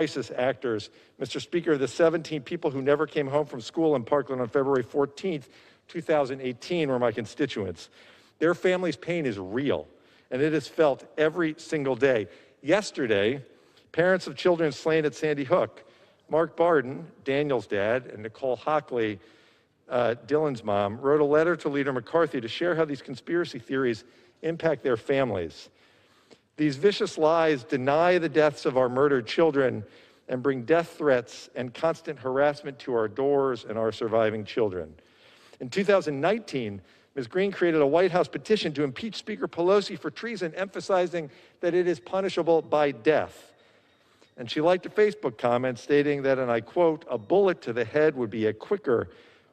crisis actors. Mr. Speaker, the 17 people who never came home from school in Parkland on February 14th, 2018 were my constituents. Their family's pain is real, and it is felt every single day. Yesterday, parents of children slain at Sandy Hook, Mark Barden, Daniel's dad, and Nicole Hockley, Dylan's mom, wrote a letter to Leader McCarthy to share how these conspiracy theories impact their families. These vicious lies deny the deaths of our murdered children and bring death threats and constant harassment to our doors and our surviving children. In 2019, Ms. Green created a White House petition to impeach Speaker Pelosi for treason, emphasizing that it is punishable by death. And she liked a Facebook comment stating that, and I quote, "A bullet to the head would be a quicker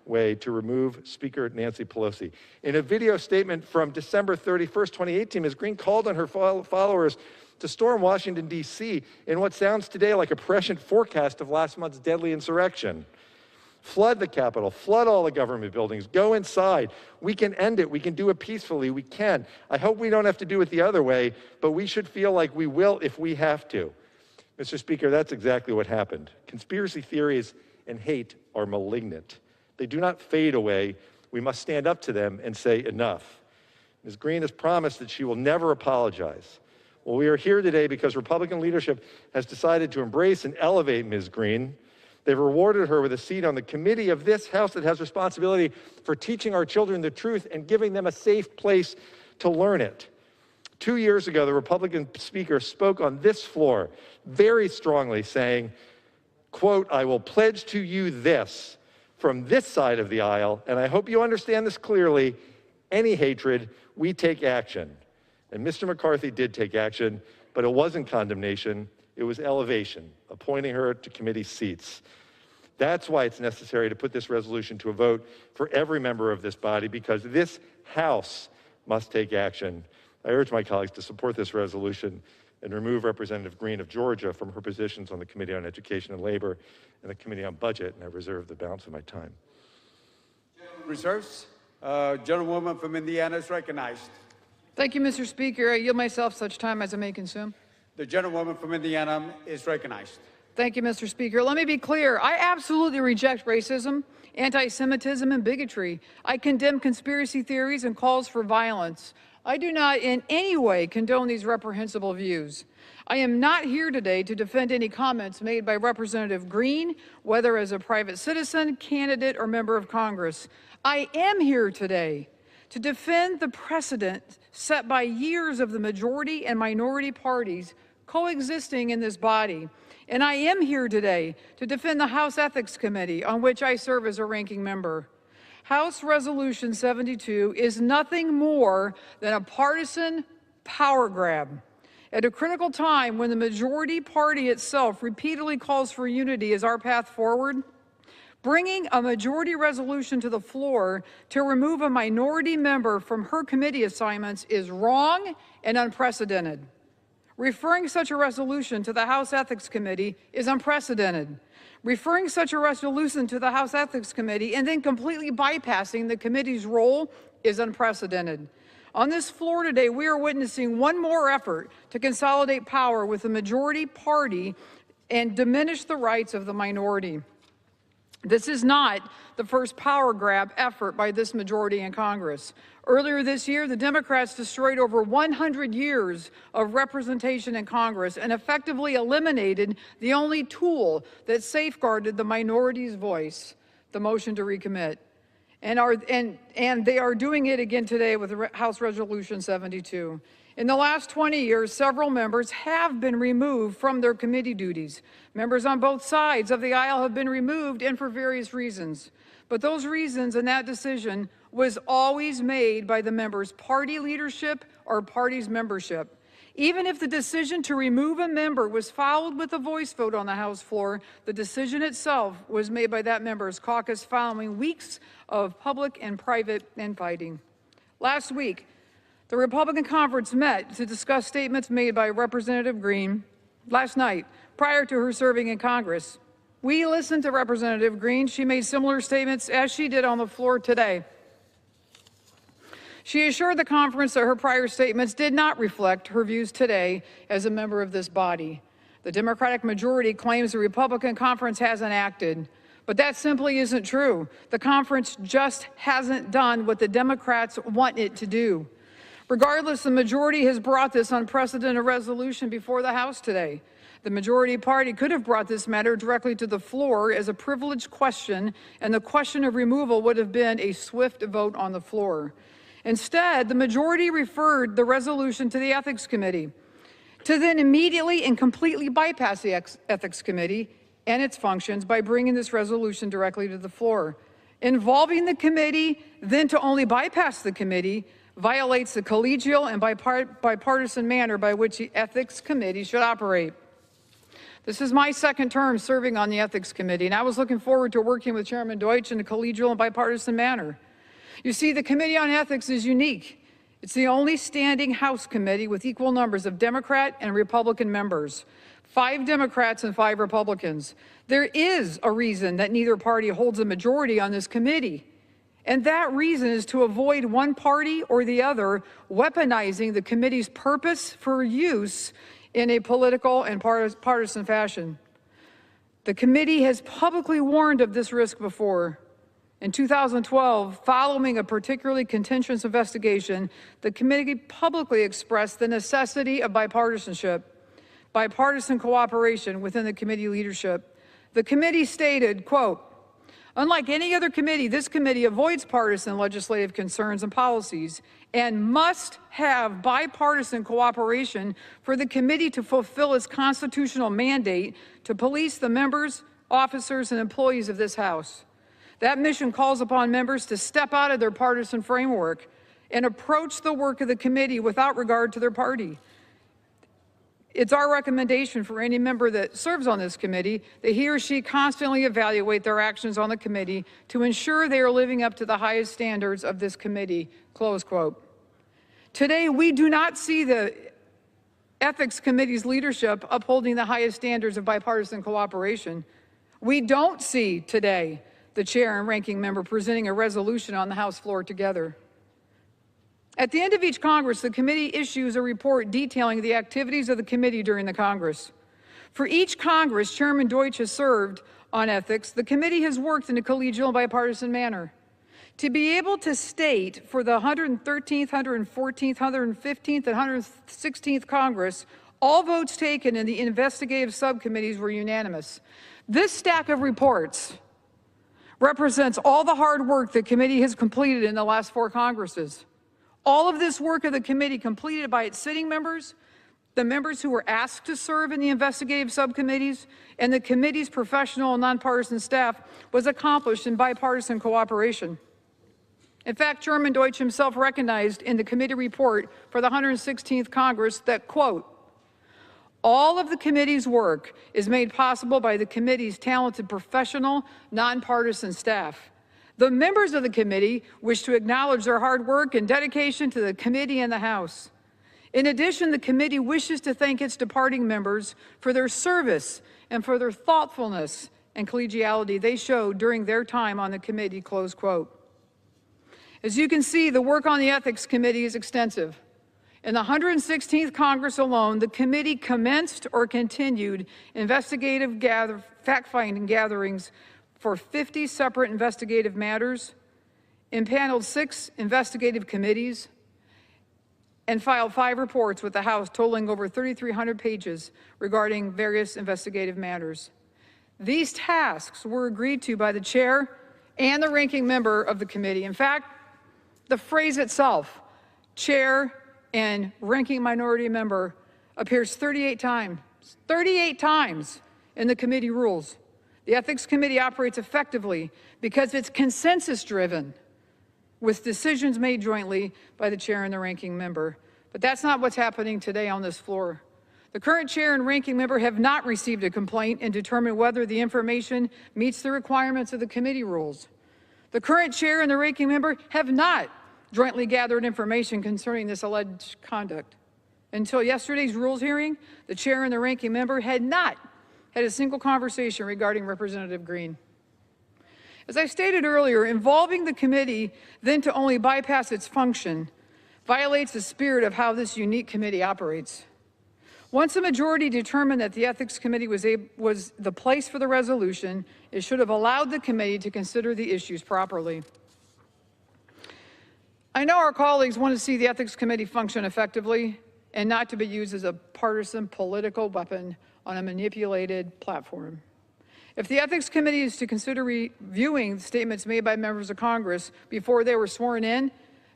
way to remove Speaker Nancy Pelosi." In a video statement from December 31st, 2018, Ms. Green called on her followers to storm Washington, D.C. in what sounds today like a prescient forecast of last month's deadly insurrection. Flood the Capitol, flood all the government buildings, go inside. We can end it, we can do it peacefully, we can. I hope we don't have to do it the other way, but we should feel like we will if we have to. Mr. Speaker, that's exactly what happened. Conspiracy theories and hate are malignant. They do not fade away. We must stand up to them and say enough. Ms. Green has promised that she will never apologize. Well, we are here today because Republican leadership has decided to embrace and elevate Ms. Green. They've rewarded her with a seat on the committee of this House that has responsibility for teaching our children the truth and giving them a safe place to learn it. 2 years ago, the Republican speaker spoke on this floor very strongly saying, quote, "I will pledge to you this from this side of the aisle, and I hope you understand this clearly, any hatred, we take action." And Mr. McCarthy did take action, but it wasn't condemnation, it was elevation, appointing her to committee seats. That's why it's necessary to put this resolution to a vote for every member of this body, because this House must take action. I urge my colleagues to support this resolution and remove Representative Green of Georgia from her positions on the Committee on Education and Labor and the Committee on Budget, and I reserve the balance of my time. Reserves. Gentlewoman from Indiana is recognized. Thank you, Mr. Speaker. I yield myself such time as I may consume. The gentlewoman from Indiana is recognized. Thank you, Mr. Speaker. Let me be clear. I absolutely reject racism, anti-Semitism, and bigotry. I condemn conspiracy theories and calls for violence. I do not in any way condone these reprehensible views. I am not here today to defend any comments made by Representative Green, whether as a private citizen, candidate, or member of Congress. I am here today to defend the precedent set by years of the majority and minority parties coexisting in this body. And I am here today to defend the House Ethics Committee, on which I serve as a ranking member. House Resolution 72 is nothing more than a partisan power grab. At a critical time when the majority party itself repeatedly calls for unity as our path forward, bringing a majority resolution to the floor to remove a minority member from her committee assignments is wrong and unprecedented. Referring such a resolution to the House Ethics Committee is unprecedented. Referring such a resolution to the House Ethics Committee and then completely bypassing the committee's role is unprecedented. On this floor today, we are witnessing one more effort to consolidate power with the majority party and diminish the rights of the minority. This is not the first power grab effort by this majority in Congress. Earlier this year, the Democrats destroyed over 100 years of representation in Congress and effectively eliminated the only tool that safeguarded the minority's voice, the motion to recommit. And they are doing it again today with House Resolution 72. In the last 20 years, several members have been removed from their committee duties. Members on both sides of the aisle have been removed, and for various reasons. But those reasons and that decision was always made by the members' party leadership or party's membership. Even if the decision to remove a member was followed with a voice vote on the House floor, the decision itself was made by that member's caucus following weeks of public and private infighting. Last week, the Republican conference met to discuss statements made by Representative Green last night prior to her serving in Congress. We listened to Representative Green. She made similar statements as she did on the floor today. She assured the conference that her prior statements did not reflect her views today as a member of this body. The Democratic majority claims the Republican conference hasn't acted, but that simply isn't true. The conference just hasn't done what the Democrats want it to do. Regardless, the majority has brought this unprecedented resolution before the House today. The majority party could have brought this matter directly to the floor as a privileged question, and the question of removal would have been a swift vote on the floor. Instead, the majority referred the resolution to the Ethics Committee, to then immediately and completely bypass the Ethics Committee and its functions by bringing this resolution directly to the floor. Involving the committee, then to only bypass the committee, violates the collegial and bipartisan manner by which the Ethics Committee should operate. This is my second term serving on the Ethics Committee, and I was looking forward to working with Chairman Deutsch in a collegial and bipartisan manner. You see, the Committee on Ethics is unique. It's the only standing House committee with equal numbers of Democrat and Republican members, 5 Democrats and 5 Republicans. There is a reason that neither party holds a majority on this committee, and that reason is to avoid one party or the other weaponizing the committee's purpose for use in a political and partisan fashion. The committee has publicly warned of this risk before. In 2012, following a particularly contentious investigation, the committee publicly expressed the necessity of bipartisanship, bipartisan cooperation within the committee leadership. The committee stated, quote, "Unlike any other committee, this committee avoids partisan legislative concerns and policies and must have bipartisan cooperation for the committee to fulfill its constitutional mandate to police the members, officers, and employees of this House. That mission calls upon members to step out of their partisan framework and approach the work of the committee without regard to their party. It's our recommendation for any member that serves on this committee that he or she constantly evaluate their actions on the committee to ensure they are living up to the highest standards of this committee," close quote. Today, we do not see the Ethics Committee's leadership upholding the highest standards of bipartisan cooperation. We don't see today the chair and ranking member presenting a resolution on the House floor together. At the end of each Congress, the committee issues a report detailing the activities of the committee during the Congress. For each Congress Chairman Deutsch has served on ethics, the committee has worked in a collegial and bipartisan manner. To be able to state for the 113th, 114th, 115th, and 116th Congress, all votes taken in the investigative subcommittees were unanimous. This stack of reports represents all the hard work the committee has completed in the last 4 Congresses. All of this work of the committee completed by its sitting members, the members who were asked to serve in the investigative subcommittees, and the committee's professional and nonpartisan staff was accomplished in bipartisan cooperation. In fact, Chairman Deutsch himself recognized in the committee report for the 116th Congress that, quote, "All of the committee's work is made possible by the committee's talented professional, nonpartisan staff. The members of the committee wish to acknowledge their hard work and dedication to the committee and the House. In addition, the committee wishes to thank its departing members for their service and for their thoughtfulness and collegiality they showed during their time on the committee," close quote. As you can see, the work on the Ethics Committee is extensive. In the 116th Congress alone, the committee commenced or continued investigative fact-finding gatherings for 50 separate investigative matters, impaneled 6 investigative committees, and filed 5 reports with the House totaling over 3,300 pages regarding various investigative matters. These tasks were agreed to by the chair and the ranking member of the committee. In fact, the phrase itself, chair and ranking minority member, appears 38 times in the committee rules. The Ethics Committee operates effectively because it's consensus-driven, with decisions made jointly by the chair and the ranking member. But that's not what's happening today on this floor. The current chair and ranking member have not received a complaint and determined whether the information meets the requirements of the committee rules. The current chair and the ranking member have not jointly gathered information concerning this alleged conduct. Until yesterday's rules hearing, the chair and the ranking member had not had a single conversation regarding Representative Green. As I stated earlier, involving the committee then to only bypass its function violates the spirit of how this unique committee operates. Once a majority determined that the Ethics Committee was the place for the resolution, it should have allowed the committee to consider the issues properly. I know our colleagues want to see the Ethics Committee function effectively and not to be used as a partisan political weapon on a manipulated platform. If the Ethics Committee is to consider reviewing statements made by members of Congress before they were sworn in,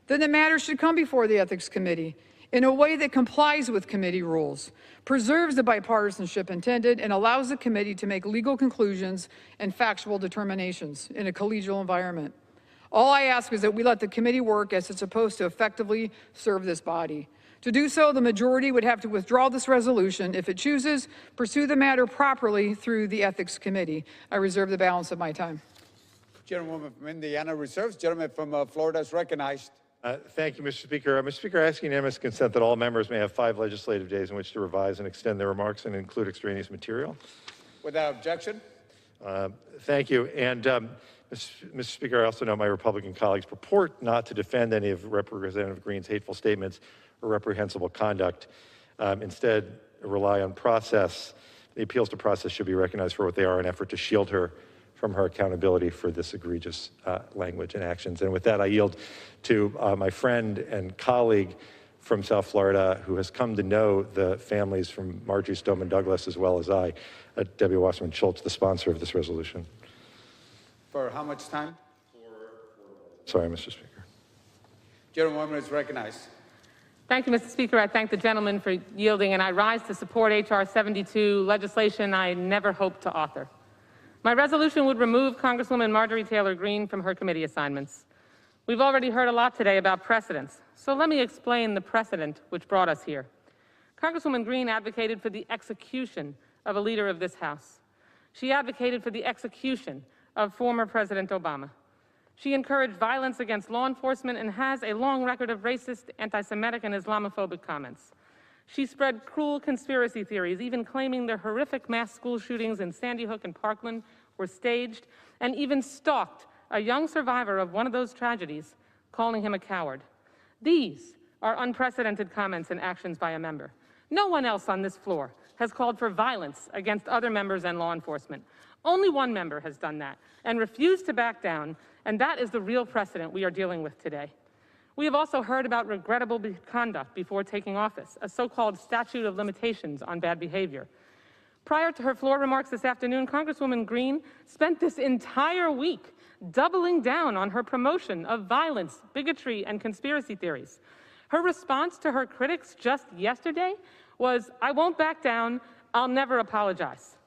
then the matter should come before the Ethics Committee in a way that complies with committee rules, preserves the bipartisanship intended, and allows the committee to make legal conclusions and factual determinations in a collegial environment. All I ask is that we let the committee work as it's supposed to effectively serve this body. To do so, the majority would have to withdraw this resolution. If it chooses, pursue the matter properly through the Ethics Committee. I reserve the balance of my time. Gentlewoman from Indiana reserves. Gentleman from Florida is recognized. Thank you, Mr. Speaker. Mr. Speaker, I ask unanimous consent that all members may have 5 legislative days in which to revise and extend their remarks and include extraneous material. Without objection. Thank you. And Mr. Speaker, I also know my Republican colleagues purport not to defend any of Representative Green's hateful statements or reprehensible conduct. Instead, rely on process. The appeals to process should be recognized for what they are, an effort to shield her from her accountability for this egregious language and actions. And with that, I yield to my friend and colleague from South Florida who has come to know the families from Marjorie Stoneman Douglas as well as I, Debbie Wasserman Schultz, the sponsor of this resolution. For how much time? Sorry, Mr. Speaker. Gentlewoman is recognized. Thank you, Mr. Speaker. I thank the gentleman for yielding, and I rise to support H.R. 72, legislation I never hoped to author. My resolution would remove Congresswoman Marjorie Taylor Greene from her committee assignments. We've already heard a lot today about precedents, so let me explain the precedent which brought us here. Congresswoman Greene advocated for the execution of a leader of this House. She advocated for the execution of former President Obama. She encouraged violence against law enforcement and has a long record of racist, anti-Semitic, and Islamophobic comments. She spread cruel conspiracy theories, even claiming the horrific mass school shootings in Sandy Hook and Parkland were staged, and even stalked a young survivor of one of those tragedies, calling him a coward. These are unprecedented comments and actions by a member. No one else on this floor has called for violence against other members and law enforcement. Only one member has done that and refused to back down, and that is the real precedent we are dealing with today. We have also heard about regrettable conduct before taking office, a so-called statute of limitations on bad behavior. Prior to her floor remarks this afternoon, Congresswoman Greene spent this entire week doubling down on her promotion of violence, bigotry, and conspiracy theories. Her response to her critics just yesterday was, "I won't back down, I'll never apologize."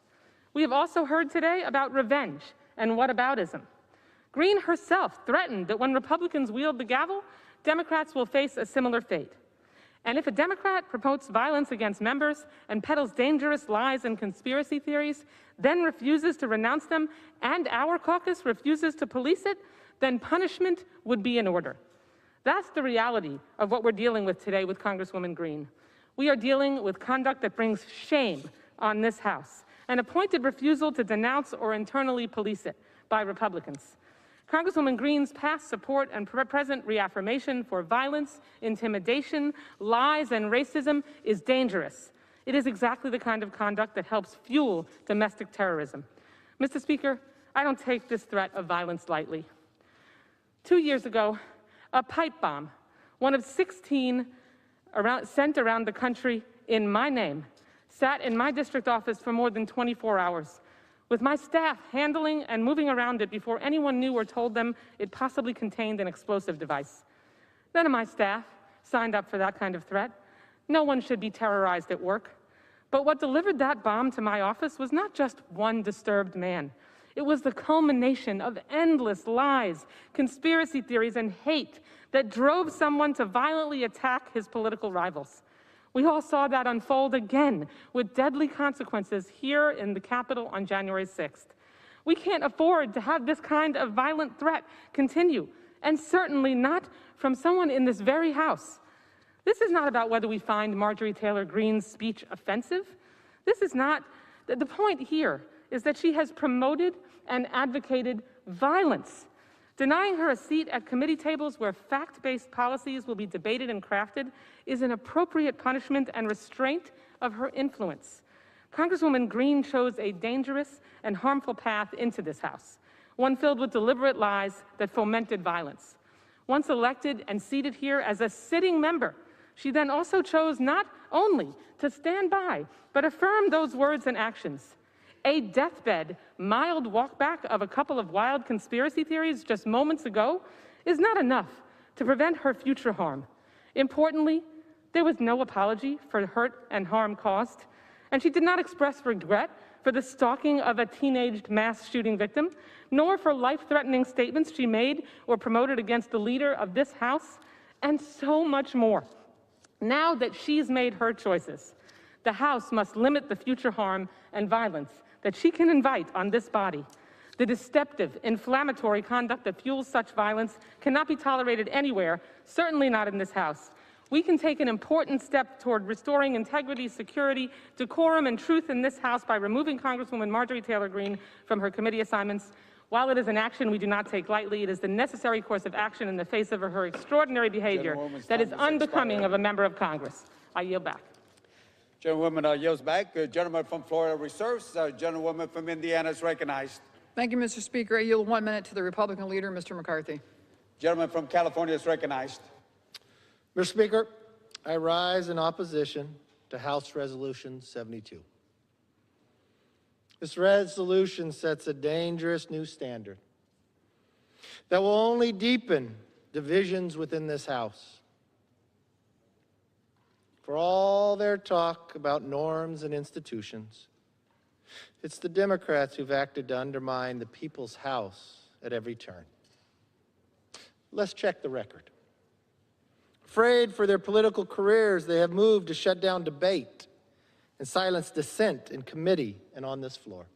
We have also heard today about revenge and whataboutism. Greene herself threatened that when Republicans wield the gavel, Democrats will face a similar fate. And if a Democrat promotes violence against members and peddles dangerous lies and conspiracy theories, then refuses to renounce them, and our caucus refuses to police it, then punishment would be in order. That's the reality of what we're dealing with today with Congresswoman Greene. We are dealing with conduct that brings shame on this House, and a pointed refusal to denounce or internally police it by Republicans. Congresswoman Greene's past support and present reaffirmation for violence, intimidation, lies, and racism is dangerous. It is exactly the kind of conduct that helps fuel domestic terrorism. Mr. Speaker, I don't take this threat of violence lightly. 2 years ago, a pipe bomb, one of 16 sent around the country in my name, sat in my district office for more than 24 hours. With my staff handling and moving around it before anyone knew or told them it possibly contained an explosive device. None of my staff signed up for that kind of threat. No one should be terrorized at work. But what delivered that bomb to my office was not just one disturbed man. It was the culmination of endless lies, conspiracy theories, and hate that drove someone to violently attack his political rivals. We all saw that unfold again with deadly consequences here in the Capitol on January 6th. We can't afford to have this kind of violent threat continue, and certainly not from someone in this very House. This is not about whether we find Marjorie Taylor Greene's speech offensive. This is not, the point here is that she has promoted and advocated violence. Denying her a seat at committee tables where fact-based policies will be debated and crafted is an appropriate punishment and restraint of her influence. Congresswoman Green chose a dangerous and harmful path into this House, one filled with deliberate lies that fomented violence. Once elected and seated here as a sitting member, she then also chose not only to stand by, but affirm those words and actions. A deathbed, mild walkback of a couple of wild conspiracy theories just moments ago is not enough to prevent her future harm. Importantly, there was no apology for hurt and harm caused, and she did not express regret for the stalking of a teenaged mass shooting victim, nor for life-threatening statements she made or promoted against the leader of this House, and so much more. Now that she's made her choices, the House must limit the future harm and violence that she can invite on this body. The deceptive, inflammatory conduct that fuels such violence cannot be tolerated anywhere, certainly not in this House. We can take an important step toward restoring integrity, security, decorum, and truth in this House by removing Congresswoman Marjorie Taylor Greene from her committee assignments. While it is an action we do not take lightly, it is the necessary course of action in the face of her extraordinary behavior that is unbecoming of a member of Congress. I yield back. Gentlewoman yields back. Gentleman from Florida reserves. Gentlewoman from Indiana is recognized. Thank you, Mr. Speaker. I yield 1 minute to the Republican leader, Mr. McCarthy. Gentleman from California is recognized. Mr. Speaker, I rise in opposition to House Resolution 72. This resolution sets a dangerous new standard that will only deepen divisions within this House. For all their talk about norms and institutions, it's the Democrats who've acted to undermine the people's House at every turn. Let's check the record. Afraid for their political careers, they have moved to shut down debate and silence dissent in committee and on this floor.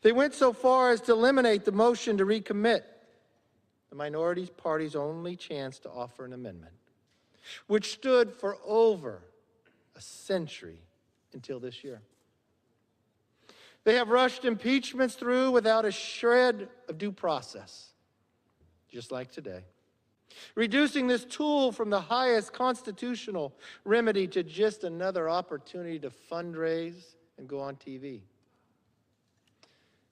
They went so far as to eliminate the motion to recommit, the minority party's only chance to offer an amendment, which stood for over a century until this year. They have rushed impeachments through without a shred of due process, just like today, reducing this tool from the highest constitutional remedy to just another opportunity to fundraise and go on TV.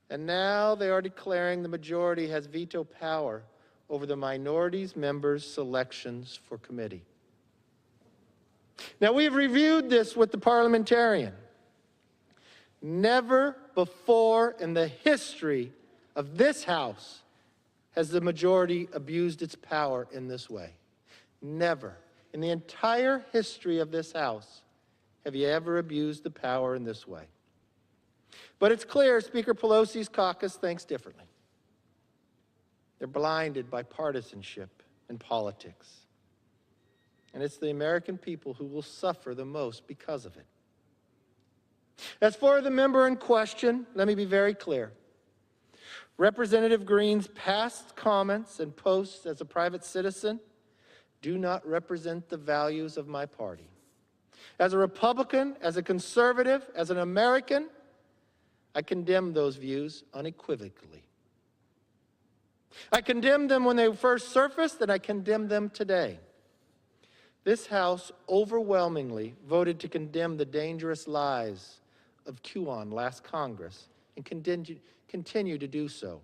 And now they are declaring the majority has veto power over the minority's members' selections for committee. Now, we have reviewed this with the parliamentarian. Never before in the history of this House has the majority abused its power in this way. Never. In the entire history of this House have you ever abused the power in this way. But it's clear Speaker Pelosi's caucus thinks differently. They're blinded by partisanship and politics. And it's the American people who will suffer the most because of it. As for the member in question, let me be very clear. Representative Greene's past comments and posts as a private citizen do not represent the values of my party. As a Republican, as a conservative, as an American, I condemn those views unequivocally. I condemned them when they first surfaced, and I condemn them today. This House overwhelmingly voted to condemn the dangerous lies of QAnon last Congress and continue to do so.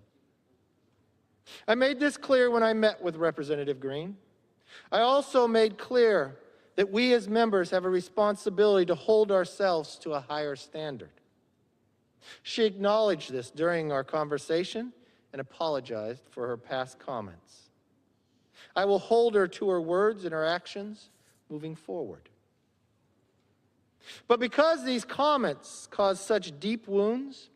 I made this clear when I met with Representative Greene. I also made clear that we as members have a responsibility to hold ourselves to a higher standard. She acknowledged this during our conversation and apologized for her past comments. I will hold her to her words and her actions moving forward. But because these comments caused such deep wounds,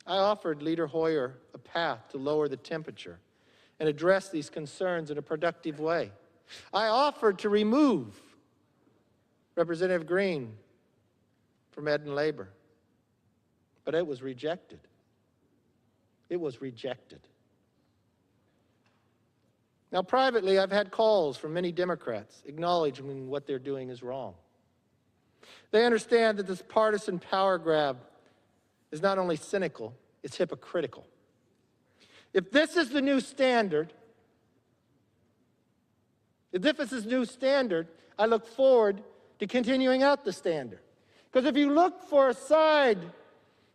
I offered Leader Hoyer a path to lower the temperature and address these concerns in a productive way. I offered to remove Representative Greene from Ed and Labor, but it was rejected. It was rejected. Now, privately, I've had calls from many Democrats acknowledging what they're doing is wrong. They understand that this partisan power grab is not only cynical, it's hypocritical. If this is the new standard, I look forward to continuing out the standard. Because if you look for a side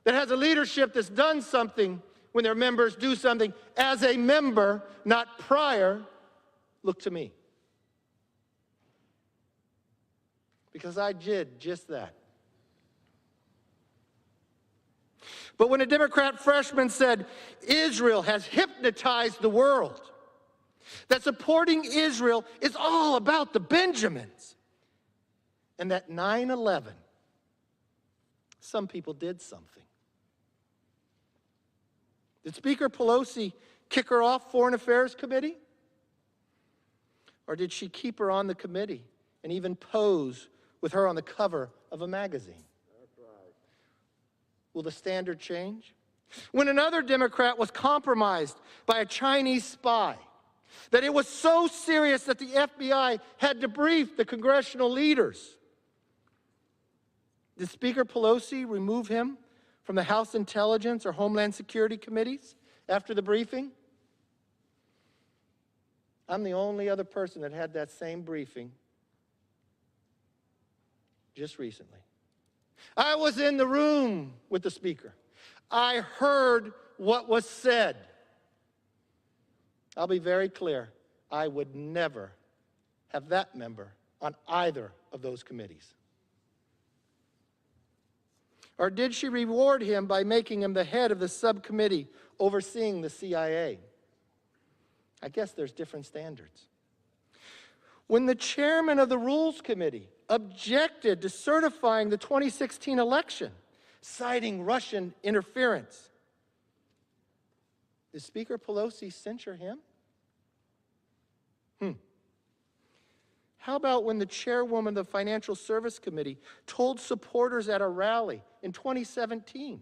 that has a leadership that's done something when their members do something as a member, not prior, look to me. Because I did just that. But when a Democrat freshman said, Israel has hypnotized the world, that supporting Israel is all about the Benjamins, and that 9/11, some people did something. Did Speaker Pelosi kick her off Foreign Affairs Committee? Or did she keep her on the committee and even pose with her on the cover of a magazine? That's right. Will the standard change? When another Democrat was compromised by a Chinese spy, that it was so serious that the FBI had to brief the congressional leaders, did Speaker Pelosi remove him from the House Intelligence or Homeland Security committees after the briefing? I'm the only other person that had that same briefing just recently. I was in the room with the speaker. I heard what was said. I'll be very clear. I would never have that member on either of those committees. Or did she reward him by making him the head of the subcommittee overseeing the CIA? I guess there's different standards. When the chairman of the Rules Committee objected to certifying the 2016 election, citing Russian interference, did Speaker Pelosi censure him? How about when the chairwoman of the Financial Service Committee told supporters at a rally in 2017?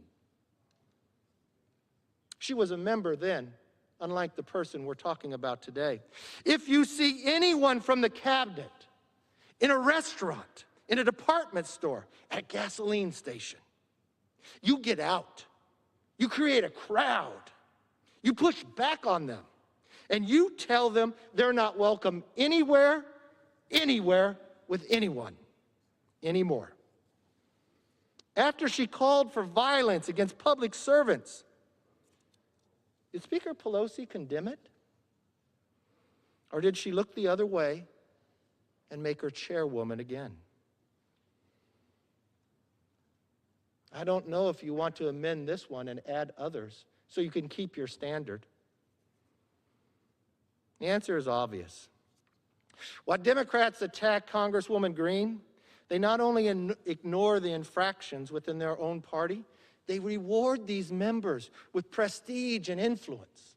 She was a member then, unlike the person we're talking about today. If you see anyone from the cabinet in a restaurant, in a department store, at a gasoline station, you get out. You create a crowd. You push back on them. And you tell them they're not welcome anywhere with anyone anymore. After she called for violence against public servants, did Speaker Pelosi condemn it? Or did she look the other way and make her chairwoman again? I don't know if you want to amend this one and add others so you can keep your standard. The answer is obvious. While Democrats attack Congresswoman Green, they not only ignore the infractions within their own party, they reward these members with prestige and influence.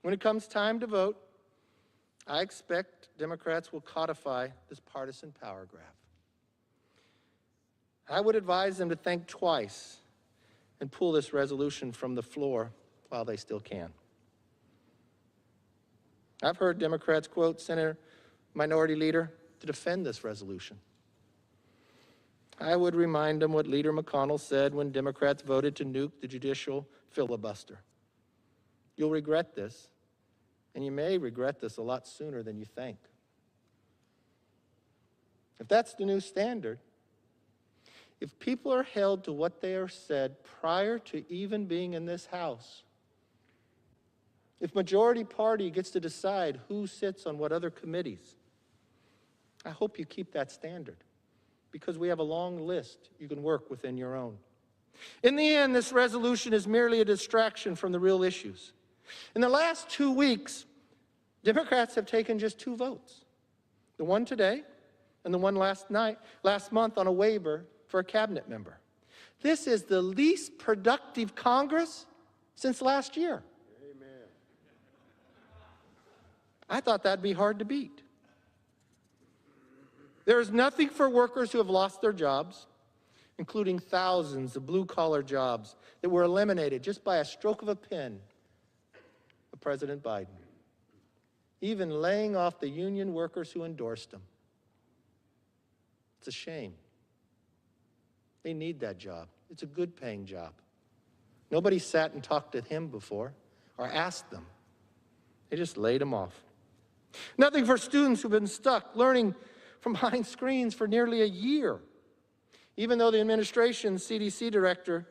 When it comes time to vote, I expect Democrats will codify this partisan power grab. I would advise them to think twice and pull this resolution from the floor while they still can. I've heard Democrats quote Senator Minority Leader to defend this resolution. I would remind them what Leader McConnell said when Democrats voted to nuke the judicial filibuster. You'll regret this, and you may regret this a lot sooner than you think. If that's the new standard, if people are held to what they are said prior to even being in this House, if majority party gets to decide who sits on what other committees, I hope you keep that standard, because we have a long list you can work within your own. In the end, this resolution is merely a distraction from the real issues. In the last 2 weeks, Democrats have taken just 2 votes, the one today and the one last month on a waiver for a cabinet member. This is the least productive Congress since last year. Amen. I thought that'd be hard to beat. There is nothing for workers who have lost their jobs, including thousands of blue-collar jobs that were eliminated just by a stroke of a pen of President Biden, even laying off the union workers who endorsed him. It's a shame. They need that job. It's a good-paying job. Nobody sat and talked to him before or asked them. They just laid him off. Nothing for students who've been stuck learning from behind screens for nearly a year, even though the administration's CDC director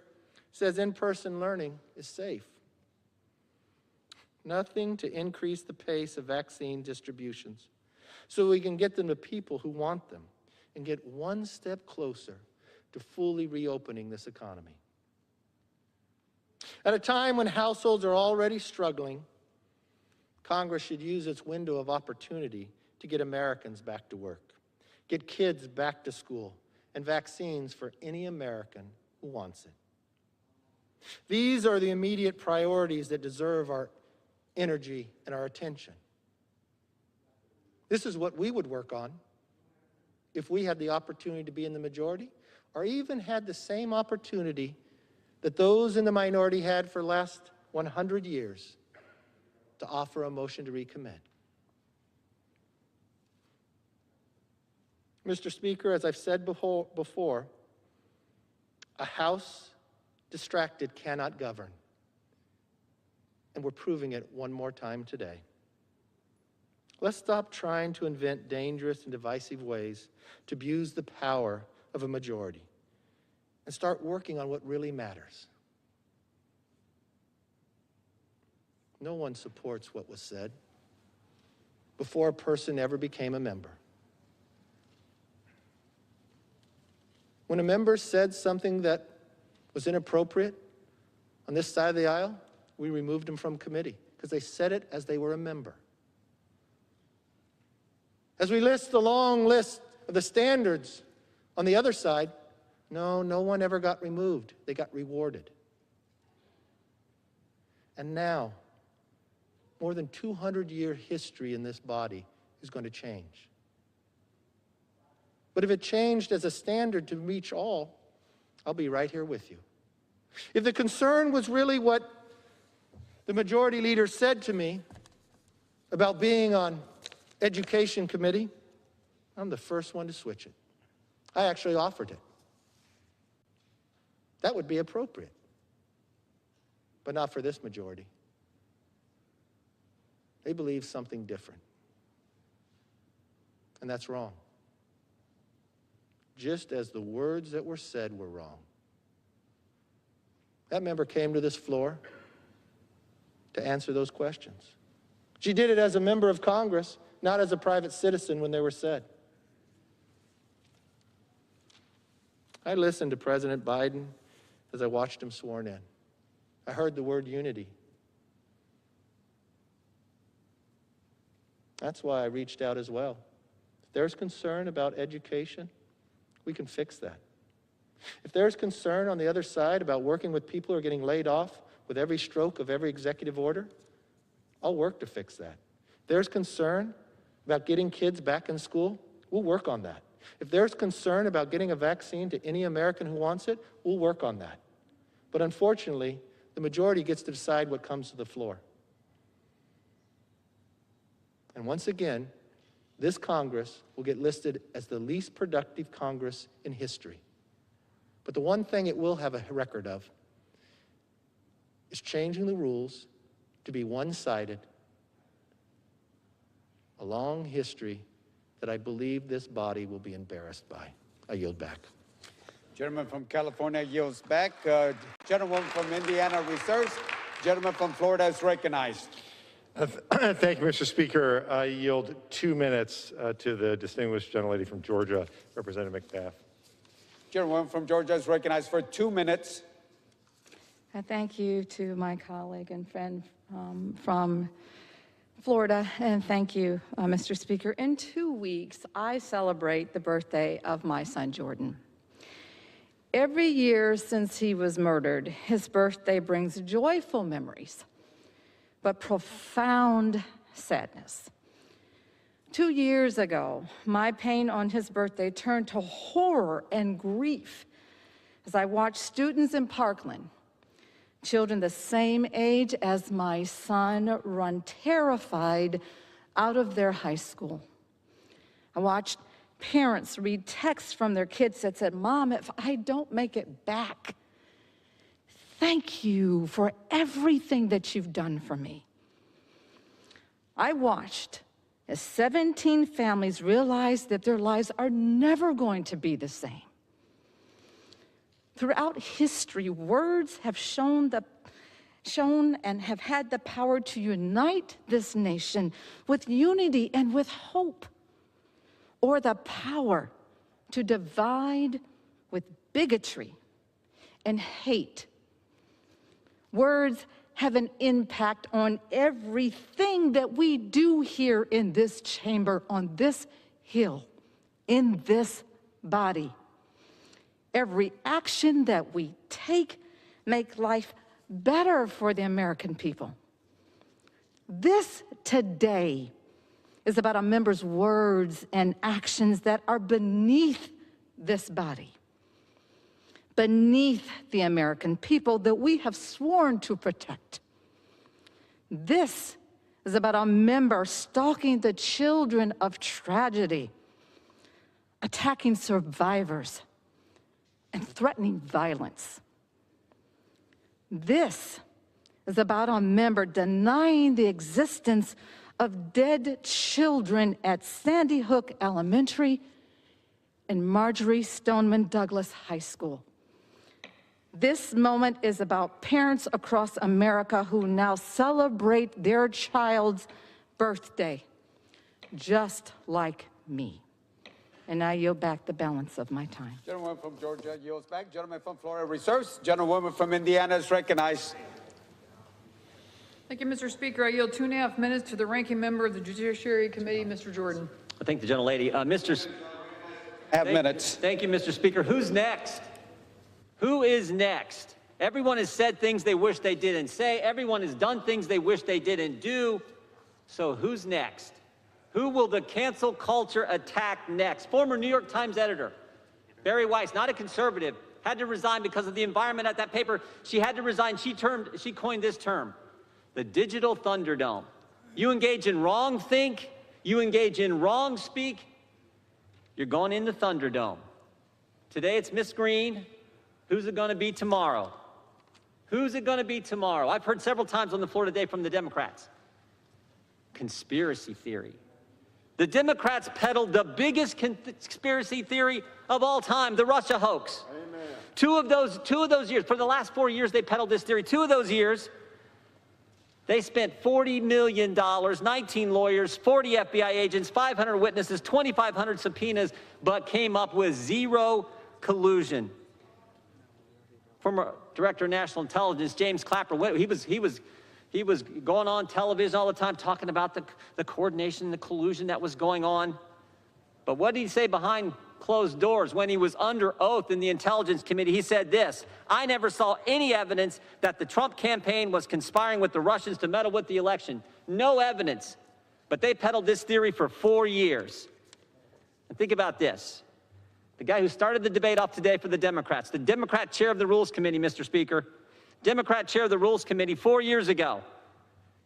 says in-person learning is safe. Nothing to increase the pace of vaccine distributions so we can get them to people who want them and get one step closer to fully reopening this economy. At a time when households are already struggling, Congress should use its window of opportunity to get Americans back to work, get kids back to school, and vaccines for any American who wants it. These are the immediate priorities that deserve our energy and our attention. This is what we would work on if we had the opportunity to be in the majority, or even had the same opportunity that those in the minority had for the last 100 years to offer a motion to recommit. Mr. Speaker, as I've said before, a House distracted cannot govern. And we're proving it one more time today. Let's stop trying to invent dangerous and divisive ways to abuse the power of a majority and start working on what really matters. No one supports what was said before a person ever became a member. When a member said something that was inappropriate on this side of the aisle, we removed them from committee because they said it as they were a member. As we list the long list of the standards on the other side, no one ever got removed. They got rewarded. And now, more than 200-year history in this body is going to change. But if it changed as a standard to reach all, I'll be right here with you. If the concern was really what the majority leader said to me about being on Education Committee, I'm the first one to switch it. I actually offered it. That would be appropriate, but not for this majority. They believe something different, and that's wrong. Just as the words that were said were wrong. That member came to this floor to answer those questions. She did it as a member of Congress, not as a private citizen when they were said. I listened to President Biden as I watched him sworn in. I heard the word unity. That's why I reached out as well. If there's concern about education, we can fix that. If there's concern on the other side about working with people who are getting laid off with every stroke of every executive order, I'll work to fix that. If there's concern about getting kids back in school, we'll work on that. If there's concern about getting a vaccine to any American who wants it, we'll work on that. But unfortunately, the majority gets to decide what comes to the floor. And once again, this Congress will get listed as the least productive Congress in history. But the one thing it will have a record of is changing the rules to be one-sided, a long history that I believe this body will be embarrassed by. I yield back. Gentleman from California yields back. Gentleman from Indiana reserves. Gentleman from Florida is recognized. Thank you, Mr. Speaker. I yield 2 minutes to the distinguished gentlelady from Georgia, Representative McBath. Gentleman from Georgia is recognized for 2 minutes. Thank you to my colleague and friend from Florida, and thank you, Mr. Speaker. In 2 weeks, I celebrate the birthday of my son, Jordan. Every year since he was murdered, his birthday brings joyful memories, but profound sadness. 2 years ago, my pain on his birthday turned to horror and grief as I watched students in Parkland, children the same age as my son, run terrified out of their high school. I watched parents read texts from their kids that said, "Mom, if I don't make it back, thank you for everything that you've done for me." I watched as 17 families realize that their lives are never going to be the same. Throughout history, words have shown and have had the power to unite this nation with unity and with hope, or the power to divide with bigotry and hate. Words have an impact on everything that we do here in this chamber, on this hill, in this body. Every action that we take make life better for the American people. This today is about our members' words and actions that are beneath this body, beneath the American people that we have sworn to protect. This is about our members stalking the children of tragedy, attacking survivors, and threatening violence. This is about our member denying the existence of dead children at Sandy Hook Elementary and Marjorie Stoneman Douglas High School. This moment is about parents across America who now celebrate their child's birthday, just like me. And I yield back the balance of my time. Gentleman from Georgia yields back. Gentleman from Florida reserves. Gentlewoman from Indiana is recognized. Thank you, Mr. Speaker. I yield 2.5 minutes to the ranking member of the Judiciary Committee, Mr. Jordan. I thank the gentlelady. Minutes. Thank you, Mr. Speaker. Who's next? Who is next? Everyone has said things they wish they didn't say. Everyone has done things they wish they didn't do. So who's next? Who will the cancel culture attack next? Former New York Times editor Barry Weiss, not a conservative, had to resign because of the environment at that paper. She had to resign. She coined this term, the digital Thunderdome. You engage in wrong think, you engage in wrong speak, you're going in the Thunderdome. Today it's Miss Green. Who's it going to be tomorrow? Who's it going to be tomorrow? I've heard several times on the floor today from the Democrats. Conspiracy theory. The Democrats peddled the biggest conspiracy theory of all time, the Russia hoax. Amen. Two of those years, for the last 4 years, they peddled this theory. 2 of those years, they spent $40 million, 19 lawyers, 40 FBI agents, 500 witnesses, 2,500 subpoenas, but came up with zero collusion. Former Director of National Intelligence, James Clapper, he was going on television all the time talking about the coordination and the collusion that was going on. But what did he say behind closed doors when he was under oath in the Intelligence Committee? He said this: I never saw any evidence that the Trump campaign was conspiring with the Russians to meddle with the election. No evidence. But they peddled this theory for 4 years. And think about this. The guy who started the debate off today for the Democrats, the Democrat chair of the Rules Committee, Mr. Speaker, Democrat chair of the Rules Committee 4 years ago.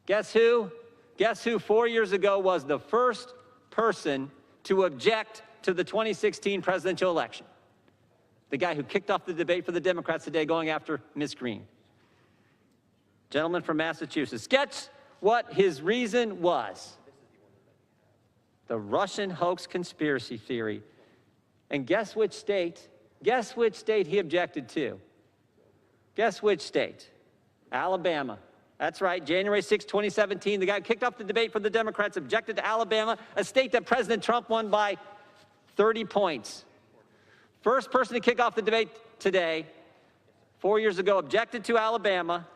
Guess who? Guess who 4 years ago was the first person to object to the 2016 presidential election? The guy who kicked off the debate for the Democrats today going after Ms. Green. Gentleman from Massachusetts. Guess what his reason was? The Russian hoax conspiracy theory. And guess which state he objected to? Guess which state? Alabama. That's right, January 6, 2017, the guy who kicked off the debate for the Democrats objected to Alabama, a state that President Trump won by 30 points. First person to kick off the debate today, 4 years ago, objected to Alabama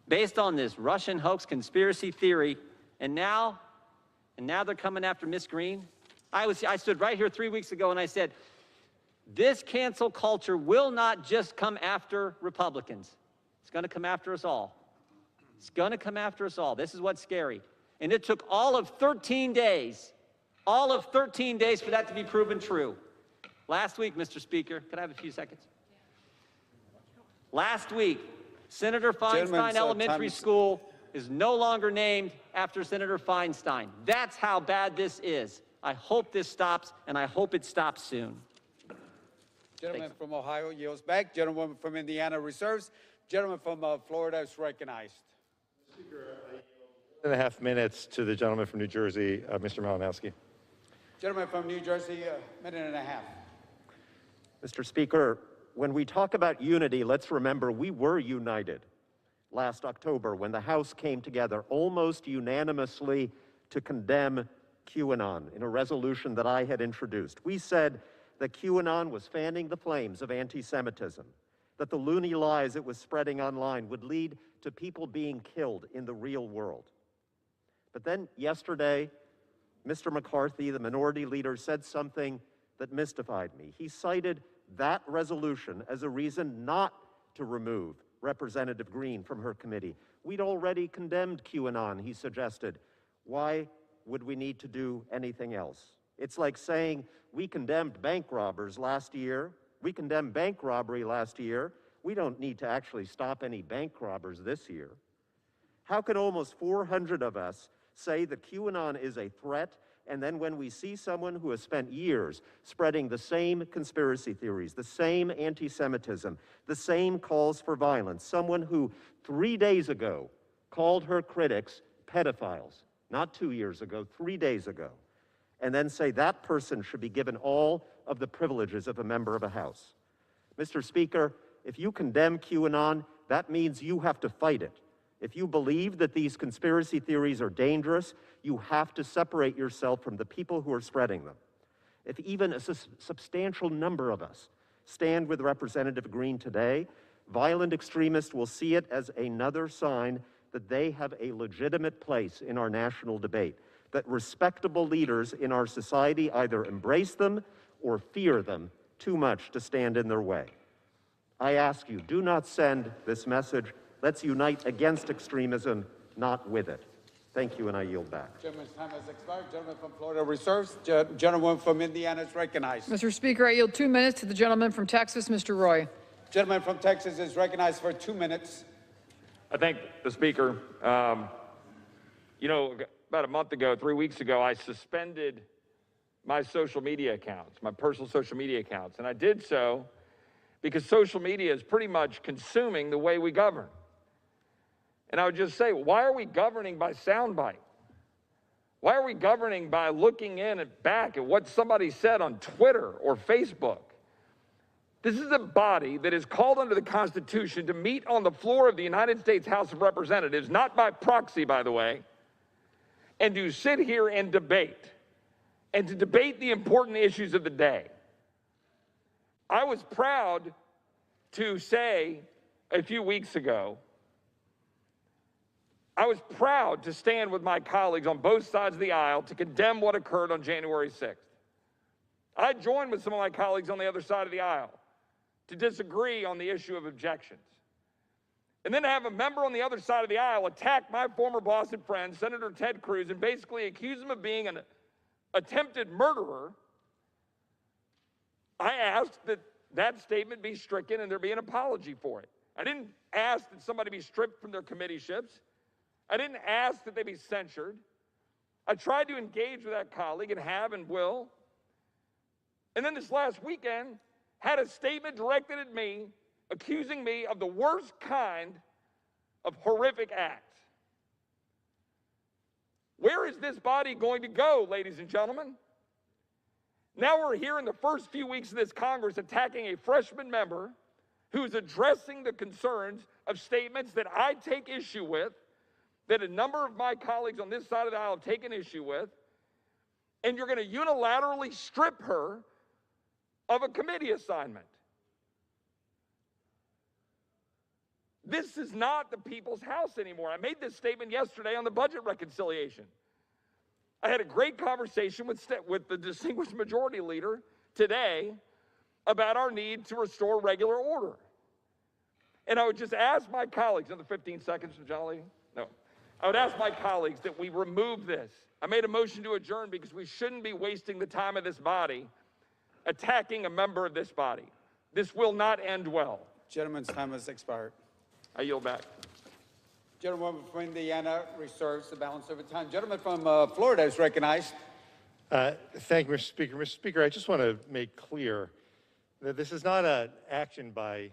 based on this Russian hoax conspiracy theory, and now they're coming after Miss Green. I stood right here 3 weeks ago and I said, this cancel culture will not just come after Republicans. It's going to come after us all. It's going to come after us all. This is what's scary. And it took all of 13 days for that to be proven true. Last week, Mr. Speaker, could I have a few seconds? Last week, Senator Feinstein Elementary School is no longer named after Senator Feinstein. That's how bad this is. I hope this stops, and I hope it stops soon. Gentleman from Ohio yields back. Gentlewoman from Indiana reserves. Gentleman from Florida is recognized. 1.5 minutes to the gentleman from New Jersey, Mr. Malinowski. Gentleman from New Jersey, a minute and a half. Mr. Speaker, when we talk about unity, let's remember we were united last October when the House came together almost unanimously to condemn QAnon in a resolution that I had introduced. We said that QAnon was fanning the flames of anti-Semitism, that the loony lies it was spreading online would lead to people being killed in the real world. But then yesterday, Mr. McCarthy, the minority leader, said something that mystified me. He cited that resolution as a reason not to remove Representative Green from her committee. We'd already condemned QAnon, he suggested. Why would we need to do anything else? It's like saying we condemned bank robbers last year. We condemned bank robbery last year. We don't need to actually stop any bank robbers this year. How can almost 400 of us say that QAnon is a threat, and then when we see someone who has spent years spreading the same conspiracy theories, the same anti-Semitism, the same calls for violence, someone who 3 days ago called her critics pedophiles, not 2 years ago, 3 days ago, and then say that person should be given all of the privileges of a member of a House? Mr. Speaker, if you condemn QAnon, that means you have to fight it. If you believe that these conspiracy theories are dangerous, you have to separate yourself from the people who are spreading them. If even a substantial number of us stand with Representative Green today, violent extremists will see it as another sign that they have a legitimate place in our national debate, that respectable leaders in our society either embrace them or fear them too much to stand in their way. I ask you, do not send this message. Let's unite against extremism, not with it. Thank you, and I yield back. Gentleman's time has expired. Gentleman from Florida reserves. Gentleman from Indiana is recognized. Mr. Speaker, I yield 2 minutes to the gentleman from Texas, Mr. Roy. Gentleman from Texas is recognized for 2 minutes. I thank the Speaker. You know, about a month ago, 3 weeks ago, I suspended my social media accounts, my personal social media accounts. And I did so because social media is pretty much consuming the way we govern. And I would just say, why are we governing by soundbite? Why are we governing by looking in and back at what somebody said on Twitter or Facebook? This is a body that is called under the Constitution to meet on the floor of the United States House of Representatives, not by proxy, by the way, and to sit here and debate, and to debate the important issues of the day. I was proud to say a few weeks ago, I was proud to stand with my colleagues on both sides of the aisle to condemn what occurred on January 6th. I joined with some of my colleagues on the other side of the aisle to disagree on the issue of objections. And then to have a member on the other side of the aisle attack my former boss and friend, Senator Ted Cruz, and basically accuse him of being an attempted murderer, I asked that that statement be stricken and there be an apology for it. I didn't ask that somebody be stripped from their committeeships. I didn't ask that they be censured. I tried to engage with that colleague and have and will. And then this last weekend had a statement directed at me, accusing me of the worst kind of horrific acts. Where is this body going to go, ladies and gentlemen? Now we're here in the first few weeks of this Congress attacking a freshman member who's addressing the concerns of statements that I take issue with, that a number of my colleagues on this side of the aisle have taken issue with, and you're going to unilaterally strip her of a committee assignment. This is not the people's house anymore. I made this statement yesterday on the budget reconciliation. I had a great conversation with the distinguished majority leader today about our need to restore regular order. And I would just ask my colleagues, in the 15 seconds, Jolly, no. I would ask my colleagues that we remove this. I made a motion to adjourn because we shouldn't be wasting the time of this body attacking a member of this body. This will not end well. Gentleman's time has expired. I yield back. Gentleman from Indiana reserves the balance of the time. Gentleman from Florida is recognized. Thank you, Mr. Speaker. Mr. Speaker, I just want to make clear that this is not an action by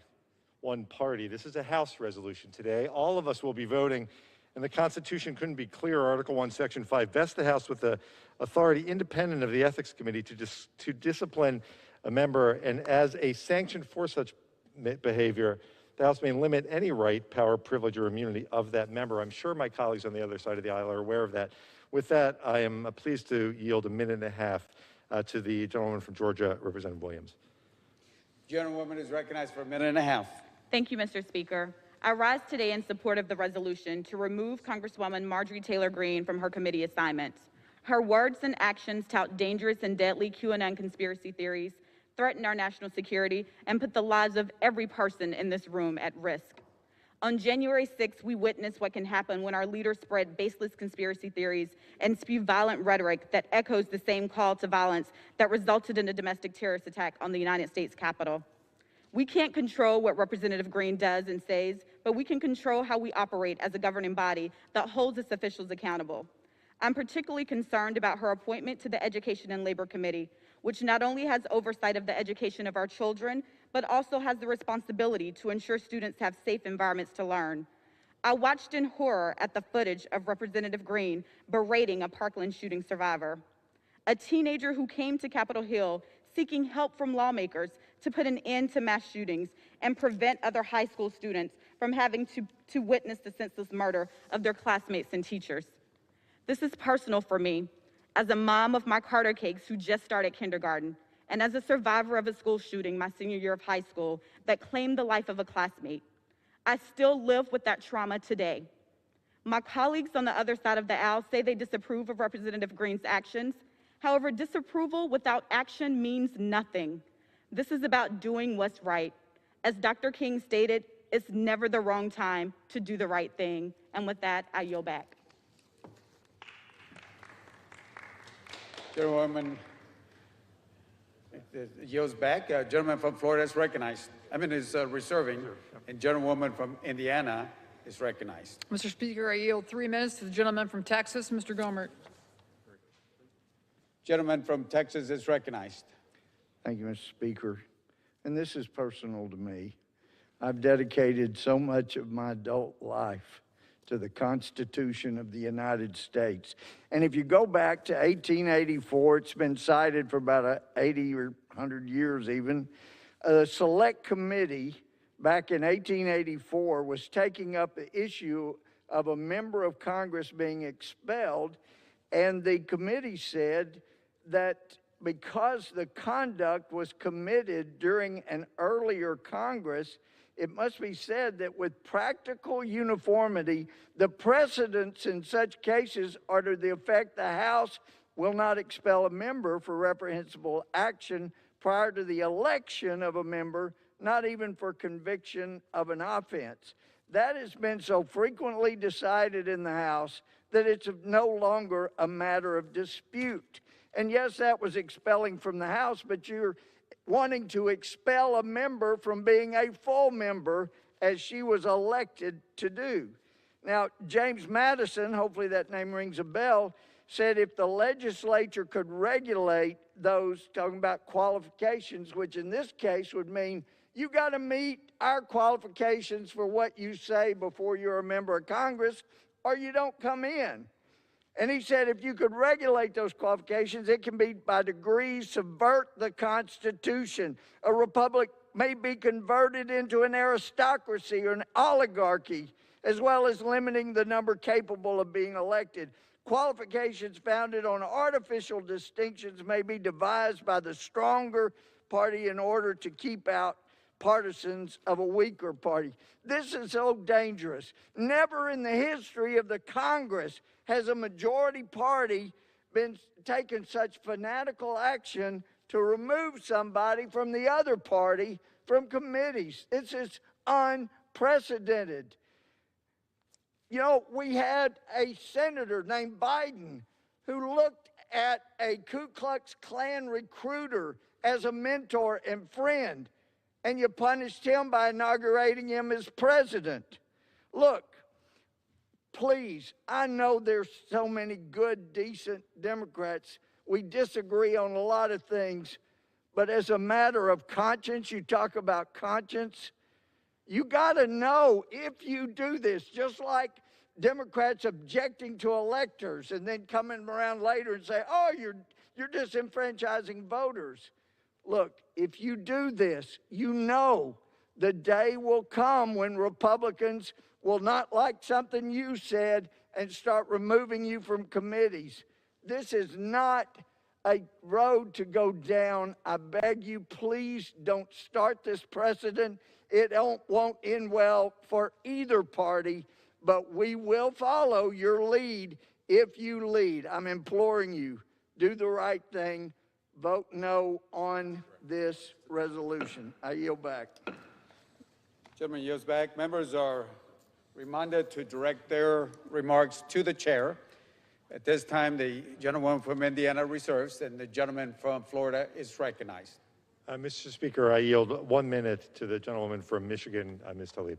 one party. This is a House resolution today. All of us will be voting And the Constitution couldn't be clearer. Article 1, Section 5 vests the House with the authority independent of the Ethics Committee to discipline a member, and as a sanction for such behavior, the House may limit any right, power, privilege, or immunity of that member. I'm sure my colleagues on the other side of the aisle are aware of that. With that, I am pleased to yield 1.5 minutes to the gentleman from Georgia, Representative Williams. Gentlewoman is recognized for 1.5 minutes. Thank you, Mr. Speaker. I rise today in support of the resolution to remove Congresswoman Marjorie Taylor Greene from her committee assignments. Her words and actions tout dangerous and deadly QAnon conspiracy theories, threaten our national security, and put the lives of every person in this room at risk. On January 6th, we witnessed what can happen when our leaders spread baseless conspiracy theories and spew violent rhetoric that echoes the same call to violence that resulted in a domestic terrorist attack on the United States Capitol. We can't control what Representative Greene does and says, but we can control how we operate as a governing body that holds its officials accountable. I'm particularly concerned about her appointment to the Education and Labor Committee, which not only has oversight of the education of our children, but also has the responsibility to ensure students have safe environments to learn. I watched in horror at the footage of Representative Greene berating a Parkland shooting survivor, a teenager who came to Capitol Hill seeking help from lawmakers to put an end to mass shootings and prevent other high school students from having to witness the senseless murder of their classmates and teachers. This is personal for me, as a mom of my Carter Cakes who just started kindergarten, and as a survivor of a school shooting my senior year of high school that claimed the life of a classmate. I still live with that trauma today. My colleagues on the other side of the aisle say they disapprove of Representative Greene's actions. However, disapproval without action means nothing. This is about doing what's right. As Dr. King stated, it's never the wrong time to do the right thing. And with that, I yield back. Gentlewoman yields back. Gentleman from Florida is recognized. Is reserving. And gentlewoman from Indiana is recognized. Mr. Speaker, I yield 3 minutes to the gentleman from Texas, Mr. Gomert. Gentleman from Texas is recognized. Thank you, Mr. Speaker. And this is personal to me. I've dedicated so much of my adult life to the Constitution of the United States. And if you go back to 1884, it's been cited for about 80 or 100 years even, a select committee back in 1884 was taking up the issue of a member of Congress being expelled, and the committee said that because the conduct was committed during an earlier Congress, it must be said that with practical uniformity, the precedents in such cases are to the effect the House will not expel a member for reprehensible action prior to the election of a member, not even for conviction of an offense. That has been so frequently decided in the House that it's no longer a matter of dispute. And yes, that was expelling from the House, but you're wanting to expel a member from being a full member as she was elected to do. Now, James Madison, hopefully that name rings a bell, said if the legislature could regulate those, talking about qualifications, which in this case would mean you got to meet our qualifications for what you say before you're a member of Congress, or you don't come in. And he said if you could regulate those qualifications, it can be by degrees subvert the Constitution. A republic may be converted into an aristocracy or an oligarchy, as well as limiting the number capable of being elected. Qualifications founded on artificial distinctions may be devised by the stronger party in order to keep out partisans of a weaker party. This is so dangerous. Never in the history of the Congress has a majority party been taking such fanatical action to remove somebody from the other party from committees. This is unprecedented. You know, we had a senator named Biden who looked at a Ku Klux Klan recruiter as a mentor and friend, and you punished him by inaugurating him as president. Look, please, I know there's so many good, decent Democrats. We disagree on a lot of things, but as a matter of conscience, you talk about conscience, you got to know if you do this, just like Democrats objecting to electors and then coming around later and say, oh, you're disenfranchising voters. Look, if you do this, you know the day will come when Republicans will not like something you said and start removing you from committees. This is not a road to go down. I beg you, please don't start this precedent. It won't end well for either party, but we will follow your lead if you lead. I'm imploring you, do the right thing. Vote no on this resolution. I yield back. Gentleman yields back. Members are reminded to direct their remarks to the chair. At this time, the gentlewoman from Indiana reserves, and the gentleman from Florida is recognized. Mr. Speaker, I yield 1 minute to the gentlewoman from Michigan, Ms. Tlaib.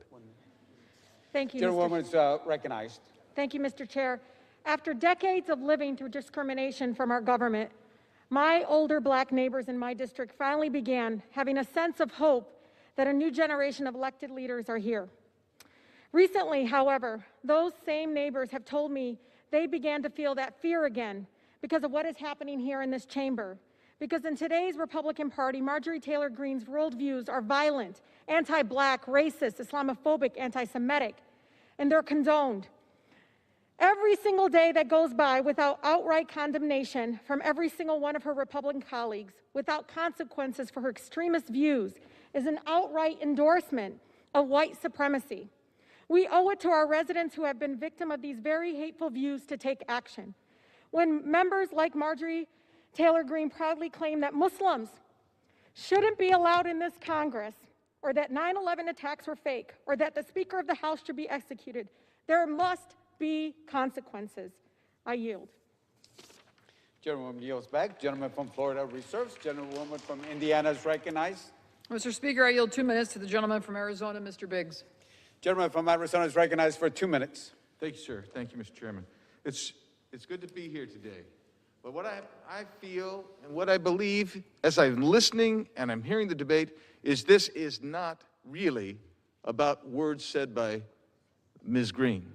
Thank you, Gentlewoman is recognized. Thank you, Mr. Chair. After decades of living through discrimination from our government, my older Black neighbors in my district finally began having a sense of hope that a new generation of elected leaders are here. Recently, however, those same neighbors have told me they began to feel that fear again because of what is happening here in this chamber. Because in today's Republican Party, Marjorie Taylor Greene's worldviews are violent, anti-Black, racist, Islamophobic, anti-Semitic, and they're condoned. Every single day that goes by without outright condemnation from every single one of her Republican colleagues, without consequences for her extremist views, is an outright endorsement of white supremacy. We owe it to our residents who have been victim of these very hateful views to take action. When members like Marjorie Taylor Greene proudly claim that Muslims shouldn't be allowed in this Congress, or that 9/11 attacks were fake, or that the Speaker of the House should be executed, there must be consequences. I yield. Gentlewoman yields back. Gentleman from Florida reserves. Gentlewoman from Indiana is recognized. Mr. Speaker, I yield 2 minutes to the gentleman from Arizona, Mr. Biggs. Gentleman from Arizona is recognized for 2 minutes. Thank you, sir. Thank you, Mr. Chairman. It's good to be here today. But what I feel and what I believe as I'm listening and I'm hearing the debate is this is not really about words said by Ms. Greene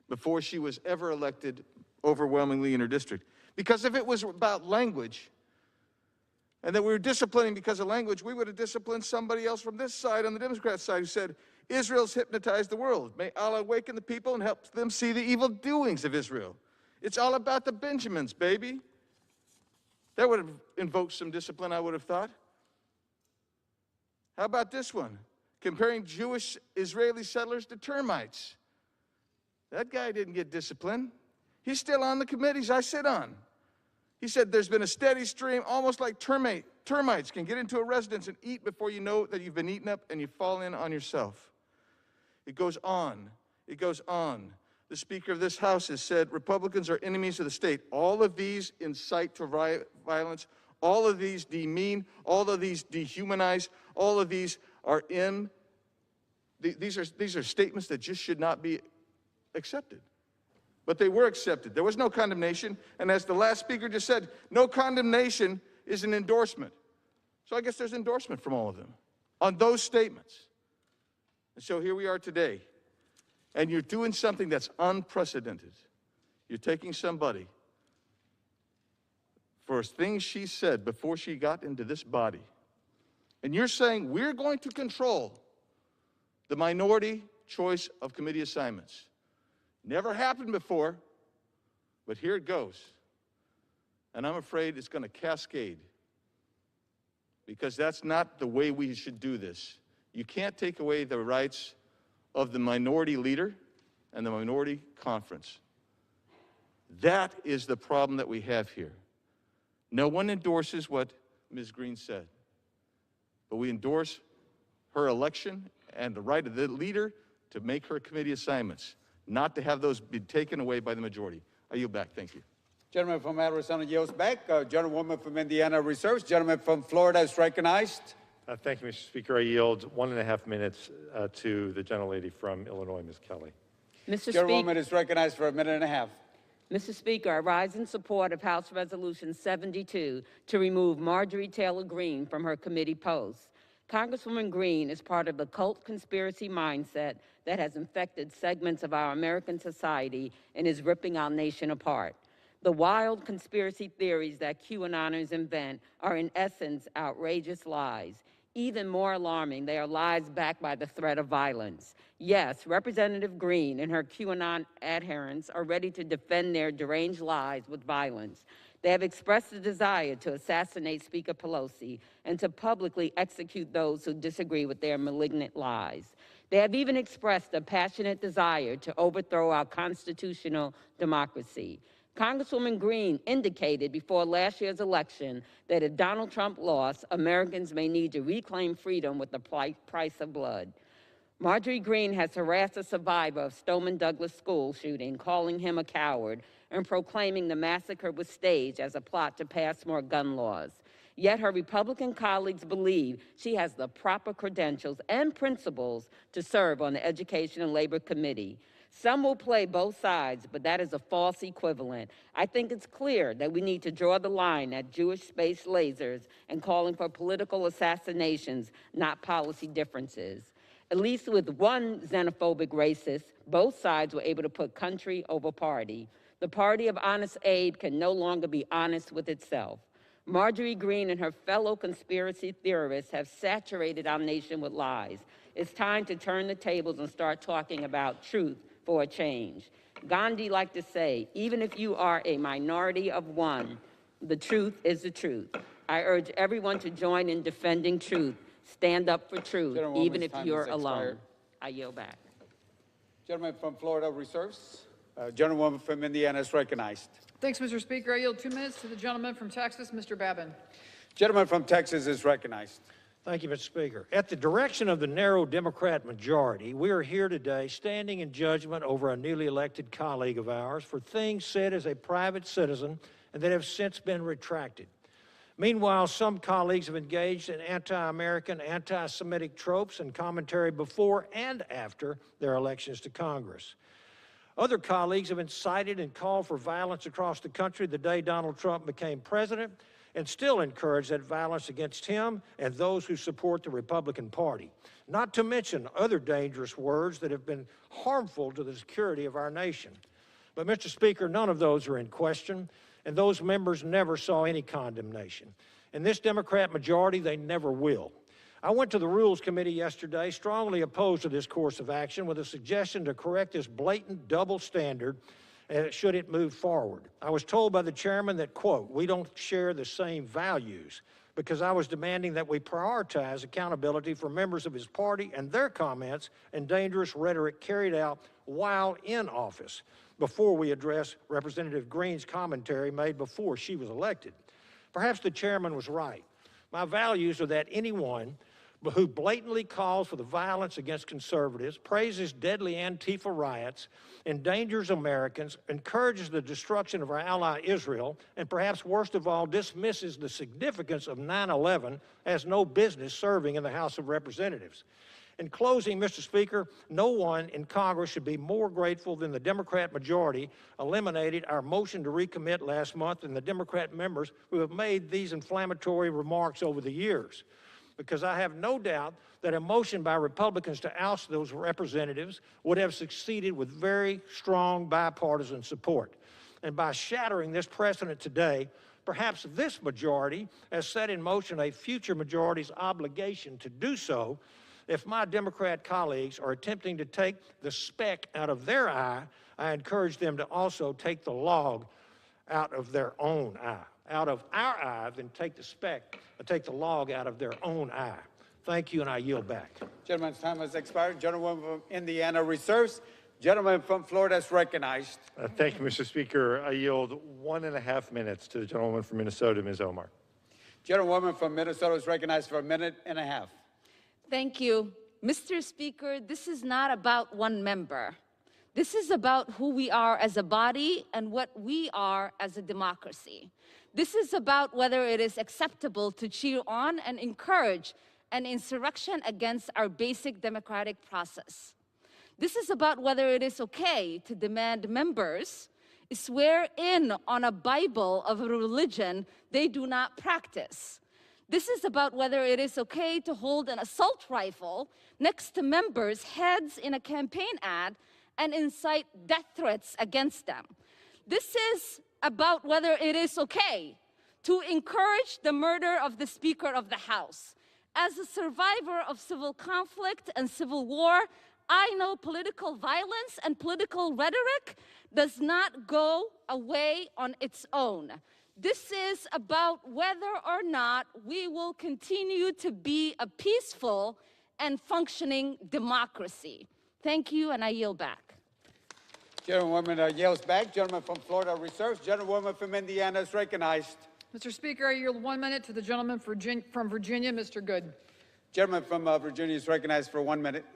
before she was ever elected overwhelmingly in her district. Because if it was about language and that we were disciplining because of language, we would have disciplined somebody else from this side on the Democrat side who said, Israel's hypnotized the world. May Allah awaken the people and help them see the evil doings of Israel. It's all about the Benjamins, baby. That would have invoked some discipline, I would have thought. How about this one? Comparing Jewish Israeli settlers to termites. That guy didn't get disciplined. He's still on the committees I sit on. He said there's been a steady stream, almost like termites can get into a residence and eat before you know that you've been eaten up and you fall in on yourself. It goes on. It goes on. The Speaker of this House has said Republicans are enemies of the state. All of these incite to violence. All of these demean. All of these dehumanize. All of these are these are statements that just should not be accepted. But they were accepted. There was no condemnation. And as the last speaker just said, no condemnation is an endorsement. So I guess there's endorsement from all of them on those statements. And so here we are today. And you're doing something that's unprecedented. You're taking somebody for things she said before she got into this body. And you're saying we're going to control the minority choice of committee assignments. Never happened before, but here it goes. And I'm afraid it's going to cascade because that's not the way we should do this. You can't take away the rights of the minority leader and the minority conference. That is the problem that we have here. No one endorses what Ms. Greene said, but we endorse her election and the right of the leader to make her committee assignments, not to have those be taken away by the majority. I yield back. Thank you. Gentleman from Arizona yields back. Gentlewoman from Indiana reserves. Gentleman from Florida is recognized. Thank you, Mr. Speaker. I yield 1.5 minutes to the gentlelady from Illinois, Ms. Kelly. Mr. Gentlewoman is recognized for 1.5 minutes. Mr. Speaker, I rise in support of House Resolution 72 to remove Marjorie Taylor Greene from her committee post. Congresswoman Green is part of the cult conspiracy mindset that has infected segments of our American society and is ripping our nation apart. The wild conspiracy theories that QAnoners invent are in essence outrageous lies. Even more alarming, they are lies backed by the threat of violence. Yes, Representative Green and her QAnon adherents are ready to defend their deranged lies with violence. They have expressed a desire to assassinate Speaker Pelosi and to publicly execute those who disagree with their malignant lies. They have even expressed a passionate desire to overthrow our constitutional democracy. Congresswoman Green indicated before last year's election that if Donald Trump lost, Americans may need to reclaim freedom with the price of blood. Marjorie Green has harassed a survivor of Stoneman Douglas school shooting, calling him a coward and proclaiming the massacre was staged as a plot to pass more gun laws. Yet her Republican colleagues believe she has the proper credentials and principles to serve on the Education and Labor Committee. Some will play both sides, but that is a false equivalent. I think it's clear that we need to draw the line at Jewish space lasers and calling for political assassinations, not policy differences. At least with one xenophobic racist, both sides were able to put country over party. The party of honest Abe can no longer be honest with itself. Marjorie Green and her fellow conspiracy theorists have saturated our nation with lies. It's time to turn the tables and start talking about truth for a change. Gandhi liked to say, even if you are a minority of one, the truth is the truth. I urge everyone to join in defending truth. Stand up for truth, even if you're alone. I yield back. Gentleman from Florida reserves. Gentlewoman from Indiana is recognized. Thanks, Mr. Speaker. I yield 2 minutes to the gentleman from Texas, Mr. Babin. Gentleman from Texas is recognized. Thank you, Mr. Speaker. At the direction of the narrow Democrat majority, we are here today standing in judgment over a newly elected colleague of ours for things said as a private citizen and that have since been retracted. Meanwhile, some colleagues have engaged in anti-American, anti-Semitic tropes and commentary before and after their elections to Congress. Other colleagues have incited and called for violence across the country the day Donald Trump became president, and still encourage that violence against him and those who support the Republican Party, not to mention other dangerous words that have been harmful to the security of our nation. But, Mr. Speaker, none of those are in question, and those members never saw any condemnation. In this Democrat majority, they never will. I went to the Rules Committee yesterday, strongly opposed to this course of action, with a suggestion to correct this blatant double standard should it move forward. I was told by the chairman that, quote, we don't share the same values, because I was demanding that we prioritize accountability for members of his party and their comments and dangerous rhetoric carried out while in office, before we address Representative Green's commentary made before she was elected. Perhaps the chairman was right. My values are that anyone who blatantly calls for the violence against conservatives, praises deadly Antifa riots, endangers Americans, encourages the destruction of our ally Israel, and perhaps worst of all, dismisses the significance of 9/11, has no business serving in the House of Representatives. In closing, Mr. Speaker, no one in Congress should be more grateful than the Democrat majority eliminated our motion to recommit last month and the Democrat members who have made these inflammatory remarks over the years. Because I have no doubt that a motion by Republicans to oust those representatives would have succeeded with very strong bipartisan support. And by shattering this precedent today, perhaps this majority has set in motion a future majority's obligation to do so. If my Democrat colleagues are attempting to take the speck out of their eye, I encourage them to also take the log out of their own eye. Out of our eye, then take the log out of their own eye. Thank you, and I yield back. Gentleman's time has expired. Gentleman from Indiana reserves. Gentleman from Florida is recognized. Thank you, Mr. Speaker. I yield 1.5 minutes to the gentleman from Minnesota, Ms. Omar. Gentlewoman from Minnesota is recognized for 1.5 minutes. Thank you. Mr. Speaker, this is not about one member. This is about who we are as a body and what we are as a democracy. This is about whether it is acceptable to cheer on and encourage an insurrection against our basic democratic process. This is about whether it is okay to demand members swear in on a Bible of a religion they do not practice. This is about whether it is okay to hold an assault rifle next to members' heads in a campaign ad and incite death threats against them. This is about whether it is okay to encourage the murder of the Speaker of the House. As a survivor of civil conflict and civil war, I know political violence and political rhetoric does not go away on its own. This is about whether or not we will continue to be a peaceful and functioning democracy. Thank you, and I yield back. Gentlewoman yields back. Gentleman from Florida reserves. Gentlewoman from Indiana is recognized. Mr. Speaker, I yield 1 minute to the gentleman from Virginia, Mr. Good. Gentleman from Virginia is recognized for 1 minute.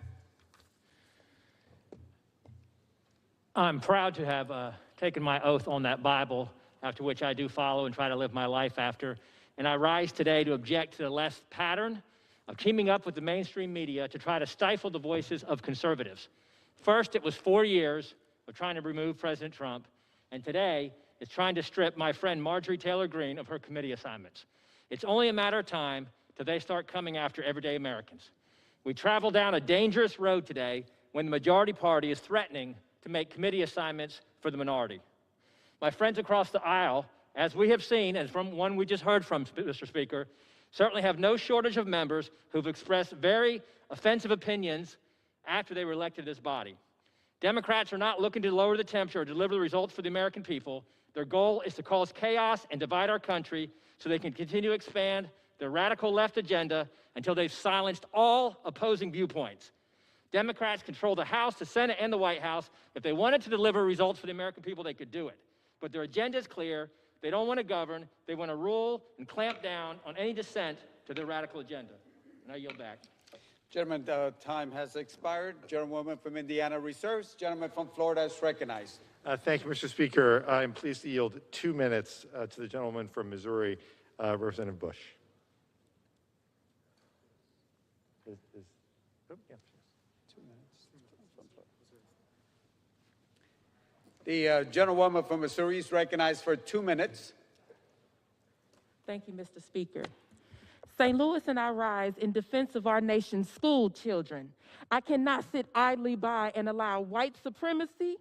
I'm proud to have taken my oath on that Bible, after which I do follow and try to live my life after. And I rise today to object to the left pattern of teaming up with the mainstream media to try to stifle the voices of conservatives. First, it was 4 years of trying to remove President Trump, and today it's trying to strip my friend Marjorie Taylor Greene of her committee assignments. It's only a matter of time till they start coming after everyday Americans. We travel down a dangerous road today when the majority party is threatening to make committee assignments for the minority. My friends across the aisle, as we have seen, and from one we just heard from, Mr. Speaker, certainly have no shortage of members who've expressed very offensive opinions after they were elected to this body. Democrats are not looking to lower the temperature or deliver the results for the American people. Their goal is to cause chaos and divide our country so they can continue to expand their radical left agenda until they've silenced all opposing viewpoints. Democrats control the House, the Senate, and the White House. If they wanted to deliver results for the American people, they could do it. But their agenda is clear. They don't want to govern. They want to rule and clamp down on any dissent to their radical agenda. And I yield back. Gentleman, time has expired. Gentlewoman from Indiana reserves. Gentleman from Florida is recognized. Thank you, Mr. Speaker. I'm pleased to yield 2 minutes to the gentleman from Missouri, Representative Bush. Yeah. 2 minutes. The gentlewoman from Missouri is recognized for 2 minutes. Thank you, Mr. Speaker. St. Louis and I rise in defense of our nation's school children. I cannot sit idly by and allow white supremacy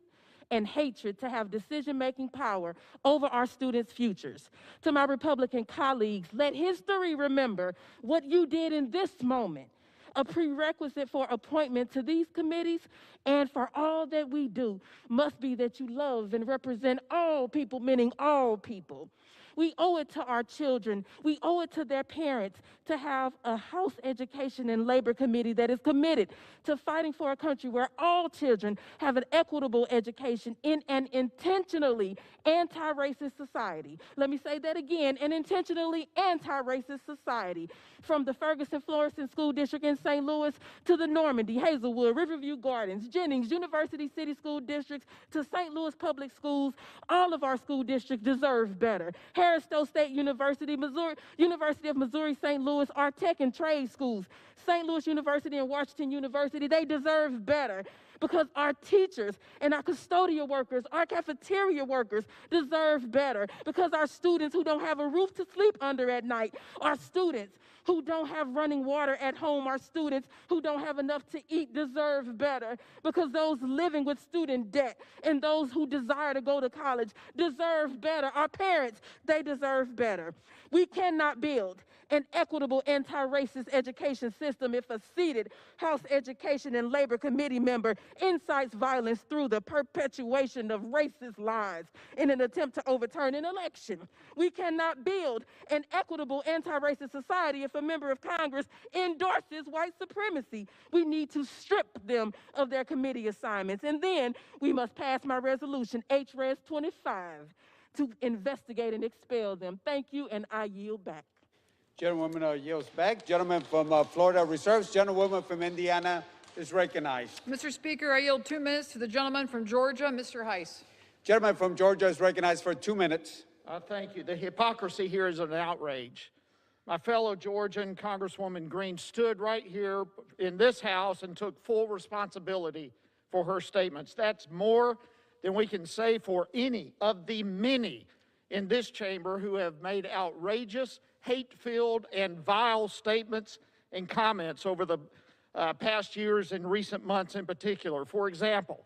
and hatred to have decision-making power over our students' futures. To my Republican colleagues, let history remember what you did in this moment. A prerequisite for appointment to these committees and for all that we do must be that you love and represent all people, meaning all people. We owe it to our children, we owe it to their parents to have a House Education and Labor Committee that is committed to fighting for a country where all children have an equitable education in an intentionally anti-racist society. Let me say that again, an intentionally anti-racist society. From the Ferguson-Florissant School District in St. Louis to the Normandy, Hazelwood, Riverview Gardens, Jennings, University City School Districts to St. Louis Public Schools, all of our school districts deserve better. Harris-Stowe State University, Missouri, University of Missouri, St. Louis, our tech and trade schools, St. Louis University and Washington University, they deserve better because our teachers and our custodial workers, our cafeteria workers deserve better because our students who don't have a roof to sleep under at night, our students who don't have running water at home, our students who don't have enough to eat deserve better because those living with student debt and those who desire to go to college deserve better. Our parents, they deserve better. We cannot build an equitable anti-racist education system if a seated House Education and Labor Committee member incites violence through the perpetuation of racist lies in an attempt to overturn an election. We cannot build an equitable anti-racist society if a member of Congress endorses white supremacy. We need to strip them of their committee assignments. And then we must pass my resolution, HRES 25, to investigate and expel them. Thank you, and I yield back. Gentlewoman yields back. Gentleman from Florida reserves. Gentlewoman from Indiana is recognized. Mr. Speaker, I yield 2 minutes to the gentleman from Georgia, Mr. Heiss. Gentleman from Georgia is recognized for 2 minutes. Thank you. The hypocrisy here is an outrage. My fellow Georgian Congresswoman Greene stood right here in this House and took full responsibility for her statements. That's more than we can say for any of the many in this chamber who have made outrageous hate-filled and vile statements and comments over the past years and recent months in particular. For example,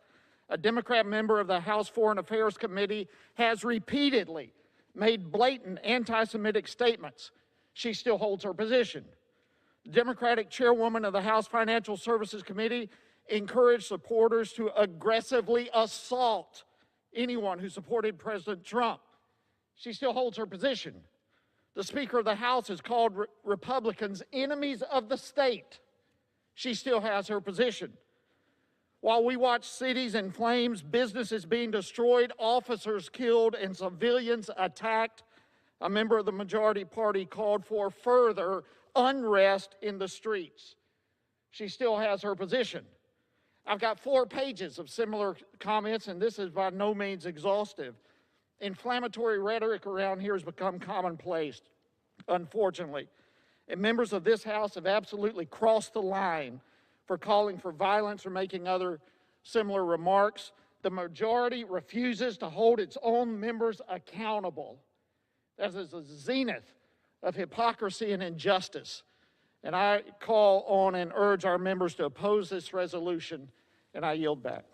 a Democrat member of the House Foreign Affairs Committee has repeatedly made blatant anti-Semitic statements. She still holds her position. The Democratic chairwoman of the House Financial Services Committee encouraged supporters to aggressively assault anyone who supported President Trump. She still holds her position. The Speaker of the House has called Republicans enemies of the state. She still has her position. While we watch cities in flames, businesses being destroyed, officers killed, and civilians attacked, a member of the majority party called for further unrest in the streets. She still has her position. I've got 4 pages of similar comments, and this is by no means exhaustive. Inflammatory rhetoric around here has become commonplace, unfortunately. And members of this House have absolutely crossed the line for calling for violence or making other similar remarks. The majority refuses to hold its own members accountable. That is a zenith of hypocrisy and injustice. And I call on and urge our members to oppose this resolution, and I yield back.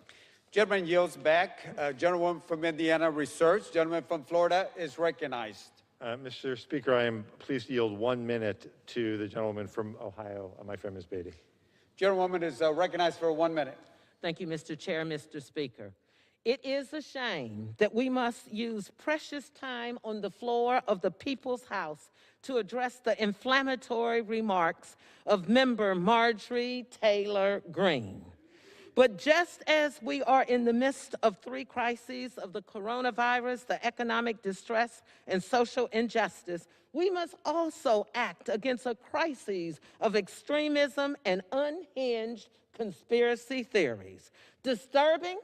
Gentleman yields back. Gentlewoman from Indiana Research. Gentleman from Florida is recognized. Mr. Speaker, I am pleased to yield 1 minute to the gentleman from Ohio, my friend Ms. Beatty. Gentlewoman is recognized for 1 minute. Thank you, Mr. Chair, Mr. Speaker. It is a shame that we must use precious time on the floor of the People's House to address the inflammatory remarks of member Marjorie Taylor Greene. But just as we are in the midst of 3 crises of the coronavirus, the economic distress, and social injustice, we must also act against a crisis of extremism and unhinged conspiracy theories. Disturbing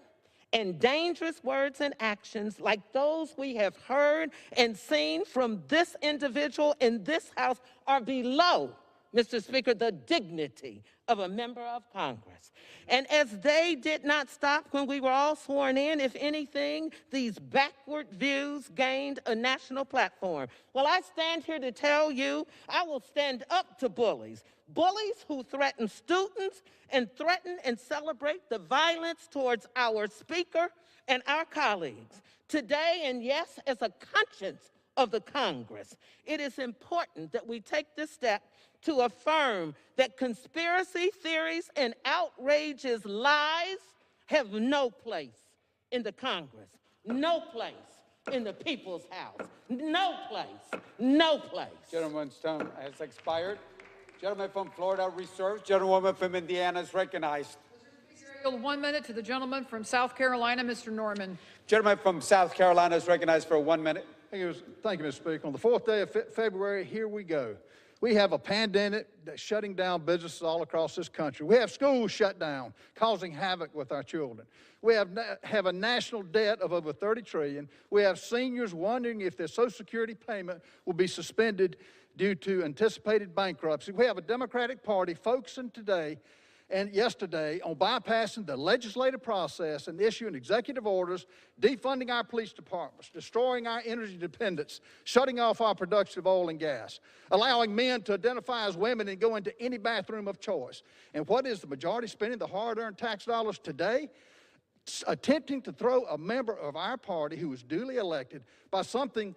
and dangerous words and actions like those we have heard and seen from this individual in this House are below, Mr. Speaker, the dignity of a member of Congress. And as they did not stop when we were all sworn in, if anything, these backward views gained a national platform. Well, I stand here to tell you, I will stand up to bullies. Bullies who threaten students and threaten and celebrate the violence towards our speaker and our colleagues. Today, and yes, as a conscience of the Congress, it is important that we take this step to affirm that conspiracy theories and outrageous lies have no place in the Congress, no place in the People's House, no place, no place. Gentleman's term has expired. Gentleman from Florida reserves. Gentlewoman from Indiana is recognized. I yield 1 minute to the gentleman from South Carolina, Mr. Norman. Gentleman from South Carolina is recognized for 1 minute. Thank you, Mr. Speaker. On the 4th day of February, here we go. We have a pandemic that's shutting down businesses all across this country. We have schools shut down, causing havoc with our children. We have a national debt of over $30 trillion. We have seniors wondering if their Social Security payment will be suspended due to anticipated bankruptcy. We have a Democratic Party focusing today and yesterday on bypassing the legislative process and issuing executive orders, defunding our police departments, destroying our energy dependence, shutting off our production of oil and gas, allowing men to identify as women and go into any bathroom of choice. And what is the majority spending the hard-earned tax dollars today? Attempting to throw a member of our party who was duly elected by something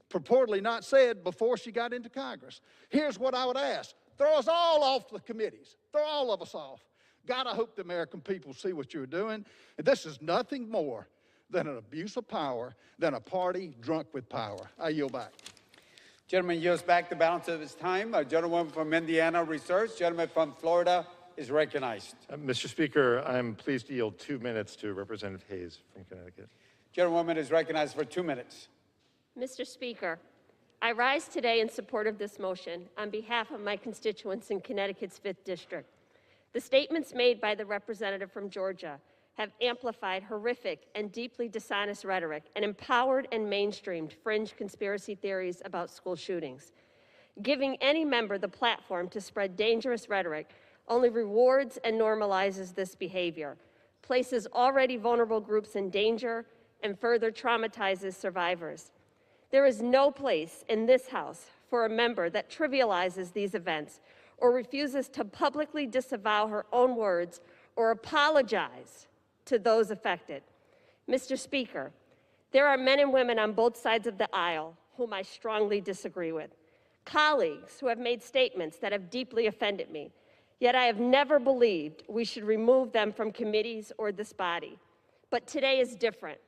purportedly not said before she got into Congress. Here's what I would ask. Throw us all off the committees. Throw all of us off. God, I hope the American people see what you're doing. And this is nothing more than an abuse of power, than a party drunk with power. I yield back. Gentleman yields back the balance of his time. A gentleman from Indiana reserves. Gentleman from Florida is recognized. Mr. Speaker, I'm pleased to yield 2 minutes to Representative Hayes from Connecticut. Gentlewoman is recognized for 2 minutes. Mr. Speaker, I rise today in support of this motion on behalf of my constituents in Connecticut's 5th District. The statements made by the representative from Georgia have amplified horrific and deeply dishonest rhetoric and empowered and mainstreamed fringe conspiracy theories about school shootings. Giving any member the platform to spread dangerous rhetoric only rewards and normalizes this behavior, places already vulnerable groups in danger, and further traumatizes survivors. There is no place in this House for a member that trivializes these events or refuses to publicly disavow her own words or apologize to those affected. Mr. Speaker, there are men and women on both sides of the aisle whom I strongly disagree with, colleagues who have made statements that have deeply offended me, yet I have never believed we should remove them from committees or this body. But today is different.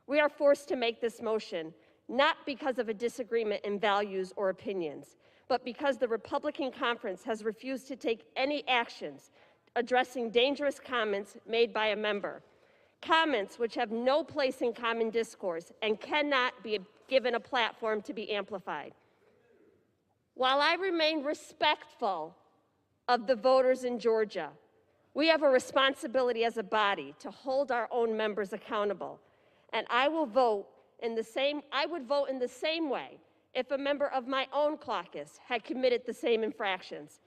We are forced to make this motion not because of a disagreement in values or opinions, but because the Republican conference has refused to take any actions addressing dangerous comments made by a member, comments which have no place in common discourse and cannot be given a platform to be amplified. While I remain respectful of the voters in Georgia, we have a responsibility as a body to hold our own members accountable. And I would vote in the same way if a member of my own caucus had committed the same infractions.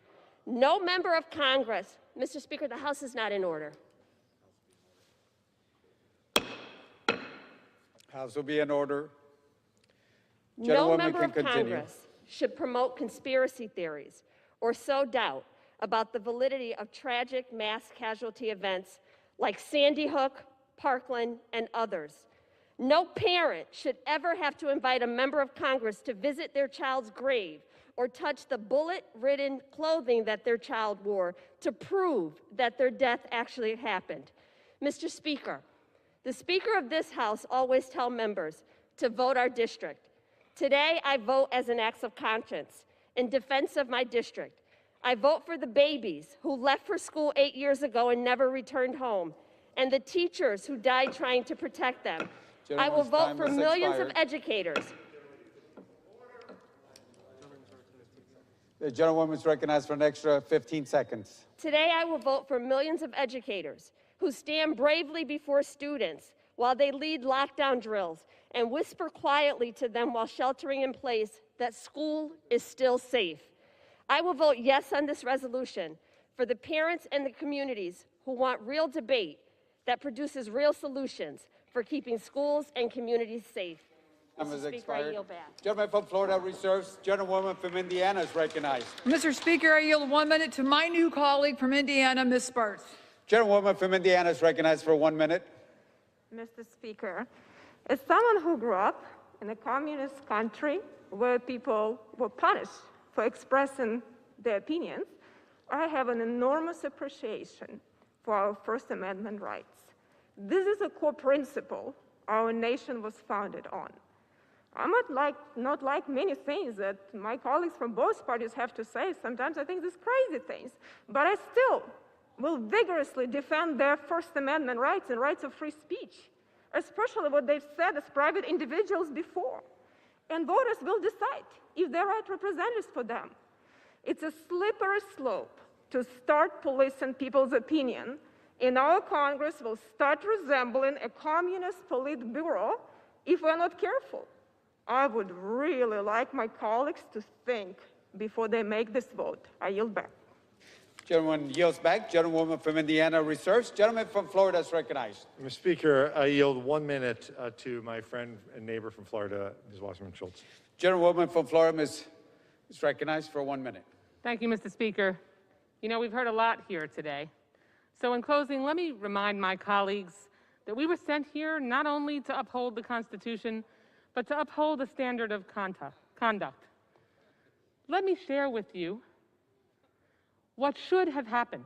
No member of Congress, Mr. Speaker, the House is not in order. House will be in order. No member of Congress should promote conspiracy theories or sow doubt about the validity of tragic mass casualty events like Sandy Hook, Parkland, and others. No parent should ever have to invite a member of Congress to visit their child's grave or touch the bullet-ridden clothing that their child wore to prove that their death actually happened. Mr. Speaker, the Speaker of this House always tells members to vote our district. Today, I vote as an act of conscience in defense of my district. I vote for the babies who left for school 8 years ago and never returned home, and the teachers who died trying to protect them. I will vote for millions of educators. The gentlewoman is recognized for an extra 15 seconds. Today, I will vote for millions of educators who stand bravely before students while they lead lockdown drills and whisper quietly to them while sheltering in place that school is still safe. I will vote yes on this resolution for the parents and the communities who want real debate that produces real solutions for keeping schools and communities safe. Time is Mr. Speaker, I yield back. Gentleman from Florida reserves. Gentlewoman from Indiana is recognized. Mr. Speaker, I yield 1 minute to my new colleague from Indiana, Ms. Sparks. Gentlewoman from Indiana is recognized for 1 minute. Mr. Speaker, as someone who grew up in a communist country where people were punished for expressing their opinions, I have an enormous appreciation for our First Amendment rights. This is a core principle our nation was founded on. I might not like many things that my colleagues from both parties have to say. Sometimes I think these crazy things, but I still will vigorously defend their First Amendment rights and rights of free speech, especially what they've said as private individuals before. And voters will decide if they're right representatives for them. It's a slippery slope to start policing people's opinion, and our Congress will start resembling a communist politburo if we're not careful. I would really like my colleagues to think before they make this vote. I yield back. Gentleman yields back. Gentlewoman from Indiana reserves. Gentleman from Florida is recognized. Mr. Speaker, I yield 1 minute to my friend and neighbor from Florida, Ms. Wasserman Schultz. Gentlewoman from Florida is recognized for 1 minute. Thank you, Mr. Speaker. You know, we've heard a lot here today. So in closing, let me remind my colleagues that we were sent here not only to uphold the Constitution, but to uphold a standard of conduct. Let me share with you what should have happened.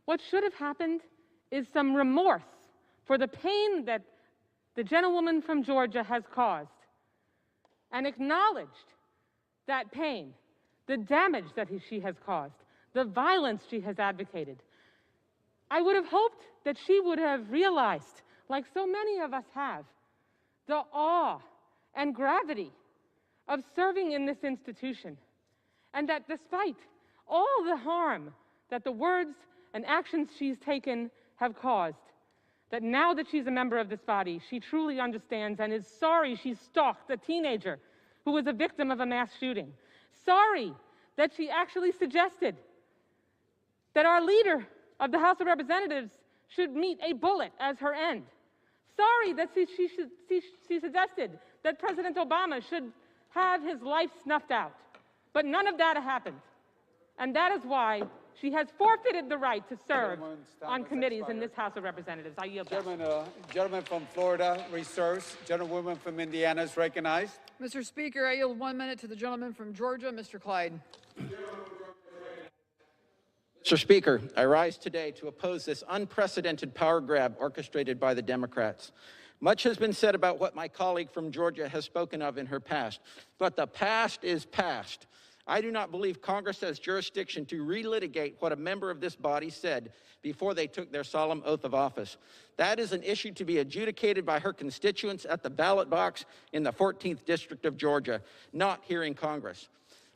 What should have happened is some remorse for the pain that the gentlewoman from Georgia has caused, and acknowledged that pain, the damage that she has caused, the violence she has advocated. I would have hoped that she would have realized, like so many of us have, the awe and gravity of serving in this institution, and that despite all the harm that the words and actions she's taken have caused, that now that she's a member of this body, she truly understands and is sorry she stalked a teenager who was a victim of a mass shooting. Sorry that she actually suggested that our leader of the House of Representatives should meet a bullet as her end. Sorry that she suggested that President Obama should have his life snuffed out. But none of that happened. And that is why she has forfeited the right to serve on committees in this House of Representatives. I yield back. Gentleman from Florida reserves. Gentlewoman from Indiana is recognized. Mr. Speaker, I yield 1 minute to the gentleman from Georgia, Mr. Clyde. Mr. Speaker, I rise today to oppose this unprecedented power grab orchestrated by the Democrats. Much has been said about what my colleague from Georgia has spoken of in her past, but the past is past. I do not believe Congress has jurisdiction to relitigate what a member of this body said before they took their solemn oath of office. That is an issue to be adjudicated by her constituents at the ballot box in the 14th District of Georgia, not here in Congress.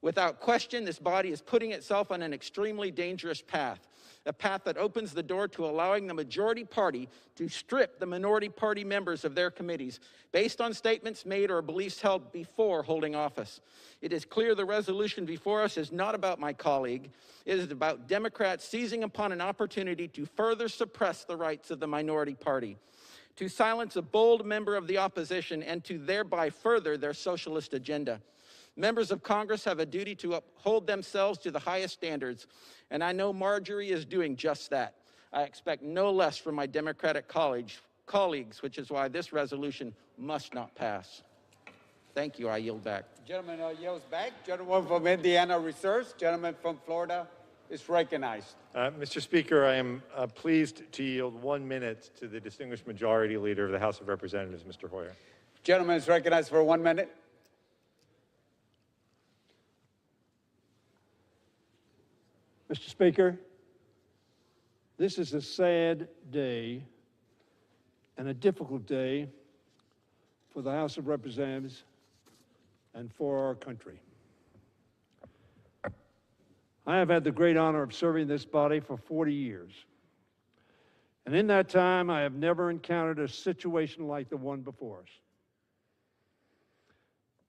Without question, this body is putting itself on an extremely dangerous path, a path that opens the door to allowing the majority party to strip the minority party members of their committees based on statements made or beliefs held before holding office. It is clear the resolution before us is not about my colleague. It is about Democrats seizing upon an opportunity to further suppress the rights of the minority party, to silence a bold member of the opposition, and to thereby further their socialist agenda. Members of Congress have a duty to uphold themselves to the highest standards, and I know Marjorie is doing just that. I expect no less from my Democratic colleagues, which is why this resolution must not pass. Thank you. I yield back. Gentleman yields back. Gentleman from Indiana reserves. Gentleman from Florida is recognized. Mr. Speaker, I am pleased to yield 1 minute to the distinguished majority leader of the House of Representatives, Mr. Hoyer. Gentleman is recognized for 1 minute. Mr. Speaker, this is a sad day and a difficult day for the House of Representatives and for our country. I have had the great honor of serving this body for 40 years. And in that time, I have never encountered a situation like the one before us.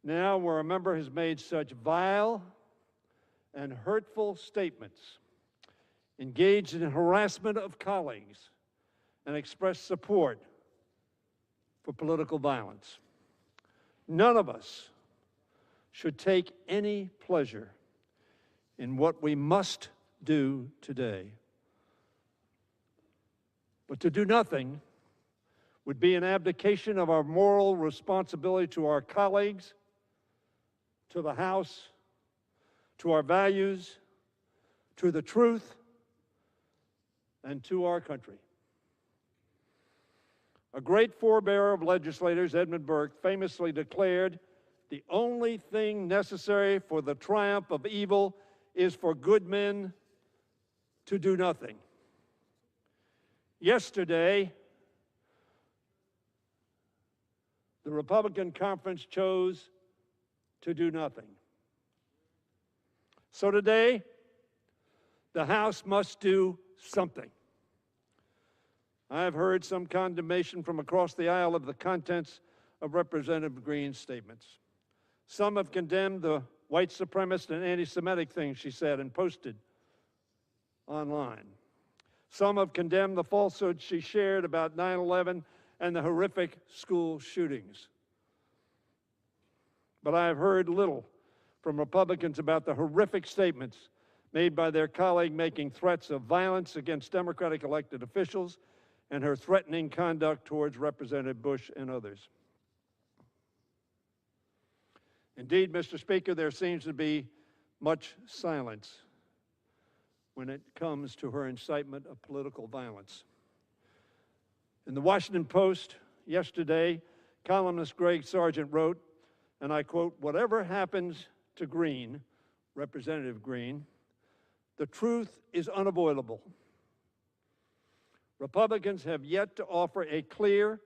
Now, where a member has made such vile and hurtful statements, engaged in harassment of colleagues, and expressed support for political violence. None of us should take any pleasure in what we must do today. But to do nothing would be an abdication of our moral responsibility to our colleagues, to the House, to our values, to the truth, and to our country. A great forebearer of legislators, Edmund Burke, famously declared, "The only thing necessary for the triumph of evil is for good men to do nothing." Yesterday, the Republican conference chose to do nothing. So today, the House must do something. I have heard some condemnation from across the aisle of the contents of Representative Green's statements. Some have condemned the white supremacist and anti-Semitic things she said and posted online. Some have condemned the falsehoods she shared about 9/11 and the horrific school shootings. But I have heard little from Republicans about the horrific statements made by their colleague making threats of violence against Democratic elected officials and her threatening conduct towards Representative Bush and others. Indeed, Mr. Speaker, there seems to be much silence when it comes to her incitement of political violence. In the Washington Post yesterday, columnist Greg Sargent wrote, and I quote, "Whatever happens to Green, Representative Green, the truth is unavoidable. Republicans have yet to offer a clear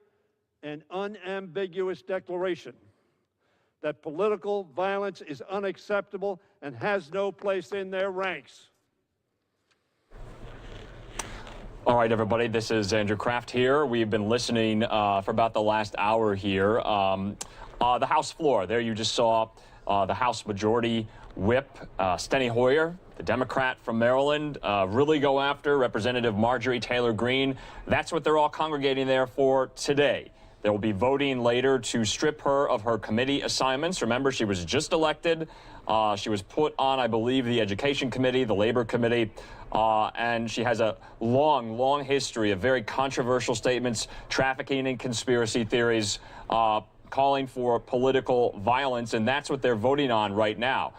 and unambiguous declaration that political violence is unacceptable and has no place in their ranks." All right, everybody, this is Andrew Kraft here. We've been listening for about the last hour here. The House floor, there you just saw the House Majority Whip, Steny Hoyer, the Democrat from Maryland, really go after Representative Marjorie Taylor Greene. That's what they're all congregating there for today. There will be voting later to strip her of her committee assignments. Remember, she was just elected. She was put on, I believe, the Education Committee, the Labor Committee, and she has a long history of very controversial statements, trafficking in conspiracy theories, calling for political violence, and that's what they're voting on right now,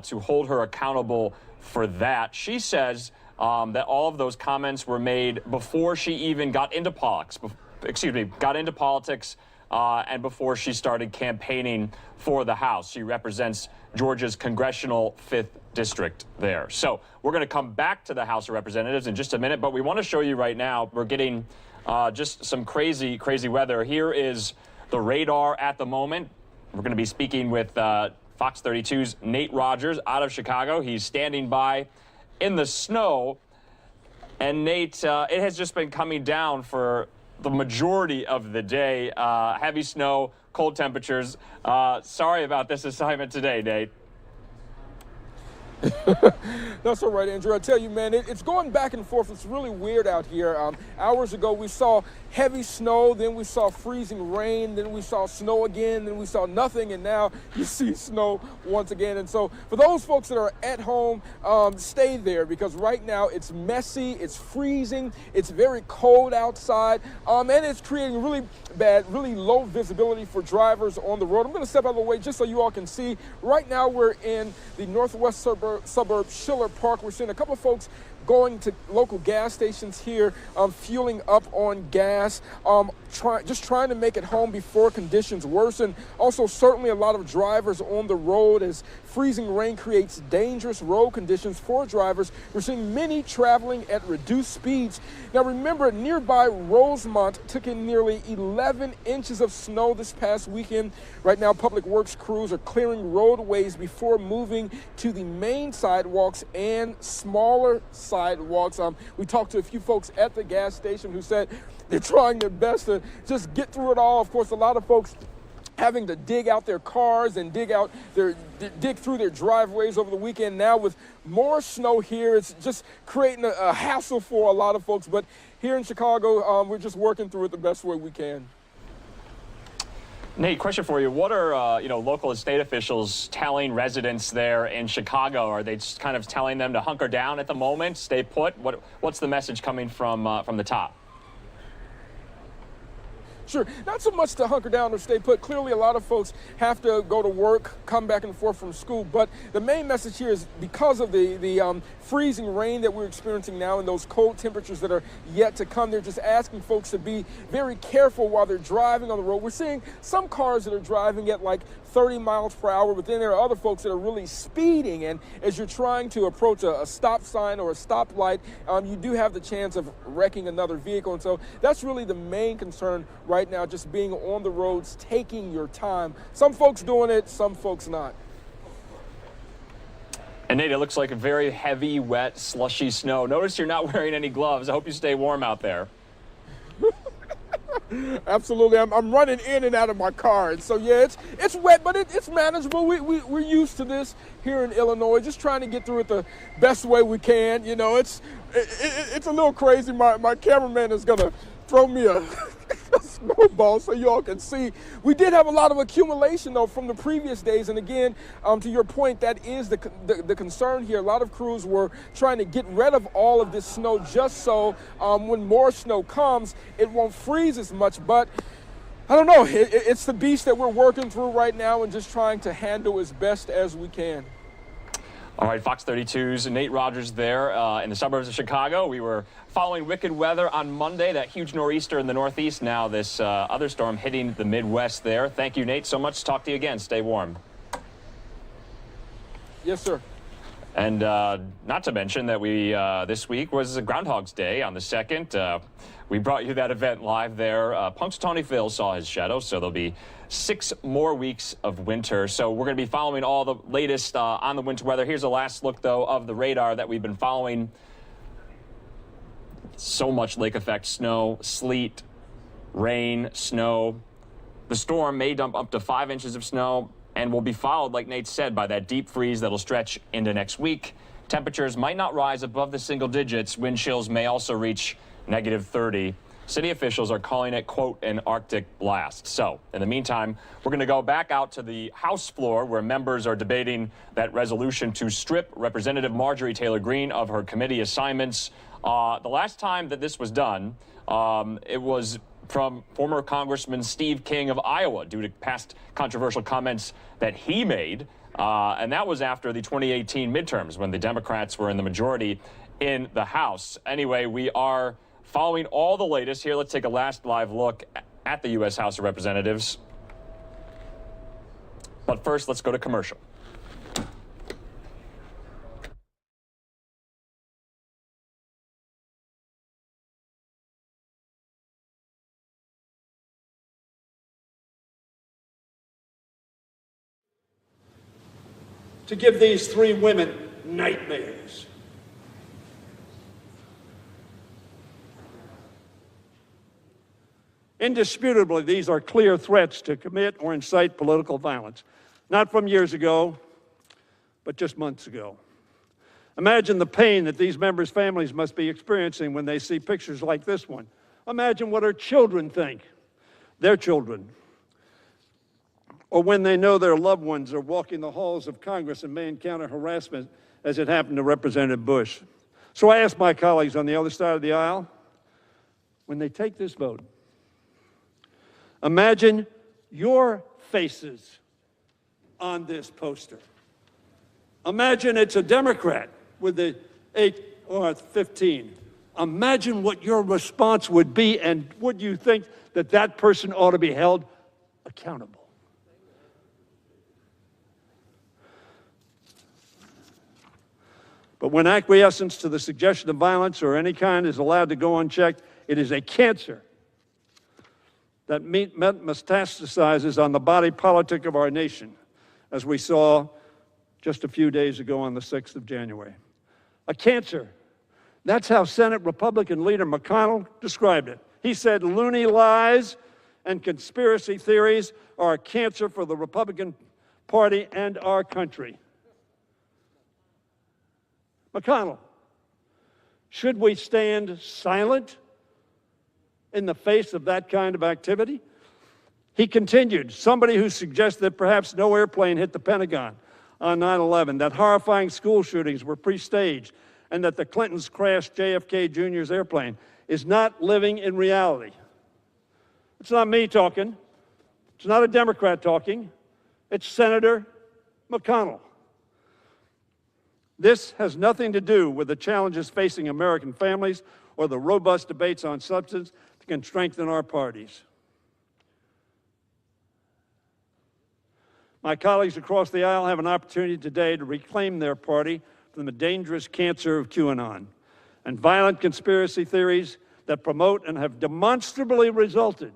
to hold her accountable for that. She says that all of those comments were made before she even got into politics, and before she started campaigning for the House. She represents Georgia's congressional 5th district there. So we're going to come back to the House of Representatives in just a minute, but we want to show you right now, we're getting just some crazy weather. Here is the radar at the moment. We're going to be speaking with Fox 32's Nate Rogers out of Chicago. He's standing by in the snow. And Nate, it has just been coming down for the majority of the day. Heavy snow, cold temperatures. Sorry about this assignment today, Nate. That's all right, Andrew. I tell you, man, it's going back and forth. It's really weird out here. Hours ago, we saw heavy snow, then we saw freezing rain, then we saw snow again, then we saw nothing, and now you see snow once again. And so for those folks that are at home, stay there, because right now it's messy, it's freezing, it's very cold outside, and it's creating really bad, really low visibility for drivers on the road. I'm going to step out of the way just so you all can see. Right now we're in the northwest suburb Schiller Park. We're seeing a couple of folks going to local gas stations here, fueling up on gas, just trying to make it home before conditions worsen. Also, certainly a lot of drivers on the road as freezing rain creates dangerous road conditions for drivers. We're seeing many traveling at reduced speeds. Now remember, nearby Rosemont took in nearly 11 inches of snow this past weekend. Right now, public works crews are clearing roadways before moving to the main sidewalks and smaller sidewalks. We talked to a few folks at the gas station who said they're trying their best to just get through it all. Of course, a lot of folks having to dig out their cars and dig through their driveways over the weekend. Now with more snow here, it's just creating a hassle for a lot of folks. But here in Chicago, we're just working through it the best way we can. Nate, question for you. What are local and state officials telling residents there in Chicago? Are they just kind of telling them to hunker down at the moment, stay put? What's the message coming from the top? Sure, not so much to hunker down or stay put. Clearly, a lot of folks have to go to work, come back and forth from school. But the main message here is because of the freezing rain that we're experiencing now and those cold temperatures that are yet to come, they're just asking folks to be very careful while they're driving on the road. We're seeing some cars that are driving at like 30 miles per hour, but then there are other folks that are really speeding. And as you're trying to approach a stop sign or a stoplight, you do have the chance of wrecking another vehicle. And so that's really the main concern right now, just being on the roads, taking your time. Some folks doing it, some folks not. And Nate, it looks like a very heavy, wet, slushy snow. Notice you're not wearing any gloves. I hope you stay warm out there. Absolutely. I'm running in and out of my car. And so, yeah, it's wet, but it's manageable. We're used to this here in Illinois, just trying to get through it the best way we can. You know, it's a little crazy. My cameraman is going to throw me a snowball so you all can see. We did have a lot of accumulation, though, from the previous days. And again, to your point, that is the concern here. A lot of crews were trying to get rid of all of this snow just so when more snow comes, it won't freeze as much. But I don't know. It's the beast that we're working through right now and just trying to handle as best as we can. All right, Fox 32's Nate Rogers there in the suburbs of Chicago. We were following wicked weather on Monday, that huge nor'easter in the Northeast. Now this other storm hitting the Midwest there. Thank you, Nate, so much. Talk to you again. Stay warm. Yes, sir. And not to mention that we this week was Groundhog's Day on the 2nd. We brought you that event live there. Punxsutawney Phil saw his shadow, so there'll be 6 more weeks of winter. So we're going to be following all the latest on the winter weather. Here's a last look, though, of the radar that we've been following. So much lake effect snow, sleet, rain, snow. The storm may dump up to 5 inches of snow and will be followed, like Nate said, by that deep freeze that'll stretch into next week. Temperatures might not rise above the single digits. Wind chills may also reach -30. City officials are calling it, quote, an Arctic blast. So, in the meantime, we're going to go back out to the House floor where members are debating that resolution to strip Representative Marjorie Taylor Greene of her committee assignments. The last time that this was done, it was from former Congressman Steve King of Iowa due to past controversial comments that he made. And that was after the 2018 midterms when the Democrats were in the majority in the House. Anyway, we are following all the latest here. Let's take a last live look at the U.S. House of Representatives. But first, let's go to commercial. To give these three women nightmares. Indisputably, these are clear threats to commit or incite political violence. Not from years ago, but just months ago. Imagine the pain that these members' families must be experiencing when they see pictures like this one. Imagine what our children think, their children. Or when they know their loved ones are walking the halls of Congress and may encounter harassment as it happened to Representative Bush. So I ask my colleagues on the other side of the aisle, when they take this vote, imagine your faces on this poster. Imagine it's a Democrat with the 8 or 15. Imagine what your response would be, and would you think that that person ought to be held accountable? But when acquiescence to the suggestion of violence or any kind is allowed to go unchecked, it is a cancer that metastasizes on the body politic of our nation, as we saw just a few days ago on the 6th of January. A cancer. That's how Senate Republican leader McConnell described it. He said, loony lies and conspiracy theories are a cancer for the Republican Party and our country. McConnell, should we stand silent in the face of that kind of activity? He continued, somebody who suggests that perhaps no airplane hit the Pentagon on 9/11, that horrifying school shootings were pre-staged, and that the Clintons crashed JFK Jr.'s airplane is not living in reality. It's not me talking. It's not a Democrat talking. It's Senator McConnell. This has nothing to do with the challenges facing American families or the robust debates on substance that can strengthen our parties. My colleagues across the aisle have an opportunity today to reclaim their party from the dangerous cancer of QAnon and violent conspiracy theories that promote and have demonstrably resulted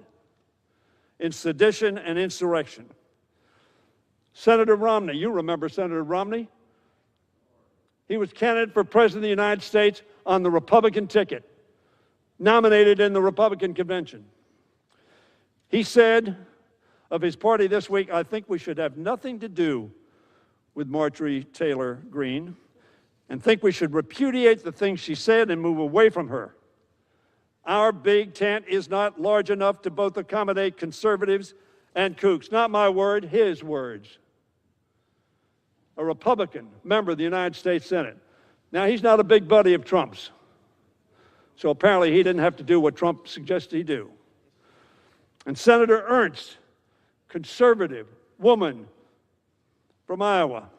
in sedition and insurrection. Senator Romney, you remember Senator Romney? He was candidate for President of the United States on the Republican ticket, nominated in the Republican convention. He said of his party this week, I think we should have nothing to do with Marjorie Taylor Greene and think we should repudiate the things she said and move away from her. Our big tent is not large enough to both accommodate conservatives and kooks. Not my word, his words. A Republican member of the United States Senate. Now, he's not a big buddy of Trump's. So apparently he didn't have to do what Trump suggested he do. And Senator Ernst, conservative woman from Iowa.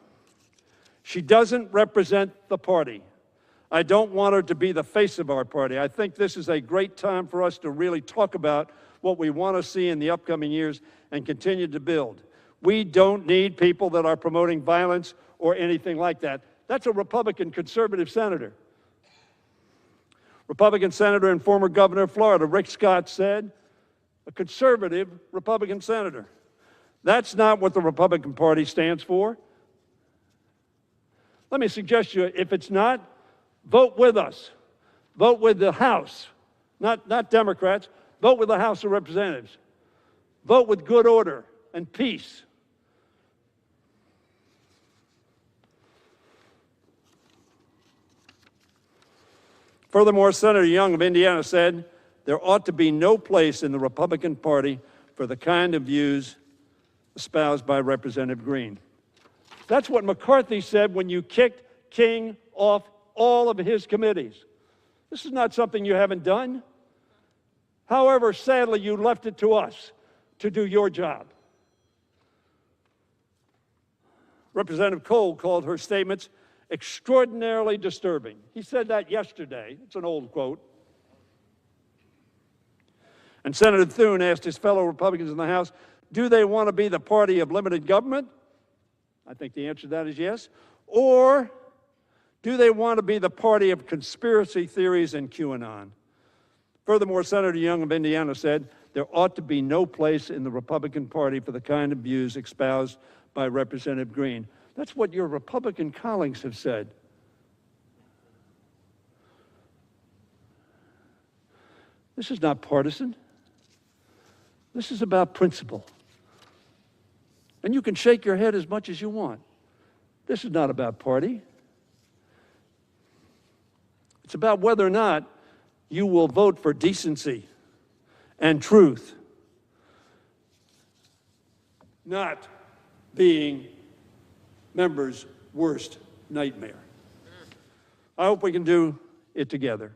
She doesn't represent the party. I don't want her to be the face of our party. I think this is a great time for us to really talk about what we want to see in the upcoming years and continue to build. We don't need people that are promoting violence or anything like that. That's a Republican conservative senator. Republican senator and former governor of Florida, Rick Scott, said, a conservative Republican senator. That's not what the Republican Party stands for. Let me suggest to you, if it's not, vote with us. Vote with the House, not Democrats. Vote with the House of Representatives. Vote with good order and peace. Furthermore, Senator Young of Indiana said, there ought to be no place in the Republican Party for the kind of views espoused by Representative Green. That's what McCarthy said when you kicked King off all of his committees. This is not something you haven't done. However, sadly, you left it to us to do your job. Representative Cole called her statements extraordinarily disturbing. He said that yesterday. It's an old quote. And Senator Thune asked his fellow Republicans in the House, do they want to be the party of limited government? I think the answer to that is yes. Or do they want to be the party of conspiracy theories and QAnon? Furthermore, Senator Young of Indiana said, there ought to be no place in the Republican Party for the kind of views espoused by Representative Green. That's what your Republican colleagues have said. This is not partisan. This is about principle. And you can shake your head as much as you want. This is not about party. It's about whether or not you will vote for decency and truth, not being members' worst nightmare. I hope we can do it together.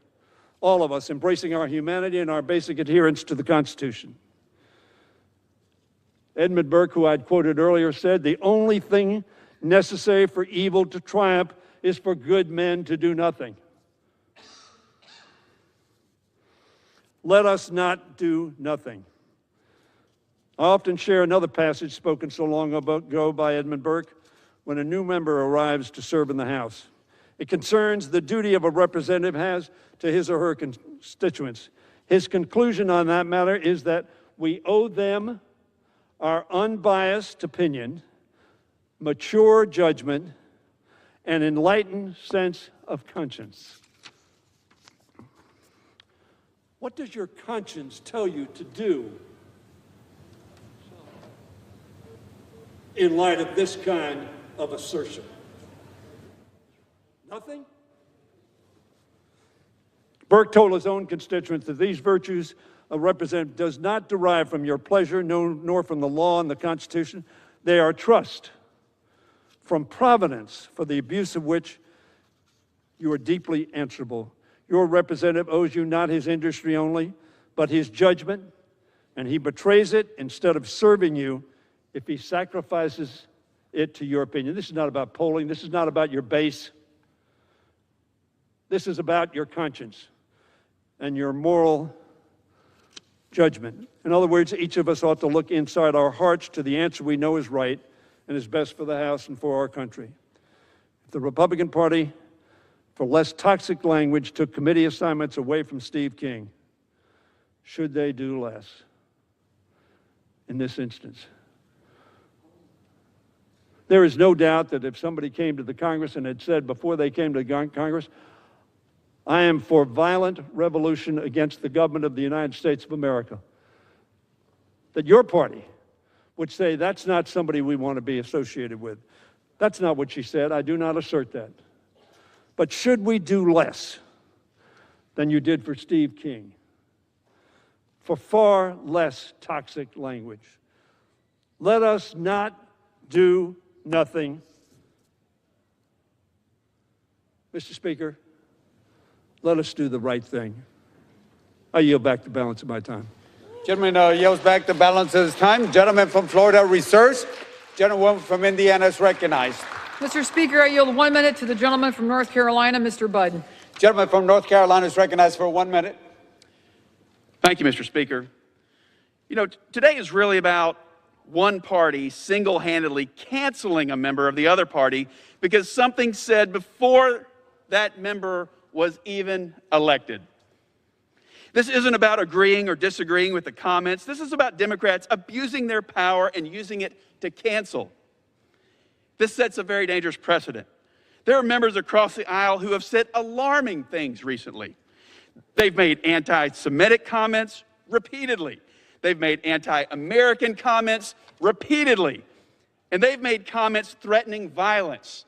All of us embracing our humanity and our basic adherence to the Constitution. Edmund Burke, who I'd quoted earlier, said, the only thing necessary for evil to triumph is for good men to do nothing. Let us not do nothing. I often share another passage spoken so long ago by Edmund Burke when a new member arrives to serve in the House. It concerns the duty of a representative has to his or her constituents. His conclusion on that matter is that we owe them our unbiased opinion, mature judgment, and enlightened sense of conscience. What does your conscience tell you to do in light of this kind of assertion? Nothing? Burke told his own constituents that these virtues a representative does not derive from your pleasure, nor from the law and the Constitution. They are trust from providence, for the abuse of which you are deeply answerable. Your representative owes you not his industry only, but his judgment, and he betrays it instead of serving you if he sacrifices it to your opinion. This is not about polling. This is not about your base. This is about your conscience and your moral judgment. In other words, each of us ought to look inside our hearts to the answer we know is right and is best for the House and for our country. If the Republican Party, for less toxic language, took committee assignments away from Steve King, should they do less in this instance? There is no doubt that if somebody came to the Congress and had said before they came to Congress, I am for violent revolution against the government of the United States of America, that your party would say that's not somebody we want to be associated with. That's not what she said. I do not assert that. But should we do less than you did for Steve King, for far less toxic language? Let us not do nothing. Mr. Speaker, let us do the right thing. I yield back the balance of my time. Gentleman yields back the balance of his time. Gentleman from Florida reserves. Gentlewoman from Indiana is recognized. Mr. Speaker, I yield 1 minute to the gentleman from North Carolina, Mr. Budd. Gentleman from North Carolina is recognized for 1 minute. Thank you, Mr. Speaker. You know, today is really about one party single-handedly canceling a member of the other party because something said before that member was even elected. This isn't about agreeing or disagreeing with the comments. This is about Democrats abusing their power and using it to cancel. This sets a very dangerous precedent. There are members across the aisle who have said alarming things recently. They've made anti-Semitic comments repeatedly. They've made anti-American comments repeatedly. And they've made comments threatening violence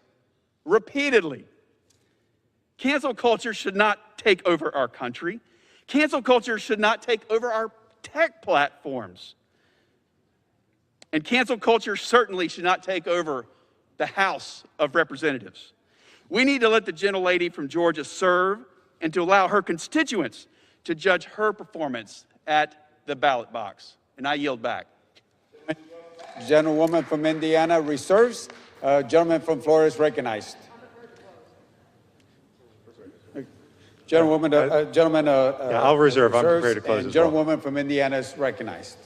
repeatedly. Cancel culture should not take over our country. Cancel culture should not take over our tech platforms. And cancel culture certainly should not take over the House of Representatives. We need to let the gentlelady from Georgia serve and to allow her constituents to judge her performance at the ballot box. And I yield back. Gentlewoman from Indiana reserves. Gentleman from Florida is recognized. Gentlewoman, yeah, I'll reserve. I'm prepared to close as well. Gentlewoman from Indiana is recognized.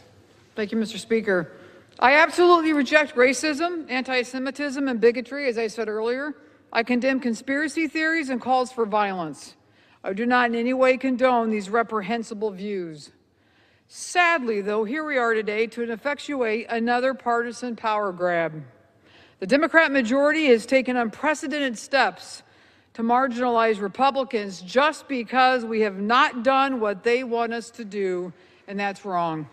Thank you, Mr. Speaker. I absolutely reject racism, anti-Semitism, and bigotry, as I said earlier. I condemn conspiracy theories and calls for violence. I do not in any way condone these reprehensible views. Sadly, though, here we are today to effectuate another partisan power grab. The Democrat majority has taken unprecedented steps to marginalize Republicans just because we have not done what they want us to do, and that's wrong.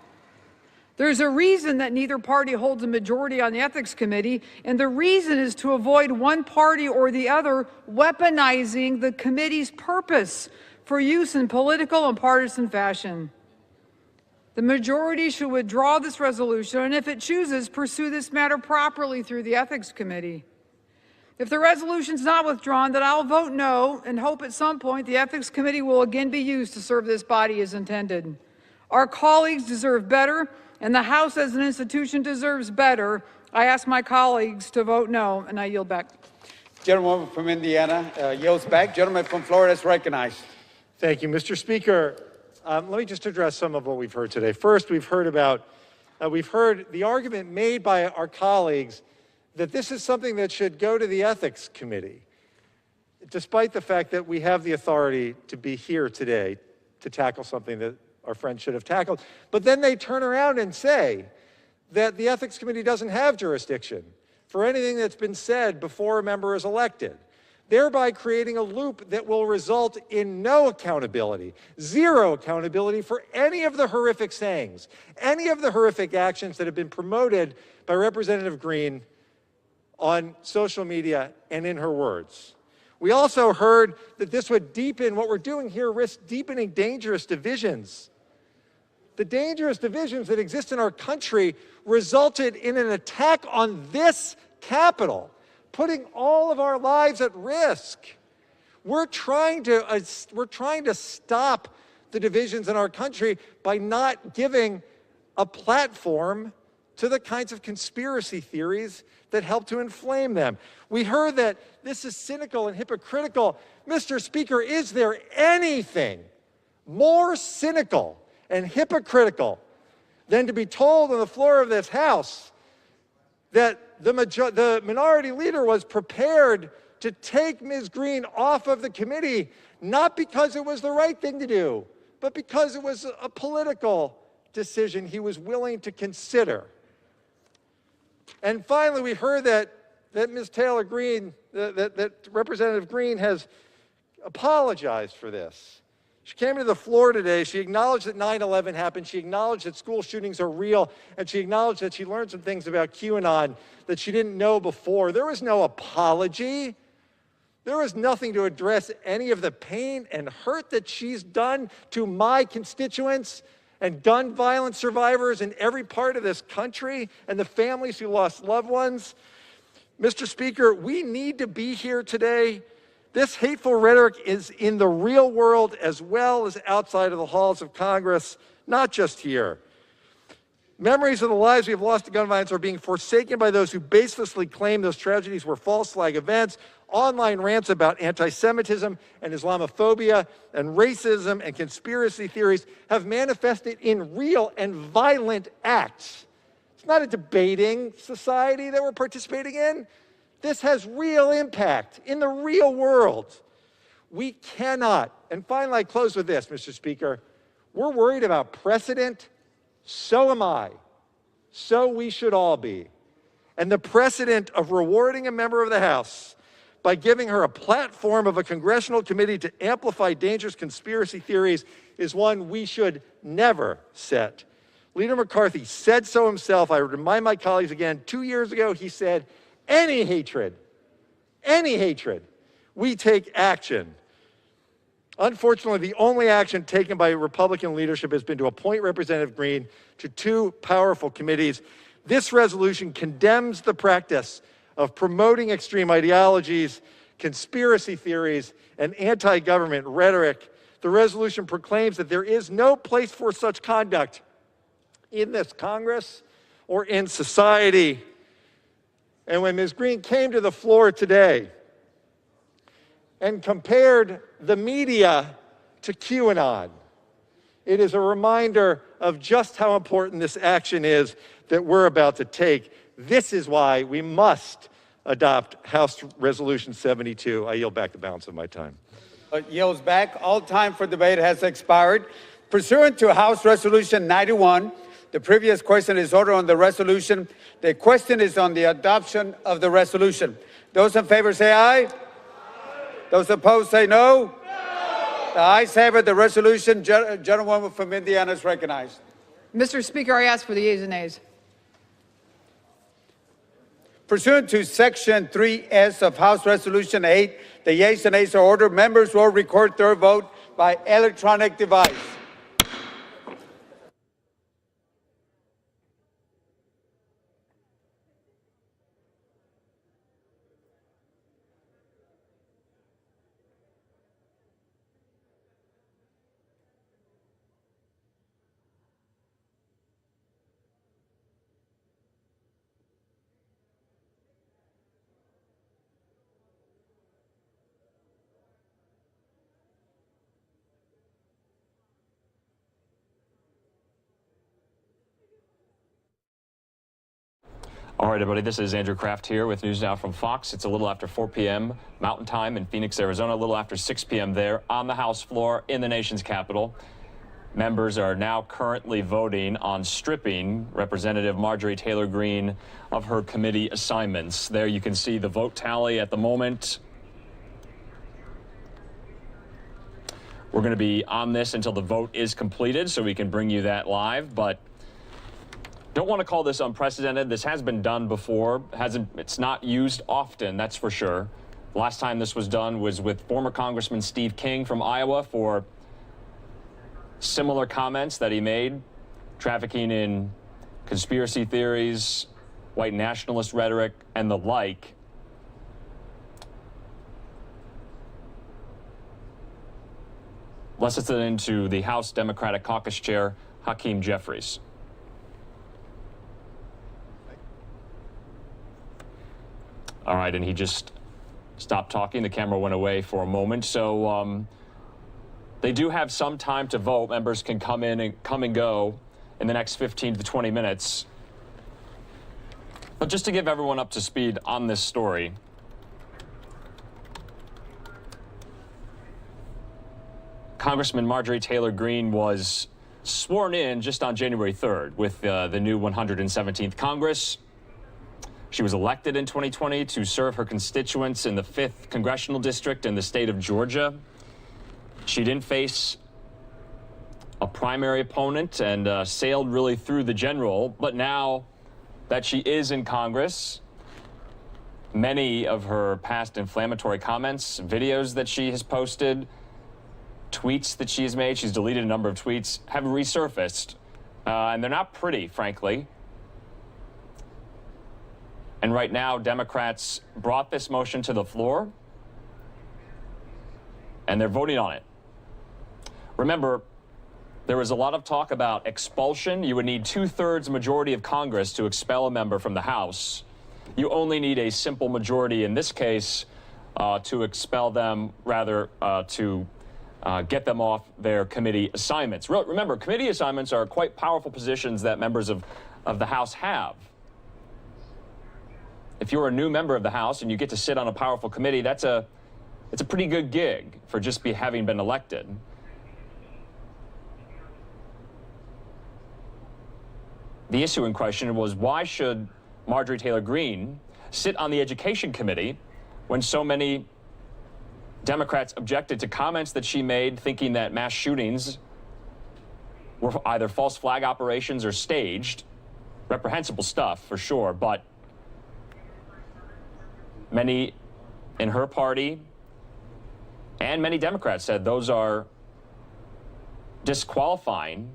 There's a reason that neither party holds a majority on the Ethics Committee, and the reason is to avoid one party or the other weaponizing the committee's purpose for use in political and partisan fashion. The majority should withdraw this resolution, and if it chooses, pursue this matter properly through the Ethics Committee. If the resolution is not withdrawn, then I'll vote no and hope at some point the Ethics Committee will again be used to serve this body as intended. Our colleagues deserve better, and the House as an institution deserves better. I ask my colleagues to vote no, and I yield back. Gentlewoman from Indiana yields back. Gentleman from Florida is recognized. Thank you, Mr. Speaker. Let me just address some of what we've heard today. First, we've heard the argument made by our colleagues that this is something that should go to the Ethics Committee, despite the fact that we have the authority to be here today to tackle something that our friends should have tackled. But then they turn around and say that the Ethics Committee doesn't have jurisdiction for anything that's been said before a member is elected, thereby creating a loop that will result in no accountability, zero accountability for any of the horrific sayings, any of the horrific actions that have been promoted by Representative Green on social media and in her words. We also heard that this would deepen, what we're doing here risks deepening dangerous divisions. The dangerous divisions that exist in our country resulted in an attack on this Capitol, putting all of our lives at risk. We're trying to stop the divisions in our country by not giving a platform to the kinds of conspiracy theories that help to inflame them. We heard that this is cynical and hypocritical. Mr. Speaker, is there anything more cynical and hypocritical than to be told on the floor of this House that the minority leader was prepared to take Ms. Green off of the committee, not because it was the right thing to do, but because it was a political decision he was willing to consider. And finally, we heard that Ms. Taylor Greene, that Representative Green has apologized for this. She came to the floor today, she acknowledged that 9/11 happened, she acknowledged that school shootings are real, and she acknowledged that she learned some things about QAnon that she didn't know before. There was no apology. There was nothing to address any of the pain and hurt that she's done to my constituents and gun violence survivors in every part of this country and the families who lost loved ones. Mr. Speaker, we need to be here today. This hateful rhetoric is in the real world as well as outside of the halls of Congress, not just here. Memories of the lives we have lost to gun violence are being forsaken by those who baselessly claim those tragedies were false flag events. Online rants about anti-Semitism and Islamophobia and racism and conspiracy theories have manifested in real and violent acts. It's not a debating society that we're participating in. This has real impact in the real world. We cannot, and finally I close with this, Mr. Speaker, we're worried about precedent, so am I, so we should all be. And the precedent of rewarding a member of the House by giving her a platform of a congressional committee to amplify dangerous conspiracy theories is one we should never set. Leader McCarthy said so himself. I remind my colleagues again, 2 years ago he said, any hatred, we take action. Unfortunately, the only action taken by Republican leadership has been to appoint Representative Green to 2 powerful committees. This resolution condemns the practice of promoting extreme ideologies, conspiracy theories, and anti-government rhetoric. The resolution proclaims that there is no place for such conduct in this Congress or in society. And when Ms. Green came to the floor today and compared the media to QAnon, it is a reminder of just how important this action is that we're about to take. This is why we must adopt House Resolution 72. I yield back the balance of my time. Yields back. All time for debate has expired. Pursuant to House Resolution 91, the previous question is ordered on the resolution. The question is on the adoption of the resolution. Those in favor say aye. Aye. Those opposed say no. No. The ayes have it. The resolution. Gentlewoman from Indiana is recognized. Mr. Speaker, I ask for the yeas and nays. Pursuant to Section 3S of House Resolution 8, the yeas and nays are ordered. Members will record their vote by electronic device. All right, everybody, this is Andrew Kraft here with NewsNOW from Fox. It's a little after 4 p.m. Mountain Time in Phoenix, Arizona, a little after 6 p.m. there on the House floor in the nation's capital. Members are now currently voting on stripping Representative Marjorie Taylor Greene of her committee assignments. There you can see the vote tally at the moment. We're going to be on this until the vote is completed, so we can bring you that live, but don't want to call this unprecedented. This has been done before. It's not used often, that's for sure. The last time this was done was with former Congressman Steve King from Iowa for similar comments that he made, trafficking in conspiracy theories, white nationalist rhetoric, and the like. Let's listen into the House Democratic Caucus Chair, Hakeem Jeffries. All right, and he just stopped talking. The camera went away for a moment. So they do have some time to vote. Members can come and go in the next 15 to 20 minutes. But just to give everyone up to speed on this story, Congressman Marjorie Taylor Greene was sworn in just on January 3rd with the new 117th Congress. She was elected in 2020 to serve her constituents in the 5th Congressional District in the state of Georgia. She didn't face a primary opponent and sailed really through the general, but now that she is in Congress, many of her past inflammatory comments, videos that she has posted, tweets that she's made, she's deleted a number of tweets, have resurfaced, and they're not pretty, frankly. And right now, Democrats brought this motion to the floor, and they're voting on it. Remember, there was a lot of talk about expulsion. You would need 2/3 majority of Congress to expel a member from the House. You only need a simple majority in this case to expel them, rather to get them off their committee assignments. Remember, committee assignments are quite powerful positions that members of the House have. If you're a new member of the House and you get to sit on a powerful committee, it's a pretty good gig for just having been elected. The issue in question was, why should Marjorie Taylor Greene sit on the Education Committee when so many Democrats objected to comments that she made, thinking that mass shootings were either false flag operations or staged? Reprehensible stuff, for sure, but many in her party And many Democrats said those are disqualifying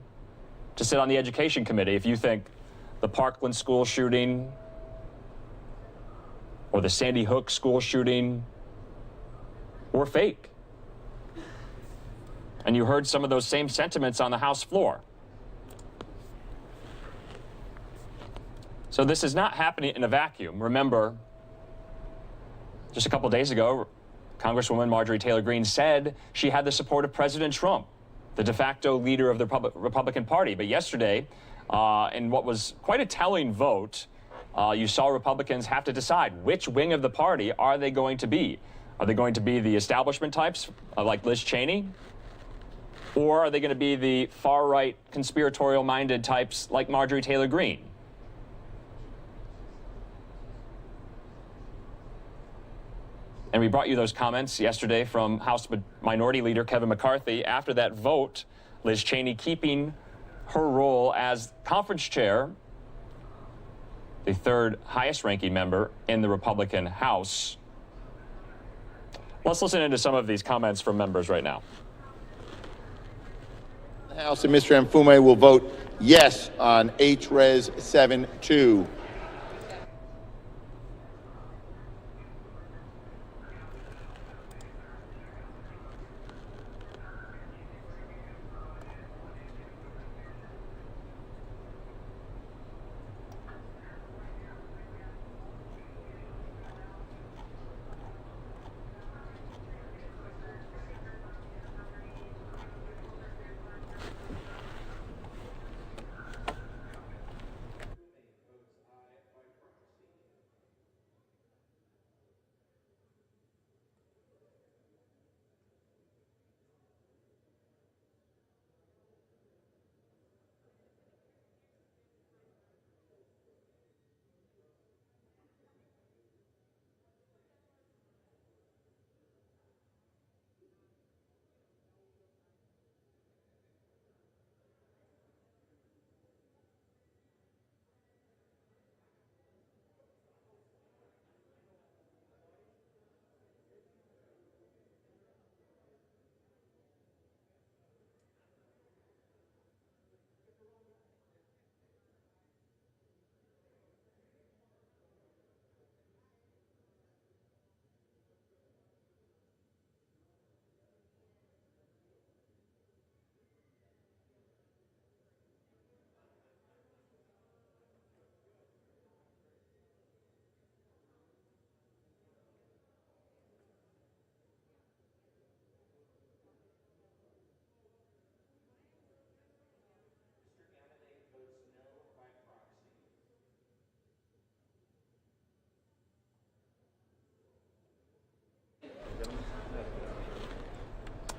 to sit on the Education Committee if you think the Parkland school shooting or the Sandy Hook school shooting were fake. And you heard some of those same sentiments on the House floor. So this is not happening in a vacuum. Remember, just a couple days ago, Congresswoman Marjorie Taylor Greene said she had the support of President Trump, the de facto leader of the Republican Party. But yesterday, in what was quite a telling vote, you saw Republicans have to decide which wing of the party are they going to be. Are they going to be the establishment types like Liz Cheney? Or are they going to be the far-right conspiratorial-minded types like Marjorie Taylor Greene? And we brought you those comments yesterday from House Minority Leader Kevin McCarthy. After that vote, Liz Cheney keeping her role as conference chair, the third highest ranking member in the Republican House. Let's listen into some of these comments from members right now. The House and Mr. Mfume will vote yes on HRES 7-2.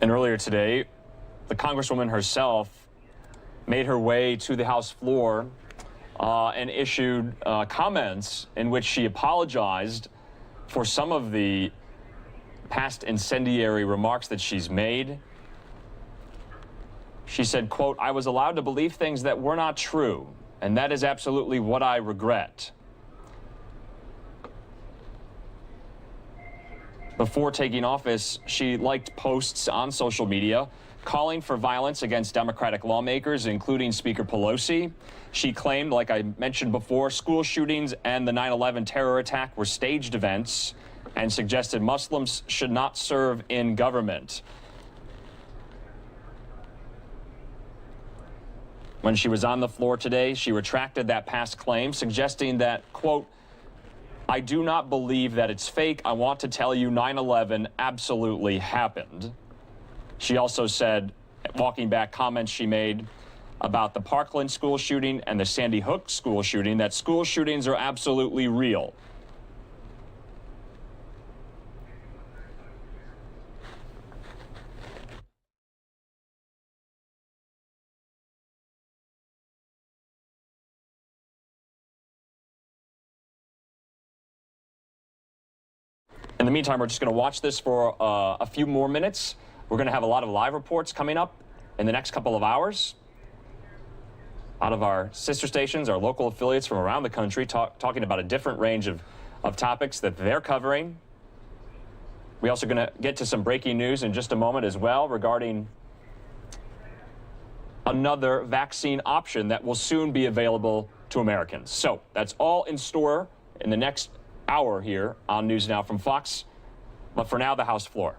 And earlier today, the Congresswoman herself made her way to the House floor and issued comments in which she apologized for some of the past incendiary remarks that she's made. She said, quote, "I was allowed to believe things that were not true, and that is absolutely what I regret." Before taking office, she liked posts on social media calling for violence against Democratic lawmakers, including Speaker Pelosi. She claimed, like I mentioned before, school shootings and the 9/11 terror attack were staged events and suggested Muslims should not serve in government. When she was on the floor today, she retracted that past claim, suggesting that, quote, "I do not believe that it's fake. I want to tell you 9/11 absolutely happened." She also said, walking back comments she made about the Parkland school shooting and the Sandy Hook school shooting, that school shootings are absolutely real. In the meantime, we're just going to watch this for a few more minutes. We're going to have a lot of live reports coming up in the next couple of hours. A lot of our sister stations, our local affiliates from around the country talking about a different range of topics that they're covering. We're also going to get to some breaking news in just a moment as well regarding another vaccine option that will soon be available to Americans. So that's all in store in the next hour here on News Now from Fox. But for now, the House floor.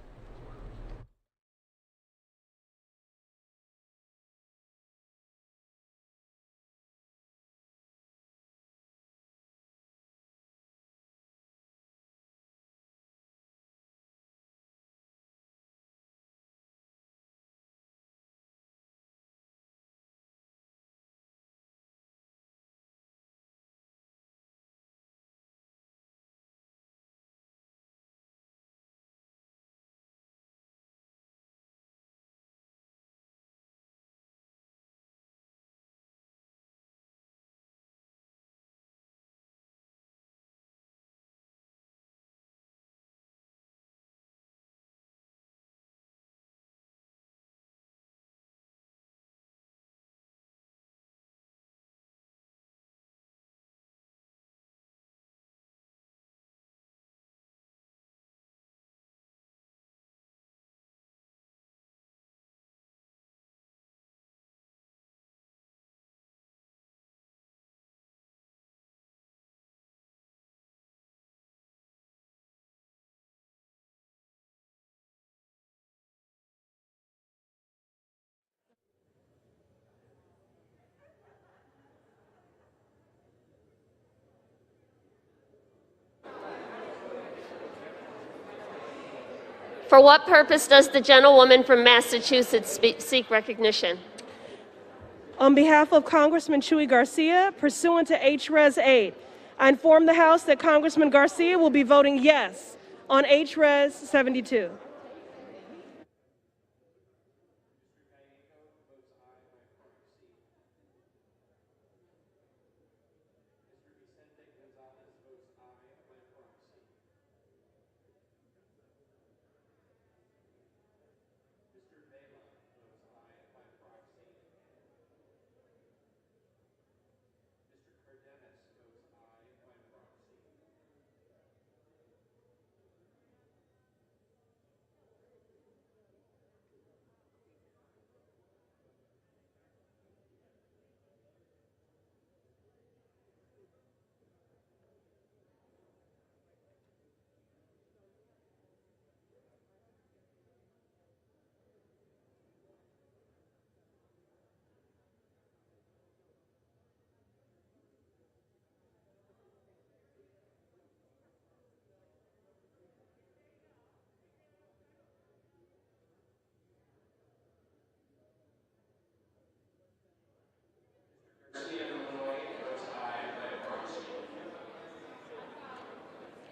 For what purpose does the gentlewoman from Massachusetts seek recognition? On behalf of Congressman Chuy Garcia, pursuant to HRES 8, I inform the House that Congressman Garcia will be voting yes on HRES 72.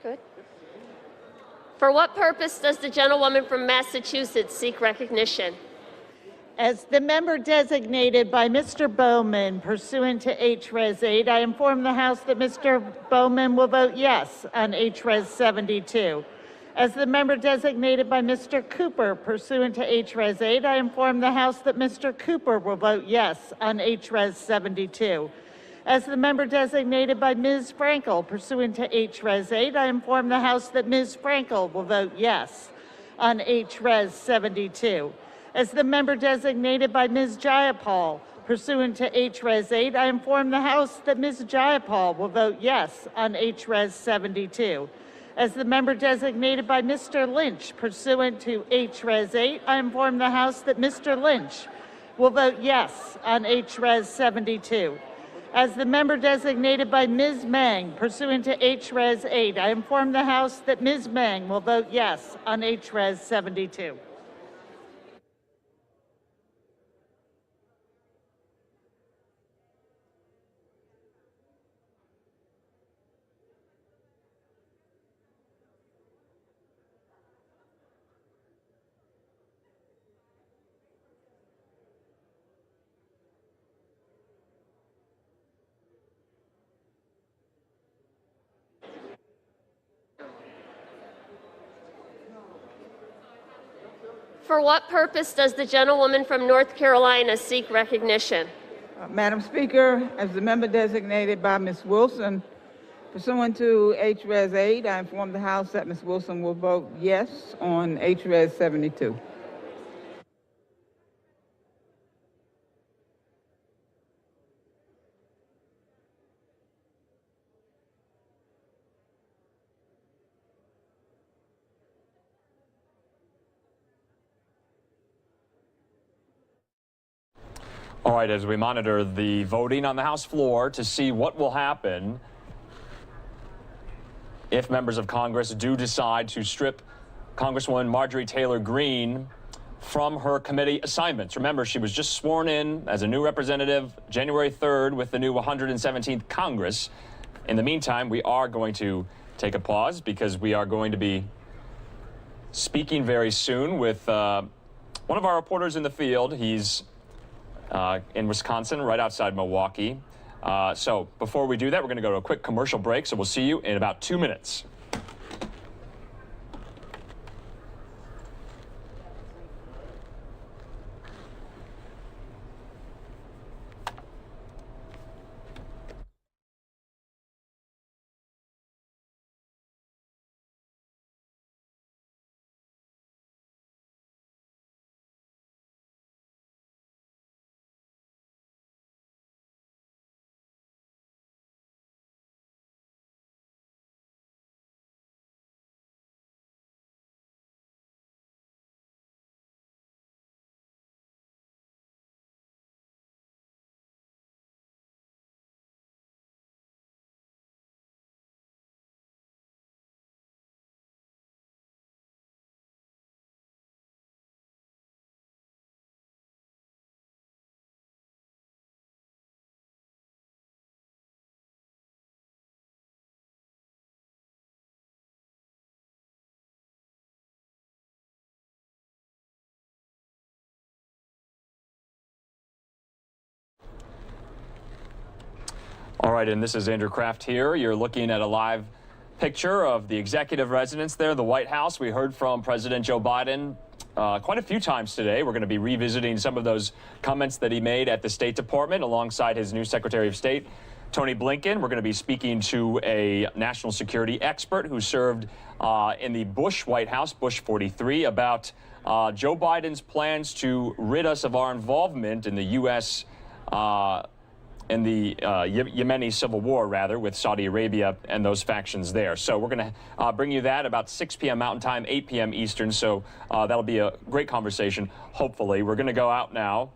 Good. For what purpose does the gentlewoman from Massachusetts seek recognition? As the member designated by Mr. Bowman pursuant to HRES 8, I inform the House that Mr. Bowman will vote yes on HRES 72. As the member designated by Mr. Cooper pursuant to HRES 8, I inform the House that Mr. Cooper will vote yes on HRES 72. As the member designated by Ms. Frankel pursuant to HRES 8, I inform the House that Ms. Frankel will vote yes on HRES 72. As the member designated by Ms. Jayapal pursuant to HRES 8, I inform the House that Ms. Jayapal will vote yes on HRES 72. As the member designated by Mr. Lynch pursuant to HRES 8, I inform the House that Mr. Lynch will vote yes on HRES 72. As the member designated by Ms. Mang pursuant to HRES 8, I inform the House that Ms. Mang will vote yes on HRES 72. For what purpose does the gentlewoman from North Carolina seek recognition? Madam Speaker, as the member designated by Ms. Wilson, Pursuant to HRES 8, I inform the House that Ms. Wilson will vote yes on HRES 72. All right, as we monitor the voting on the House floor to see what will happen if members of Congress do decide to strip Congresswoman Marjorie Taylor Greene from her committee assignments. Remember, she was just sworn in as a new representative January 3rd with the new 117th Congress. In the meantime, we are going to take a pause because we are going to be speaking very soon with one of our reporters in the field. He's in Wisconsin, right outside Milwaukee. So before we do that, we're going to go to a quick commercial break. So we'll see you in about 2 minutes. All right, and this is Andrew Kraft here. You're looking at a live picture of the executive residence there, the White House. We heard from President Joe Biden quite a few times today. We're going to be revisiting some of those comments that he made at the State Department alongside his new Secretary of State, Tony Blinken. We're going to be speaking to a national security expert who served in the Bush White House, Bush 43, about Joe Biden's plans to rid us of our involvement in the U.S. In the Yemeni civil war, rather, with Saudi Arabia and those factions there. So we're going to bring you that about 6 p.m. Mountain Time, 8 p.m. Eastern. So that'll be a great conversation, hopefully. We're going to go out now.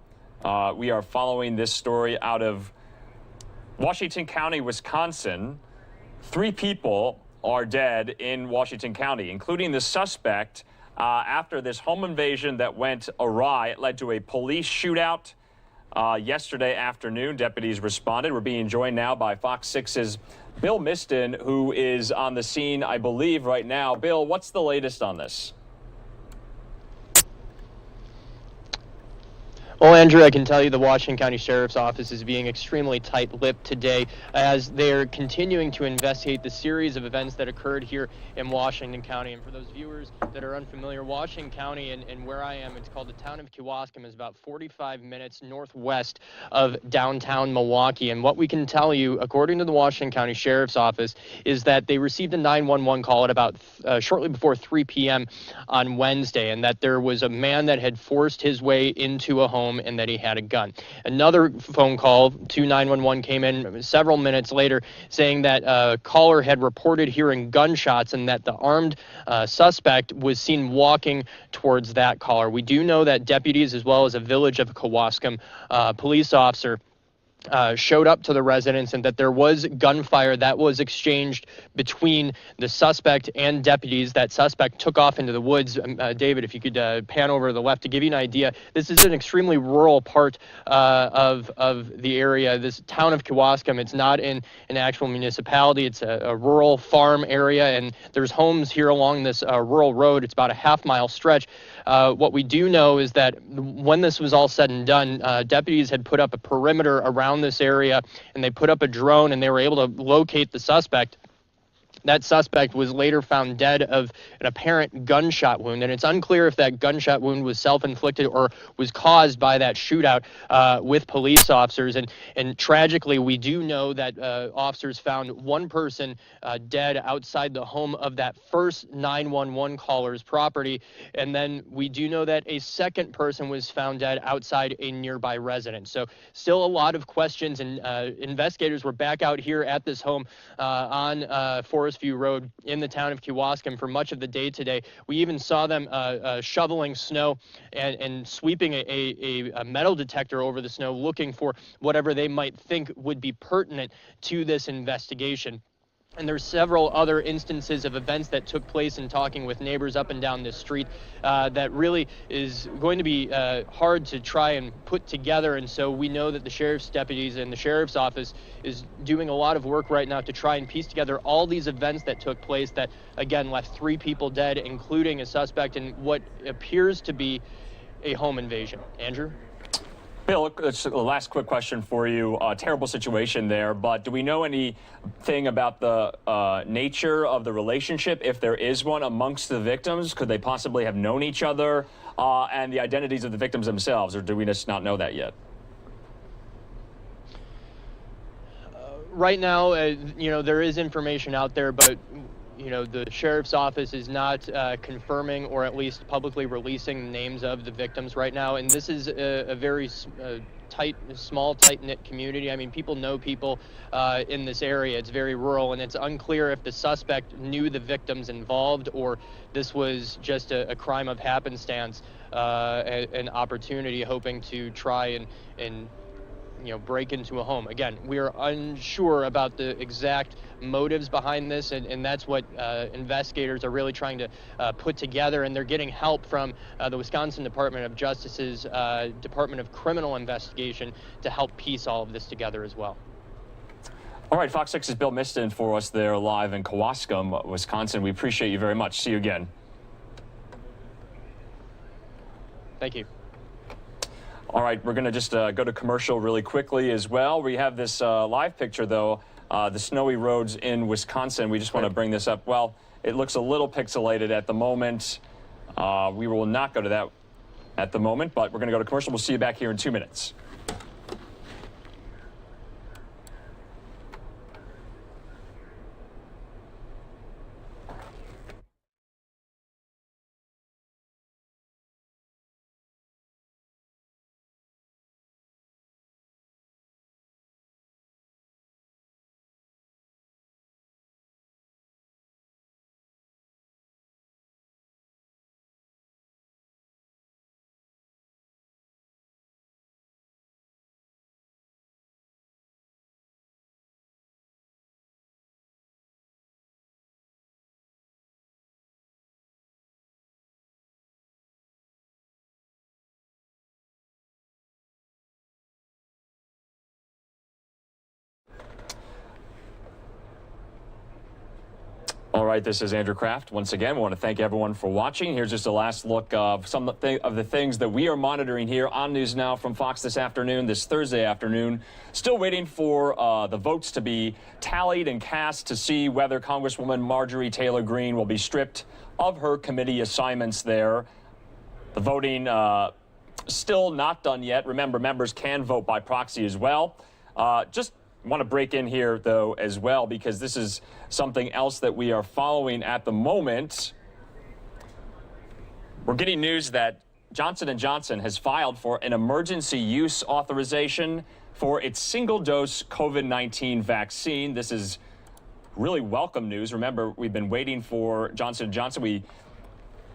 We are following this story out of Washington County, Wisconsin. 3 people are dead in Washington County, including the suspect after this home invasion that went awry. It led to a police shootout. Yesterday afternoon, deputies responded. We're being joined now by Fox 6's Bill Miston, who is on the scene, I believe, right now. Bill, what's the latest on this? Well, Andrew, I can tell you the Washington County Sheriff's Office is being extremely tight-lipped today as they're continuing to investigate the series of events that occurred here in Washington County. And for those viewers that are unfamiliar, Washington County and where I am, it's called the town of Kewaskum, is about 45 minutes northwest of downtown Milwaukee. And what we can tell you, according to the Washington County Sheriff's Office, is that they received a 911 call at about shortly before 3 p.m. on Wednesday, and that there was a man that had forced his way into a home and that he had a gun. Another phone call to 911 came in several minutes later saying that a caller had reported hearing gunshots and that the armed suspect was seen walking towards that caller. We do know that deputies, as well as a Village of Kewaskum police officer, showed up to the residence and that there was gunfire that was exchanged between the suspect and deputies. That suspect took off into the woods. David, if you could pan over to the left to give you an idea, this is an extremely rural part of the area. This town of Kewaskum, it's not in an actual municipality. It's a rural farm area, and there's homes here along this rural road. It's about a half-mile stretch. What we do know is that when this was all said and done, deputies had put up a perimeter around this area, and they put up a drone, and they were able to locate the suspect. That suspect was later found dead of an apparent gunshot wound, and it's unclear if that gunshot wound was self-inflicted or was caused by that shootout with police officers. And tragically, we do know that officers found one person dead outside the home of that first 911 caller's property, and then we do know that a second person was found dead outside a nearby residence. So still a lot of questions, and investigators were back out here at this home on Forest View Road in the town of Kewaskum for much of the day today. We even saw them shoveling snow and sweeping a metal detector over the snow, looking for whatever they might think would be pertinent to this investigation. And there's several other instances of events that took place in talking with neighbors up and down this street that really is going to be hard to try and put together. And so we know that the sheriff's deputies and the sheriff's office is doing a lot of work right now to try and piece together all these events that took place that, again, left 3 people dead, including a suspect in what appears to be a home invasion. Andrew? Bill, it's the last quick question for you. Terrible situation there, but do we know anything about the nature of the relationship, if there is one, amongst the victims? Could they possibly have known each other, and the identities of the victims themselves, or do we just not know that yet? Right now, you know, there is information out there, but you know, the sheriff's office is not confirming or at least publicly releasing the names of the victims right now. And this is a very small, tight-knit community. I mean, people know people in this area. It's very rural, and it's unclear if the suspect knew the victims involved or this was just a crime of happenstance, an opportunity hoping to try and you know, break into a home. Again, we are unsure about the exact motives behind this, and that's what investigators are really trying to put together, and they're getting help from the Wisconsin Department of Justice's Department of Criminal Investigation to help piece all of this together as well. All right, Fox 6's Bill Miston for us there live in Kewaskum, Wisconsin. We appreciate you very much. See you again. Thank you. All right, we're going to just go to commercial really quickly as well. We have this live picture, though, the snowy roads in Wisconsin. We just want to bring this up. Well, it looks a little pixelated at the moment. We will not go to that at the moment, but we're going to go to commercial. We'll see you back here in 2 minutes. All right, this is Andrew Kraft. Once again, we want to thank everyone for watching. Here's just a last look of some of the things that we are monitoring here on News Now from Fox this afternoon, this Thursday afternoon. Still waiting for the votes to be tallied and cast to see whether Congresswoman Marjorie Taylor Greene will be stripped of her committee assignments there. The voting still not done yet. Remember, members can vote by proxy as well. Just want to break in here, though, as well, because this is something else that we are following at the moment. We're getting news that Johnson & Johnson has filed for an emergency use authorization for its single-dose COVID-19 vaccine. This is really welcome news. Remember, we've been waiting for Johnson & Johnson. We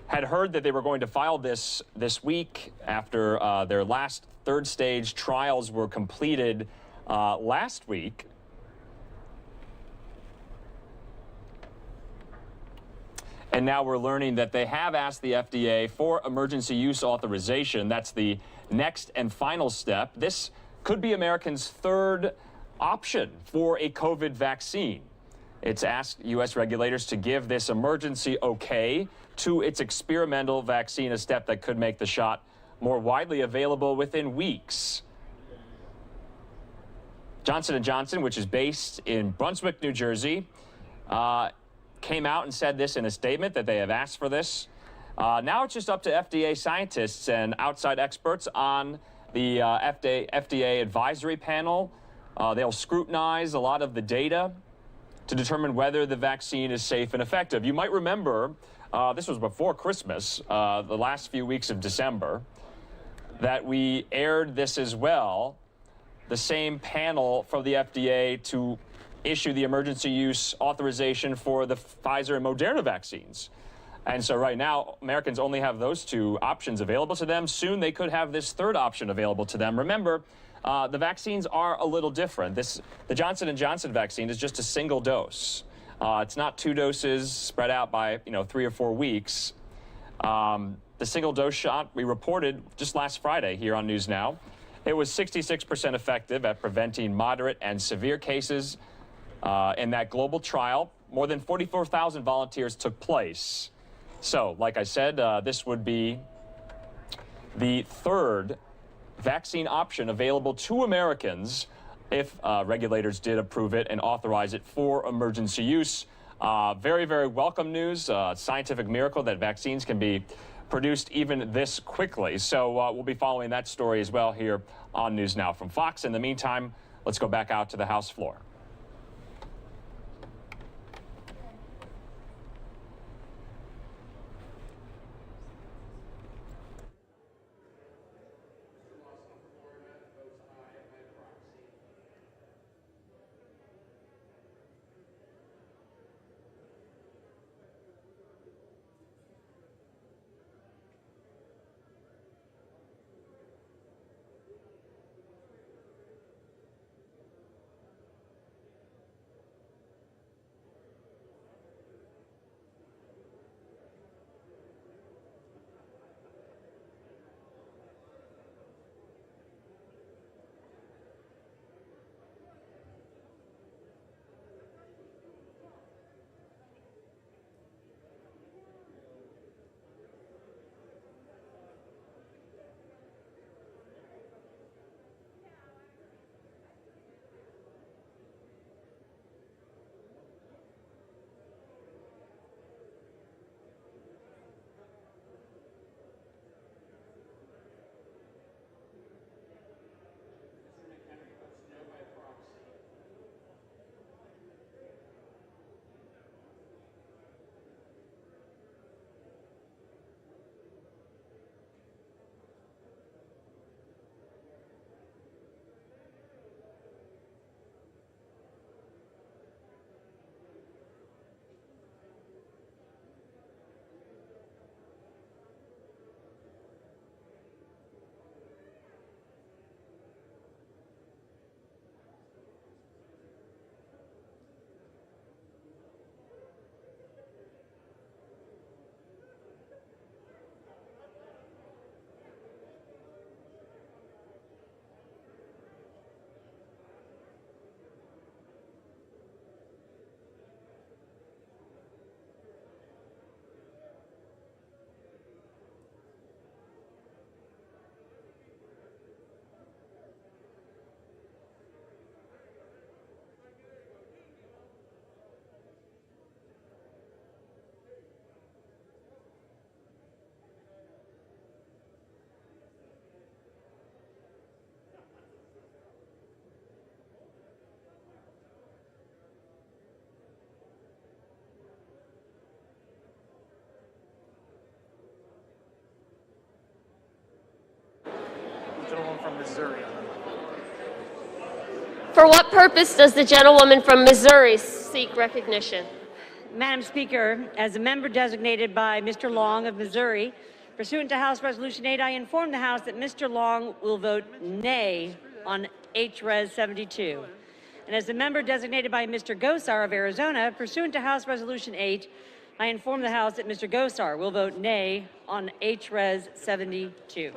had heard that they were going to file this week after their last third-stage trials were completed last week. And now we're learning that they have asked the FDA for emergency use authorization. That's the next and final step. This could be Americans' third option for a COVID vaccine. It's asked U.S. regulators to give this emergency okay to its experimental vaccine, a step that could make the shot more widely available within weeks. Johnson & Johnson, which is based in Brunswick, New Jersey, came out and said this in a statement that they have asked for this. Now it's just up to FDA scientists and outside experts on the FDA advisory panel. They'll scrutinize a lot of the data to determine whether the vaccine is safe and effective. You might remember, this was before Christmas, the last few weeks of December, that we aired this as well, the same panel from the FDA to issue the emergency use authorization for the Pfizer and Moderna vaccines. And so right now, Americans only have those two options available to them. Soon they could have this third option available to them. Remember, the vaccines are a little different. The Johnson & Johnson vaccine is just a single dose. It's not 2 doses spread out by 3 or 4 weeks. The single dose shot we reported just last Friday here on NewsNOW. It was 66% effective at preventing moderate and severe cases in that global trial. More than 44,000 volunteers took place. So, like I said, this would be the third vaccine option available to Americans if regulators did approve it and authorize it for emergency use. Very, very welcome news. Scientific miracle that vaccines can be produced even this quickly. So we'll be following that story as well here on NewsNOW from Fox. In the meantime, let's go back out to the House floor. Gentleman from Missouri. For what purpose does the gentlewoman from Missouri seek recognition? Madam Speaker, as a member designated by Mr. Long of Missouri, pursuant to House Resolution 8, I inform the House that Mr. Long will vote nay on HRES 72. And as a member designated by Mr. Gosar of Arizona, pursuant to House Resolution 8, I inform the House that Mr. Gosar will vote nay on HRES 72.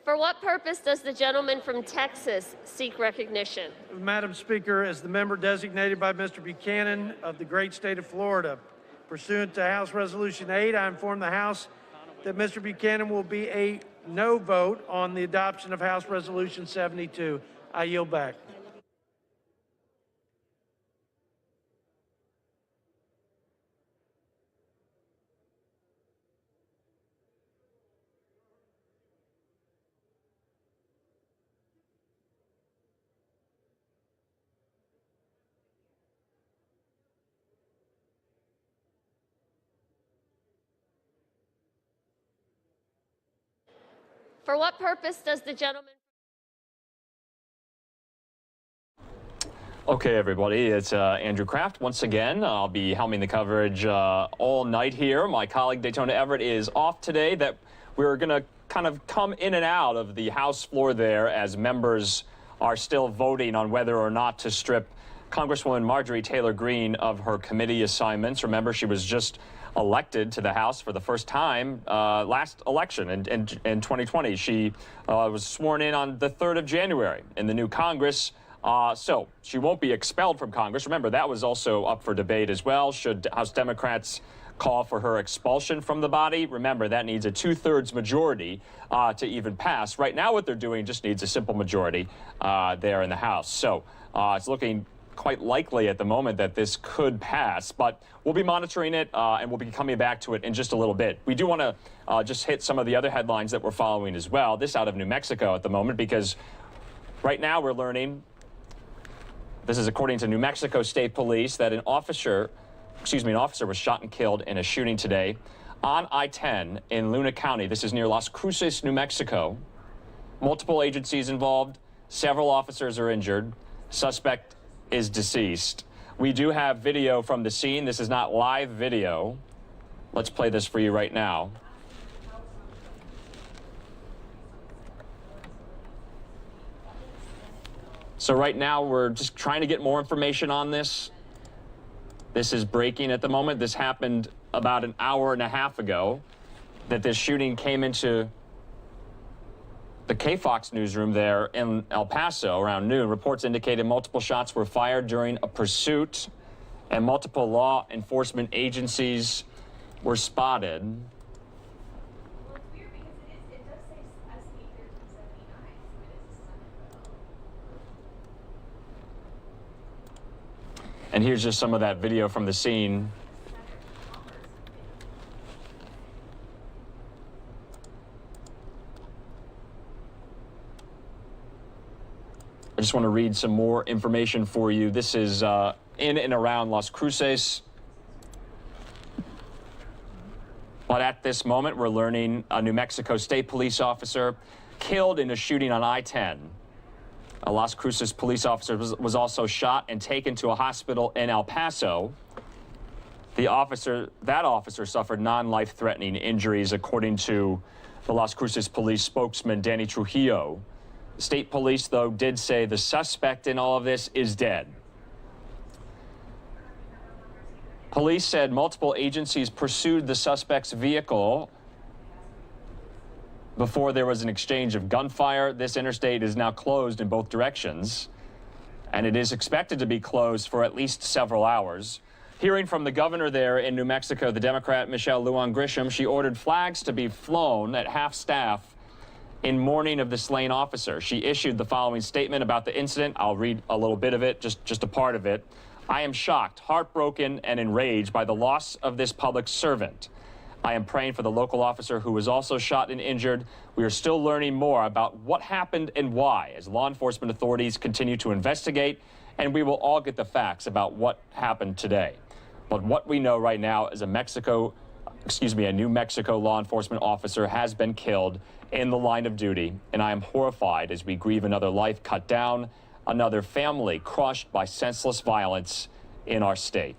For what purpose does the gentleman from Texas seek recognition? Madam Speaker, as the member designated by Mr. Buchanan of the great state of Florida, pursuant to House Resolution 8, I inform the House that Mr. Buchanan will be a no vote on the adoption of House Resolution 72. I yield back. For what purpose does the gentleman... Okay, everybody, it's Andrew Kraft. Once again, I'll be helming the coverage all night here. My colleague Daytona Everett is off today. That we're going to kind of come in and out of the House floor there as members are still voting on whether or not to strip Congresswoman Marjorie Taylor Greene of her committee assignments. Remember, she was just elected to the House for the first time last election in 2020. She was sworn in on the 3rd of January in the new Congress. So she won't be expelled from Congress. Remember, that was also up for debate as well. Should House Democrats call for her expulsion from the body? Remember, that needs a 2/3 majority to even pass. Right now, what they're doing just needs a simple majority there in the House. So it's looking quite likely at the moment that this could pass, but we'll be monitoring it and we'll be coming back to it in just a little bit. We do want to just hit some of the other headlines that we're following as well. This out of New Mexico at the moment, because right now we're learning, this is according to New Mexico State Police, that an officer was shot and killed in a shooting today on I-10 in Luna County. This is near Las Cruces, New Mexico. Multiple agencies involved. Several officers are injured. Suspect is deceased. We do have video from the scene. This is not live video. Let's play this for you right now. So right now we're just trying to get more information on this. This is breaking at the moment. This happened about an hour and a half ago, that this shooting came into the KFOX newsroom there in El Paso around noon. Reports indicated multiple shots were fired during a pursuit and multiple law enforcement agencies were spotted. And here's just some of that video from the scene. I just want to read some more information for you. This is in and around Las Cruces. But at this moment, we're learning a New Mexico State police officer killed in a shooting on I-10. A Las Cruces police officer was also shot and taken to a hospital in El Paso. That officer suffered non-life-threatening injuries, according to the Las Cruces police spokesman, Danny Trujillo. State police, though, did say the suspect in all of this is dead. Police said multiple agencies pursued the suspect's vehicle before there was an exchange of gunfire. This interstate is now closed in both directions, and it is expected to be closed for at least several hours. Hearing from the governor there in New Mexico, the Democrat Michelle Lujan Grisham, she ordered flags to be flown at half-staff in mourning of the slain officer. She issued the following statement about the incident. I'll read a little bit of it, just a part of it. I am shocked, heartbroken, and enraged by the loss of this public servant. I am praying for the local officer who was also shot and injured. We are still learning more about what happened and why as law enforcement authorities continue to investigate, and we will all get the facts about what happened today. But what we know right now is a New Mexico law enforcement officer has been killed in the line of duty, and I am horrified as we grieve another life cut down, another family crushed by senseless violence in our state.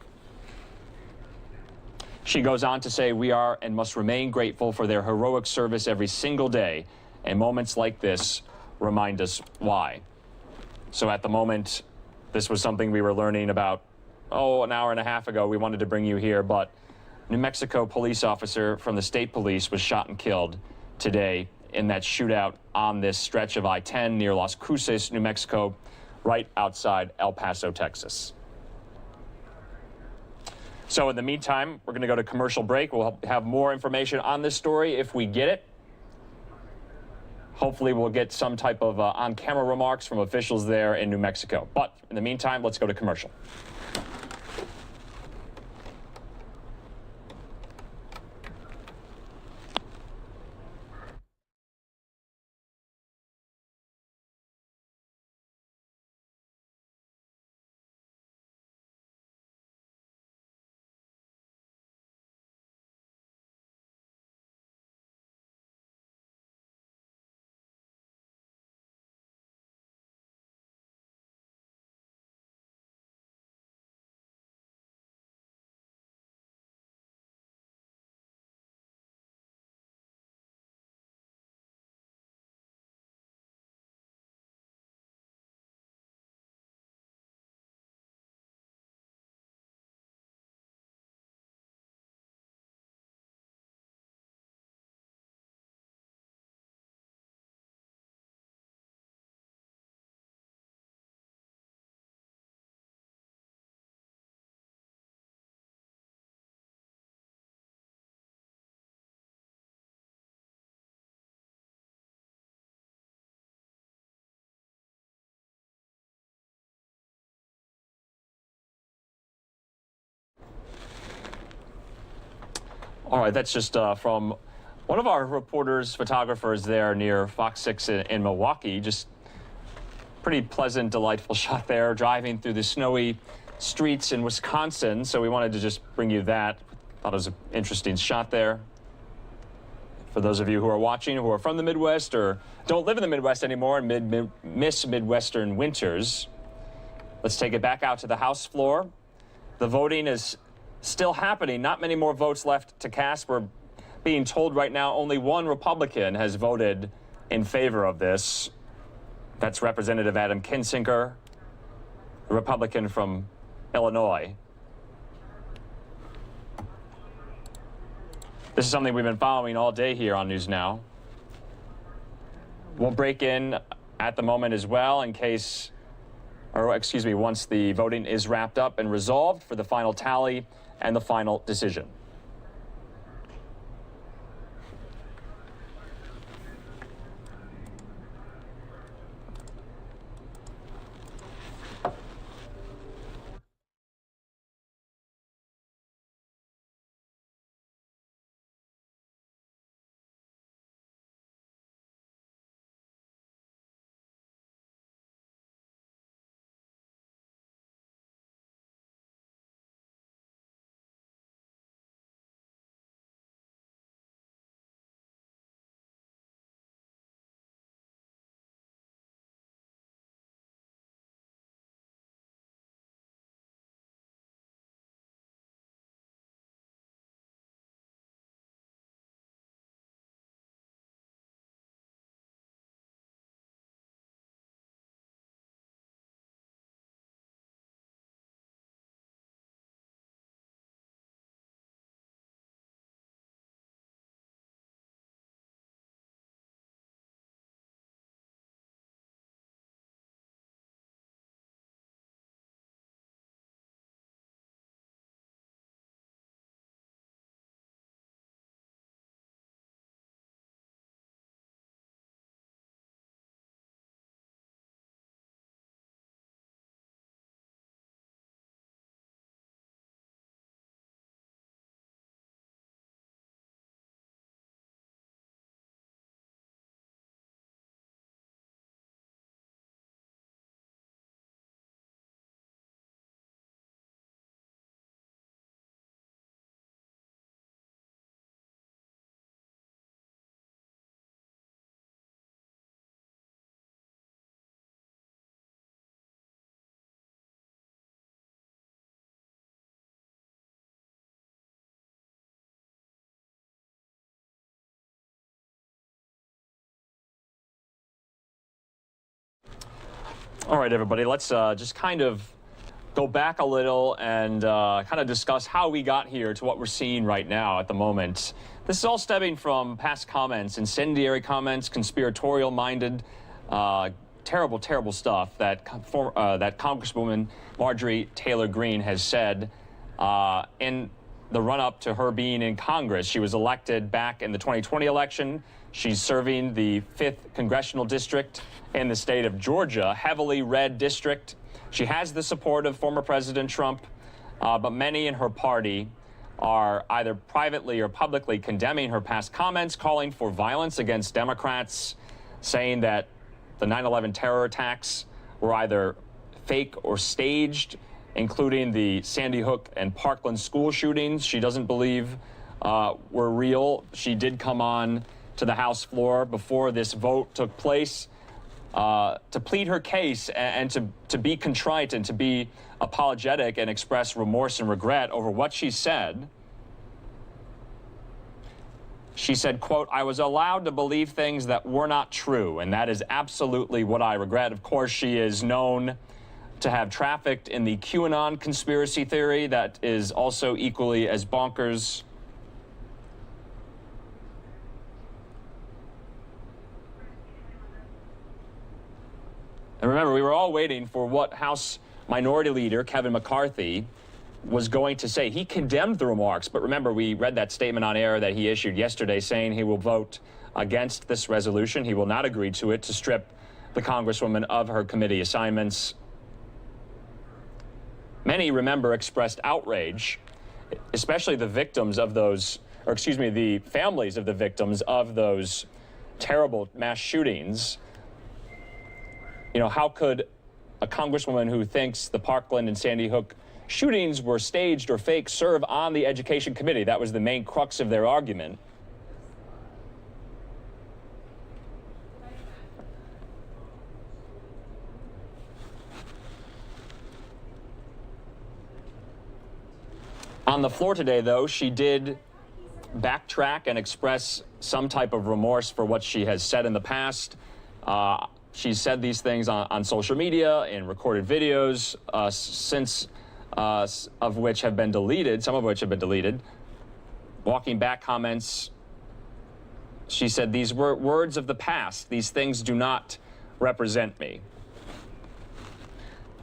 She goes on to say, we are and must remain grateful for their heroic service every single day, and moments like this remind us why. So at the moment, this was something we were learning about, an hour and a half ago. We wanted to bring you here, but New Mexico police officer from the state police was shot and killed today in that shootout on this stretch of I-10 near Las Cruces, New Mexico, right outside El Paso, Texas. So in the meantime, we're going to go to commercial break. We'll have more information on this story if we get it. Hopefully we'll get some type of on-camera remarks from officials there in New Mexico. But in the meantime, let's go to commercial. All right, that's just from one of our reporters, photographers there near Fox 6 in Milwaukee. Just pretty pleasant, delightful shot there, driving through the snowy streets in Wisconsin. So we wanted to just bring you that. Thought it was an interesting shot there. For those of you who are watching, who are from the Midwest or don't live in the Midwest anymore and miss Midwestern winters, let's take it back out to the House floor. The voting is still happening. Not many more votes left to cast. We're being told right now only one Republican has voted in favor of this. That's Representative Adam Kinzinger, a Republican from Illinois. This is something we've been following all day here on NewsNOW. We'll break in at the moment as well in case, or excuse me, once the voting is wrapped up and resolved for the final tally and the final decision. All right, everybody, let's just kind of go back a little and kind of discuss how we got here to what we're seeing right now at the moment. This is all stemming from past comments, incendiary comments, conspiratorial-minded, terrible, terrible stuff that that Congresswoman Marjorie Taylor Greene has said in the run-up to her being in Congress. She was elected back in the 2020 election. She's serving the 5th congressional district in the state of Georgia, heavily red district. She has the support of former President Trump, but many in her party are either privately or publicly condemning her past comments, calling for violence against Democrats, saying that the 9/11 terror attacks were either fake or staged, including the Sandy Hook and Parkland school shootings she doesn't believe were real. She did come on to the House floor before this vote took place to plead her case and to be contrite and to be apologetic and express remorse and regret over what she said. She said, quote, "I was allowed to believe things that were not true, and that is absolutely what I regret." Of course, she is known to have trafficked in the QAnon conspiracy theory that is also equally as bonkers. And remember, we were all waiting for what House Minority Leader Kevin McCarthy was going to say. He condemned the remarks, but remember, we read that statement on air that he issued yesterday saying he will vote against this resolution. He will not agree to it to strip the Congresswoman of her committee assignments. Many, remember, expressed outrage, especially the victims of those, or excuse me, the families of the victims of those terrible mass shootings. You know, how could a Congresswoman who thinks the Parkland and Sandy Hook shootings were staged or fake serve on the Education Committee? That was the main crux of their argument. On the floor today, though, she did backtrack and express some type of remorse for what she has said in the past. She's said these things on social media, in recorded videos, of which have been deleted, some of which have been deleted. Walking back comments, she said, "These were words of the past. These things do not represent me."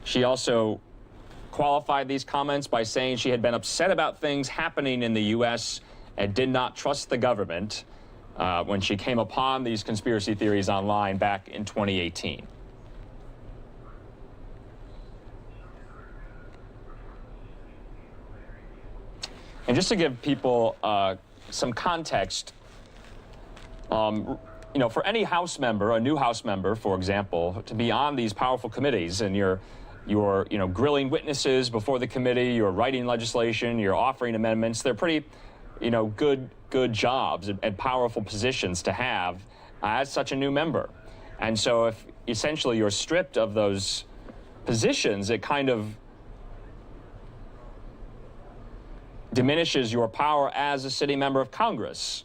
She also qualified these comments by saying she had been upset about things happening in the U.S. and did not trust the government when she came upon these conspiracy theories online back in 2018. And just to give people some context, you know, for any House member, a new House member, for example, to be on these powerful committees and you're you know, grilling witnesses before the committee, you're writing legislation, you're offering amendments, they're pretty, you know, good jobs and powerful positions to have as such a new member. And so if essentially you're stripped of those positions, it kind of diminishes your power as a sitting member of Congress.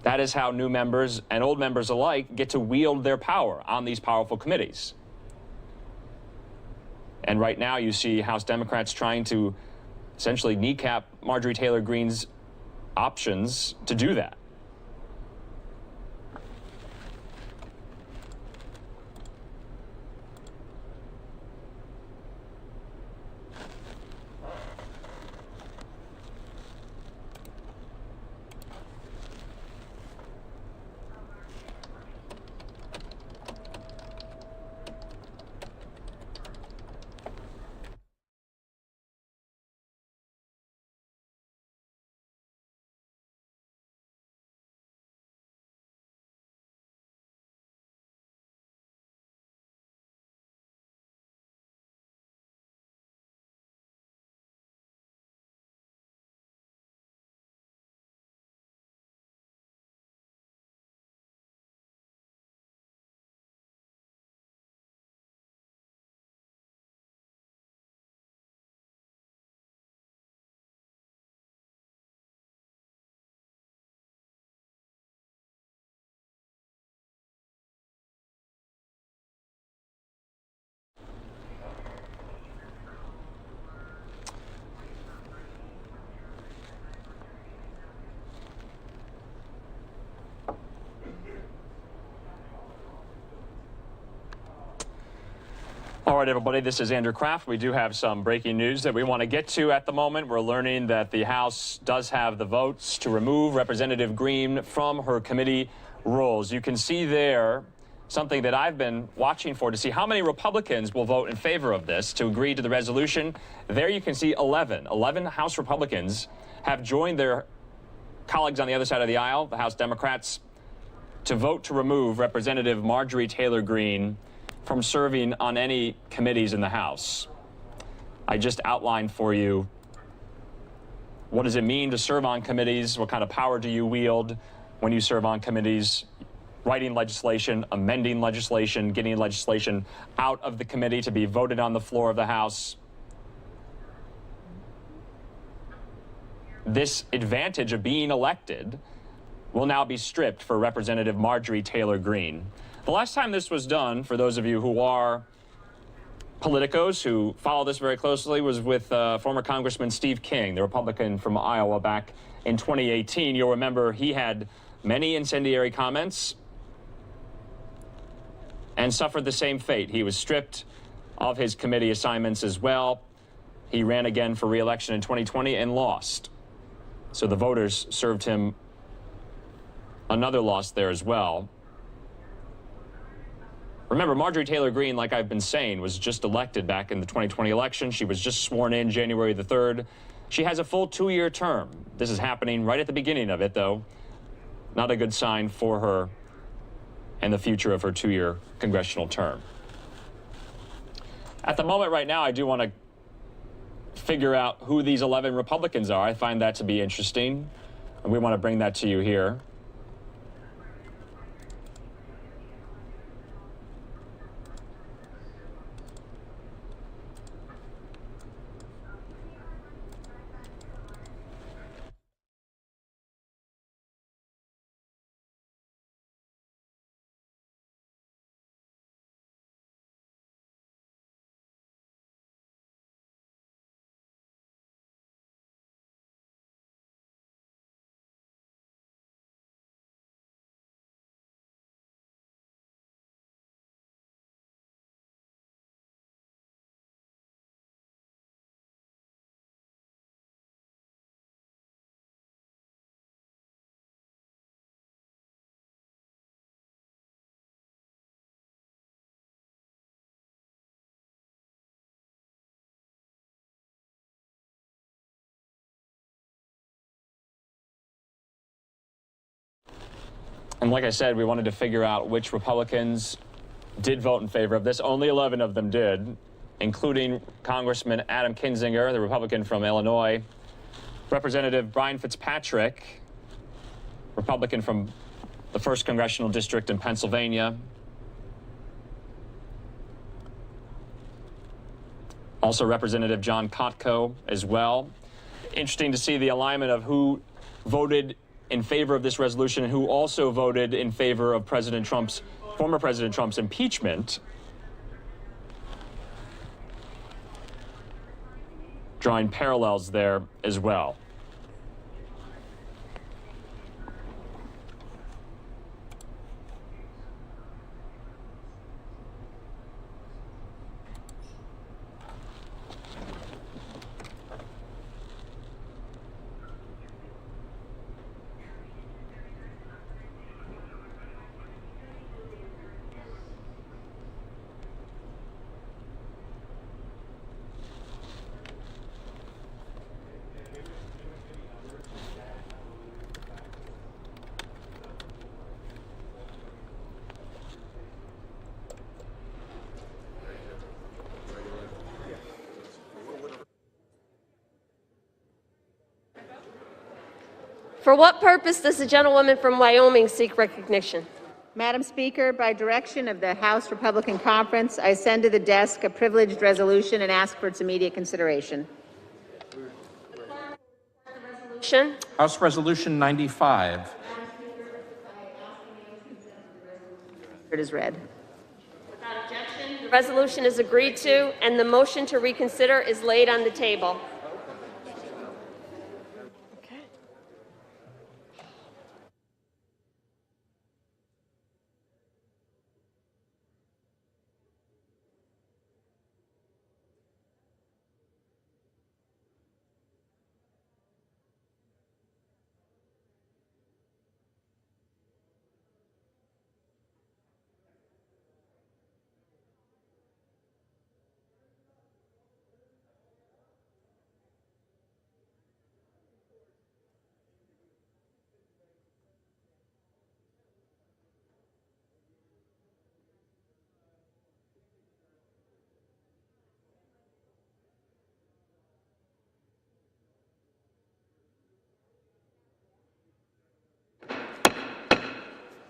That is how new members and old members alike get to wield their power on these powerful committees. And right now you see House Democrats trying to essentially kneecap Marjorie Taylor Greene's options to do that. All right, everybody, this is Andrew Kraft. We do have some breaking news that we want to get to at the moment. We're learning that the House does have the votes to remove Representative Green from her committee roles. You can see there something that I've been watching for to see how many Republicans will vote in favor of this to agree to the resolution. There you can see 11 House Republicans have joined their colleagues on the other side of the aisle, the House Democrats, to vote to remove Representative Marjorie Taylor Greene from serving on any committees in the House. I just outlined for you what does it mean to serve on committees, what kind of power do you wield when you serve on committees, writing legislation, amending legislation, getting legislation out of the committee to be voted on the floor of the House. This advantage of being elected will now be stripped for Representative Marjorie Taylor Greene. The last time this was done, for those of you who are politicos who follow this very closely, was with former Congressman Steve King, the Republican from Iowa, back in 2018. You'll remember he had many incendiary comments and suffered the same fate. He was stripped of his committee assignments as well. He ran again for re-election in 2020 and lost. So the voters served him another loss there as well. Remember, Marjorie Taylor Greene, like I've been saying, was just elected back in the 2020 election. She was just sworn in January the 3rd. She has a full 2-year term. This is happening right at the beginning of it, though. Not a good sign for her and the future of her 2-year congressional term. At the moment right now, I do want to figure out who these 11 Republicans are. I find that to be interesting, and we want to bring that to you here. And like I said, we wanted to figure out which Republicans did vote in favor of this. Only 11 of them did, including Congressman Adam Kinzinger, the Republican from Illinois, Representative Brian Fitzpatrick, Republican from the 1st Congressional District in Pennsylvania, also Representative John Kotko as well. Interesting to see the alignment of who voted in favor of this resolution and who also voted in favor of former President Trump's impeachment. Drawing parallels there as well. For what purpose does the gentlewoman from Wyoming seek recognition? Madam Speaker, by direction of the House Republican Conference, I send to the desk a privileged resolution and ask for its immediate consideration. House Resolution 95. It is read. Without objection, the resolution is agreed to, and the motion to reconsider is laid on the table.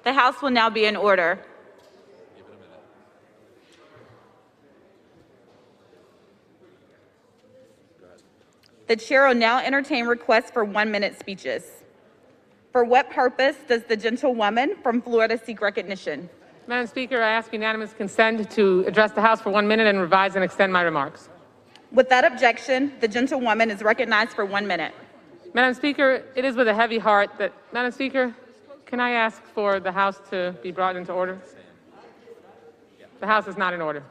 The House will now be in order. The chair will now entertain requests for 1-minute speeches. For what purpose does the gentlewoman from Florida seek recognition? Madam Speaker, I ask unanimous consent to address the House for 1 minute and revise and extend my remarks. Without objection, the gentlewoman is recognized for 1 minute. Madam Speaker, it is with a heavy heart that, Madam Speaker, can I ask for the House to be brought into order? The House is not in order.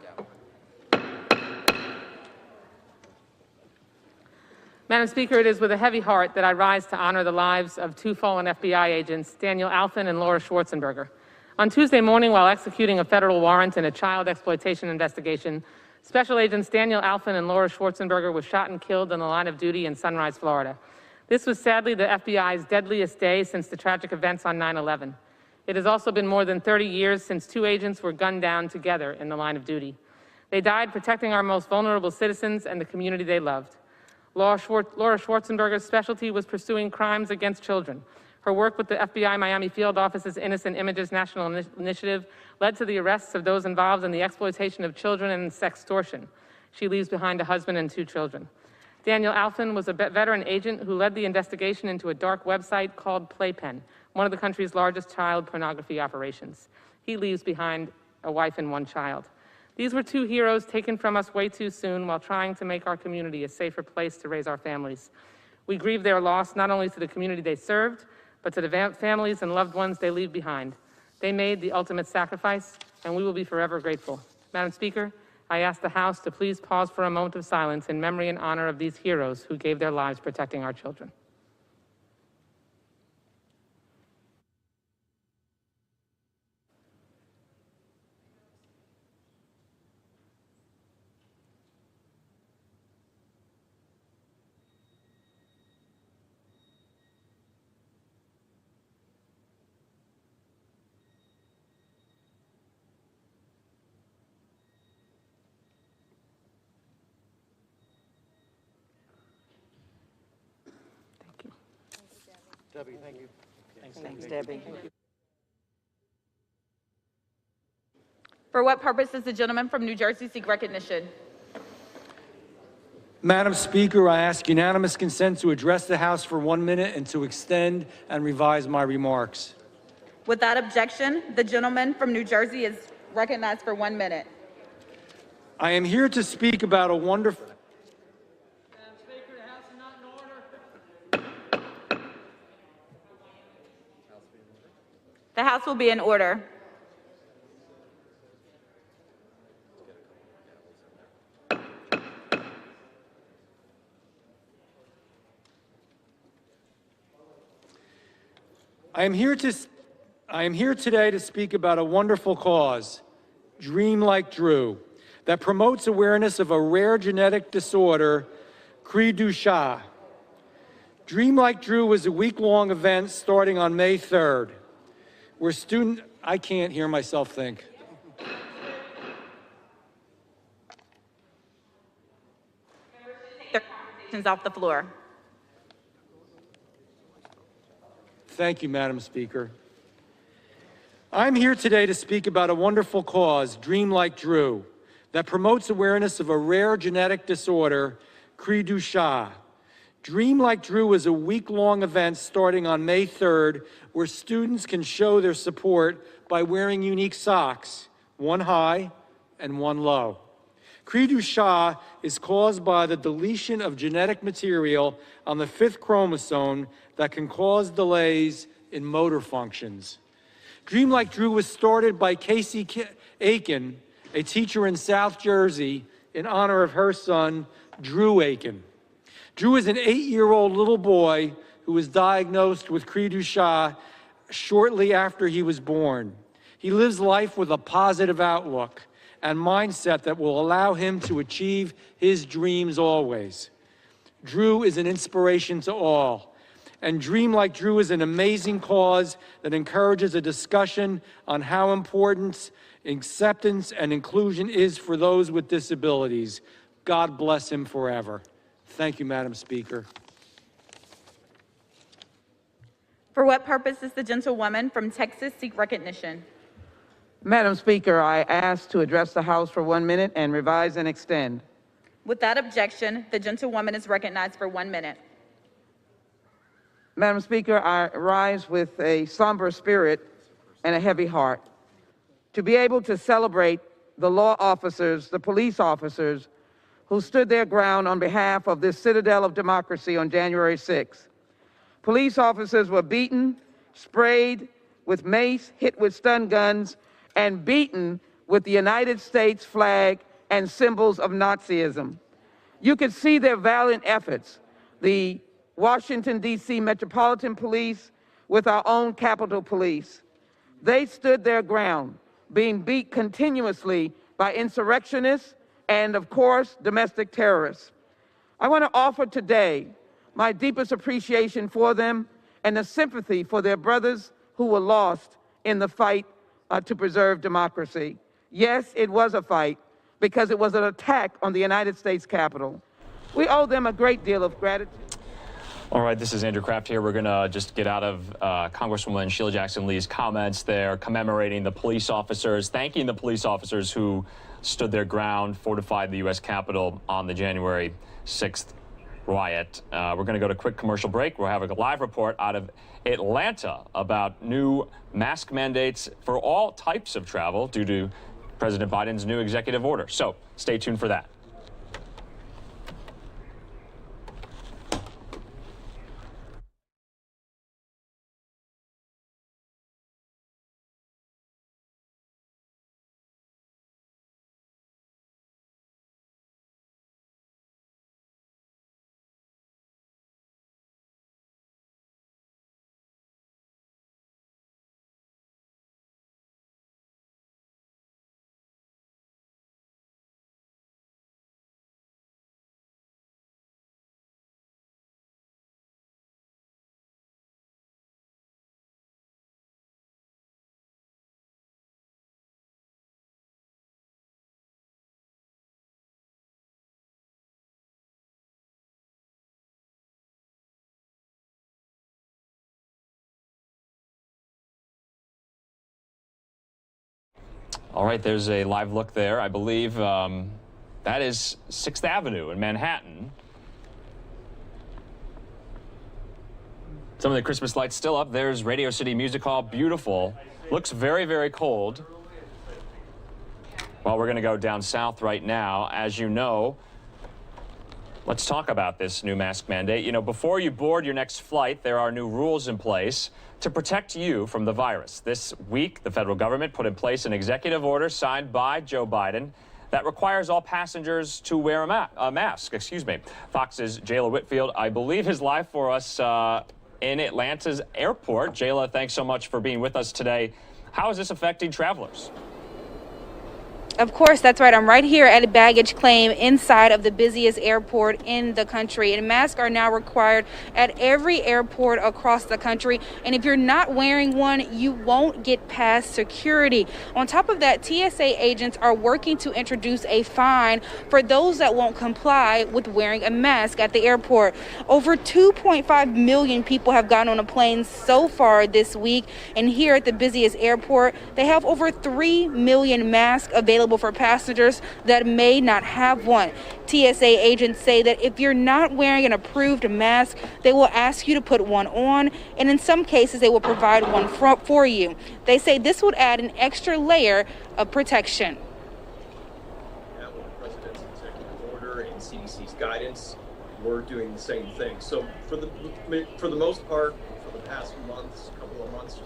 Madam Speaker, it is with a heavy heart that I rise to honor the lives of 2 fallen FBI agents, Daniel Alfin and Laura Schwarzenberger. On Tuesday morning, while executing a federal warrant in a child exploitation investigation, Special Agents Daniel Alfin and Laura Schwarzenberger were shot and killed in the line of duty in Sunrise, Florida. This was sadly the FBI's deadliest day since the tragic events on 9/11. It has also been more than 30 years since 2 agents were gunned down together in the line of duty. They died protecting our most vulnerable citizens and the community they loved. Laura Schwarzenberger's specialty was pursuing crimes against children. Her work with the FBI Miami Field Office's Innocent Images National Initiative led to the arrests of those involved in the exploitation of children and sextortion. She leaves behind a husband and 2 children. Daniel Alfin was a veteran agent who led the investigation into a dark website called Playpen, one of the country's largest child pornography operations. He leaves behind a wife and 1 child. These were 2 heroes taken from us way too soon while trying to make our community a safer place to raise our families. We grieve their loss not only to the community they served, but to the families and loved ones they leave behind. They made the ultimate sacrifice, and we will be forever grateful. Madam Speaker, I ask the House to please pause for a moment of silence in memory and honor of these heroes who gave their lives protecting our children. Debbie, thank you. Thanks, Debbie. For what purpose does the gentleman from New Jersey seek recognition? Madam Speaker, I ask unanimous consent to address the House for 1 minute and to extend and revise my remarks. Without objection, the gentleman from New Jersey is recognized for 1 minute. I am here to speak about a wonderful... The House will be in order. I am here today to speak about a wonderful cause, Dream Like Drew, that promotes awareness of a rare genetic disorder, Cri du Chat. Dream Like Drew was a week-long event starting on May 3rd, where I can't hear myself think. Off the floor. Thank you, Madam Speaker. I'm here today to speak about a wonderful cause, Dream Like Drew, that promotes awareness of a rare genetic disorder, Cri du Chat. Dream Like Drew is a week-long event starting on May 3rd, where students can show their support by wearing unique socks, 1 high and 1 low. Cri du Chat is caused by the deletion of genetic material on the 5th chromosome that can cause delays in motor functions. Dream Like Drew was started by Casey Aiken, a teacher in South Jersey, in honor of her son, Drew Aiken. Drew is an 8-year-old little boy who was diagnosed with Cri du Chat shortly after he was born. He lives life with a positive outlook and mindset that will allow him to achieve his dreams always. Drew is an inspiration to all, and Dream Like Drew is an amazing cause that encourages a discussion on how important acceptance and inclusion is for those with disabilities. God bless him forever. Thank you, Madam Speaker. For what purpose does the gentlewoman from Texas seek recognition? Madam Speaker, I ask to address the House for 1 minute and revise and extend. Without objection, the gentlewoman is recognized for 1 minute. Madam Speaker, I rise with a somber spirit and a heavy heart to be able to celebrate the law officers, the police officers who stood their ground on behalf of this citadel of democracy on January 6th. Police officers were beaten, sprayed with mace, hit with stun guns, and beaten with the United States flag and symbols of Nazism. You could see their valiant efforts. The Washington, D.C. Metropolitan Police with our own Capitol Police. They stood their ground, being beat continuously by insurrectionists and, of course, domestic terrorists. I want to offer today my deepest appreciation for them and the sympathy for their brothers who were lost in the fight to preserve democracy. Yes, it was a fight because it was an attack on the United States Capitol. We owe them a great deal of gratitude. All right, this is Andrew Kraft here. We're going to just get out of Congresswoman Sheila Jackson-Lee's comments there, commemorating the police officers, thanking the police officers who stood their ground, fortified the U.S. Capitol on the January 6th riot. We're going to go to a quick commercial break. We'll have a live report out of Atlanta about new mask mandates for all types of travel due to President Biden's new executive order. So stay tuned for that. All right, there's a live look there. I believe that is 6th Avenue in Manhattan. Some of the Christmas lights still up. There's Radio City Music Hall. Beautiful. Looks very, very cold. Well, we're going to go down south right now. As you know, let's talk about this new mask mandate. You know, before you board your next flight, there are new rules in place to protect you from the virus. This week, the federal government put in place an executive order signed by Joe Biden that requires all passengers to wear a mask. Fox's Jayla Whitfield, I believe, is live for us in Atlanta's airport. Jayla, thanks so much for being with us today. How is this affecting travelers? Of course, that's right. I'm right here at a baggage claim inside of the busiest airport in the country. And masks are now required at every airport across the country. And if you're not wearing one, you won't get past security. On top of that, TSA agents are working to introduce a fine for those that won't comply with wearing a mask at the airport. Over 2.5 million people have gotten on a plane so far this week. And here at the busiest airport, they have over 3 million masks available for passengers that may not have one. TSA agents say that if you're not wearing an approved mask, they will ask you to put one on, and in some cases, they will provide one for you. They say this would add an extra layer of protection. With the President's executive order and CDC's guidance, we're doing the same thing. So for the most part, for the past couple of months,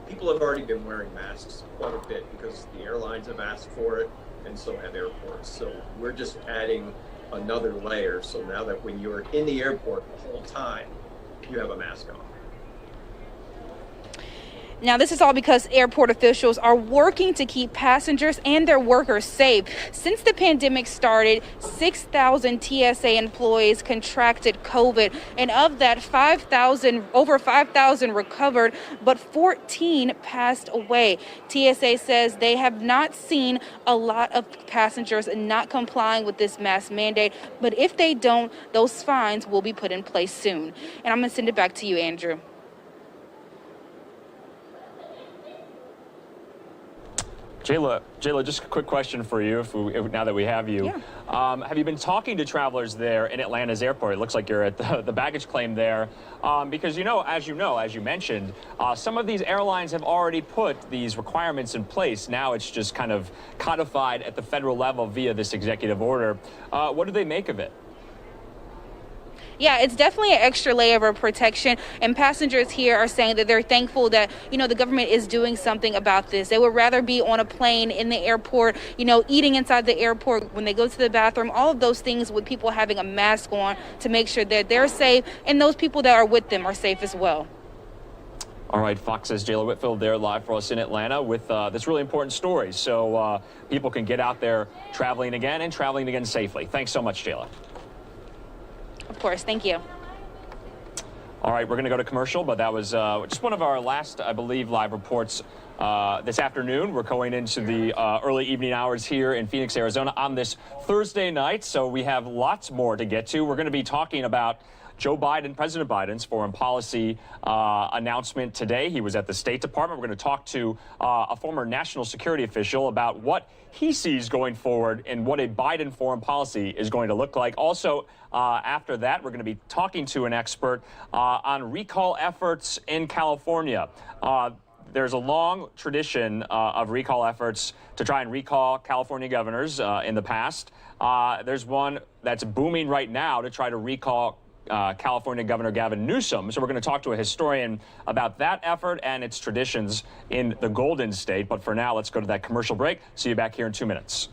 people have already been wearing masks quite a bit because the airlines have asked for it, and so have airports. So we're just adding another layer. So now that when you're in the airport the whole time, you have a mask on. Now, this is all because airport officials are working to keep passengers and their workers safe. Since the pandemic started, 6,000 TSA employees contracted COVID, and of that, over 5,000 recovered, but 14 passed away. TSA says they have not seen a lot of passengers not complying with this mask mandate, but if they don't, those fines will be put in place soon. And I'm going to send it back to you, Andrew. Jayla, just a quick question for you, now that we have you. Yeah. Have you been talking to travelers there in Atlanta's airport? It looks like you're at the baggage claim there. Because, as you mentioned, some of these airlines have already put these requirements in place. Now it's just kind of codified at the federal level via this executive order. What do they make of it? Yeah, it's definitely an extra layer of protection, and passengers here are saying that they're thankful that, the government is doing something about this. They would rather be on a plane, in the airport, eating inside the airport, when they go to the bathroom, all of those things with people having a mask on to make sure that they're safe, and those people that are with them are safe as well. All right, Fox's Jayla Whitfield there live for us in Atlanta with this really important story, so people can get out there traveling again safely. Thanks so much, Jayla. Of course, thank you. All right, we're going to go to commercial, but that was just one of our last, I believe, live reports this afternoon. We're going into the early evening hours here in Phoenix, Arizona on this Thursday night, so we have lots more to get to. We're going to be talking about President Biden's foreign policy announcement today. He was at the State Department. We're going to talk to a former national security official about what he sees going forward and what a Biden foreign policy is going to look like. Also, after that, we're going to be talking to an expert on recall efforts in California. There's a long tradition of recall efforts to try and recall California governors in the past. There's one that's booming right now to try to recall California Governor Gavin Newsom. So we're going to talk to a historian about that effort and its traditions in the Golden State. But for now, let's go to that commercial break. See you back here in 2 minutes.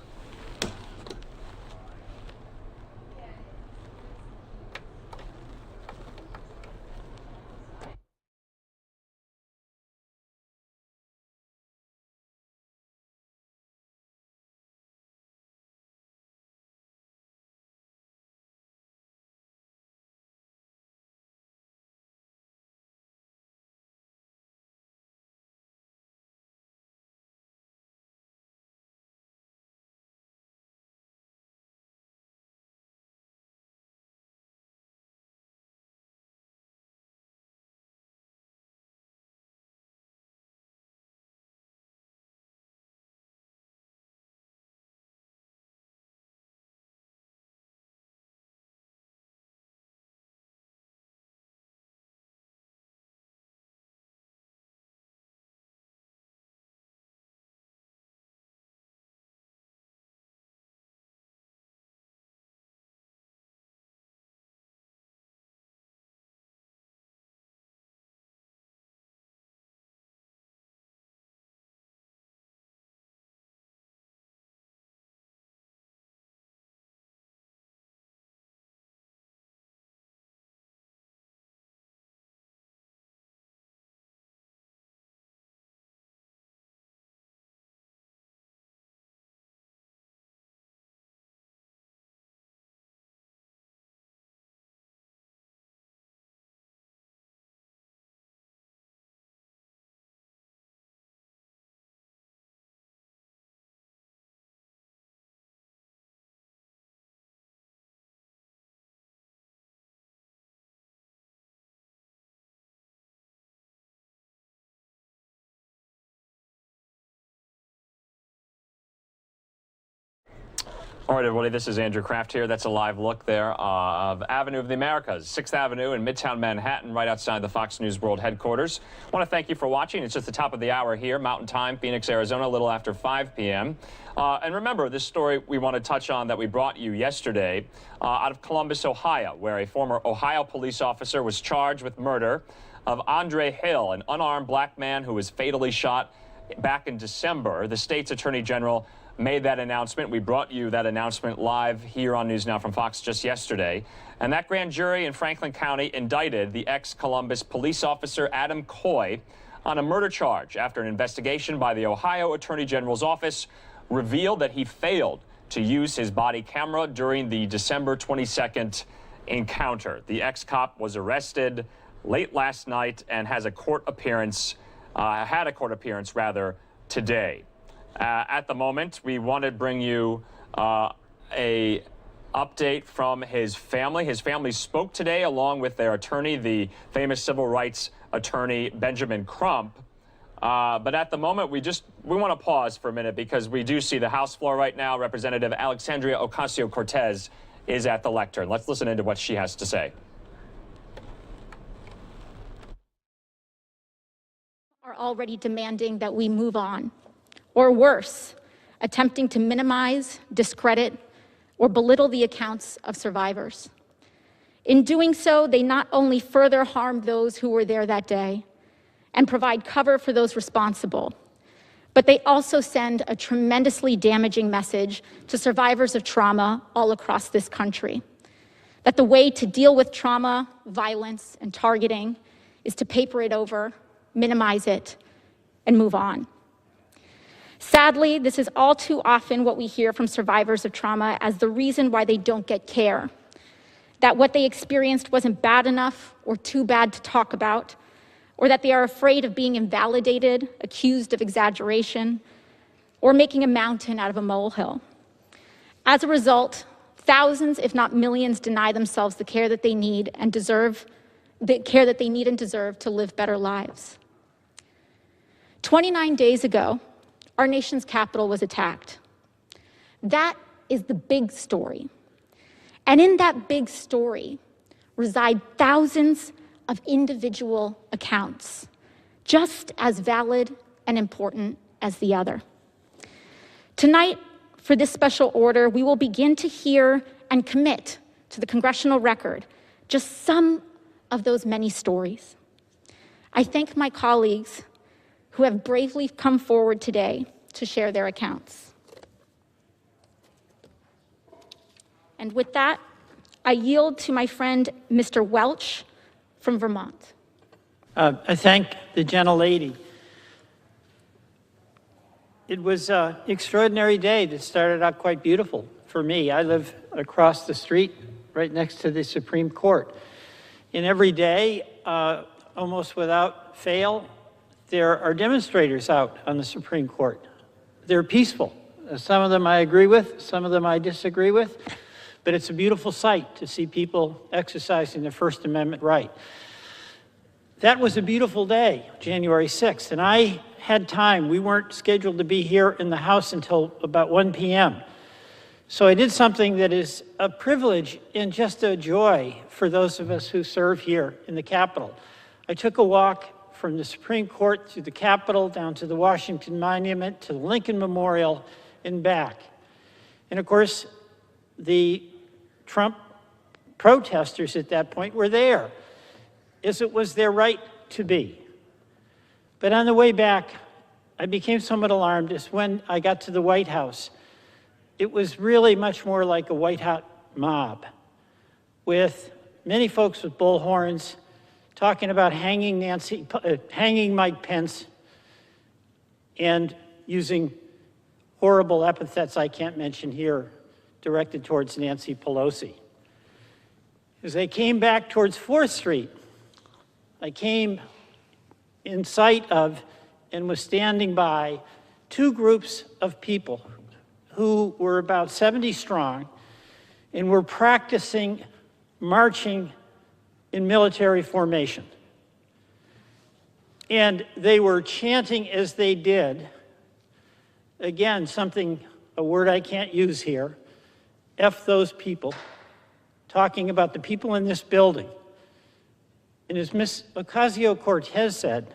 All right, everybody, this is Andrew Kraft here. That's a live look there of Avenue of the Americas, 6th Avenue in Midtown Manhattan, right outside the Fox News World headquarters. I want to thank you for watching. It's just the top of the hour here, Mountain Time, Phoenix, Arizona, a little after 5 p.m. And remember, this story we want to touch on that we brought you yesterday out of Columbus, Ohio, where a former Ohio police officer was charged with murder of Andre Hill, an unarmed black man who was fatally shot back in December. The state's attorney general made that announcement. We brought you that announcement live here on NewsNOW from Fox just yesterday. And that grand jury in Franklin County indicted the ex-Columbus police officer Adam Coy on a murder charge after an investigation by the Ohio Attorney General's office revealed that he failed to use his body camera during the December 22nd encounter. The ex-cop was arrested late last night and has a court appearance, had a court appearance rather, today. At the moment, we want to bring you a update from his family. His family spoke today along with their attorney, the famous civil rights attorney Benjamin Crump. But at the moment, we want to pause for a minute because we do see the House floor right now. Representative Alexandria Ocasio-Cortez is at the lectern. Let's listen into what she has to say. Are already demanding that we move on, or worse, attempting to minimize, discredit, or belittle the accounts of survivors. In doing so, they not only further harm those who were there that day and provide cover for those responsible, but they also send a tremendously damaging message to survivors of trauma all across this country, that the way to deal with trauma, violence, and targeting is to paper it over, minimize it, and move on. Sadly, this is all too often what we hear from survivors of trauma as the reason why they don't get care, that what they experienced wasn't bad enough or too bad to talk about, or that they are afraid of being invalidated, accused of exaggeration, or making a mountain out of a molehill. As a result, thousands, if not millions, deny themselves the care that they need and deserve to live better lives. 29 days ago, our nation's capital was attacked. That is the big story. And in that big story reside thousands of individual accounts, just as valid and important as the other. Tonight, for this special order, we will begin to hear and commit to the congressional record just some of those many stories. I thank my colleagues who have bravely come forward today to share their accounts. And with that, I yield to my friend, Mr. Welch from Vermont. I thank the gentlelady. It was an extraordinary day that started out quite beautiful for me. I live across the street, right next to the Supreme Court. And every day, almost without fail, there are demonstrators out on the Supreme Court. They're peaceful. Some of them I agree with, some of them I disagree with, but it's a beautiful sight to see people exercising their First Amendment right. That was a beautiful day, January 6th, and I had time. We weren't scheduled to be here in the House until about 1 p.m. So I did something that is a privilege and just a joy for those of us who serve here in the Capitol. I took a walk from the Supreme Court to the Capitol, down to the Washington Monument, to the Lincoln Memorial, and back. And of course, the Trump protesters at that point were there, as it was their right to be. But on the way back, I became somewhat alarmed as when I got to the White House, it was really much more like a white-hot mob, with many folks with bullhorns, talking about hanging Mike Pence, and using horrible epithets I can't mention here, directed towards Nancy Pelosi. As I came back towards 4th Street, I came in sight of and was standing by two groups of people who were about 70 strong and were practicing marching in military formation. And they were chanting as they did, again, a word I can't use here, F those people, talking about the people in this building. And as Ms. Ocasio-Cortez said,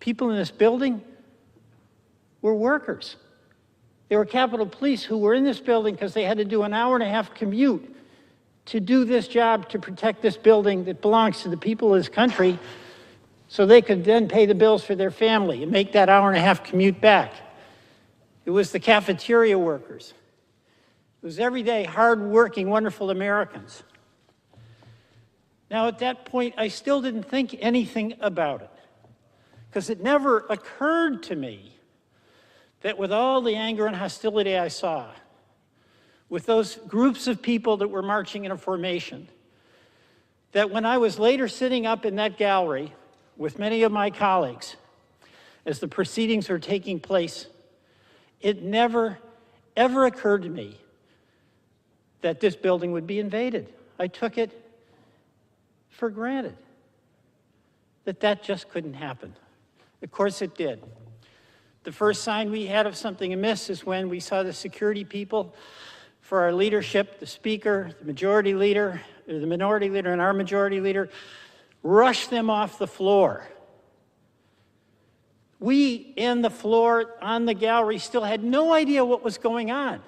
people in this building were workers. They were Capitol Police who were in this building because they had to do an hour-and-a-half commute to do this job to protect this building that belongs to the people of this country so they could then pay the bills for their family and make that hour-and-a-half commute back. It was the cafeteria workers. It was everyday, hard-working, wonderful Americans. Now, at that point, I still didn't think anything about it because it never occurred to me that with all the anger and hostility I saw, with those groups of people that were marching in a formation, that when I was later sitting up in that gallery with many of my colleagues as the proceedings were taking place, it never, ever occurred to me that this building would be invaded. I took it for granted that that just couldn't happen. Of course it did. The first sign we had of something amiss is when we saw the security people for our leadership, the speaker, the majority leader, or the minority leader, and our majority leader, rush them off the floor. We, in the floor, on the gallery, still had no idea what was going on.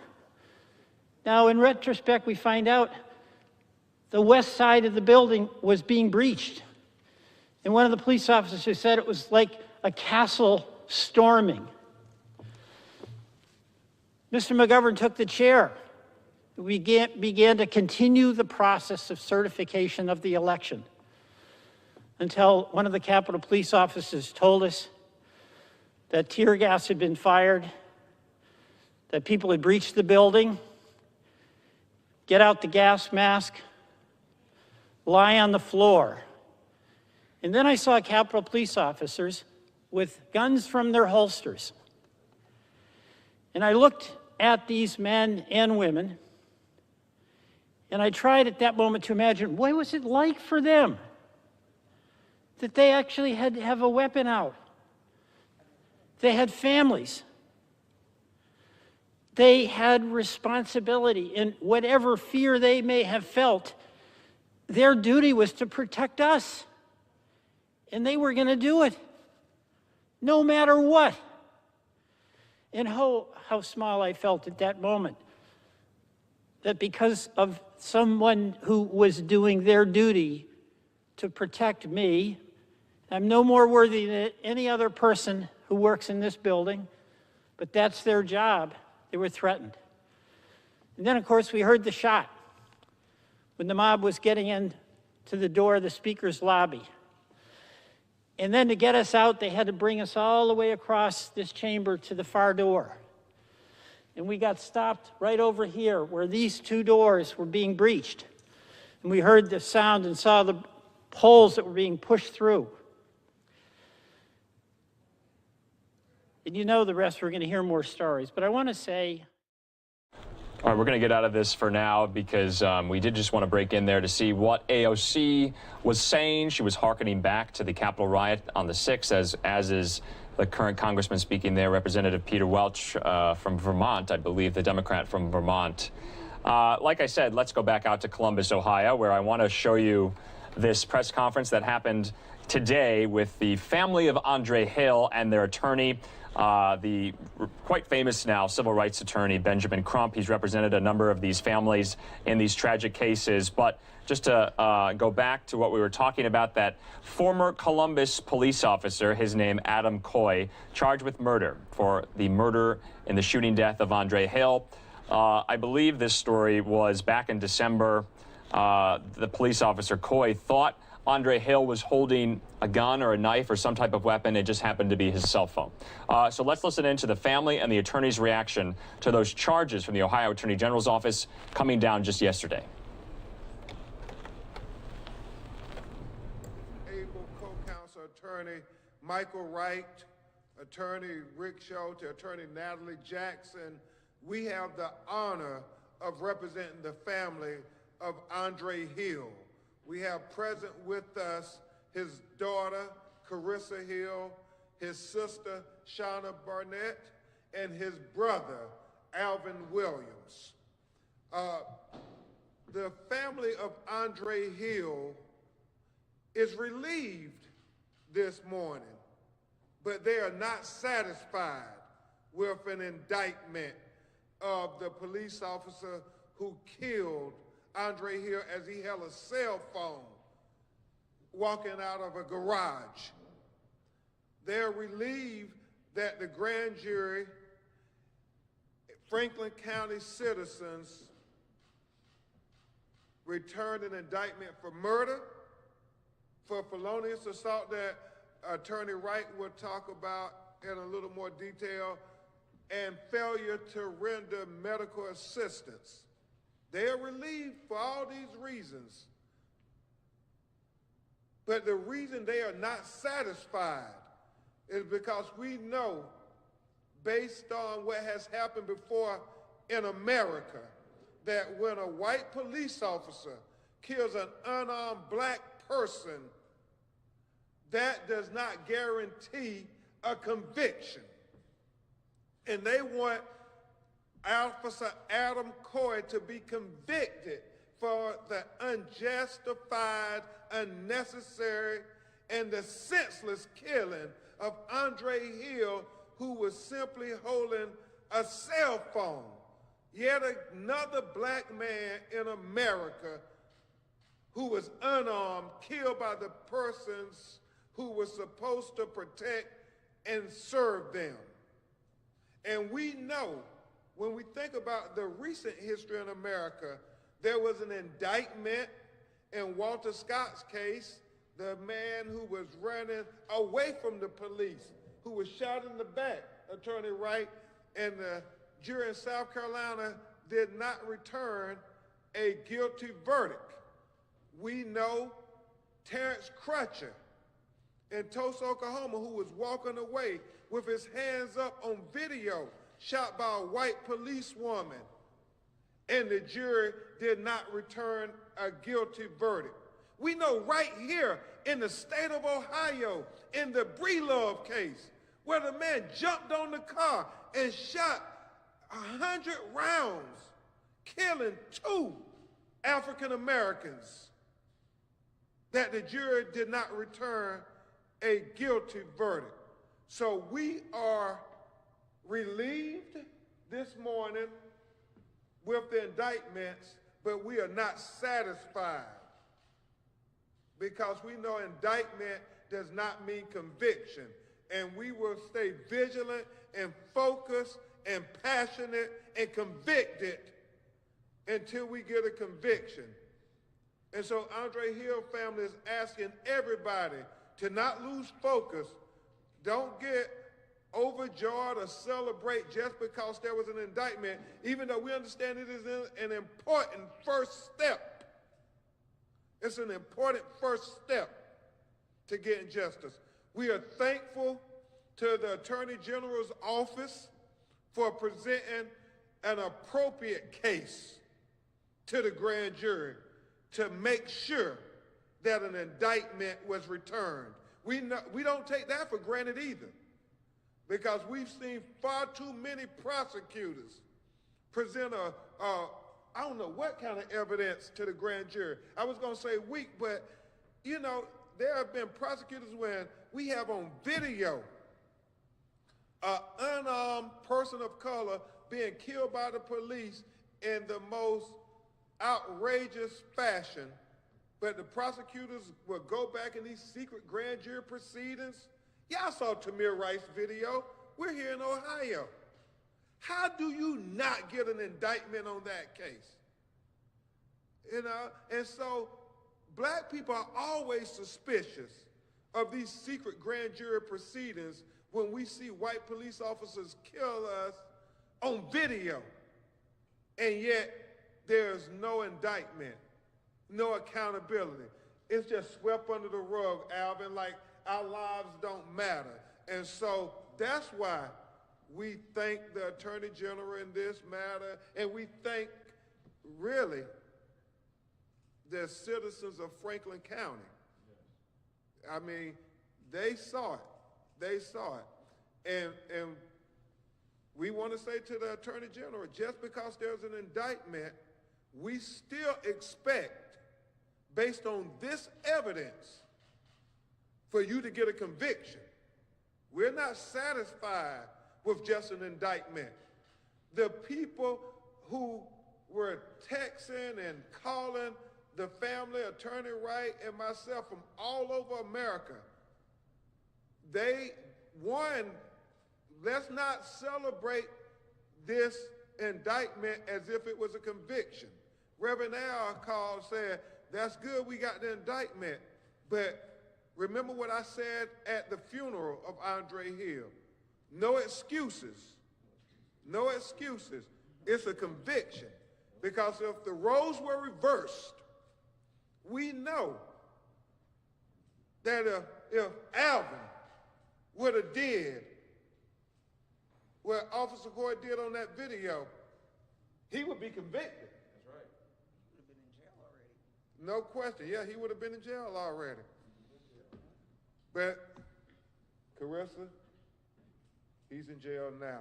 Now, in retrospect, we find out the west side of the building was being breached. And one of the police officers said it was like a castle storming. Mr. McGovern took the chair. We began to continue the process of certification of the election until one of the Capitol Police officers told us that tear gas had been fired, that people had breached the building, get out the gas mask, lie on the floor. And then I saw Capitol Police officers with guns from their holsters. And I looked at these men and women, and I tried at that moment to imagine, what was it like for them that they actually had to have a weapon out? They had families. They had responsibility, and whatever fear they may have felt, their duty was to protect us. And they were going to do it, no matter what. And how small I felt at that moment, that because of someone who was doing their duty to protect me, I'm no more worthy than any other person who works in this building, but that's their job. They were threatened. And then, of course, we heard the shot when the mob was getting in to the door of the Speaker's lobby. And then to get us out, they had to bring us all the way across this chamber to the far door. And we got stopped right over here where these two doors were being breached. And we heard the sound and saw the poles that were being pushed through. And you know the rest, we're going to hear more stories. But I want to say... All right, we're going to get out of this for now because we did just want to break in there to see what AOC was saying. She was hearkening back to the Capitol riot on the 6th, as is the current congressman speaking there, Representative Peter Welch from Vermont, I believe, the Democrat from Vermont. Like I said, let's go back out to Columbus, Ohio, where I want to show you this press conference that happened today with the family of Andre Hill and their attorney, the quite famous now civil rights attorney, Benjamin Crump. He's represented a number of these families in these tragic cases. But just to go back to what we were talking about, that former Columbus police officer, his name Adam Coy, charged with murder for the murder and the shooting death of Andre Hill. I believe this story was back in December. The police officer Coy thought Andre Hill was holding a gun or a knife or some type of weapon. It just happened to be his cell phone. So let's listen in to the family and the attorney's reaction to those charges from the Ohio Attorney General's office coming down just yesterday. Able co-counsel attorney Michael Wright, attorney Rick Schulte, attorney Natalie Jackson, we have the honor of representing the family of Andre Hill. We have present with us his daughter, Carissa Hill, his sister, Shauna Barnett, and his brother, Alvin Williams. The family of Andre Hill is relieved this morning, but they are not satisfied with an indictment of the police officer who killed Andre Hill as he held a cell phone walking out of a garage. They're relieved that the grand jury, Franklin County citizens, returned an indictment for murder, for felonious assault that Attorney Wright will talk about in a little more detail, and failure to render medical assistance. They are relieved for all these reasons. But the reason they are not satisfied is because we know, based on what has happened before in America, that when a white police officer kills an unarmed black person, that does not guarantee a conviction. And they want Officer Adam Coy to be convicted for the unjustified, unnecessary, and the senseless killing of Andre Hill, who was simply holding a cell phone. Yet another black man in America who was unarmed, killed by the persons who were supposed to protect and serve them. And we know, when we think about the recent history in America, there was an indictment in Walter Scott's case, the man who was running away from the police, who was shot in the back, Attorney Wright, and the jury in South Carolina did not return a guilty verdict. We know Terrence Crutcher in Tulsa, Oklahoma, who was walking away with his hands up on video, shot by a white policewoman, and the jury did not return a guilty verdict. We know right here in the state of Ohio, in the Breelove case, where the man jumped on the car and shot 100 rounds, killing 2 African Americans, that the jury did not return a guilty verdict. So we are relieved this morning with the indictments, but we are not satisfied, because we know indictment does not mean conviction. And we will stay vigilant and focused and passionate and convicted until we get a conviction. And so Andre Hill family is asking everybody to not lose focus. Don't get overjoyed or celebrate just because there was an indictment, even though we understand it is an important first step. It's an important first step to getting justice. We are thankful to the Attorney General's office for presenting an appropriate case to the grand jury to make sure that an indictment was returned. We don't take that for granted either, because we've seen far too many prosecutors present I don't know what kind of evidence to the grand jury. I was going to say weak, but you know, there have been prosecutors when we have on video an unarmed person of color being killed by the police in the most outrageous fashion, but the prosecutors will go back in these secret grand jury proceedings. Y'all saw Tamir Rice's video. We're here in Ohio. How do you not get an indictment on that case? You know, and so black people are always suspicious of these secret grand jury proceedings when we see white police officers kill us on video, and yet there's no indictment, no accountability. It's just swept under the rug, Alvin, like our lives don't matter. And so that's why we thank the Attorney General in this matter, and we thank, really, the citizens of Franklin County. I mean, they saw it. They saw it. And we want to say to the Attorney General, just because there's an indictment, we still expect, based on this evidence, for you to get a conviction. We're not satisfied with just an indictment. The people who were texting and calling the family, Attorney Wright and myself from all over America, let's not celebrate this indictment as if it was a conviction. Reverend Al called, said, that's good we got the indictment, but remember what I said at the funeral of Andre Hill. No excuses. No excuses. It's a conviction. Because if the roles were reversed, we know that if Alvin would have did what Officer Coy did on that video, he would be convicted. That's right. He would have been in jail already. No question. Yeah, he would have been in jail already. But Carissa, He's in jail now,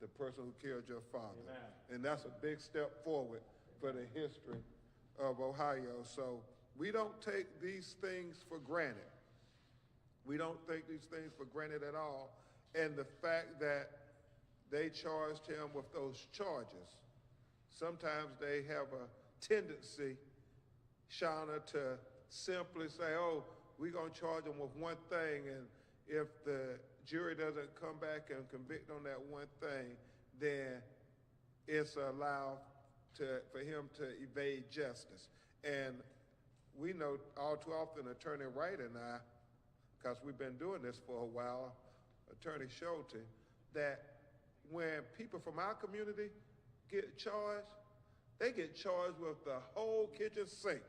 the person who killed your father. Amen. And that's a big step forward for the history of Ohio. So we don't take these things for granted. We don't take these things for granted at all. And the fact that they charged him with those charges, sometimes they have a tendency, Shauna, to simply say, oh, we're going to charge him with one thing, and if the jury doesn't come back and convict on that one thing, then it's allowed for him to evade justice. And we know all too often, Attorney Wright and I, because we've been doing this for a while, Attorney Schulte, that when people from our community get charged, they get charged with the whole kitchen sink.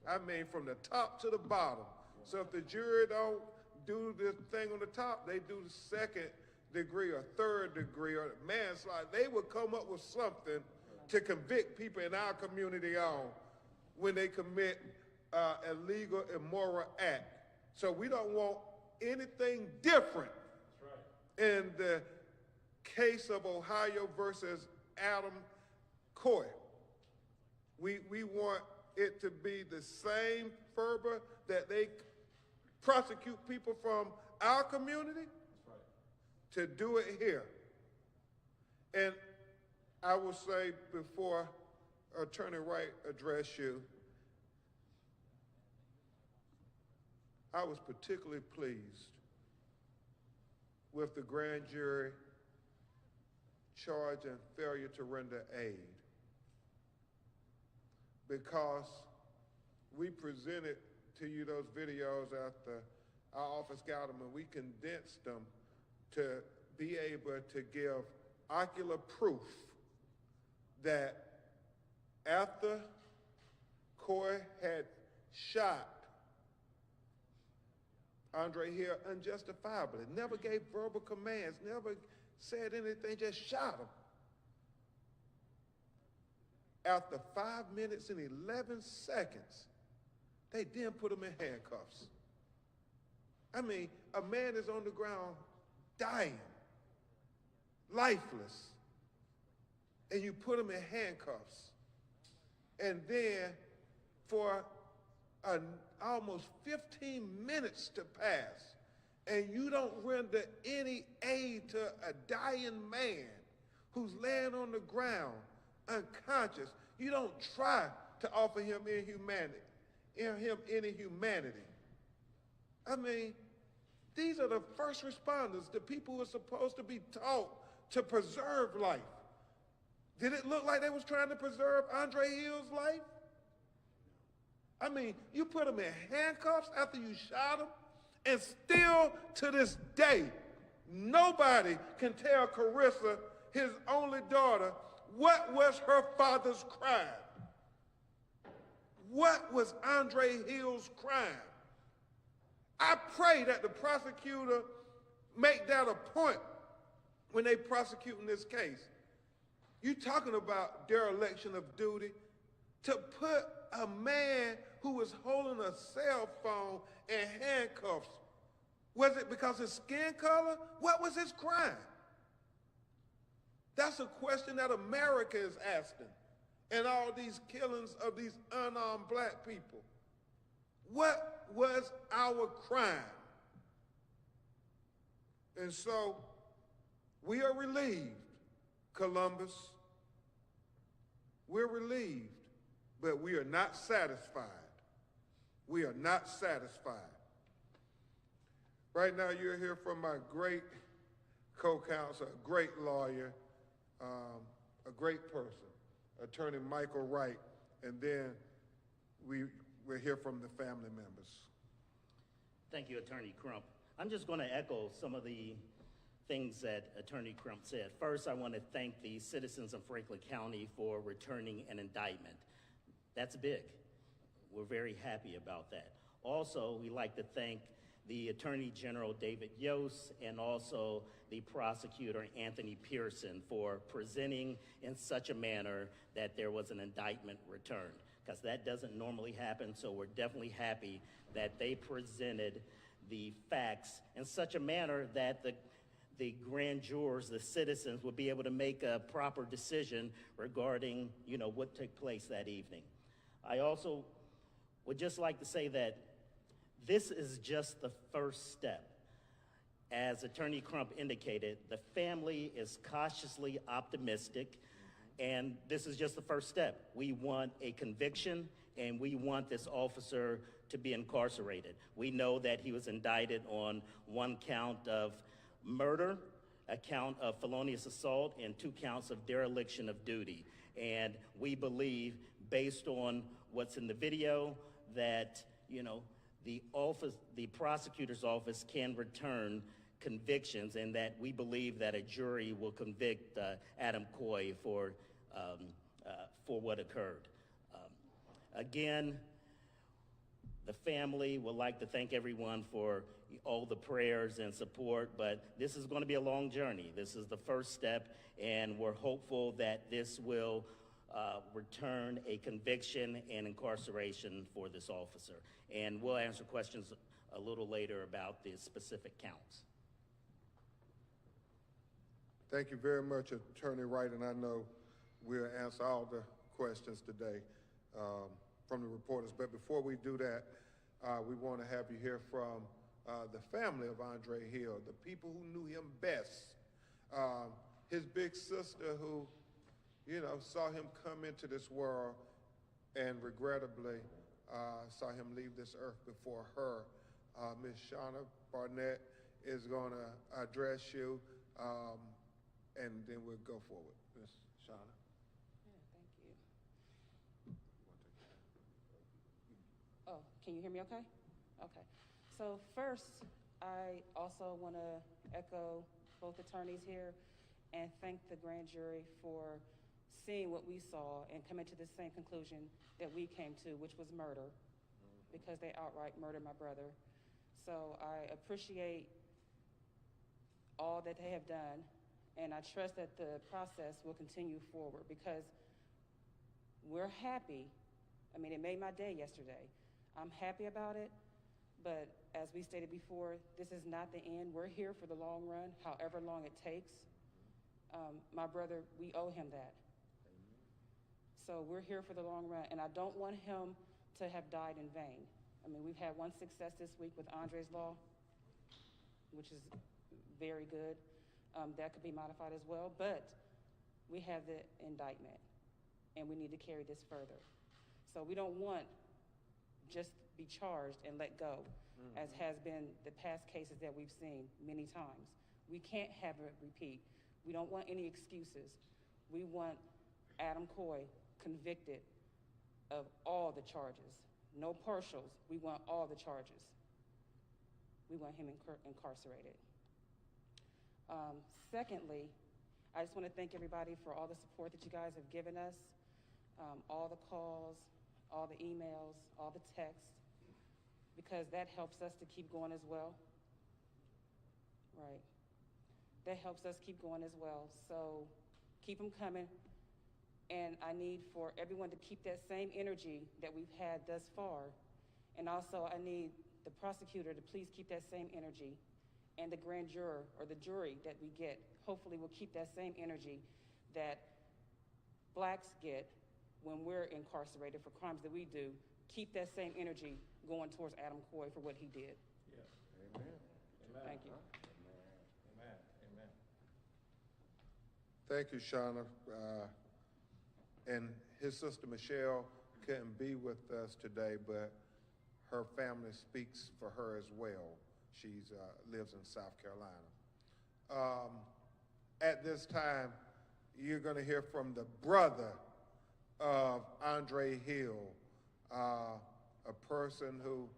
I mean, from the top to the bottom. So if the jury don't do this thing on the top, they do the second degree or third degree or manslaughter. They would come up with something to convict people in our community on when they commit illegal, immoral act. So we don't want anything different. That's right. In the case of Ohio versus Adam Coy. We want it to be the same fervor that they prosecute people from our community. That's right. To do it here. And I will say before Attorney Wright address you, I was particularly pleased with the grand jury charge and failure to render aid, because we presented to you those videos after our office got them, and we condensed them to be able to give ocular proof that after Coy had shot Andre Hill unjustifiably, never gave verbal commands, never said anything, just shot him. After 5 minutes and 11 seconds, they then put him in handcuffs. I mean, a man is on the ground dying, lifeless, and you put him in handcuffs. And then for almost 15 minutes to pass, and you don't render any aid to a dying man who's laying on the ground unconscious. You don't try to offer him any humanity. I mean, these are the first responders, the people who are supposed to be taught to preserve life. Did it look like they was trying to preserve Andre Hill's life? I mean, you put him in handcuffs after you shot him, and still to this day, nobody can tell Carissa, his only daughter, what was her father's crime. What was Andre Hill's crime? I pray that the prosecutor make that a point when they prosecuting this case. You talking about dereliction of duty? To put a man who was holding a cell phone in handcuffs, was it because of skin color? What was his crime? That's a question that America is asking, and all these killings of these unarmed black people. What was our crime? And so we are relieved, Columbus. We're relieved, but we are not satisfied. We are not satisfied. Right now, you'll hear from my great co-counsel, a great lawyer, a great person, Attorney Michael Wright, and then we'll hear from the family members. Thank you, Attorney Crump. I'm just going to echo some of the things that Attorney Crump said. First, I want to thank the citizens of Franklin County for returning an indictment. That's big. We're very happy about that. Also, we'd like to thank the Attorney General David Yost and also the prosecutor Anthony Pearson for presenting in such a manner that there was an indictment returned, because that doesn't normally happen. So we're definitely happy that they presented the facts in such a manner that the grand jurors, the citizens, will be able to make a proper decision regarding, what took place that evening. I also would just like to say that this is just the first step. As Attorney Crump indicated, the family is cautiously optimistic, and this is just the first step. We want a conviction, and we want this officer to be incarcerated. We know that he was indicted on 1 count of murder, a count of felonious assault, and 2 counts of dereliction of duty. And we believe, based on what's in the video, that, the prosecutor's office can return convictions, and that we believe that a jury will convict Adam Coy for what occurred. Again, the family would like to thank everyone for all the prayers and support, but this is going to be a long journey. This is the first step, and we're hopeful that this will return a conviction and incarceration for this officer. And we'll answer questions a little later about the specific counts. Thank you very much, Attorney Wright, and I know we'll answer all the questions today from the reporters. But before we do that, we want to have you hear from the family of Andre Hill, the people who knew him best. His big sister who, saw him come into this world and regrettably saw him leave this earth before her. Ms. Shauna Barnett is going to address you, and then we'll go forward. Ms. Shauna. Oh, can you hear me okay? Okay. So first, I also want to echo both attorneys here and thank the grand jury for seeing what we saw and coming to the same conclusion that we came to, which was murder, because they outright murdered my brother. So I appreciate all that they have done, and I trust that the process will continue forward, because we're happy. I mean, it made my day yesterday. I'm happy about it, but as we stated before, this is not the end. We're here for the long run, however long it takes. My brother, we owe him that. So we're here for the long run, and I don't want him to have died in vain. I mean, we've had one success this week with Andre's Law, which is very good. That could be modified as well, but we have the indictment, and we need to carry this further. So we don't want just be charged and let go, as has been the past cases that we've seen many times. We can't have it repeat. We don't want any excuses. We want Adam Coy convicted of all the charges. No partials. We want all the charges. We want him incarcerated. Secondly, I just want to thank everybody for all the support that you guys have given us, all the calls, all the emails, all the texts, because that helps us to keep going as well. Right. That helps us keep going as well. So keep them coming. And I need for everyone to keep that same energy that we've had thus far. And also I need the prosecutor to please keep that same energy. And the grand juror or the jury that we get, hopefully will keep that same energy that blacks get when we're incarcerated for crimes that we do. Keep that same energy going towards Adam Coy for what he did. Yes. Amen. Thank you. Amen. Amen. Thank you, Shauna. And his sister Michelle couldn't be with us today, but her family speaks for her as well. She lives in South Carolina. At this time, you're going to hear from the brother of Andre Hill, a person who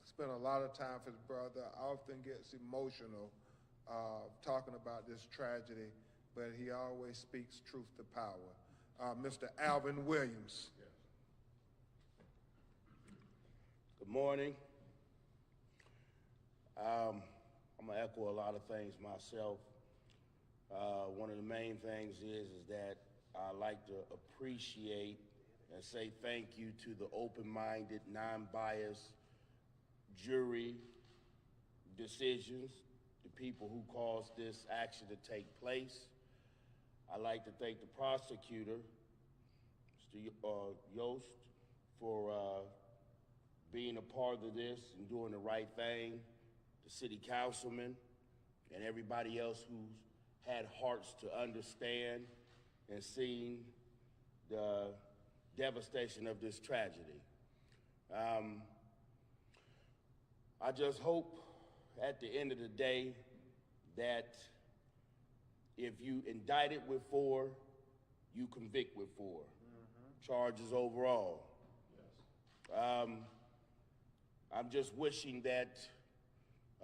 spent a lot of time with his brother, often gets emotional talking about this tragedy, but he always speaks truth to power. Mr. Alvin Williams. Good morning. I'm gonna echo a lot of things myself. One of the main things is that I like to appreciate and say thank you to the open-minded, non-biased jury decisions, the people who caused this action to take place. I'd like to thank the prosecutor, Mr. Yost, for being a part of this and doing the right thing, the city councilman, and everybody else who's had hearts to understand and seen the devastation of this tragedy. I just hope at the end of the day that if you indict it with 4, you convict with 4 charges overall. Yes. I'm just wishing that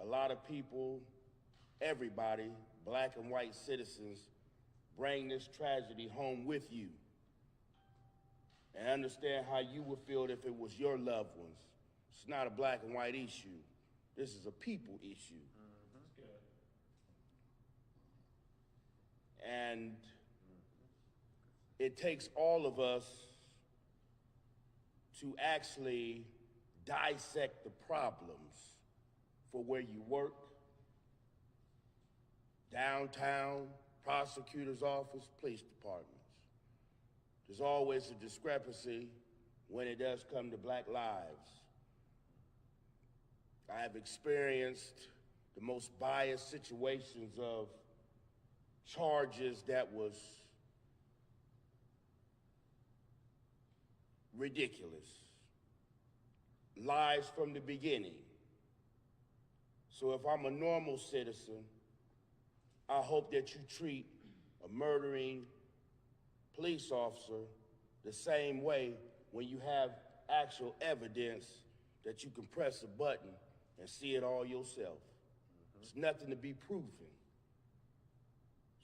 a lot of people, everybody, black and white citizens, bring this tragedy home with you and understand how you would feel if it was your loved ones. It's not a black and white issue. This is a people issue. And it takes all of us to actually dissect the problems for where you work, downtown, prosecutor's office, police departments. There's always a discrepancy when it does come to black lives. I have experienced the most biased situations of charges that was ridiculous. Lies from the beginning. So if I'm a normal citizen, I hope that you treat a murdering police officer the same way when you have actual evidence that you can press a button and see it all yourself. There's nothing to be proven.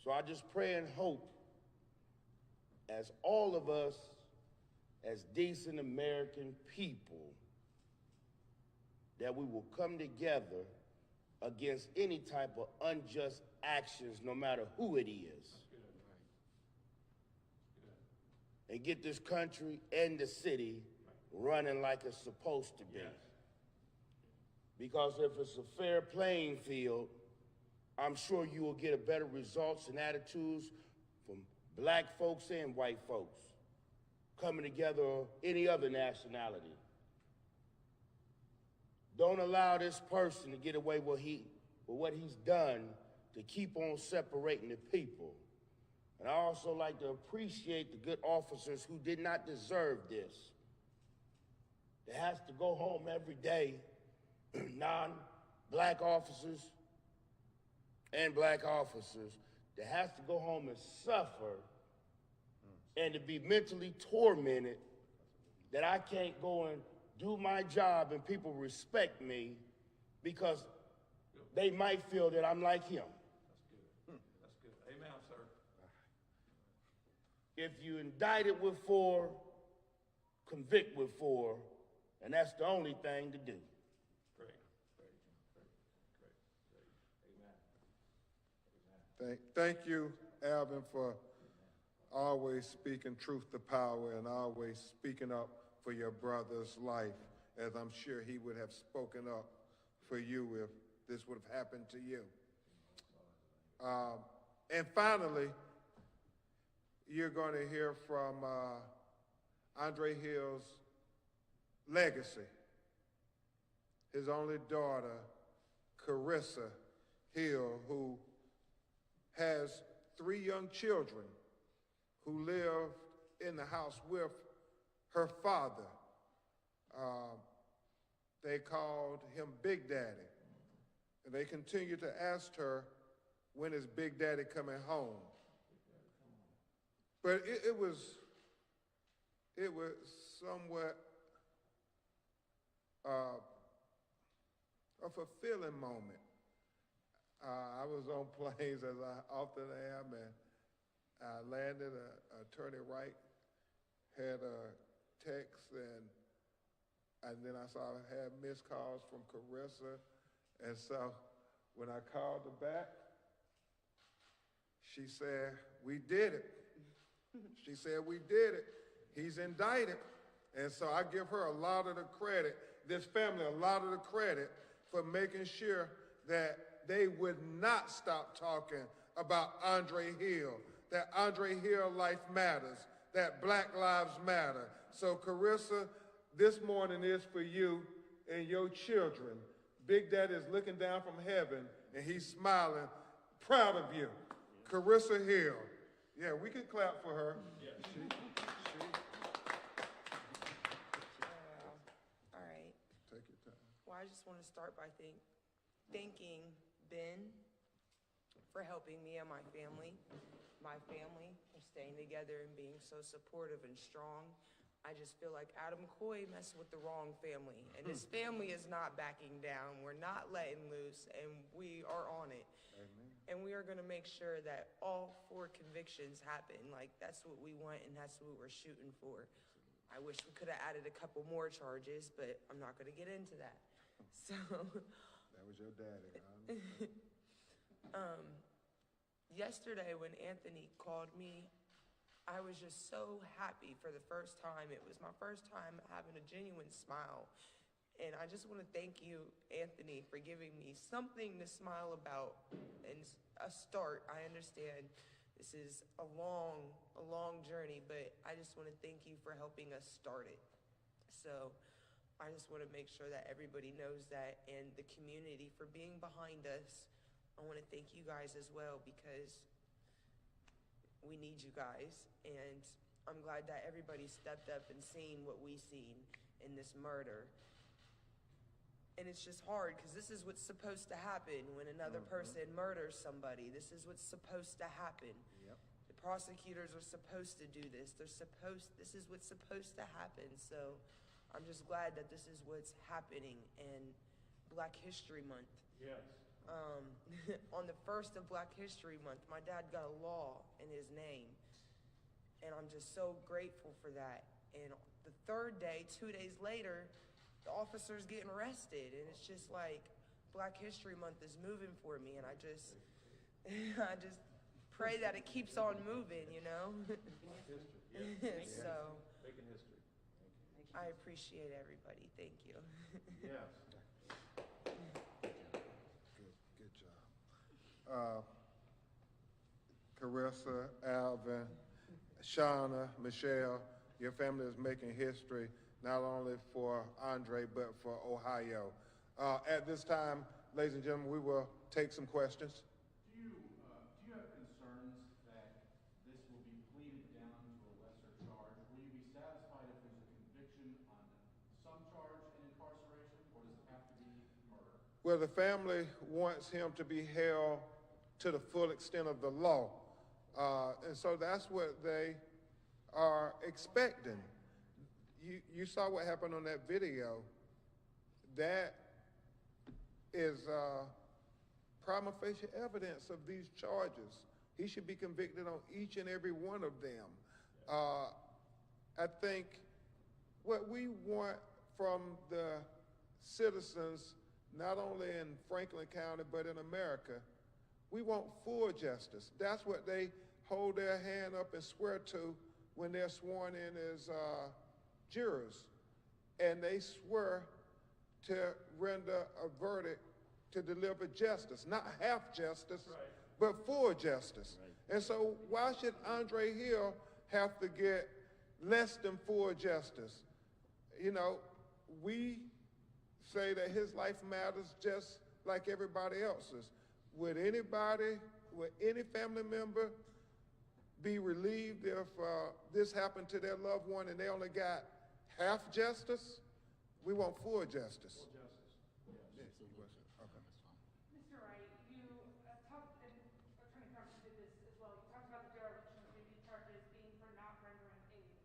So I just pray and hope, as all of us, as decent American people, that we will come together against any type of unjust actions, no matter who it is. And get this country and the city running like it's supposed to be. Because if it's a fair playing field, I'm sure you will get a better results and attitudes from black folks and white folks coming together, or any other nationality. Don't allow this person to get away with what he's done to keep on separating the people. And I also like to appreciate the good officers who did not deserve this. They have to go home every day, non-black officers and black officers, that has to go home and suffer and to be mentally tormented that I can't go and do my job and people respect me because they might feel that I'm like him. That's good. Amen, sir. If you indict it with 4, convict with 4, and that's the only thing to do. Thank you, Alvin, for always speaking truth to power and always speaking up for your brother's life, as I'm sure he would have spoken up for you if this would have happened to you. And finally, you're going to hear from Andre Hill's legacy. His only daughter, Carissa Hill, who has 3 young children who lived in the house with her father. They called him Big Daddy. And they continue to ask her, when is Big Daddy coming home? But it was somewhat a fulfilling moment. I was on planes, as I often am, and I landed. Attorney Wright had a text, and then I saw I had missed calls from Carissa, and so when I called her back, she said, "We did it." She said, "We did it. He's indicted." And so I give her a lot of the credit, this family a lot of the credit, for making sure that they would not stop talking about Andre Hill, that Andre Hill life matters, that Black Lives Matter. So Carissa, this morning is for you and your children. Big Daddy is looking down from heaven and he's smiling, proud of you. Carissa Hill. Yeah, we can clap for her. All right. Take your time. Well, I just want to start by thanking Ben for helping me and my family for staying together and being so supportive and strong. I just feel like Adam Coy messed with the wrong family, and his family is not backing down. We're not letting loose, and we are on it. Amen. And we are going to make sure that all 4 convictions happen. Like, that's what we want, and that's what we're shooting for. I wish we could have added a couple more charges, but I'm not going to get into that. So. That was your daddy. Yesterday when Anthony called me, I was just so happy for the first time. It was my first time having a genuine smile. And I just want to thank you, Anthony, for giving me something to smile about and a start. I understand this is a long journey, but I just want to thank you for helping us start it. So I just want to make sure that everybody knows that, and the community for being behind us. I want to thank you guys as well, because we need you guys, and I'm glad that everybody stepped up and seen what we seen in this murder. And it's just hard, because this is what's supposed to happen when another person murders somebody. This is what's supposed to happen. Yep. The prosecutors are supposed to do this. This is what's supposed to happen. So I'm just glad that this is what's happening in Black History Month. Yes. On the 1st of Black History Month, my dad got a law in his name, and I'm just so grateful for that. And the 3rd day, 2 days later, the officer's getting arrested, and it's just like Black History Month is moving for me, and I just pray that it keeps on moving, you know? So, Making history. I appreciate everybody. Thank you. Yes. Good job. Carissa, Alvin, Shauna, Michelle, your family is making history, not only for Andre, but for Ohio. At this time, ladies and gentlemen, we will take some questions. Do you have concerns that this will be pleaded down to a lesser charge? Will you be satisfied if there's a conviction on some charge in incarceration, or does it have to be murder? Well, the family wants him to be held to the full extent of the law. And so that's what they are expecting. You saw what happened on that video. That is prima facie evidence of these charges. He should be convicted on each and every one of them. I think what we want from the citizens, not only in Franklin County, but in America, we want full justice. That's what they hold their hand up and swear to when they're sworn in as jurors. And they swear to render a verdict to deliver justice, not half justice, but full justice. And so why should Andre Hill have to get less than full justice? You know, we say that his life matters just like everybody else's. Would any family member be relieved if this happened to their loved one and they only got half justice? We want full justice. Mr. Wright, you talked, and Attorney Crump did this as well, you talked about the dereliction of duty charges being for not rendering aid.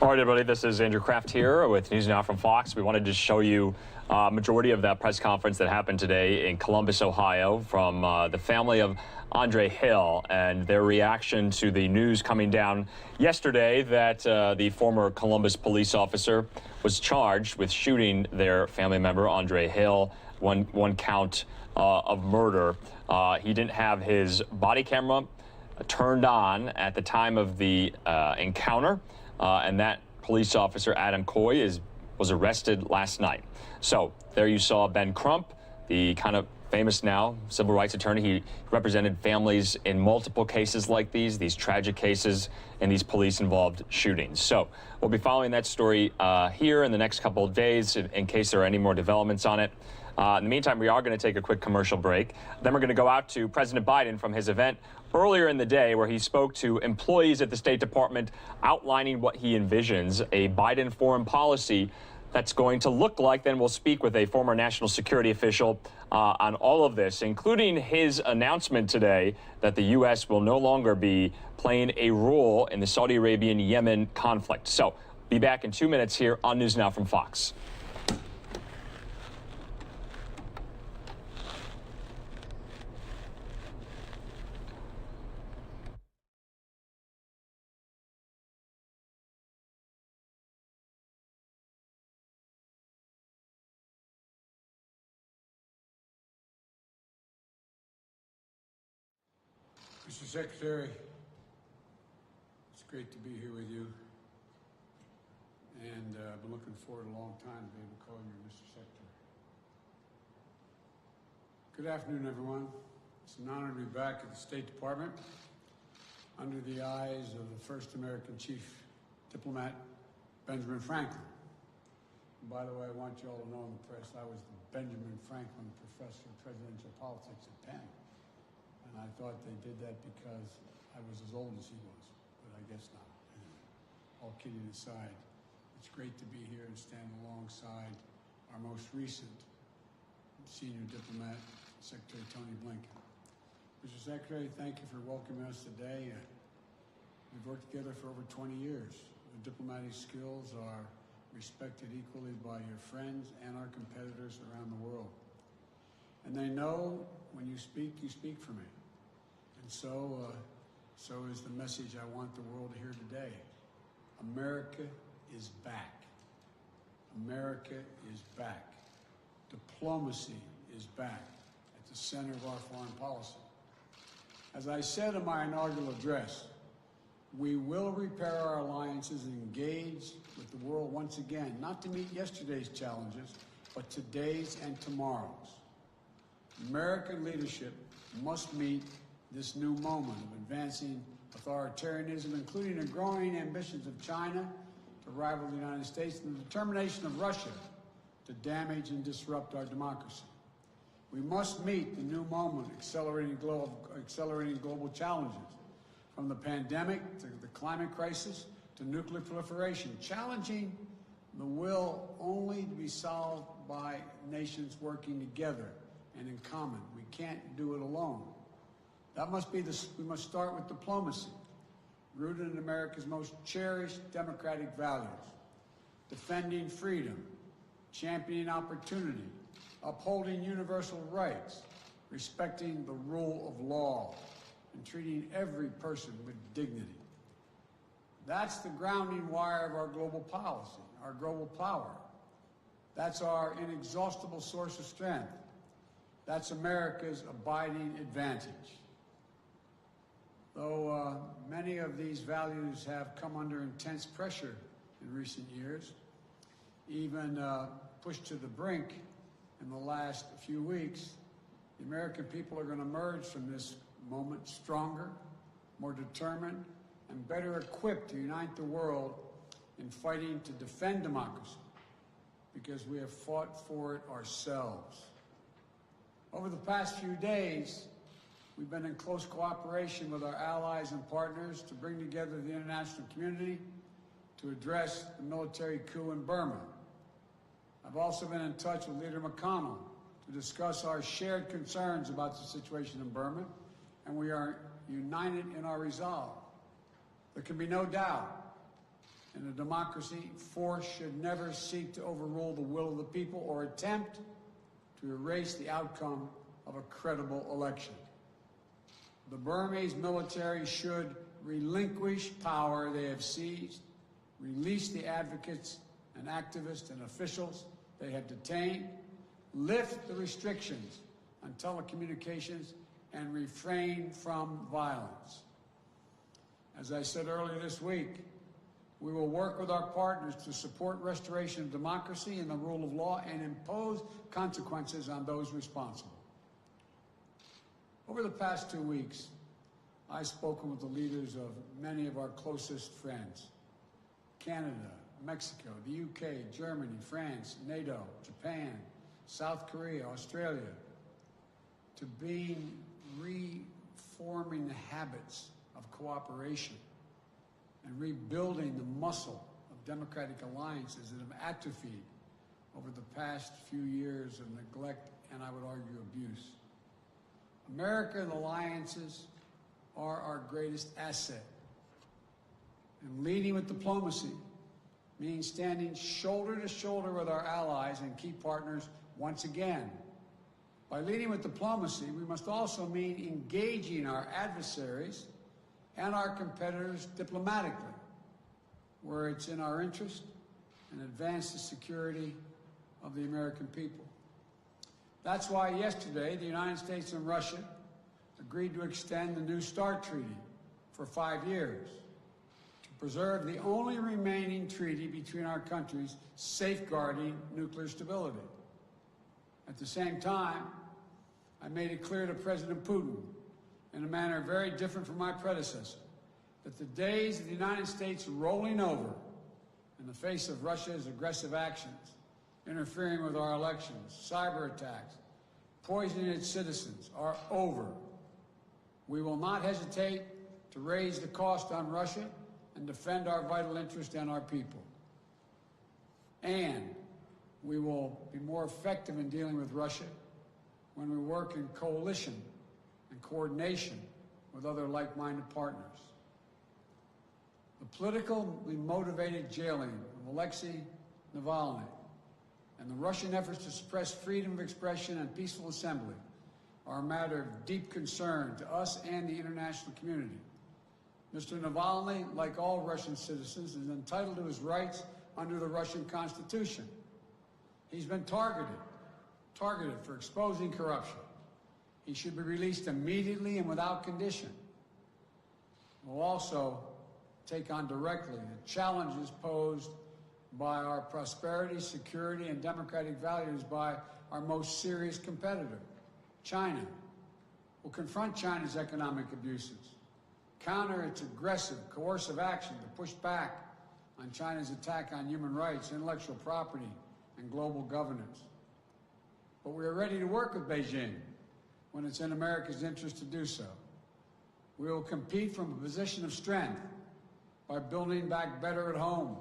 All right, everybody, this is Andrew Kraft here with NewsNOW from Fox. We wanted to show you a majority of that press conference that happened today in Columbus, Ohio, from the family of Andre Hill and their reaction to the news coming down yesterday that the former Columbus police officer was charged with shooting their family member, Andre Hill, one count of murder. He didn't have his body camera turned on at the time of the encounter, and that police officer, Adam Coy, was arrested last night. So there you saw Ben Crump, the kind of famous now civil rights attorney. He represented families in multiple cases like these tragic cases and these police-involved shootings. So we'll be following that story here in the next couple of days in case there are any more developments on it. In the meantime, we are going to take a quick commercial break. Then we're going to go out to President Biden from his event earlier in the day where he spoke to employees at the State Department outlining what he envisions a Biden foreign policy that's going to look like. Then we'll speak with a former national security official on all of this, including his announcement today that the U.S. will no longer be playing a role in the Saudi Arabian-Yemen conflict. So be back in 2 minutes here on News Now from Fox. Mr. Secretary, it's great to be here with you, and I've been looking forward a long time to be able to call you Mr. Secretary. Good afternoon, everyone. It's an honor to be back at the State Department under the eyes of the first American chief diplomat, Benjamin Franklin. And by the way, I want you all to know in the press, I was the Benjamin Franklin Professor of Presidential Politics at Penn. And I thought they did that because I was as old as he was, but I guess not. All kidding aside, it's great to be here and stand alongside our most recent senior diplomat, Secretary Tony Blinken. Mr. Secretary, thank you for welcoming us today. We've worked together for over 20 years. The diplomatic skills are respected equally by your friends and our competitors around the world. And they know when you speak for me. And so is the message I want the world to hear today. America is back. America is back. Diplomacy is back at the center of our foreign policy. As I said in my inaugural address, we will repair our alliances and engage with the world once again, not to meet yesterday's challenges, but today's and tomorrow's. American leadership must meet this new moment of advancing authoritarianism, including the growing ambitions of China to rival the United States and the determination of Russia to damage and disrupt our democracy. We must meet the new moment, accelerating global challenges, from the pandemic to the climate crisis to nuclear proliferation, challenging the will only to be solved by nations working together and in common. We can't do it alone. We must start with diplomacy, rooted in America's most cherished democratic values, defending freedom, championing opportunity, upholding universal rights, respecting the rule of law, and treating every person with dignity. That's the grounding wire of our global policy, our global power. That's our inexhaustible source of strength. That's America's abiding advantage. Though many of these values have come under intense pressure in recent years, even pushed to the brink in the last few weeks, the American people are going to emerge from this moment stronger, more determined, and better equipped to unite the world in fighting to defend democracy, because we have fought for it ourselves. Over the past few days, we've been in close cooperation with our allies and partners to bring together the international community to address the military coup in Burma. I've also been in touch with Leader McConnell to discuss our shared concerns about the situation in Burma, and we are united in our resolve. There can be no doubt, in a democracy, force should never seek to overrule the will of the people or attempt to erase the outcome of a credible election. The Burmese military should relinquish power they have seized, release the advocates and activists and officials they have detained, lift the restrictions on telecommunications, and refrain from violence. As I said earlier this week, We will work with our partners to support restoration of democracy and the rule of law and impose consequences on those responsible. Over the past 2 weeks, I've spoken with the leaders of many of our closest friends: Canada, Mexico, the UK, Germany, France, NATO, Japan, South Korea, Australia, to being reforming the habits of cooperation and rebuilding the muscle of democratic alliances that have atrophied over the past few years of neglect and, I would argue, abuse. American alliances are our greatest asset. And leading with diplomacy means standing shoulder to shoulder with our allies and key partners once again. By leading with diplomacy, we must also mean engaging our adversaries and our competitors diplomatically, where it's in our interest, and advance the security of the American people. That's why yesterday the United States and Russia agreed to extend the New START treaty for 5 years to preserve the only remaining treaty between our countries safeguarding nuclear stability. At the same time, I made it clear to President Putin, in a manner very different from my predecessor, that the days of the United States rolling over in the face of Russia's aggressive actions, interfering with our elections, cyber attacks, poisoning its citizens, are over. We will not hesitate to raise the cost on Russia and defend our vital interest and our people. And we will be more effective in dealing with Russia when we work in coalition and coordination with other like-minded partners. The politically motivated jailing of Alexei Navalny and the Russian efforts to suppress freedom of expression and peaceful assembly are a matter of deep concern to us and the international community. Mr. Navalny, like all Russian citizens, is entitled to his rights under the Russian Constitution. He's been targeted for exposing corruption. He should be released immediately and without condition. We'll also take on directly the challenges posed by our prosperity, security, and democratic values by our most serious competitor, China. We'll confront China's economic abuses, counter its aggressive, coercive action to push back on China's attack on human rights, intellectual property, and global governance. But we are ready to work with Beijing when it's in America's interest to do so. We will compete from a position of strength by building back better at home,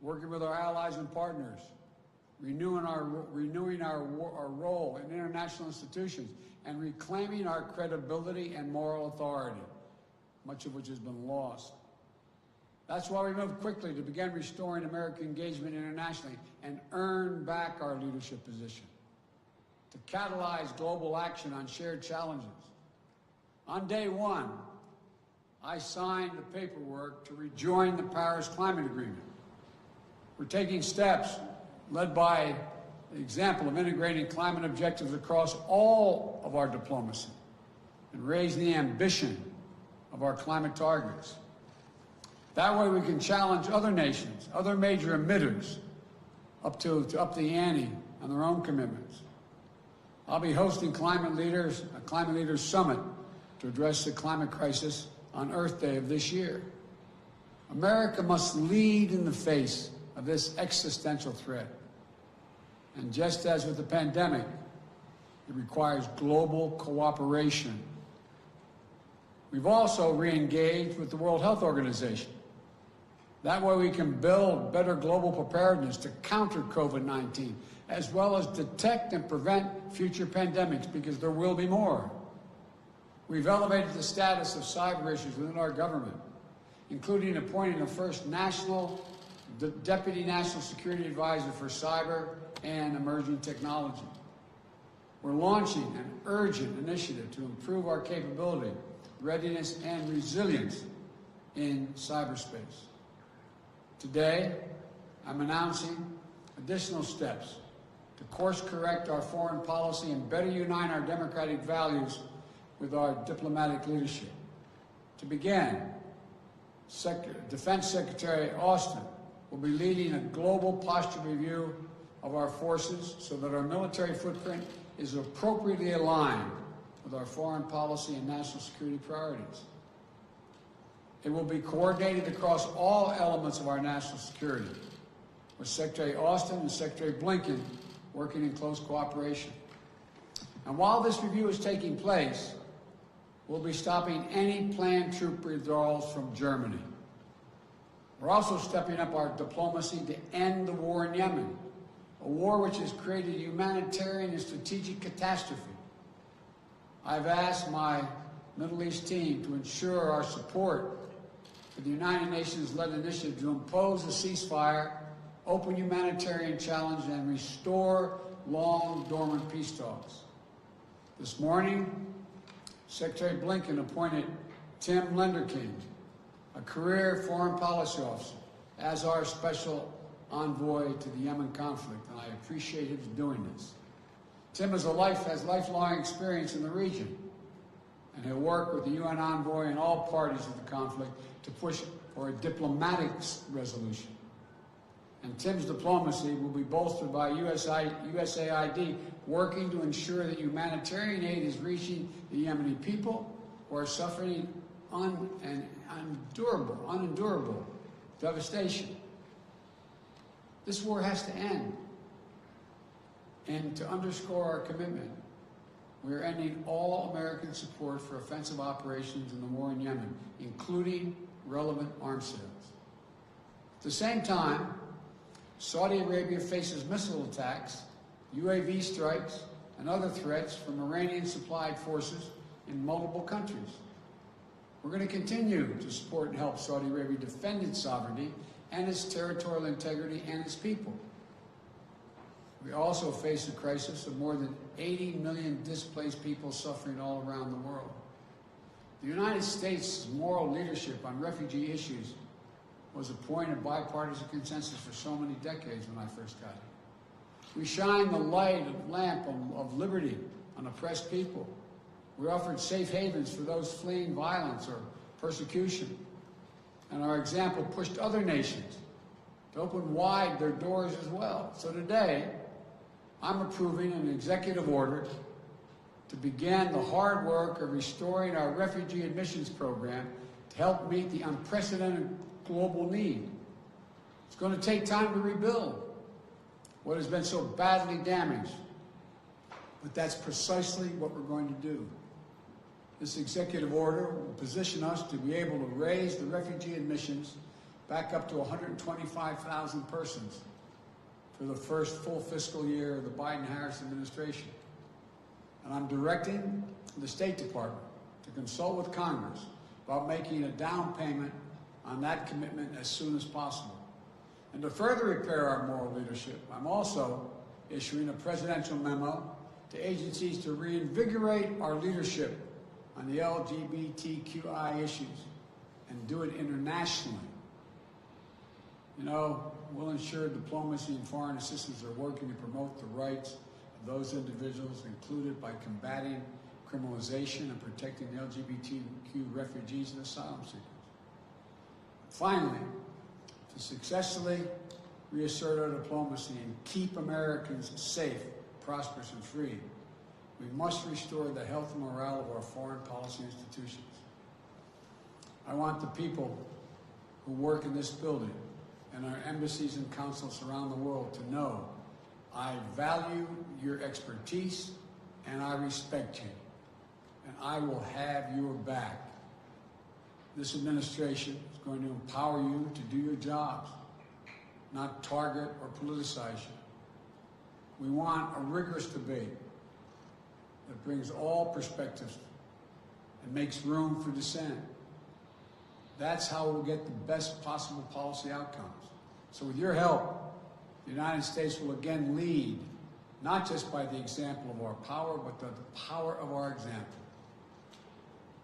working with our allies and partners, renewing our role in international institutions, and reclaiming our credibility and moral authority, much of which has been lost. That's why we moved quickly to begin restoring American engagement internationally and earn back our leadership position, to catalyze global action on shared challenges. On day one, I signed the paperwork to rejoin the Paris Climate Agreement. We're taking steps led by the example of integrating climate objectives across all of our diplomacy and raising the ambition of our climate targets. That way we can challenge other nations, other major emitters, up the ante on their own commitments. I'll be hosting a Climate Leaders Summit to address the climate crisis on Earth Day of this year. America must lead in the face of this existential threat. And just as with the pandemic, it requires global cooperation. We've also re-engaged with the World Health Organization. That way we can build better global preparedness to counter COVID-19, as well as detect and prevent future pandemics, because there will be more. We've elevated the status of cyber issues within our government, including appointing the first Deputy National Security Advisor for Cyber and Emerging Technology. We're launching an urgent initiative to improve our capability, readiness, and resilience in cyberspace. Today, I'm announcing additional steps to course correct our foreign policy and better unite our democratic values with our diplomatic leadership. To begin, Defense Secretary Austin will be leading a global posture review of our forces so that our military footprint is appropriately aligned with our foreign policy and national security priorities. It will be coordinated across all elements of our national security, with Secretary Austin and Secretary Blinken working in close cooperation. And while this review is taking place, we'll be stopping any planned troop withdrawals from Germany. We're also stepping up our diplomacy to end the war in Yemen, a war which has created a humanitarian and strategic catastrophe. I've asked my Middle East team to ensure our support for the United Nations-led initiative to impose a ceasefire, open humanitarian challenge, and restore long dormant peace talks. This morning, Secretary Blinken appointed Tim Lenderking, a career foreign policy officer, as our special envoy to the Yemen conflict, and I appreciate his doing this. Tim has lifelong experience in the region, and he'll work with the UN envoy and all parties of the conflict to push for a diplomatic resolution. And Tim's diplomacy will be bolstered by USAID working to ensure that humanitarian aid is reaching the Yemeni people who are suffering unendurable devastation. This war has to end. And to underscore our commitment, we are ending all American support for offensive operations in the war in Yemen, including relevant arms sales. At the same time, Saudi Arabia faces missile attacks, UAV strikes, and other threats from Iranian-supplied forces in multiple countries. We're going to continue to support and help Saudi Arabia defend its sovereignty and its territorial integrity and its people. We also face a crisis of more than 80 million displaced people suffering all around the world. The United States' moral leadership on refugee issues was a point of bipartisan consensus for so many decades when I first got here. We shine the lamp of liberty on oppressed people. We offered safe havens for those fleeing violence or persecution. And our example pushed other nations to open wide their doors as well. So today, I'm approving an executive order to begin the hard work of restoring our refugee admissions program to help meet the unprecedented global need. It's going to take time to rebuild what has been so badly damaged, but that's precisely what we're going to do. This executive order will position us to be able to raise the refugee admissions back up to 125,000 persons for the first full fiscal year of the Biden-Harris administration. And I'm directing the State Department to consult with Congress about making a down payment on that commitment as soon as possible. And to further repair our moral leadership, I'm also issuing a presidential memo to agencies to reinvigorate our leadership on the LGBTQI issues and do it internationally. You know, we'll ensure diplomacy and foreign assistance are working to promote the rights of those individuals, included by combating criminalization and protecting the LGBTQ refugees and asylum seekers. Finally, to successfully reassert our diplomacy and keep Americans safe, prosperous, and free, we must restore the health and morale of our foreign policy institutions. I want the people who work in this building and our embassies and consulates around the world to know I value your expertise and I respect you, and I will have your back. This administration is going to empower you to do your jobs, not target or politicize you. We want a rigorous debate that brings all perspectives and makes room for dissent. That's how we'll get the best possible policy outcomes. So with your help, the United States will again lead, not just by the example of our power, but the power of our example.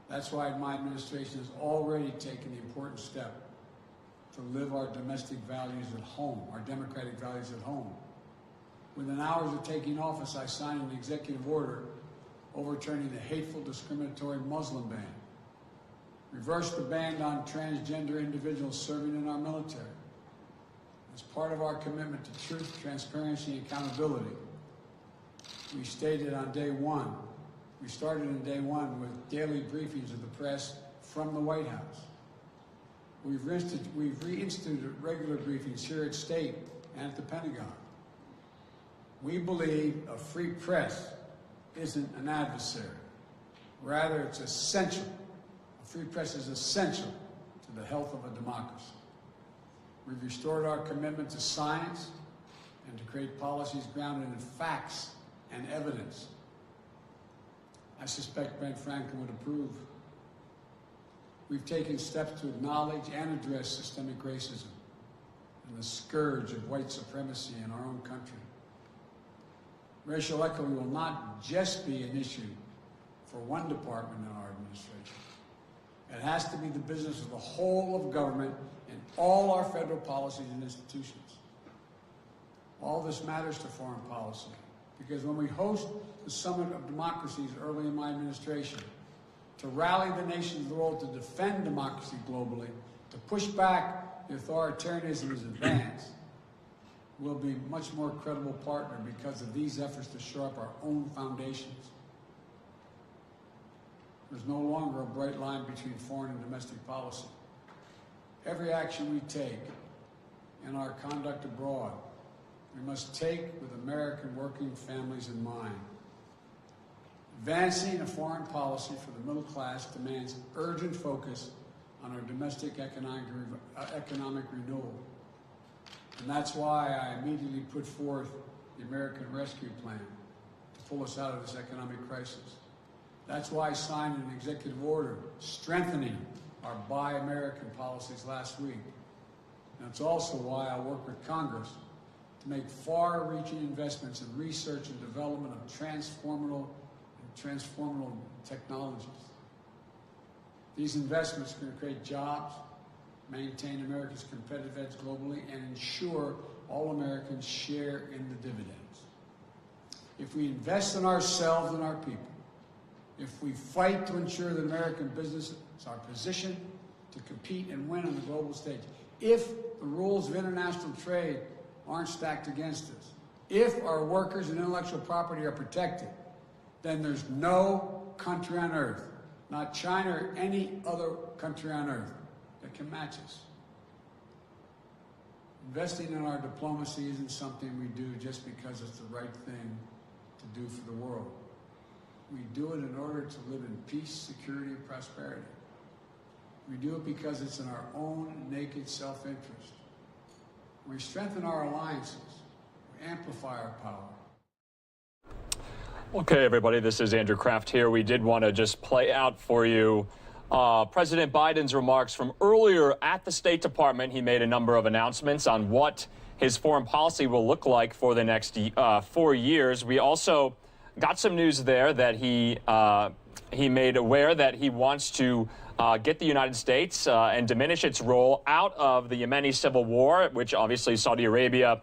That's why my administration has already taken the important step to live our domestic values at home, our democratic values at home. Within hours of taking office, I signed an executive order overturning the hateful, discriminatory Muslim ban, reversed the ban on transgender individuals serving in our military. As part of our commitment to truth, transparency, and accountability, we stated on day one, we started on day one with daily briefings of the press from the White House. We've reinstituted regular briefings here at State and at the Pentagon. We believe a free press isn't an adversary. Rather, it's essential. A free press is essential to the health of a democracy. We've restored our commitment to science and to create policies grounded in facts and evidence. I suspect Ben Franklin would approve. We've taken steps to acknowledge and address systemic racism and the scourge of white supremacy in our own country. Racial equity will not just be an issue for one department in our administration. It has to be the business of the whole of government and all our federal policies and institutions. All this matters to foreign policy because when we host the Summit of Democracies early in my administration, to rally the nations of the world to defend democracy globally, to push back the authoritarianism as advanced, we'll be a much more credible partner because of these efforts to shore up our own foundations. There's no longer a bright line between foreign and domestic policy. Every action we take in our conduct abroad, we must take with American working families in mind. Advancing a foreign policy for the middle class demands urgent focus on our domestic economic renewal. And that's why I immediately put forth the American Rescue Plan to pull us out of this economic crisis. That's why I signed an executive order strengthening our Buy American policies last week. And it's also why I work with Congress to make far-reaching investments in research and development of transformative technologies. These investments are going to create jobs, maintain America's competitive edge globally, and ensure all Americans share in the dividends. If we invest in ourselves and our people, if we fight to ensure that American businesses are positioned to compete and win on the global stage, if the rules of international trade aren't stacked against us, if our workers and intellectual property are protected, then there's no country on earth, not China or any other country on earth, that can match us. Investing in our diplomacy isn't something we do just because it's the right thing to do for the world. We do it in order to live in peace, security, and prosperity. We do it because it's in our own naked self-interest. We strengthen our alliances. We amplify our power. Okay, everybody, this is Andrew Kraft here. We did want to just play out for you President Biden's remarks from earlier at the State Department. He made a number of announcements on what his foreign policy will look like for the next 4 years. We also got some news there that he made aware that he wants to get the United States and diminish its role out of the Yemeni civil war, which obviously Saudi Arabia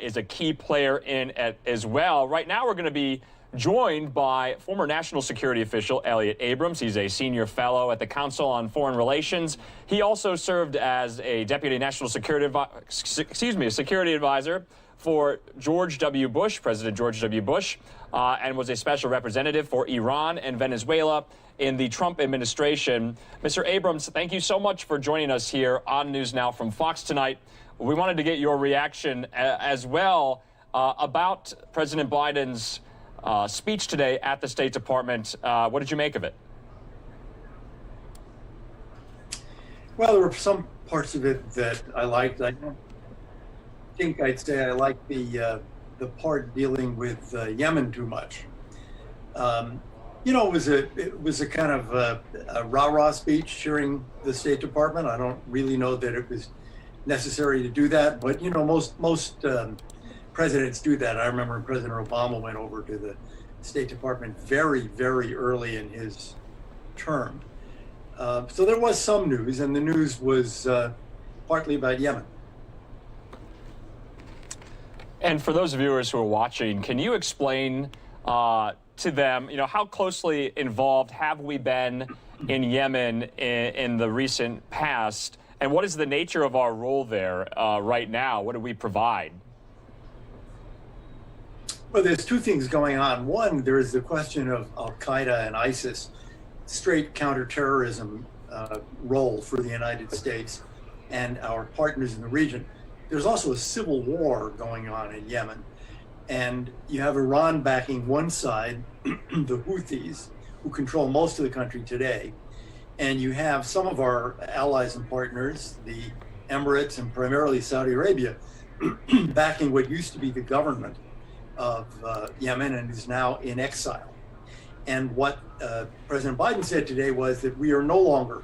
is a key player in as well. Right now, we're going to be joined by former national security official Elliott Abrams. He's a senior fellow at the Council on Foreign Relations. He also served as a deputy national security advisor for George W. Bush, President George W. Bush, and was a special representative for Iran and Venezuela in the Trump administration. Mr. Abrams, thank you so much for joining us here on News Now from Fox tonight. We wanted to get your reaction as well about President Biden's speech today at the State Department. What did you make of it? Well, there were some parts of it that I liked. I don't think I'd say I liked the part dealing with Yemen too much. You know, it was a kind of a rah-rah speech cheering the State Department. I don't really know that it was necessary to do that, but you know, most presidents do that. I remember President Obama went over to the State Department very, very early in his term. So there was some news, and the news was partly about Yemen. And for those viewers who are watching, can you explain to them, you know, how closely involved have we been in Yemen in the recent past? And what is the nature of our role there right now? What do we provide? Well, there's two things going on. One, there is the question of Al-Qaeda and ISIS, straight counterterrorism role for the United States and our partners in the region. There's also a civil war going on in Yemen. And you have Iran backing one side, the Houthis, who control most of the country today. And you have some of our allies and partners, the Emirates and primarily Saudi Arabia, backing what used to be the government of Yemen and is now in exile. And what President Biden said today was that we are no longer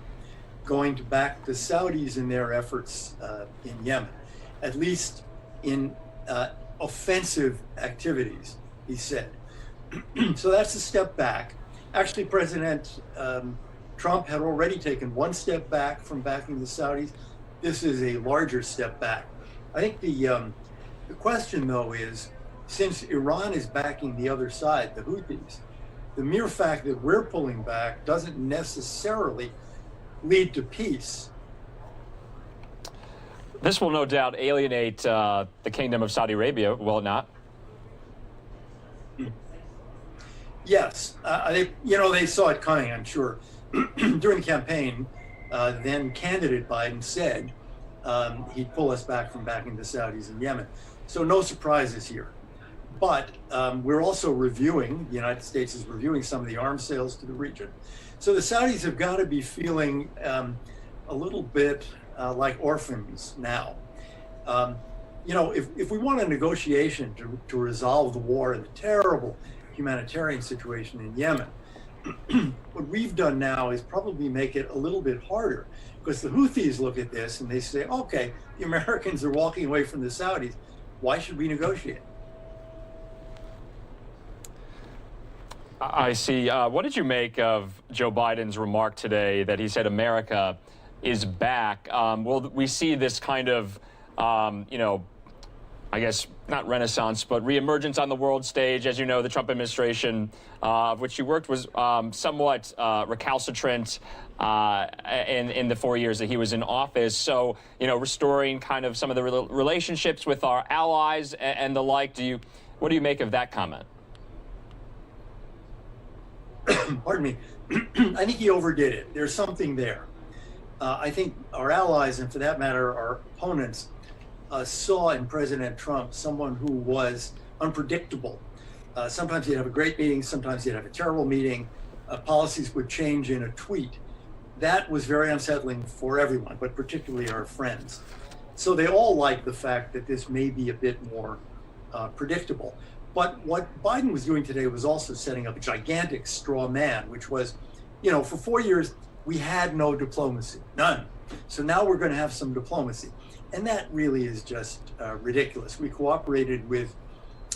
going to back the Saudis in their efforts in Yemen, at least in offensive activities, he said. So that's a step back. Actually, President Trump had already taken one step back from backing the Saudis. This is a larger step back. I think the question, though, is since Iran is backing the other side, the Houthis, the mere fact that we're pulling back doesn't necessarily lead to peace. This will no doubt alienate the Kingdom of Saudi Arabia, will it not? Yes, they saw it coming, I'm sure. During the campaign, then candidate Biden said he'd pull us back from backing the Saudis in Yemen. So no surprises here. But we're also reviewing, the United States is reviewing some of the arms sales to the region. So the Saudis have got to be feeling a little bit like orphans now. If we want a negotiation to resolve the war and the terrible humanitarian situation in Yemen, what we've done now is probably make it a little bit harder, because the Houthis look at this and they say, okay, the Americans are walking away from the Saudis. Why should we negotiate? I see. What did you make of Joe Biden's remark today that he said America is back? Will we see this kind of, I guess, not renaissance, but reemergence on the world stage? As you know, the Trump administration, of which you worked, was somewhat recalcitrant in the 4 years that he was in office. So, restoring kind of some of the relationships with our allies and the like. What do you make of that comment? Pardon me. I think he overdid it. There's something there. I think our allies, and for that matter, our opponents, saw in President Trump someone who was unpredictable. Sometimes he'd have a great meeting, sometimes he'd have a terrible meeting. Policies would change in a tweet. That was very unsettling for everyone, but particularly our friends. So they all like the fact that this may be a bit more predictable. But what Biden was doing today was also setting up a gigantic straw man, which was, for 4 years, we had no diplomacy, none. So now we're going to have some diplomacy. And that really is just ridiculous. We cooperated with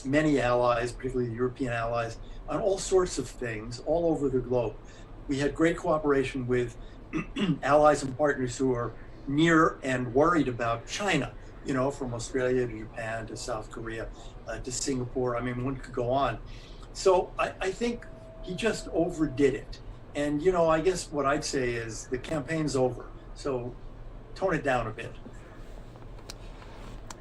many allies, particularly European allies, on all sorts of things all over the globe. We had great cooperation with allies and partners who are near and worried about China, from Australia to Japan to South Korea to Singapore. I mean, one could go on. So I think he just overdid it. And, I guess what I'd say is the campaign's over. So tone it down a bit.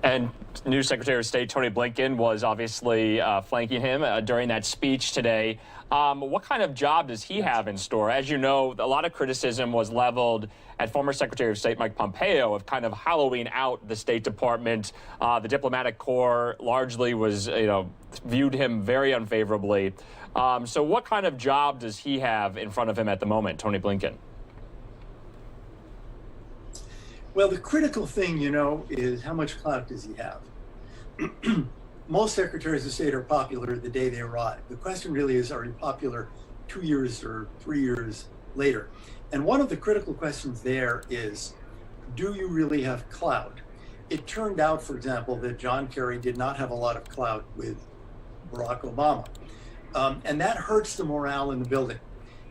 And new Secretary of State Tony Blinken was obviously flanking him during that speech today. What kind of job does he have in store? As you know, a lot of criticism was leveled at former Secretary of State Mike Pompeo of kind of hollowing out the State Department. The diplomatic corps largely was, viewed him very unfavorably. So what kind of job does he have in front of him at the moment, Tony Blinken? Well, the critical thing, is how much clout does he have? Most secretaries of state are popular the day they arrive. The question really is, are you popular 2 years or 3 years later? And one of the critical questions there is, do you really have clout? It turned out, for example, that John Kerry did not have a lot of clout with Barack Obama. And that hurts the morale in the building.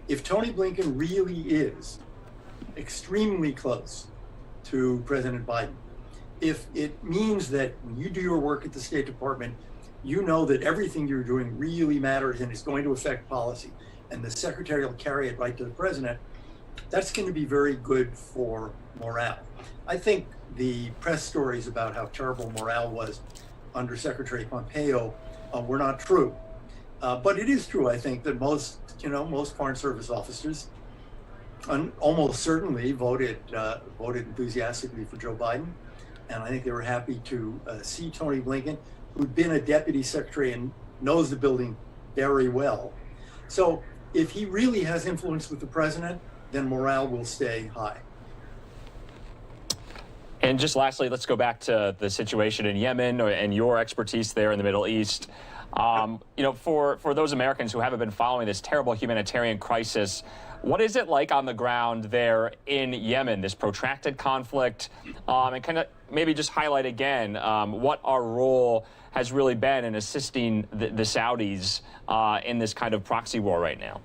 If Tony Blinken really is extremely close to President Biden, if it means that when you do your work at the State Department, you know that everything you're doing really matters and is going to affect policy, and the secretary will carry it right to the president, that's going to be very good for morale. I think the press stories about how terrible morale was under Secretary Pompeo were not true. But it is true, I think, that most Foreign Service officers almost certainly voted enthusiastically for Joe Biden. And I think they were happy to see Tony Blinken, who'd been a deputy secretary and knows the building very well. So if he really has influence with the president, then morale will stay high. And just lastly, let's go back to the situation in Yemen and your expertise there in the Middle East. For those Americans who haven't been following this terrible humanitarian crisis, what is it like on the ground there in Yemen, this protracted conflict? And kind of maybe just highlight again what our role has really been in assisting the Saudis in this kind of proxy war right now.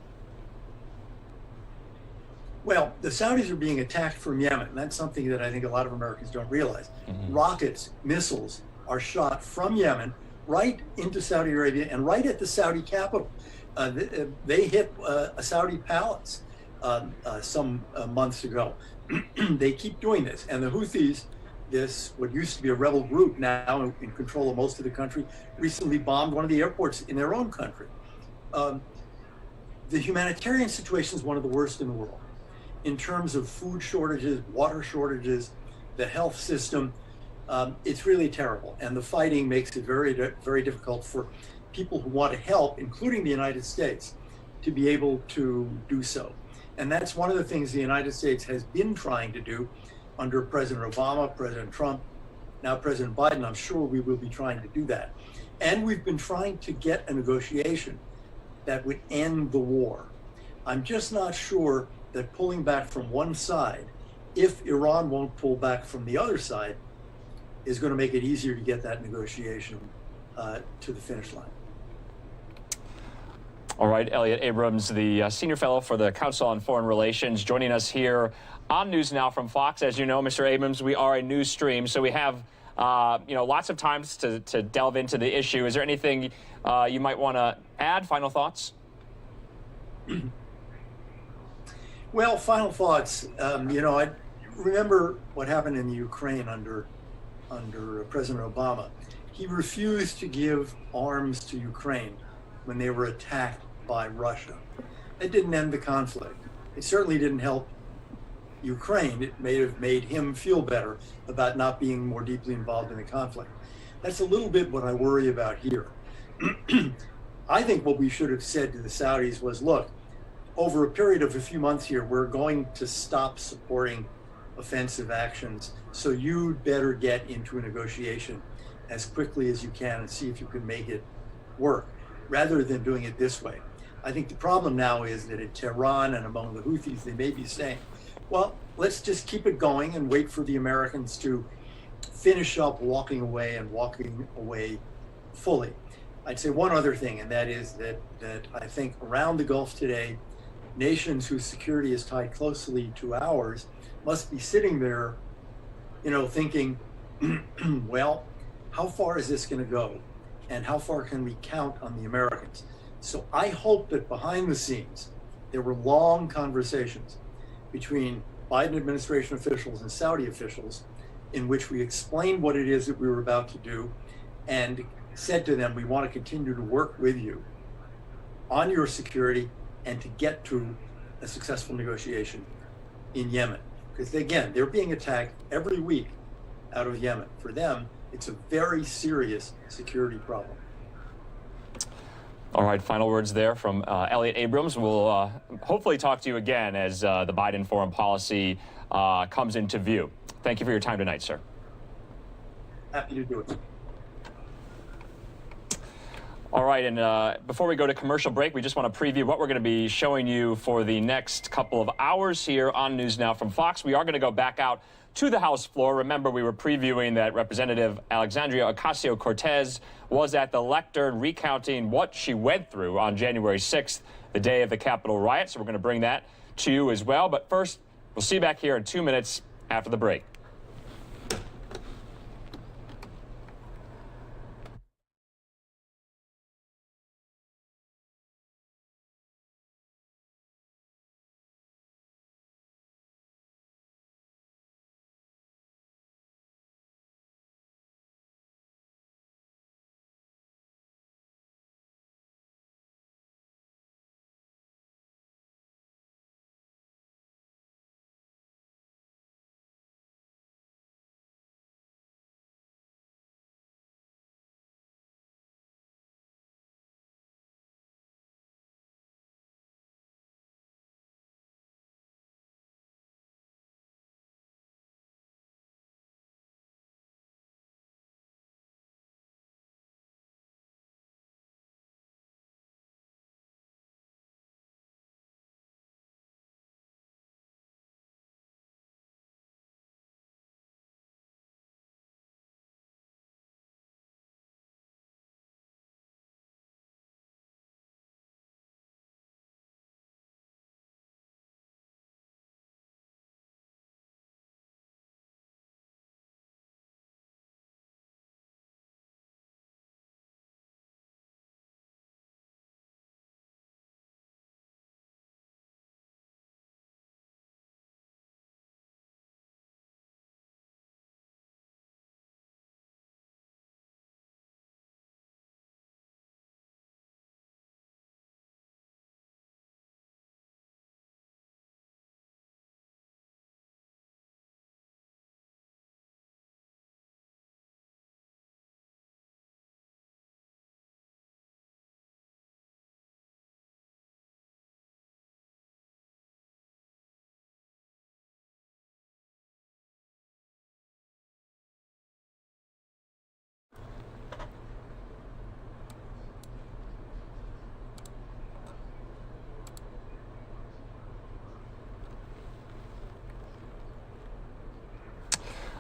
Well, the Saudis are being attacked from Yemen. That's something that I think a lot of Americans don't realize. Rockets, missiles are shot from Yemen right into Saudi Arabia and right at the Saudi capital. They hit a Saudi palace some months ago. They keep doing this. And the Houthis, what used to be a rebel group, now in control of most of the country, recently bombed one of the airports in their own country. The humanitarian situation is one of the worst in the world. In terms of food shortages, water shortages, the health system, it's really terrible. And the fighting makes it very, very difficult for people who want to help, including the United States, to be able to do so. And that's one of the things the United States has been trying to do under President Obama, President Trump, now President Biden. I'm sure we will be trying to do that. And we've been trying to get a negotiation that would end the war. I'm just not sure that pulling back from one side, if Iran won't pull back from the other side, is going to make it easier to get that negotiation to the finish line. All right, Elliot Abrams, the senior fellow for the Council on Foreign Relations, joining us here on News Now from Fox. As you know, Mr. Abrams, we are a news stream, so we have lots of times to delve into the issue. Is there anything you might want to add? Final thoughts? Well, final thoughts. I remember what happened in the Ukraine under President Obama. He refused to give arms to Ukraine when they were attacked by Russia. It didn't end the conflict. It certainly didn't help Ukraine. It may have made him feel better about not being more deeply involved in the conflict. That's a little bit what I worry about here. I think what we should have said to the Saudis was, look, over a period of a few months here, we're going to stop supporting offensive actions. So you'd better get into a negotiation as quickly as you can and see if you can make it work, rather than doing it this way. I think the problem now is that in Tehran and among the Houthis, they may be saying, well, let's just keep it going and wait for the Americans to finish up walking away fully. I'd say one other thing, and that is that I think around the Gulf today, nations whose security is tied closely to ours must be sitting there, thinking, well, how far is this going to go? And how far can we count on the Americans? So I hope that behind the scenes, there were long conversations between Biden administration officials and Saudi officials in which we explained what it is that we were about to do and said to them, we want to continue to work with you on your security and to get to a successful negotiation in Yemen. Because again, they're being attacked every week out of Yemen. For them, it's a very serious security problem. All right, final words there from Elliot Abrams. We'll hopefully talk to you again as the Biden foreign policy comes into view. Thank you for your time tonight, sir. Happy to do it. All right, and before we go to commercial break, we just want to preview what we're going to be showing you for the next couple of hours here on News Now from Fox. We are going to go back out to the House floor. Remember, we were previewing that Representative Alexandria Ocasio-Cortez was at the lectern recounting what she went through on January 6th, the day of the Capitol riot. So we're going to bring that to you as well. But first, we'll see you back here in 2 minutes after the break.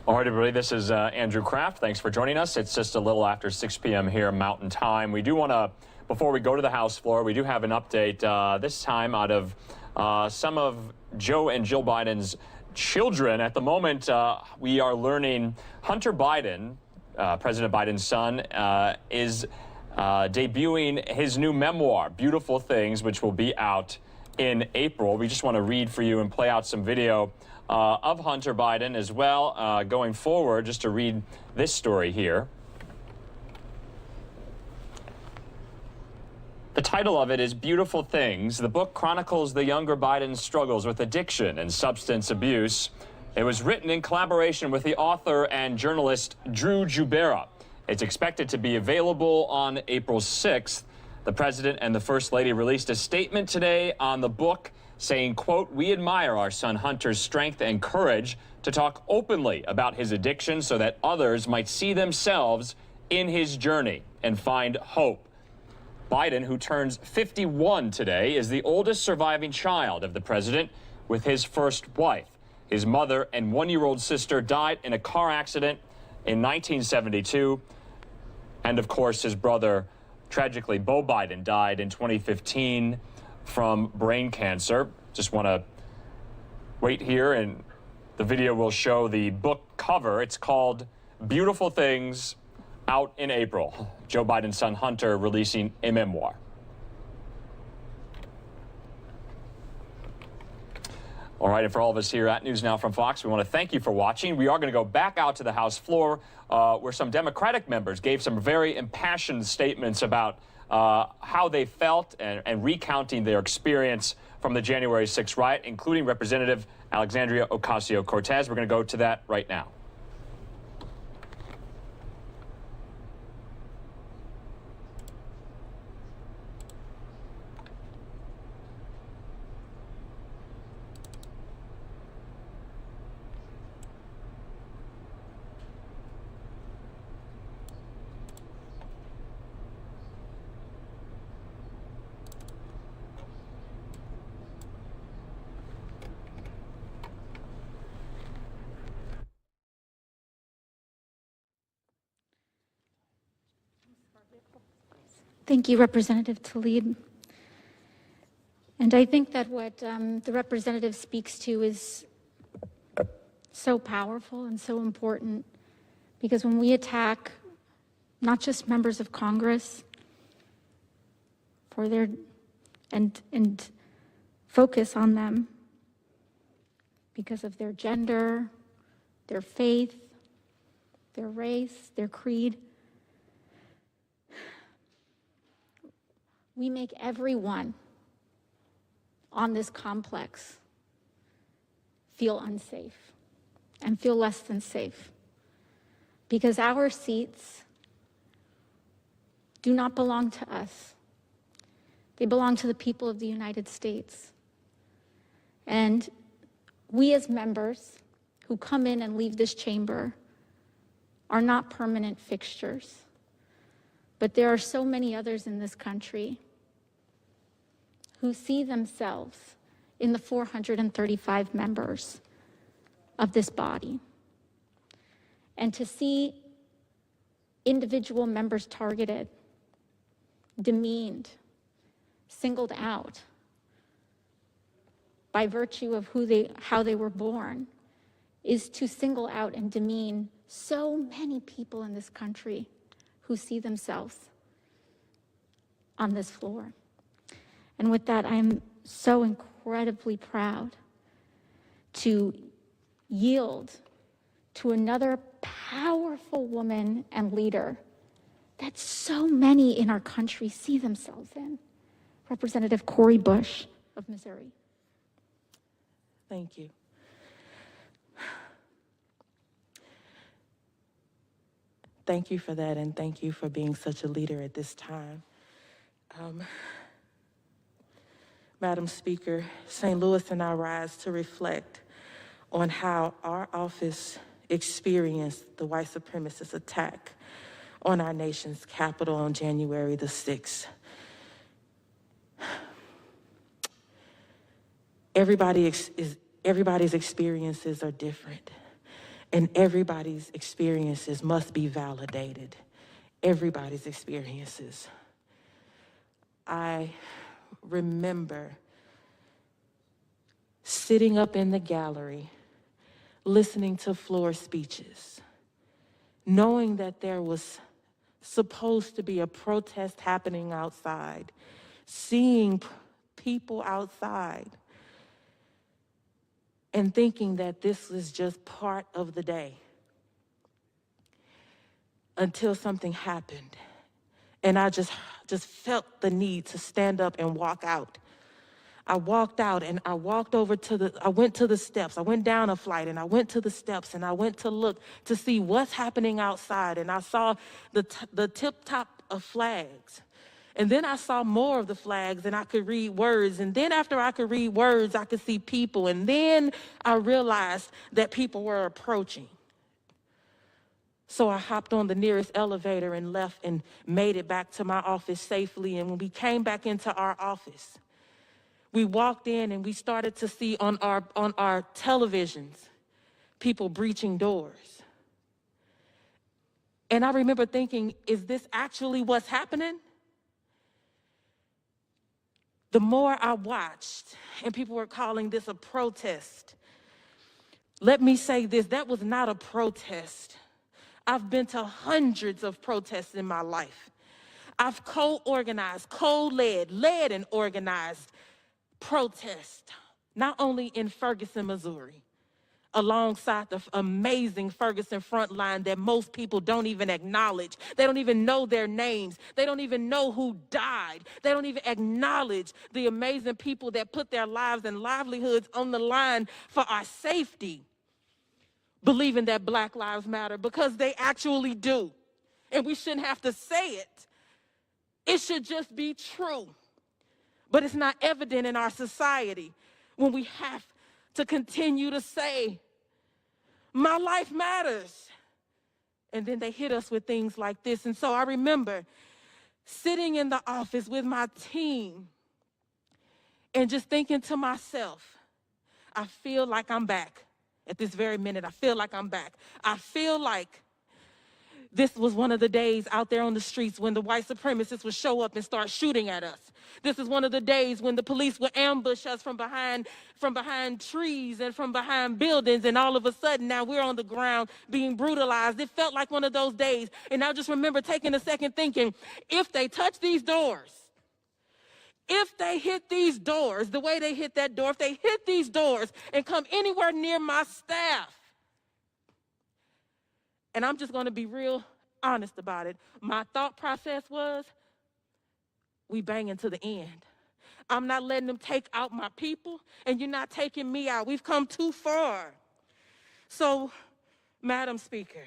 All right, everybody, this is Andrew Kraft. Thanks for joining us. It's just a little after 6 p.m. here Mountain Time. We do want to, before we go to the House floor, we do have an update this time out of some of Joe and Jill Biden's children. At the moment, we are learning Hunter Biden, President Biden's son, is debuting his new memoir, Beautiful Things, which will be out in April. We just want to read for you and play out some video of Hunter Biden as well going forward, just to read this story here. The title of it is Beautiful Things. The book chronicles the younger Biden's struggles with addiction and substance abuse. It was written in collaboration with the author and journalist Drew Jubera. It's expected to be available on April 6th. The president and the first lady released a statement today on the book saying, quote, "We admire our son Hunter's strength and courage to talk openly about his addiction so that others might see themselves in his journey and find hope." Biden, who turns 51 today, is the oldest surviving child of the president with his first wife. His mother and one-year-old sister died in a car accident in 1972. And of course, his brother, tragically, Beau Biden, died in 2015 from brain cancer. Just want to wait here, and the video will show the book cover. It's called Beautiful Things, out in April. Joe Biden's son Hunter releasing a memoir. All right, and for all of us here at News Now from Fox, we want to thank you for watching. We are going to go back out to the House floor where some Democratic members gave some very impassioned statements about how they felt and recounting their experience from the January 6th riot, including Representative Alexandria Ocasio-Cortez. We're going to go to that right now. Thank you, Representative Tlaib. And I think that what the representative speaks to is so powerful and so important, because when we attack not just members of Congress for their and focus on them because of their gender, their faith, their race, their creed, we make everyone on this complex feel unsafe and feel less than safe, because our seats do not belong to us. They belong to the people of the United States. And we as members who come in and leave this chamber are not permanent fixtures. But there are so many others in this country who see themselves in the 435 members of this body. And to see individual members targeted, demeaned, singled out by virtue of how they were born, is to single out and demean so many people in this country who see themselves on this floor. And with that, I am so incredibly proud to yield to another powerful woman and leader that so many in our country see themselves in, Representative Cori Bush of Missouri. Thank you. Thank you for that, and thank you for being such a leader at this time. Madam Speaker, St. Louis and I rise to reflect on how our office experienced the white supremacist attack on our nation's capital on January the 6th. Everybody's experiences are different, and everybody's experiences must be validated. Everybody's experiences. I remember sitting up in the gallery, listening to floor speeches, knowing that there was supposed to be a protest happening outside, seeing people outside, and thinking that this was just part of the day until something happened. And I just felt the need to stand up and walk out. I walked out and I walked over I went to the steps. I went down a flight and I went to the steps and I went to look to see what's happening outside. And I saw the tip top of flags. And then I saw more of the flags and I could read words. And then after I could read words, I could see people. And then I realized that people were approaching. So I hopped on the nearest elevator and left and made it back to my office safely. And when we came back into our office, we walked in and we started to see on our televisions people breaching doors. And I remember thinking, is this actually what's happening? The more I watched, and people were calling this a protest, let me say this, that was not a protest. I've been to hundreds of protests in my life. I've co-organized, led and organized protests, not only in Ferguson, Missouri, alongside the amazing Ferguson front line that most people don't even acknowledge. They don't even know their names. They don't even know who died. They don't even acknowledge the amazing people that put their lives and livelihoods on the line for our safety, believing that Black Lives Matter, because they actually do. And we shouldn't have to say it. It should just be true. But it's not evident in our society when we have to continue to say, my life matters. And then they hit us with things like this. And so I remember sitting in the office with my team and just thinking to myself, I feel like I'm back. At this very minute, I feel like I'm back. I feel like this was one of the days out there on the streets when the white supremacists would show up and start shooting at us. This is one of the days when the police would ambush us from behind trees and from behind buildings, and all of a sudden now we're on the ground being brutalized. It felt like one of those days. And I just remember taking a second thinking, if they touch these doors, if they hit these doors the way they hit that door, if they hit these doors and come anywhere near my staff, and I'm just going to be real honest about it, my thought process was, we banging to the end. I'm not letting them take out my people, and you're not taking me out. We've come too far. So, Madam Speaker,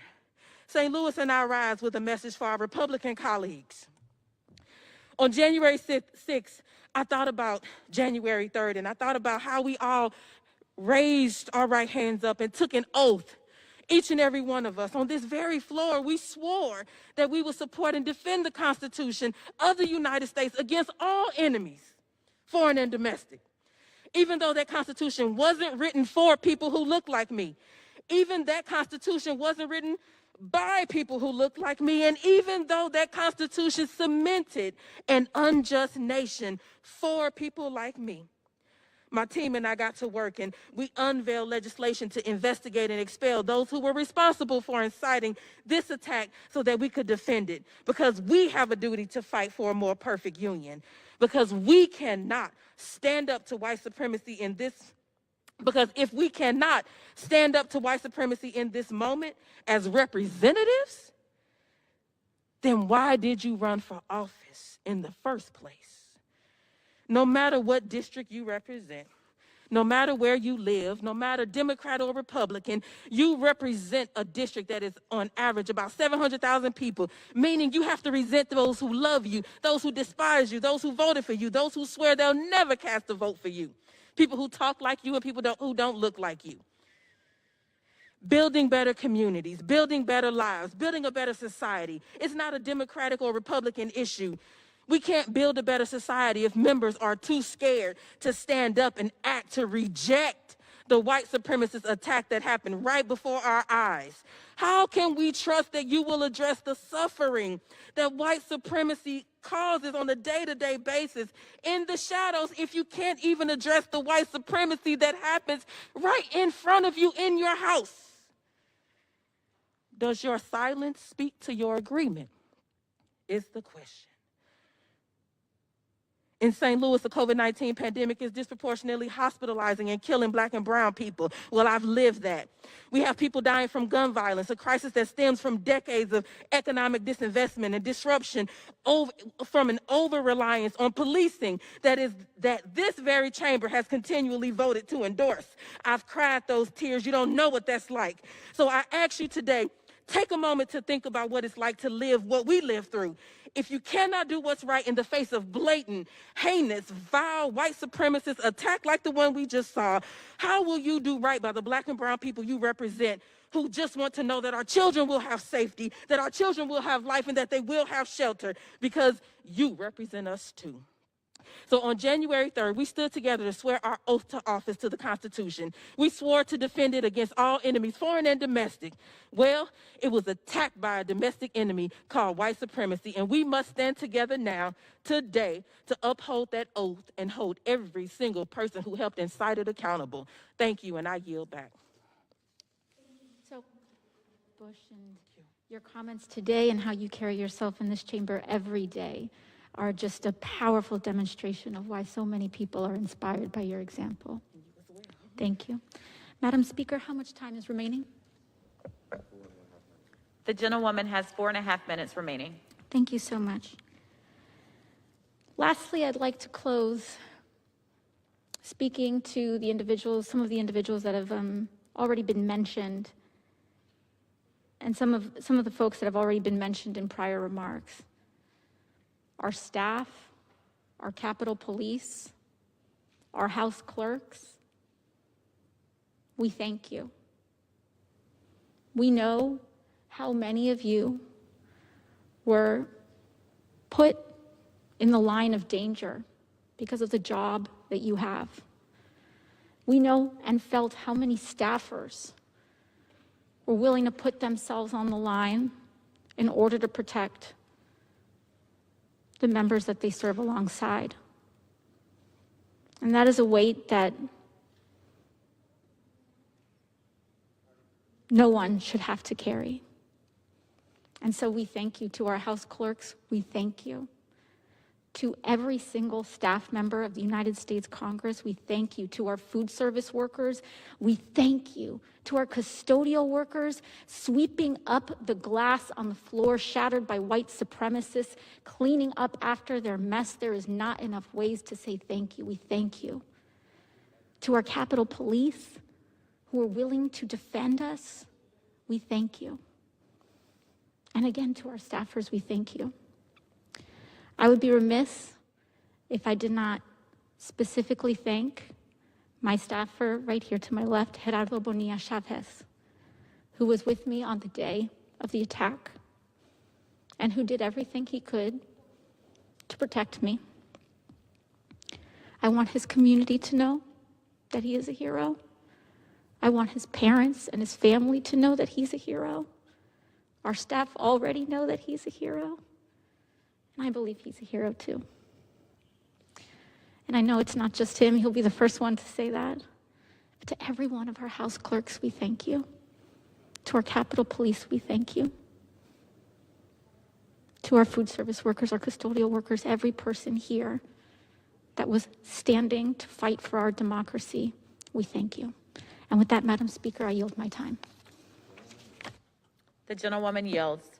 St. Louis and I rise with a message for our Republican colleagues. On January 6th, I thought about January 3rd, and I thought about how we all raised our right hands up and took an oath. Each and every one of us on this very floor, we swore that we would support and defend the Constitution of the United States against all enemies, foreign and domestic. Even though that Constitution wasn't written for people who look like me, even that Constitution wasn't written by people who look like me, and even though that Constitution cemented an unjust nation for people like me, my team and I got to work and we unveiled legislation to investigate and expel those who were responsible for inciting this attack so that we could defend it. Because we have a duty to fight for a more perfect union. Because we cannot stand up to white supremacy in this. Because if we cannot stand up to white supremacy in this moment as representatives, then why did you run for office in the first place? No matter what district you represent, no matter where you live, no matter Democrat or Republican, you represent a district that is on average about 700,000 people, meaning you have to resent those who love you, those who despise you, those who voted for you, those who swear they'll never cast a vote for you, people who talk like you and people who don't look like you. Building better communities, building better lives, building a better society. It's not a Democratic or Republican issue. We can't build a better society if members are too scared to stand up and act to reject the white supremacist attack that happened right before our eyes? How can we trust that you will address the suffering that white supremacy causes on a day-to-day basis in the shadows if you can't even address the white supremacy that happens right in front of you in your house? Does your silence speak to your agreement? Is the question. In St. Louis, the COVID-19 pandemic is disproportionately hospitalizing and killing Black and brown people. Well, I've lived that. We have people dying from gun violence, a crisis that stems from decades of economic disinvestment and disruption from an over-reliance on policing that this very chamber has continually voted to endorse. I've cried those tears. You don't know what that's like. So I ask you today, take a moment to think about what it's like to live what we live through. If you cannot do what's right in the face of blatant, heinous, vile, white supremacist attack like the one we just saw, how will you do right by the Black and brown people you represent who just want to know that our children will have safety, that our children will have life, and that they will have shelter, because you represent us too. So on January 3rd, we stood together to swear our oath to office to the Constitution. We swore to defend it against all enemies, foreign and domestic. Well, it was attacked by a domestic enemy called white supremacy, and we must stand together now, today, to uphold that oath and hold every single person who helped incite it accountable. Thank you, and I yield back. So, Bush, and your comments today and how you carry yourself in this chamber every day are just a powerful demonstration of why so many people are inspired by your example. Thank you. Madam Speaker, how much time is remaining? The gentlewoman has 4.5 minutes remaining. Thank you so much. Lastly, I'd like to close speaking to the individuals, some of the individuals that have already been mentioned, and some of the folks that have already been mentioned in prior remarks. Our staff, our Capitol Police, our House clerks, we thank you. We know how many of you were put in the line of danger because of the job that you have. We know and felt how many staffers were willing to put themselves on the line in order to protect the members that they serve alongside. And that is a weight that no one should have to carry. And so we thank you. To our House clerks, we thank you. To every single staff member of the United States Congress, we thank you. To our food service workers, we thank you. To our custodial workers, sweeping up the glass on the floor shattered by white supremacists, cleaning up after their mess, there is not enough ways to say thank you. We thank you. To our Capitol Police, who are willing to defend us, we thank you. And again, to our staffers, we thank you. I would be remiss if I did not specifically thank my staffer right here to my left, Gerardo Bonilla Chavez, who was with me on the day of the attack and who did everything he could to protect me. I want his community to know that he is a hero. I want his parents and his family to know that he's a hero. Our staff already know that he's a hero. And I believe he's a hero too. And I know it's not just him, he'll be the first one to say that. But to every one of our House clerks, we thank you. To our Capitol Police, we thank you. To our food service workers, our custodial workers, every person here that was standing to fight for our democracy, we thank you. And with that, Madam Speaker, I yield my time. The gentlewoman yields.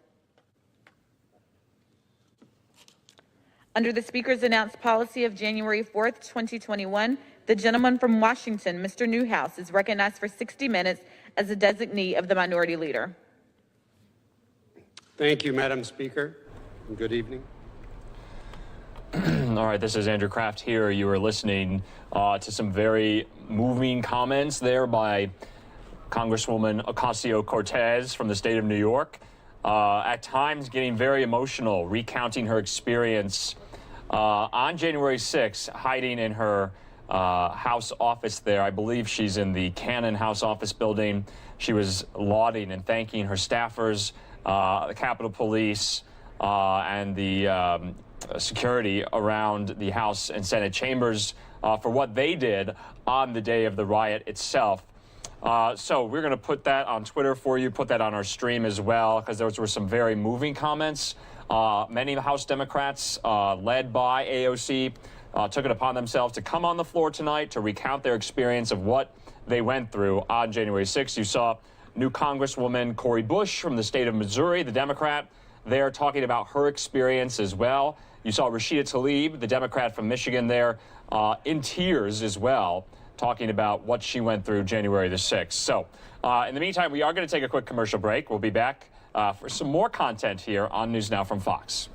Under the Speaker's announced policy of January 4th, 2021, the gentleman from Washington, Mr. Newhouse, is recognized for 60 minutes as the designee of the Minority Leader. Thank you, Madam Speaker, and good evening. All right, this is Andrew Kraft here. You are listening to some very moving comments there by Congresswoman Ocasio-Cortez from the state of New York. At times getting very emotional, recounting her experience on January 6th, hiding in her House office there. I believe she's in the Cannon House office building. She was lauding and thanking her staffers, the Capitol Police, and the security around the House and Senate chambers for what they did on the day of the riot itself. So we're going to put that on Twitter for you, put that on our stream as well, because those were some very moving comments. Many House Democrats, led by AOC, took it upon themselves to come on the floor tonight to recount their experience of what they went through on January 6th. You saw new Congresswoman Cori Bush from the state of Missouri, the Democrat, there talking about her experience as well. You saw Rashida Tlaib, the Democrat from Michigan there, in tears as well, talking about what she went through January the 6th. So in the meantime, we are going to take a quick commercial break. We'll be back for some more content here on News Now from Fox.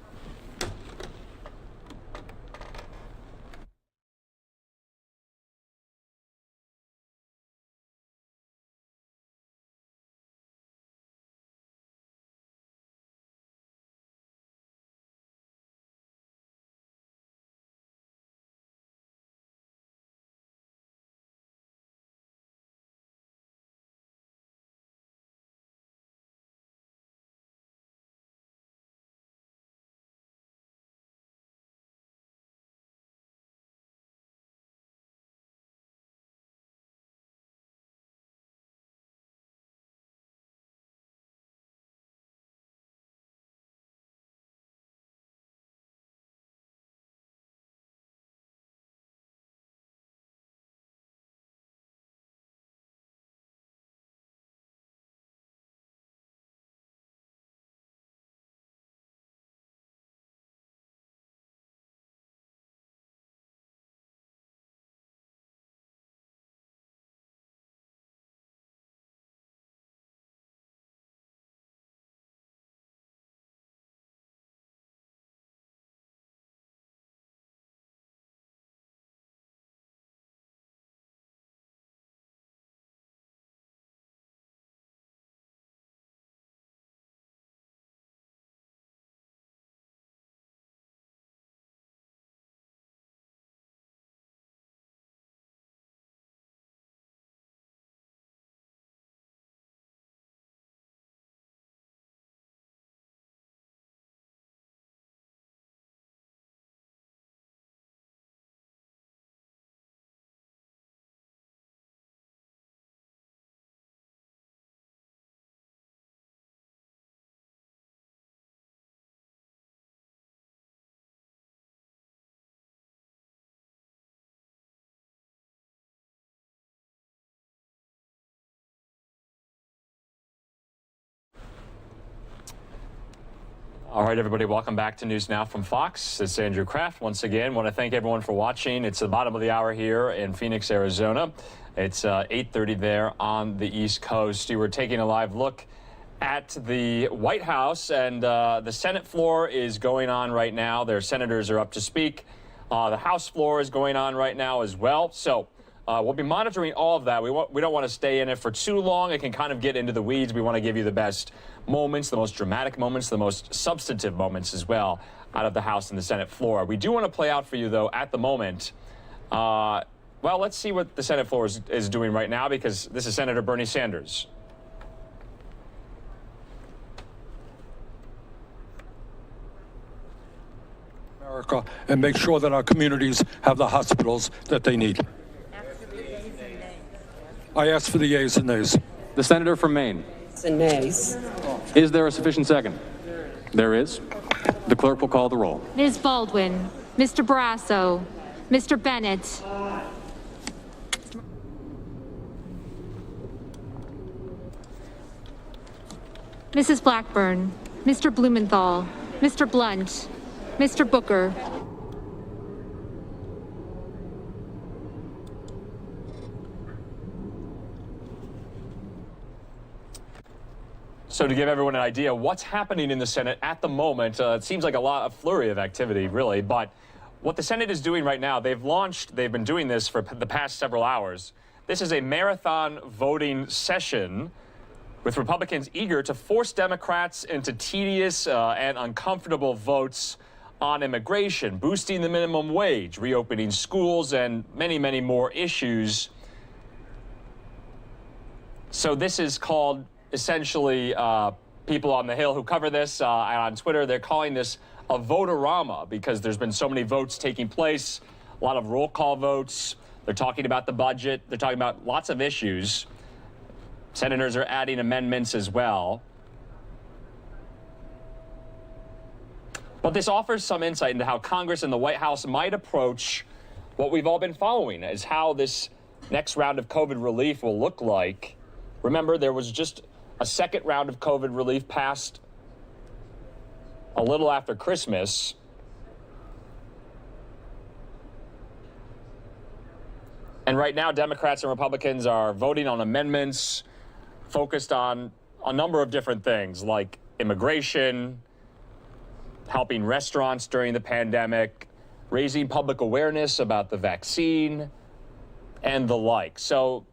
All right, everybody, welcome back to News Now from Fox. It's Andrew Kraft. Once again, want to thank everyone for watching. It's the bottom of the hour here in Phoenix, Arizona. It's 8:30 there on the East Coast. You were taking a live look at the White House, and the Senate floor is going on right now. Their senators are up to speak. The House floor is going on right now as well. So we'll be monitoring all of that. We don't want to stay in it for too long. It can kind of get into the weeds. We want to give you the best moments, the most dramatic moments, the most substantive moments as well out of the House and the Senate floor. We do want to play out for you, though, at the moment. Well, let's see what the Senate floor is doing right now, because this is Senator Bernie Sanders. America, and make sure that our communities have the hospitals that they need. I ask for the yeas and nays. The senator from Maine. And nays. Is there a sufficient second? There is. The clerk will call the roll. Ms. Baldwin, Mr. Barrasso, Mr. Bennett. Mrs. Blackburn, Mr. Blumenthal, Mr. Blunt, Mr. Booker. So to give everyone an idea what's happening in the Senate at the moment, it seems like a flurry of activity, really. But what the Senate is doing right now, they've been doing this for the past several hours. This is a marathon voting session with Republicans eager to force Democrats into tedious and uncomfortable votes on immigration, boosting the minimum wage, reopening schools, and many, many more issues. So this is called essentially, people on the Hill who cover this on Twitter, they're calling this a vote-a-rama because there's been so many votes taking place, a lot of roll call votes. They're talking about the budget. They're talking about lots of issues. Senators are adding amendments as well. But this offers some insight into how Congress and the White House might approach what we've all been following, is how this next round of COVID relief will look like. Remember, there was just a second round of COVID relief passed a little after Christmas. And right now, Democrats and Republicans are voting on amendments focused on a number of different things, like immigration, helping restaurants during the pandemic, raising public awareness about the vaccine, and the like. So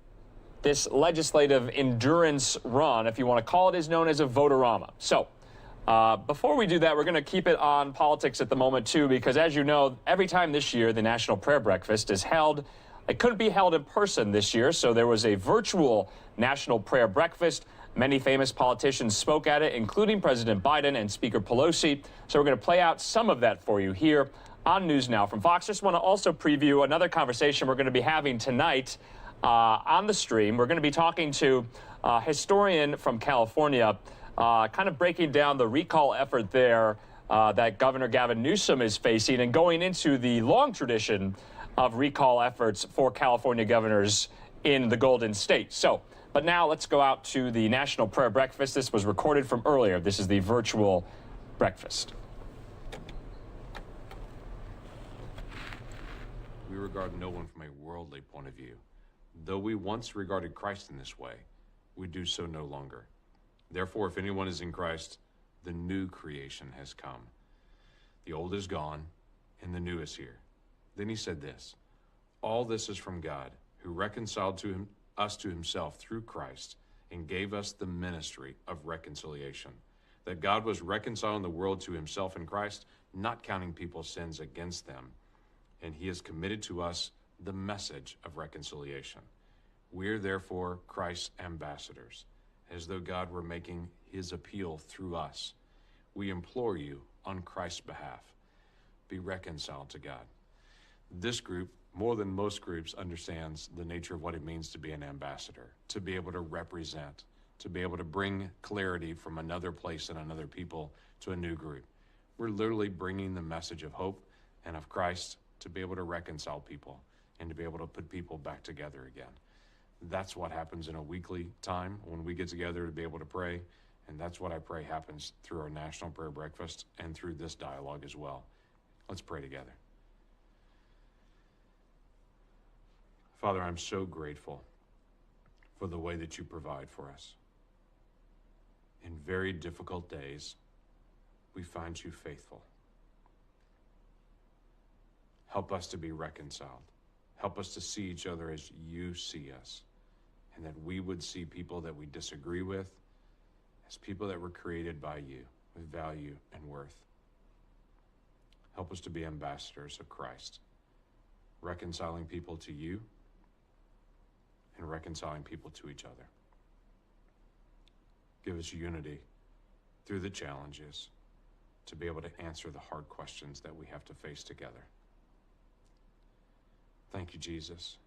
this legislative endurance run, if you want to call it, is known as a vote-a-rama. So before we do that, we're going to keep it on politics at the moment, too, because as you know, every time this year the National Prayer Breakfast is held, it couldn't be held in person this year, so there was a virtual National Prayer Breakfast. Many famous politicians spoke at it, including President Biden and Speaker Pelosi. So we're going to play out some of that for you here on News Now from Fox. Just want to also preview another conversation we're going to be having tonight on the stream. We're going to be talking to a historian from California, kind of breaking down the recall effort there that Governor Gavin Newsom is facing and going into the long tradition of recall efforts for California governors in the Golden State. So, but now let's go out to the National Prayer Breakfast. This was recorded from earlier. This is the virtual breakfast. We regard no one from a worldly point of view. Though we once regarded Christ in this way, we do so no longer. Therefore, if anyone is in Christ, the new creation has come. The old is gone, and the new is here. Then he said this, all this is from God, who reconciled us to himself through Christ and gave us the ministry of reconciliation. That God was reconciling the world to himself in Christ, not counting people's sins against them. And he has committed to us the message of reconciliation. We are therefore Christ's ambassadors, as though God were making his appeal through us. We implore you on Christ's behalf, be reconciled to God. This group, more than most groups, understands the nature of what it means to be an ambassador, to be able to represent, to be able to bring clarity from another place and another people to a new group. We're literally bringing the message of hope and of Christ to be able to reconcile people and to be able to put people back together again. That's what happens in a weekly time when we get together to be able to pray, and that's what I pray happens through our National Prayer Breakfast and through this dialogue as well. Let's pray together. Father, I'm so grateful for the way that you provide for us. In very difficult days, we find you faithful. Help us to be reconciled. Help us to see each other as you see us, and that we would see people that we disagree with as people that were created by you with value and worth. Help us to be ambassadors of Christ, reconciling people to you and reconciling people to each other. Give us unity through the challenges to be able to answer the hard questions that we have to face together. Thank you, Jesus,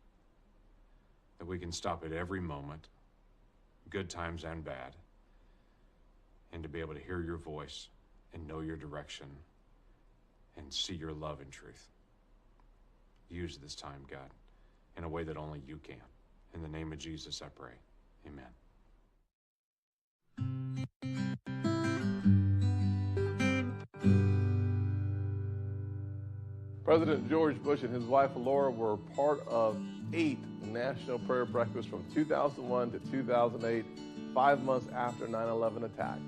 that we can stop at every moment, good times and bad, and to be able to hear your voice and know your direction and see your love and truth. Use this time, God, in a way that only you can. In the name of Jesus, I pray. Amen. President George Bush and his wife Laura were part of 8 National Prayer Breakfasts from 2001 to 2008, 5 months after 9/11 attacks.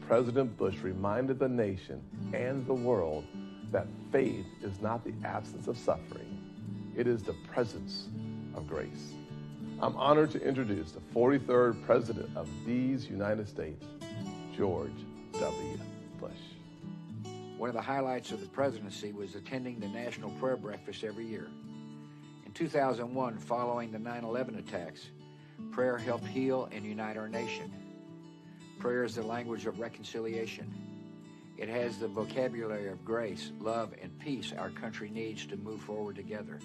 President Bush reminded the nation and the world that faith is not the absence of suffering. It is the presence of grace. I'm honored to introduce the 43rd President of these United States, George W. Bush. One of the highlights of the presidency was attending the National Prayer Breakfast every year. In 2001, following the 9/11 attacks, prayer helped heal and unite our nation. Prayer is the language of reconciliation. It has the vocabulary of grace, love, and peace our country needs to move forward together.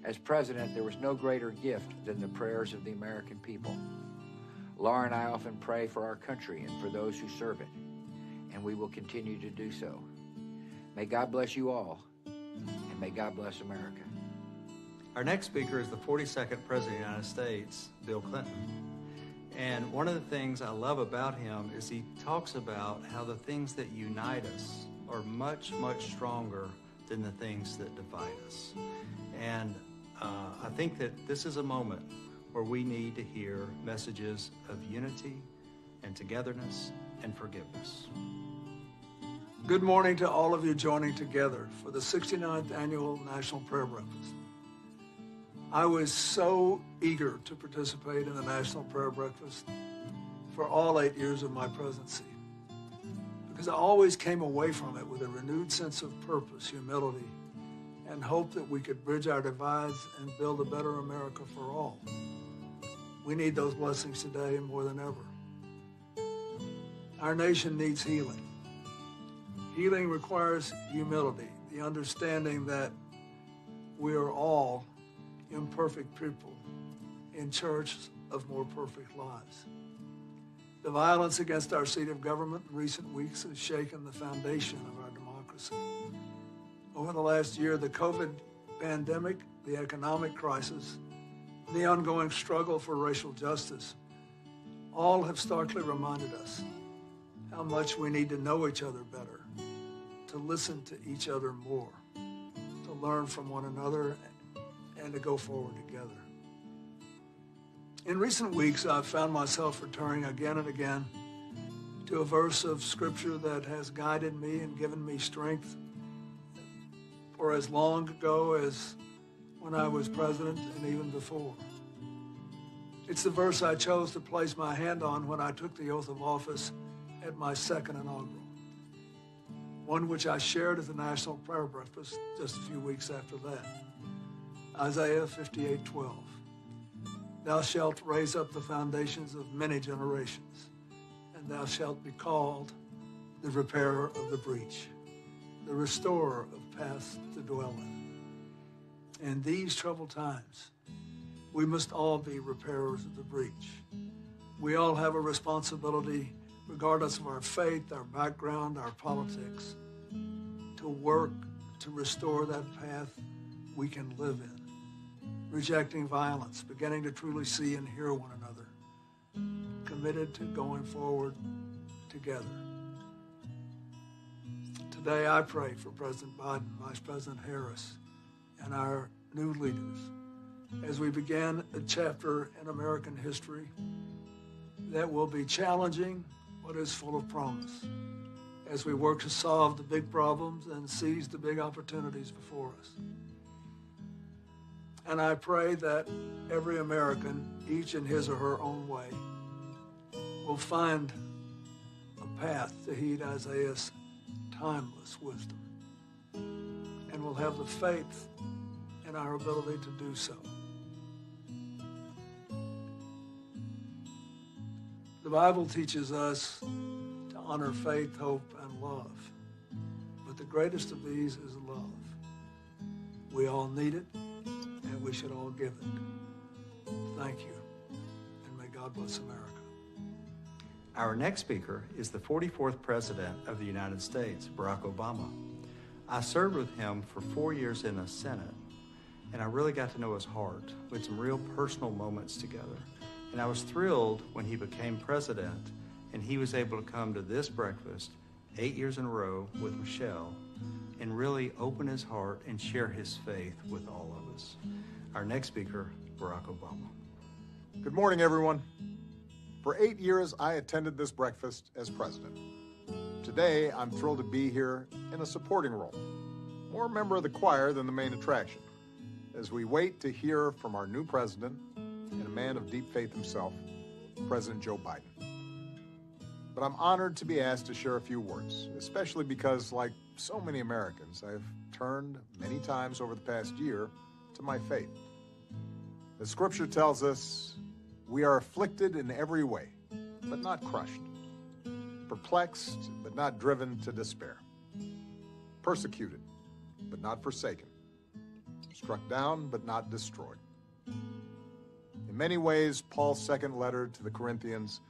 As president, there was no greater gift than the prayers of the American people. Laura and I often pray for our country and for those who serve it, and we will continue to do so. May God bless you all, and may God bless America. Our next speaker is the 42nd President of the United States, Bill Clinton. And one of the things I love about him is he talks about how the things that unite us are much, much stronger than the things that divide us. And I think that this is a moment where we need to hear messages of unity and togetherness and forgiveness. Good morning to all of you joining together for the 69th Annual National Prayer Breakfast. I was so eager to participate in the National Prayer Breakfast for all 8 years of my presidency, because I always came away from it with a renewed sense of purpose, humility, and hope that we could bridge our divides and build a better America for all. We need those blessings today more than ever. Our nation needs healing. Healing requires humility, the understanding that we are all imperfect people in search of more perfect lives. The violence against our seat of government in recent weeks has shaken the foundation of our democracy. Over the last year, the COVID pandemic, the economic crisis, and the ongoing struggle for racial justice all have starkly reminded us how much we need to know each other better, to listen to each other more, to learn from one another, and to go forward together. In recent weeks, I've found myself returning again and again to a verse of Scripture that has guided me and given me strength for as long ago as when I was president and even before. It's the verse I chose to place my hand on when I took the oath of office at my second inaugural, one which I shared at the National Prayer Breakfast just a few weeks after that. Isaiah 58:12. Thou shalt raise up the foundations of many generations, and thou shalt be called the repairer of the breach, the restorer of paths to dwell in. In these troubled times, we must all be repairers of the breach. We all have a responsibility, regardless of our faith, our background, our politics, to work to restore that path we can live in. Rejecting violence, beginning to truly see and hear one another, committed to going forward together. Today, I pray for President Biden, Vice President Harris, and our new leaders as we begin a chapter in American history that will be challenging but is full of promise as we work to solve the big problems and seize the big opportunities before us. And I pray that every American, each in his or her own way, will find a path to heed Isaiah's timeless wisdom and will have the faith in our ability to do so. The Bible teaches us to honor faith, hope, and love. But the greatest of these is love. We all need it, and we should all give it. Thank you, and may God bless America. Our next speaker is the 44th President of the United States, Barack Obama. I served with him for 4 years in the Senate, and I really got to know his heart. We had some real personal moments together. And I was thrilled when he became president and he was able to come to this breakfast 8 years in a row with Michelle and really open his heart and share his faith with all of us. Our next speaker, Barack Obama. Good morning, everyone. For 8 years, I attended this breakfast as president. Today, I'm thrilled to be here in a supporting role, more a member of the choir than the main attraction, as we wait to hear from our new president and a man of deep faith himself, President Joe Biden. but I'm honored to be asked to share a few words, especially because, like so many Americans, I've turned many times over the past year to my faith. The scripture tells us we are afflicted in every way, but not crushed, perplexed, but not driven to despair, persecuted, but not forsaken, struck down, but not destroyed. In many ways, Paul's second letter to the Corinthians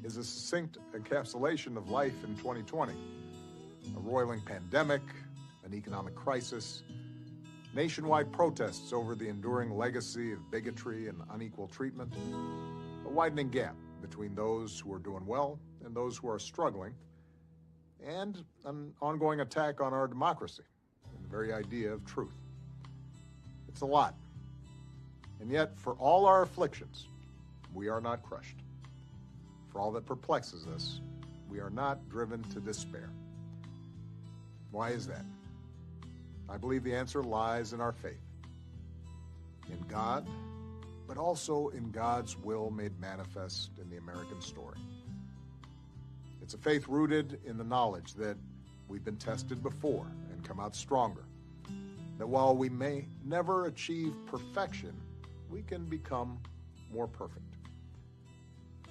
is a succinct encapsulation of life in 2020. A roiling pandemic, an economic crisis, nationwide protests over the enduring legacy of bigotry and unequal treatment, a widening gap between those who are doing well and those who are struggling, and an ongoing attack on our democracy and the very idea of truth. It's a lot. And yet, for all our afflictions, we are not crushed. For all that perplexes us, we are not driven to despair. Why is that? I believe the answer lies in our faith. In God, but also in God's will made manifest in the American story. It's a faith rooted in the knowledge that we've been tested before and come out stronger. That while we may never achieve perfection, we can become more perfect.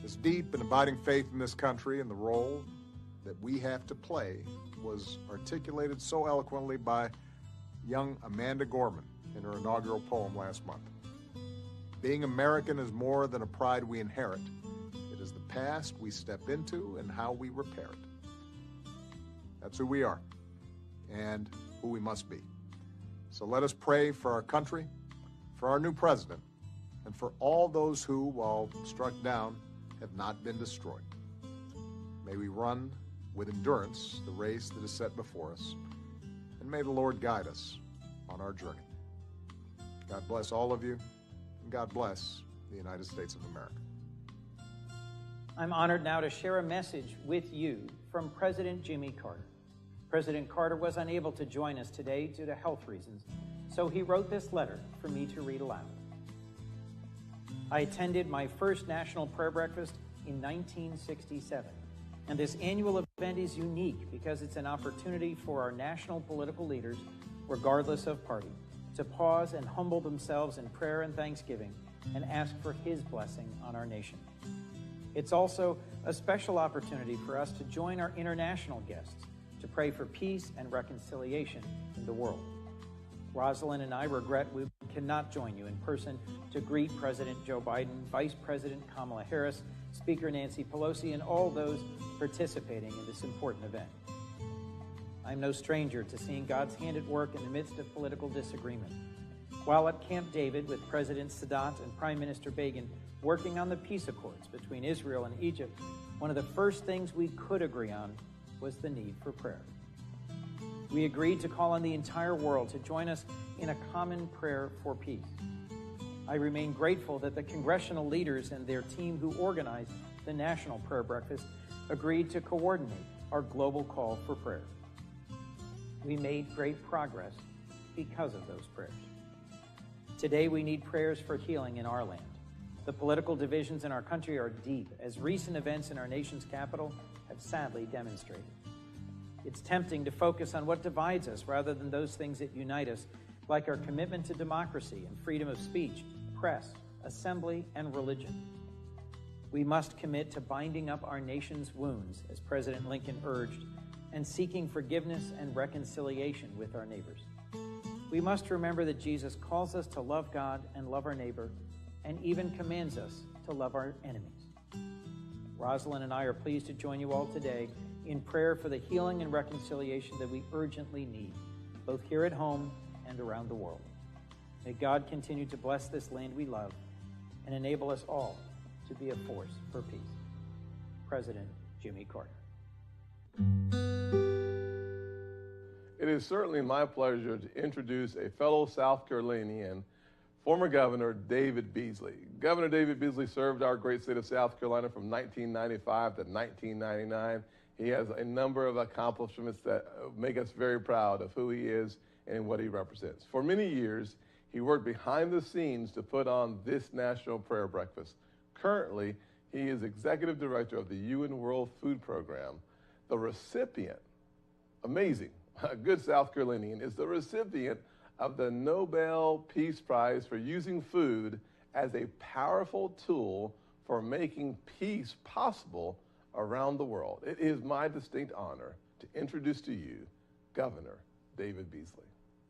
This deep and abiding faith in this country and the role that we have to play was articulated so eloquently by young Amanda Gorman in her inaugural poem last month. Being American is more than a pride we inherit. It is the past we step into and how we repair it. That's who we are and who we must be. So let us pray for our country, for our new president, and for all those who, while struck down, have not been destroyed. May we run with endurance the race that is set before us, and may the Lord guide us on our journey. God bless all of you, and God bless the United States of America. I'm honored now to share a message with you from President Jimmy Carter. President Carter was unable to join us today due to health reasons, so he wrote this letter for me to read aloud. I attended my first National Prayer Breakfast in 1967, and this annual event is unique because it's an opportunity for our national political leaders, regardless of party, to pause and humble themselves in prayer and thanksgiving and ask for His blessing on our nation. It's also a special opportunity for us to join our international guests to pray for peace and reconciliation in the world. Rosalind and I regret we cannot join you in person to greet President Joe Biden, Vice President Kamala Harris, Speaker Nancy Pelosi, and all those participating in this important event. I'm no stranger to seeing God's hand at work in the midst of political disagreement. While at Camp David with President Sadat and Prime Minister Begin working on the peace accords between Israel and Egypt, one of the first things we could agree on was the need for prayer. We agreed to call on the entire world to join us in a common prayer for peace. I remain grateful that the congressional leaders and their team who organized the National Prayer Breakfast agreed to coordinate our global call for prayer. We made great progress because of those prayers. Today, we need prayers for healing in our land. The political divisions in our country are deep, as recent events in our nation's capital have sadly demonstrated. It's tempting to focus on what divides us rather than those things that unite us, like our commitment to democracy and freedom of speech, press, assembly, and religion. We must commit to binding up our nation's wounds, as President Lincoln urged, and seeking forgiveness and reconciliation with our neighbors. We must remember that Jesus calls us to love God and love our neighbor, and even commands us to love our enemies. Rosalind and I are pleased to join you all today in prayer for the healing and reconciliation that we urgently need, both here at home and around the world. May God continue to bless this land we love and enable us all to be a force for peace. President Jimmy Carter. It is certainly my pleasure to introduce a fellow South Carolinian, former Governor David Beasley. Governor David Beasley served our great state of South Carolina from 1995 to 1999. He has a number of accomplishments that make us very proud of who he is and what he represents. For many years, he worked behind the scenes to put on this National Prayer Breakfast. Currently, He is executive director of the UN World Food Program. The recipient, amazing, a good South Carolinian, is the recipient of the Nobel Peace Prize for using food as a powerful tool for making peace possible around the world. It is my distinct honor to introduce to you Governor David Beasley.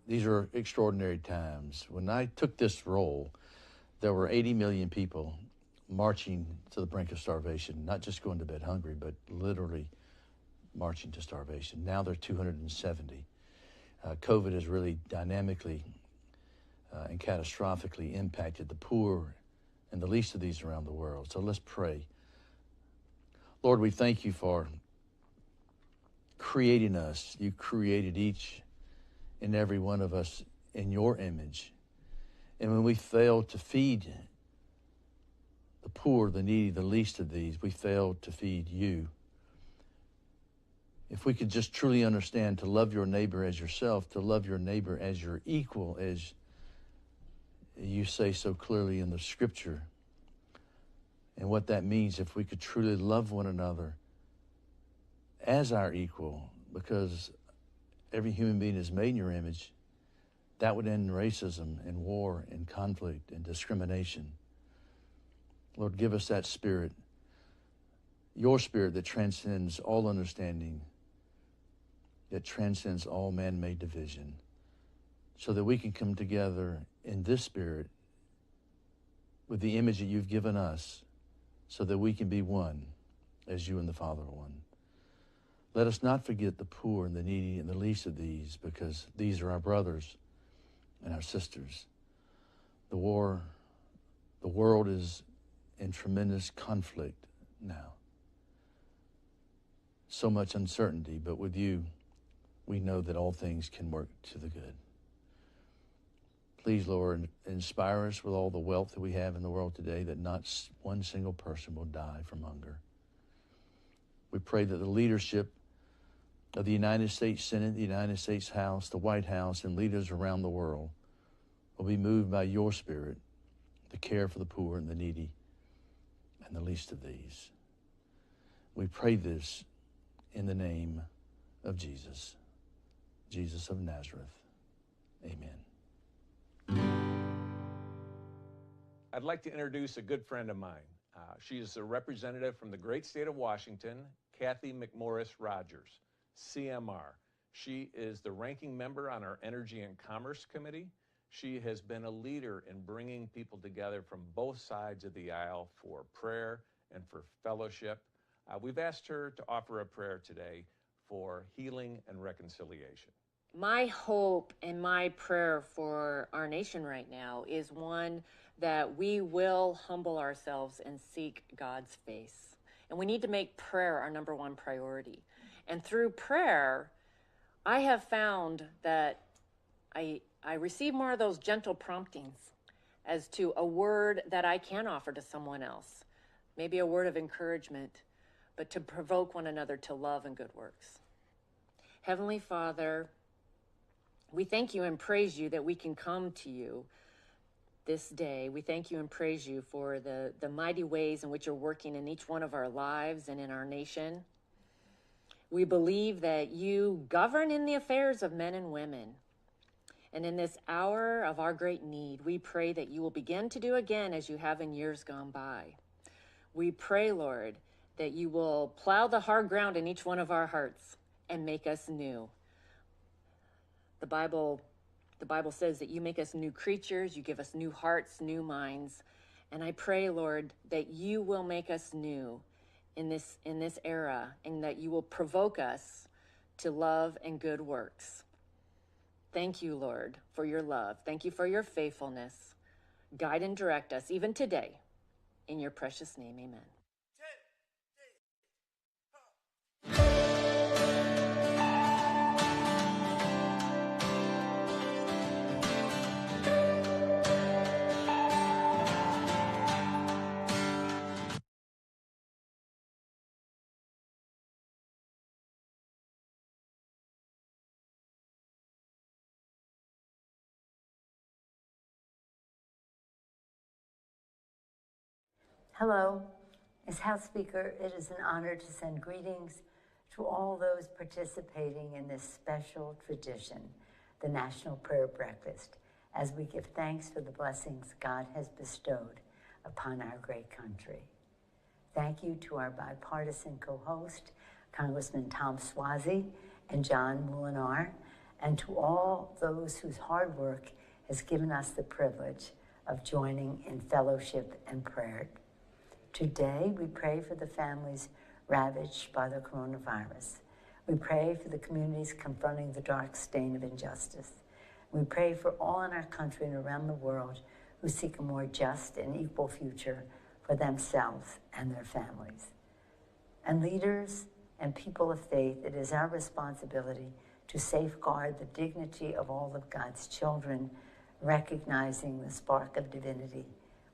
These are extraordinary times. When I took this role, there were 80 million people marching to the brink of starvation, not just going to bed hungry, but literally marching to starvation. Now they're 270. COVID has really dynamically and catastrophically impacted the poor and the least of these around the world. So let's pray. Lord, we thank you for creating us. You created each and every one of us in your image. And when we fail to feed the poor, the needy, the least of these, we fail to feed you. If we could just truly understand to love your neighbor as yourself, to love your neighbor as your equal, as you say so clearly in the scripture, and what that means, if we could truly love one another as our equal, because every human being is made in your image, that would end racism and war and conflict and discrimination. Lord, give us that spirit, your spirit that transcends all understanding, that transcends all man-made division, so that we can come together in this spirit with the image that you've given us, so that we can be one as you and the Father are one. Let us not forget the poor and the needy and the least of these, because these are our brothers and our sisters. The world is in tremendous conflict now. So much uncertainty, but with you, we know that all things can work to the good. Please, Lord, inspire us with all the wealth that we have in the world today, that not one single person will die from hunger. We pray that the leadership of the United States Senate, the United States House, the White House, and leaders around the world will be moved by your spirit to care for the poor and the needy and the least of these. We pray this in the name of Jesus, Jesus of Nazareth. Amen. I'd like to introduce a good friend of mine. She is a representative from the great state of Washington, Kathy McMorris Rogers, CMR. She is the ranking member on our Energy and Commerce Committee. She has been a leader in bringing people together from both sides of the aisle for prayer and for fellowship. We've asked her to offer a prayer today for healing and reconciliation. My hope and my prayer for our nation right now is one that we will humble ourselves and seek God's face. And we need to make prayer our number one priority. And through prayer, I have found that I receive more of those gentle promptings as to a word that I can offer to someone else. Maybe a word of encouragement, but to provoke one another to love and good works. Heavenly Father, we thank you and praise you that we can come to you this day. We thank you and praise you for the mighty ways in which you're working in each one of our lives and in our nation. We believe that you govern in the affairs of men and women. And in this hour of our great need, we pray that you will begin to do again as you have in years gone by. We pray, Lord, that you will plow the hard ground in each one of our hearts and make us new. The Bible says that you make us new creatures, you give us new hearts, new minds. And I pray, Lord, that you will make us new in this era, and that you will provoke us to love and good works. Thank you, Lord, for your love. Thank you for your faithfulness. Guide and direct us even today. In your precious name, amen. Hello, As House Speaker, it is an honor to send greetings to all those participating in this special tradition, the National Prayer Breakfast, as we give thanks for the blessings God has bestowed upon our great country. Thank you to our bipartisan co-host, Congressman Tom Suozzi and John Molinar, and to all those whose hard work has given us the privilege of joining in fellowship and prayer. Today, we pray for the families ravaged by the coronavirus. We pray for the communities confronting the dark stain of injustice. We pray for all in our country and around the world who seek a more just and equal future for themselves and their families. And leaders and people of faith, it is our responsibility to safeguard the dignity of all of God's children, recognizing the spark of divinity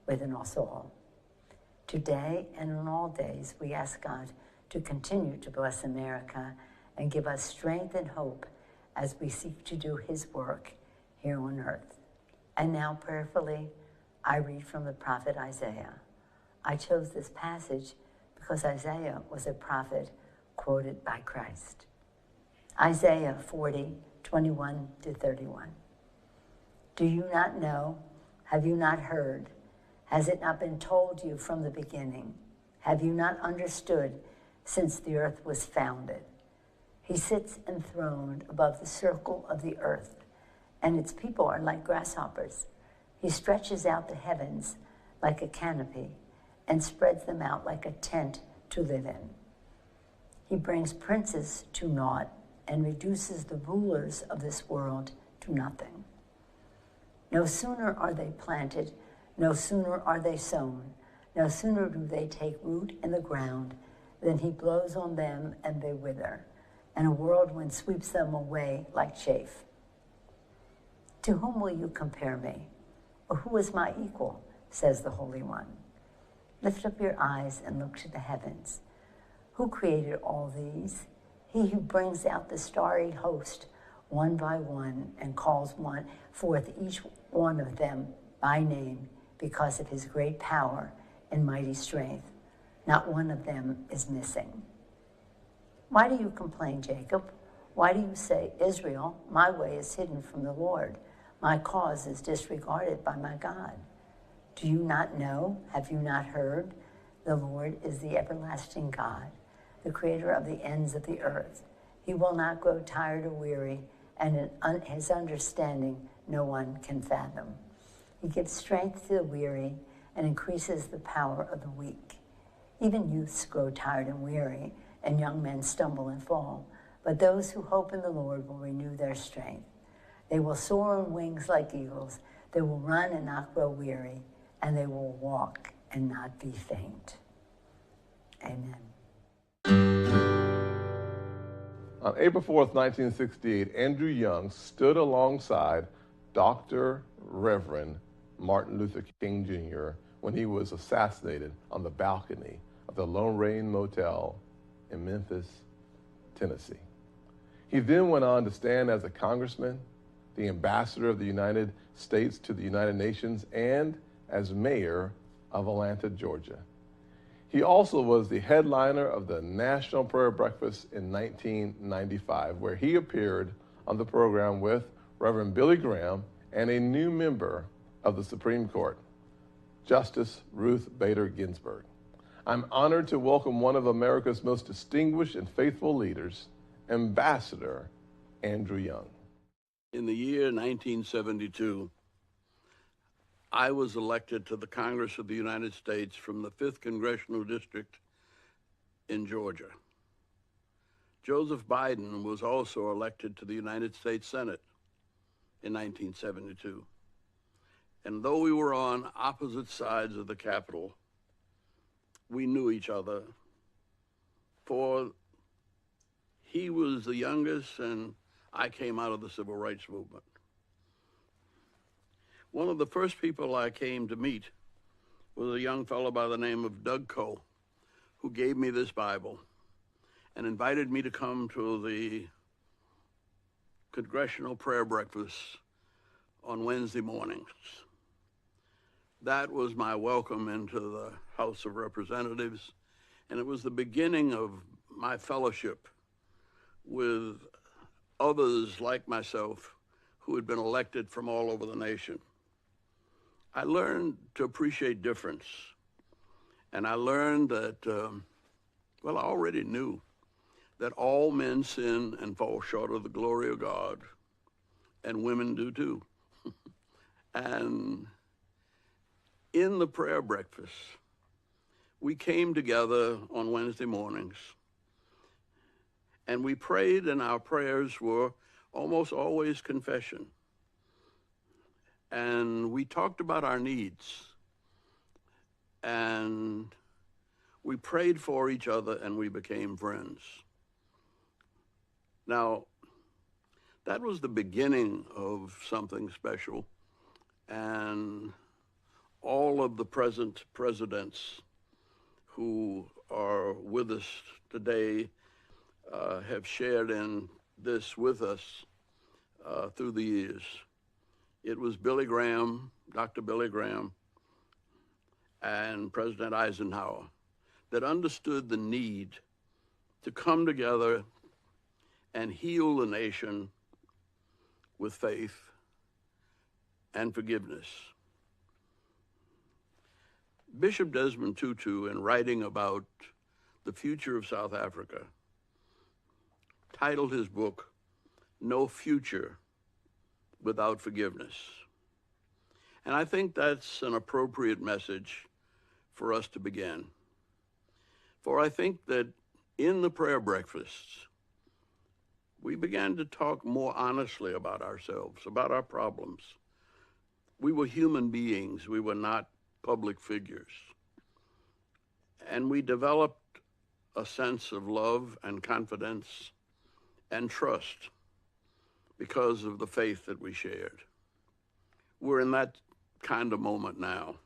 within us all. Today and in all days, we ask God to continue to bless America and give us strength and hope as we seek to do his work here on earth. And now, prayerfully, I read from the prophet Isaiah. I chose this passage because Isaiah was a prophet quoted by Christ. Isaiah 40:21-31. Do you not know? Have you not heard? Has it not been told you from the beginning? Have you not understood since the earth was founded? He sits enthroned above the circle of the earth, and its people are like grasshoppers. He stretches out the heavens like a canopy and spreads them out like a tent to live in. He brings princes to naught and reduces the rulers of this world to nothing. No sooner are they planted, no sooner are they sown, no sooner do they take root in the ground than he blows on them and they wither, and a whirlwind sweeps them away like chaff. To whom will you compare me? Or who is my equal, says the Holy One. Lift up your eyes and look to the heavens. Who created all these? He who brings out the starry host one by one and calls forth each one of them by name because of his great power and mighty strength. Not one of them is missing. Why do you complain, Jacob? Why do you say, Israel, my way is hidden from the Lord. My cause is disregarded by my God. Do you not know? Have you not heard? The Lord is the everlasting God, the creator of the ends of the earth. He will not grow tired or weary, and in his understanding no one can fathom. He gives strength to the weary and increases the power of the weak. Even youths grow tired and weary, and young men stumble and fall. But those who hope in the Lord will renew their strength. They will soar on wings like eagles. They will run and not grow weary, and they will walk and not be faint. Amen. On April 4th, 1968, Andrew Young stood alongside Dr. Reverend Martin Luther King Jr. when he was assassinated on the balcony of the Lone Rain Motel in Memphis, Tennessee. He then went on to stand as a congressman, the ambassador of the United States to the United Nations, and as mayor of Atlanta, Georgia. He also was the headliner of the National Prayer Breakfast in 1995, where he appeared on the program with Reverend Billy Graham and a new member of the Supreme Court, Justice Ruth Bader Ginsburg. I'm honored to welcome one of America's most distinguished and faithful leaders, Ambassador Andrew Young. In the year 1972, I was elected to the Congress of the United States from the 5th Congressional District in Georgia. Joseph Biden was also elected to the United States Senate in 1972. And though we were on opposite sides of the Capitol, we knew each other, for he was the youngest and I came out of the civil rights movement. One of the first people I came to meet was a young fellow by the name of Doug Coe, who gave me this Bible and invited me to come to the Congressional Prayer Breakfast on Wednesday mornings. That was my welcome into the House of Representatives, And it was the beginning of my fellowship with others like myself who had been elected from all over the nation. I learned to appreciate difference. And I learned that, I already knew that all men sin and fall short of the glory of God, and women do too. And in the prayer breakfast, we came together on Wednesday mornings, and we prayed, and our prayers were almost always confession. And we talked about our needs, and we prayed for each other, and we became friends. Now, that was the beginning of something special, and all of the present presidents who are with us today have shared in this with us through the years. It was Billy Graham, Dr. Billy Graham, and President Eisenhower that understood the need to come together and heal the nation with faith and forgiveness. Bishop Desmond Tutu, in writing about the future of South Africa, titled his book, No Future Without Forgiveness. And I think that's an appropriate message for us to begin. For I think that in the prayer breakfasts, we began to talk more honestly about ourselves, about our problems. We were human beings. We were not public figures. And we developed a sense of love and confidence and trust because of the faith that we shared. We're in that kind of moment now.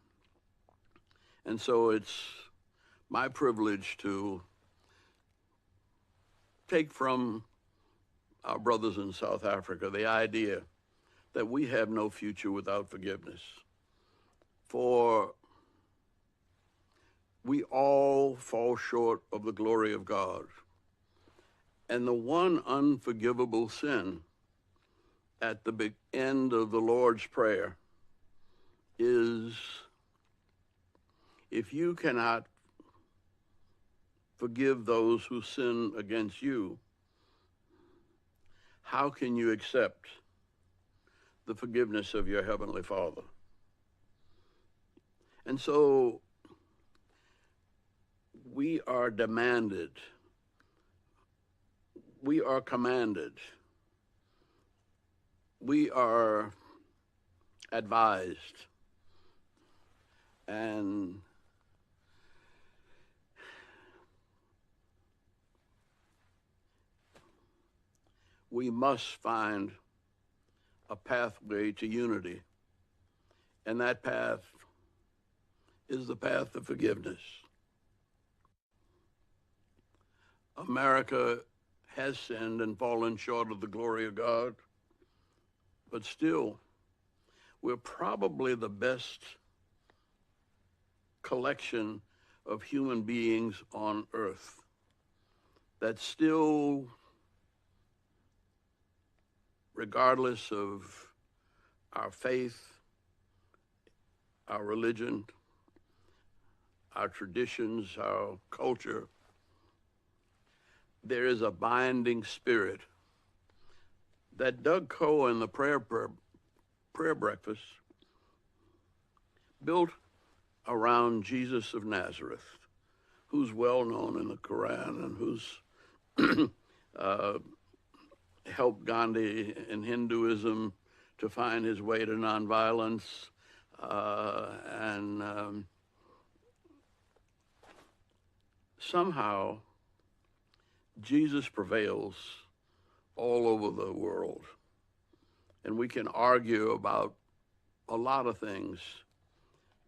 And so it's my privilege to take from our brothers in South Africa the idea that we have no future without forgiveness. For we all fall short of the glory of God. And the one unforgivable sin at the big end of the Lord's Prayer is, if you cannot forgive those who sin against you, how can you accept the forgiveness of your Heavenly Father? And so we are demanded, we are commanded, we are advised, and we must find a pathway to unity. And that path is the path of forgiveness. America has sinned and fallen short of the glory of God, but still, we're probably the best collection of human beings on earth that still, regardless of our faith, our religion, our traditions, our culture, there is a binding spirit that Doug Coe in the prayer breakfast built around Jesus of Nazareth, who's well known in the Quran and who's helped Gandhi in Hinduism to find his way to nonviolence, and somehow Jesus prevails all over the world. And we can argue about a lot of things,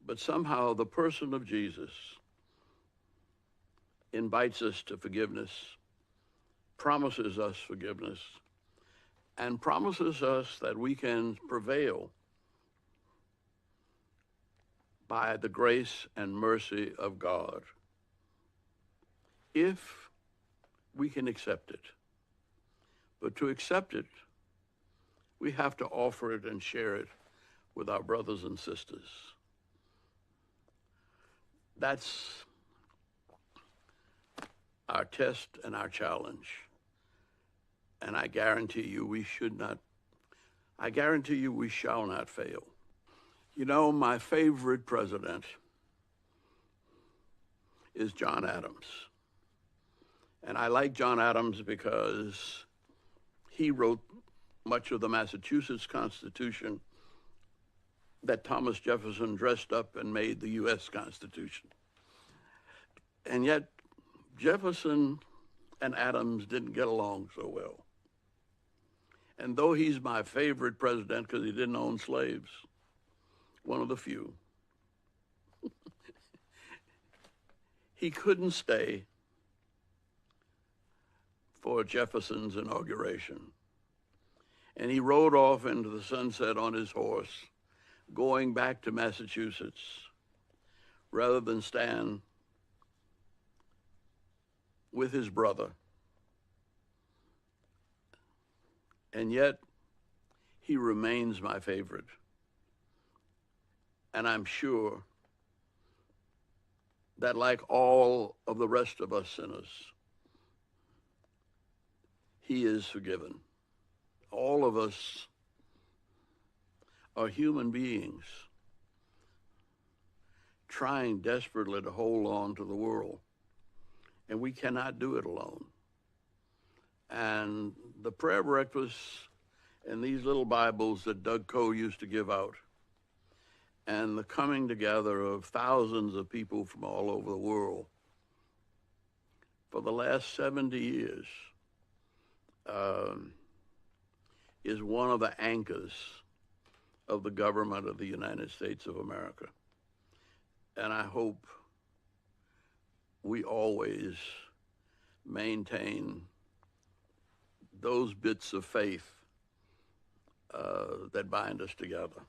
but somehow the person of Jesus invites us to forgiveness, promises us forgiveness, and promises us that we can prevail by the grace and mercy of God. if we can accept it. But to accept it, we have to offer it and share it with our brothers and sisters. That's our test and our challenge. And I guarantee you we shall not fail. You know, my favorite president is John Adams. And I like John Adams because he wrote much of the Massachusetts Constitution that Thomas Jefferson dressed up and made the U.S. Constitution. And yet, Jefferson and Adams didn't get along so well. And though he's my favorite president because he didn't own slaves, one of the few, he couldn't stay for Jefferson's inauguration. And he rode off into the sunset on his horse, going back to Massachusetts, rather than stand with his brother. And yet, he remains my favorite. And I'm sure that, like all of the rest of us sinners, he is forgiven. All of us are human beings trying desperately to hold on to the world, and we cannot do it alone. And the prayer breakfasts and these little Bibles that Doug Coe used to give out, and the coming together of thousands of people from all over the world for the last 70 years is one of the anchors of the government of the United States of America. And I hope we always maintain those bits of faith that bind us together.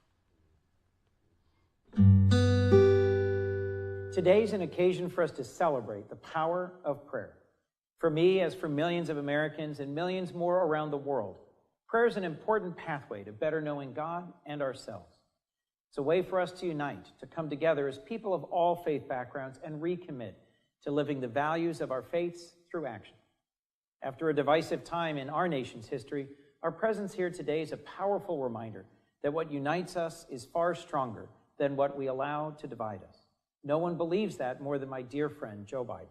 Today's an occasion for us to celebrate the power of prayer. For me, as for millions of Americans and millions more around the world, prayer is an important pathway to better knowing God and ourselves. It's a way for us to unite, to come together as people of all faith backgrounds and recommit to living the values of our faiths through action. After a divisive time in our nation's history, our presence here today is a powerful reminder that what unites us is far stronger than what we allow to divide us. No one believes that more than my dear friend, Joe Biden.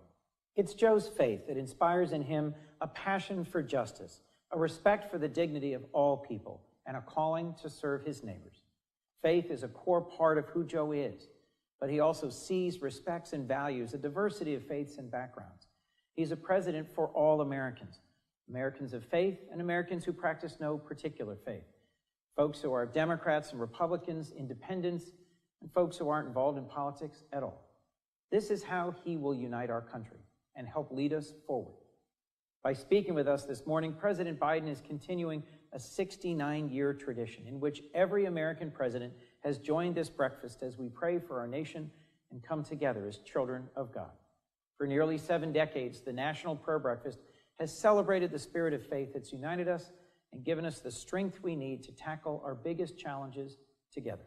It's Joe's faith that inspires in him a passion for justice, a respect for the dignity of all people, and a calling to serve his neighbors. Faith is a core part of who Joe is, but he also sees, respects, and values a diversity of faiths and backgrounds. He's a president for all Americans, Americans of faith and Americans who practice no particular faith, folks who are Democrats and Republicans, independents, and folks who aren't involved in politics at all. This is how he will unite our country and help lead us forward. By speaking with us this morning, President Biden is continuing a 69-year tradition in which every American president has joined this breakfast as we pray for our nation and come together as children of God. For nearly 7 decades, the National Prayer Breakfast has celebrated the spirit of faith that's united us and given us the strength we need to tackle our biggest challenges together.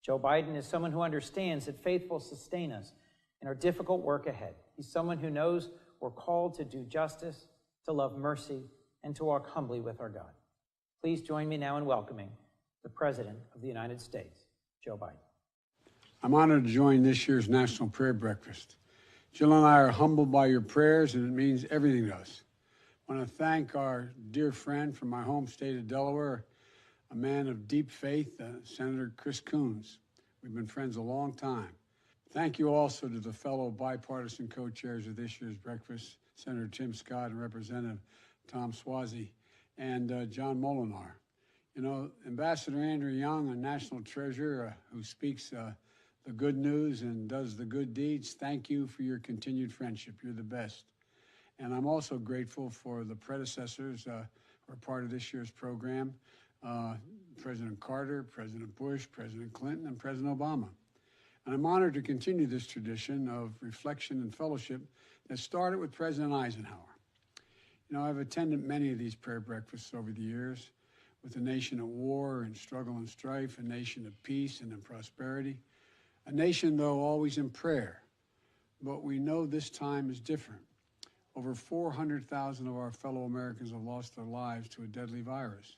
Joe Biden is someone who understands that faith will sustain us in our difficult work ahead. He's someone who knows we're called to do justice, to love mercy, and to walk humbly with our God. Please join me now in welcoming the President of the United States, Joe Biden. I'm honored to join this year's National Prayer Breakfast. Jill and I are humbled by your prayers, and it means everything to us. I want to thank our dear friend from my home state of Delaware, a man of deep faith, Senator Chris Coons. We've been friends a long time. Thank you also to the fellow bipartisan co-chairs of this year's breakfast, Senator Tim Scott and Representative Tom Suozzi, and John Molinar. You know, Ambassador Andrew Young, a national treasure who speaks the good news and does the good deeds, thank you for your continued friendship. You're the best. And I'm also grateful for the predecessors who are part of this year's program, President Carter, President Bush, President Clinton, and President Obama. And I'm honored to continue this tradition of reflection and fellowship that started with President Eisenhower. You know, I've attended many of these prayer breakfasts over the years, with a nation at war and struggle and strife, a nation of peace and in prosperity, a nation, though, always in prayer. But we know this time is different. Over 400,000 of our fellow Americans have lost their lives to a deadly virus.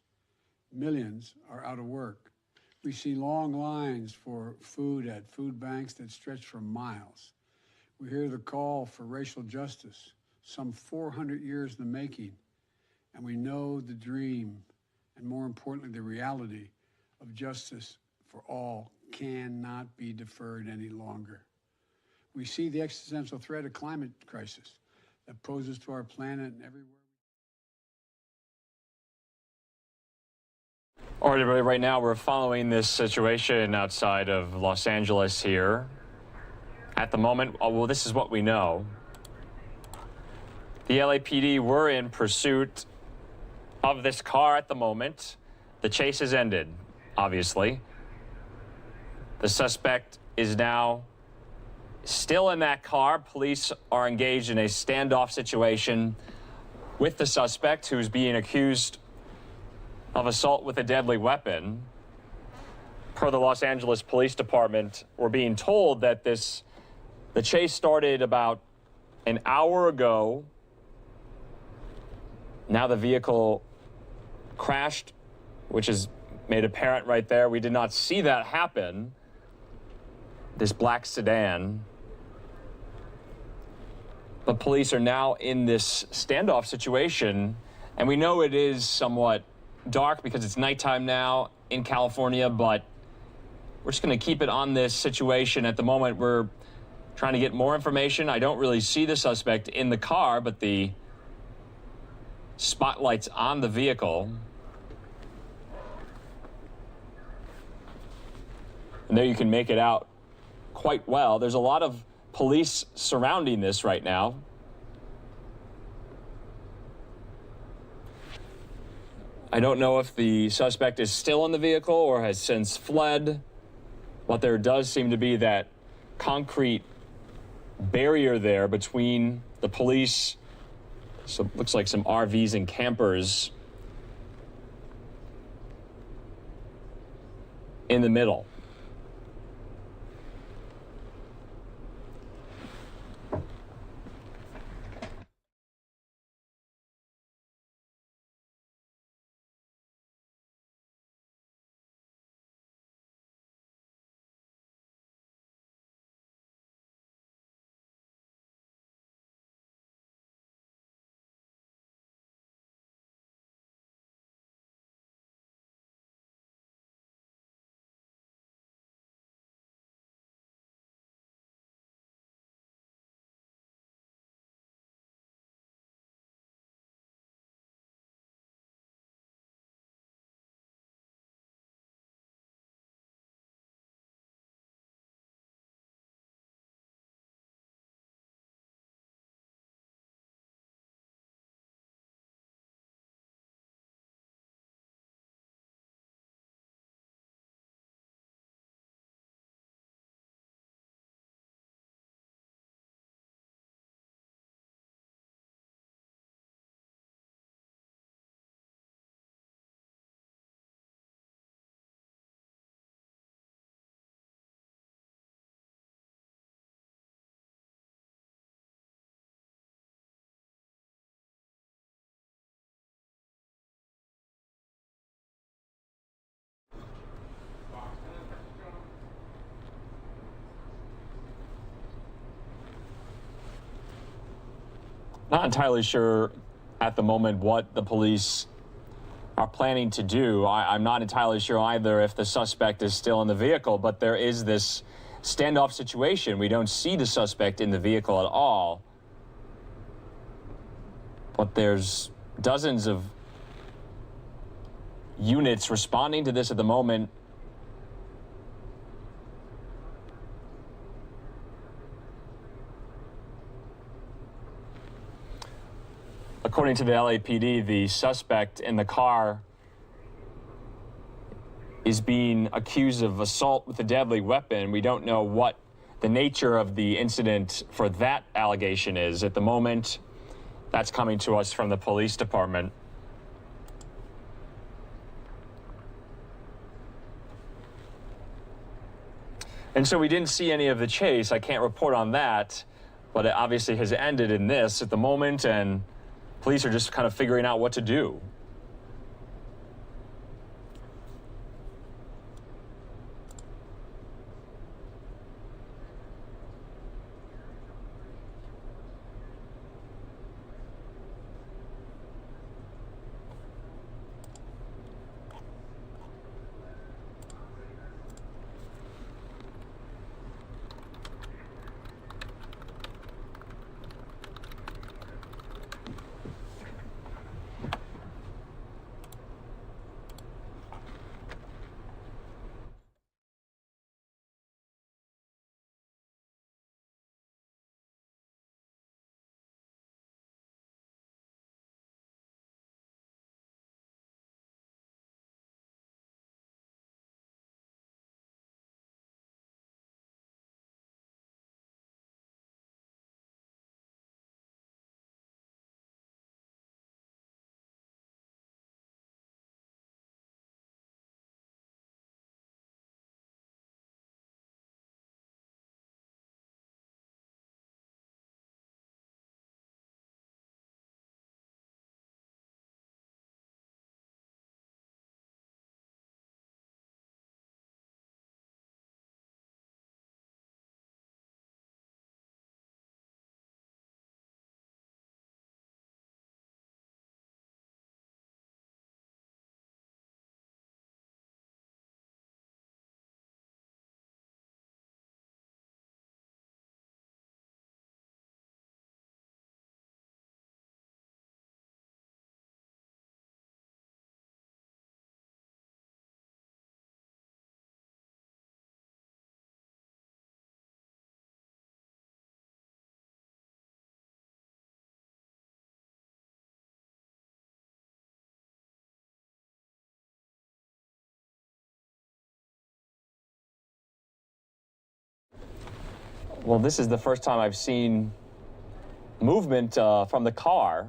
Millions are out of work. We see long lines for food at food banks that stretch for miles. We hear the call for racial justice, some 400 years in the making, and we know the dream, and more importantly, the reality of justice for all cannot be deferred any longer. We see the existential threat of climate crisis that poses to our planet and everywhere. All right, everybody, right now we're following this situation outside of Los Angeles here. At the moment, well, this is what we know. The LAPD were in pursuit of this car at the moment. The chase has ended, obviously. The suspect is now still in that car. Police are engaged in a standoff situation with the suspect, who's being accused of assault with a deadly weapon. Per the Los Angeles Police Department, we're being told that the chase started about an hour ago. Now the vehicle crashed, which is made apparent right there. We did not see that happen. This black sedan. But police are now in this standoff situation, and we know it is somewhat dark because it's nighttime now in California, but we're just going to keep it on this situation. At the moment, we're trying to get more information. I don't really see the suspect in the car, but the spotlights on the vehicle. And there you can make it out quite well. There's a lot of police surrounding this right now. I don't know if the suspect is still in the vehicle or has since fled, but there does seem to be that concrete barrier there between the police. So it looks like some RVs and campers in the middle. Not entirely sure at the moment what the police are planning to do. I'm not entirely sure either if the suspect is still in the vehicle, but there is this standoff situation. We don't see the suspect in the vehicle at all. But there's dozens of units responding to this at the moment. According to the LAPD, the suspect in the car is being accused of assault with a deadly weapon. We don't know what the nature of the incident for that allegation is. At the moment, that's coming to us from the police department. And so we didn't see any of the chase. I can't report on that, but it obviously has ended in this at the moment, and police are just kind of figuring out what to do. Well, this is the first time I've seen movement from the car,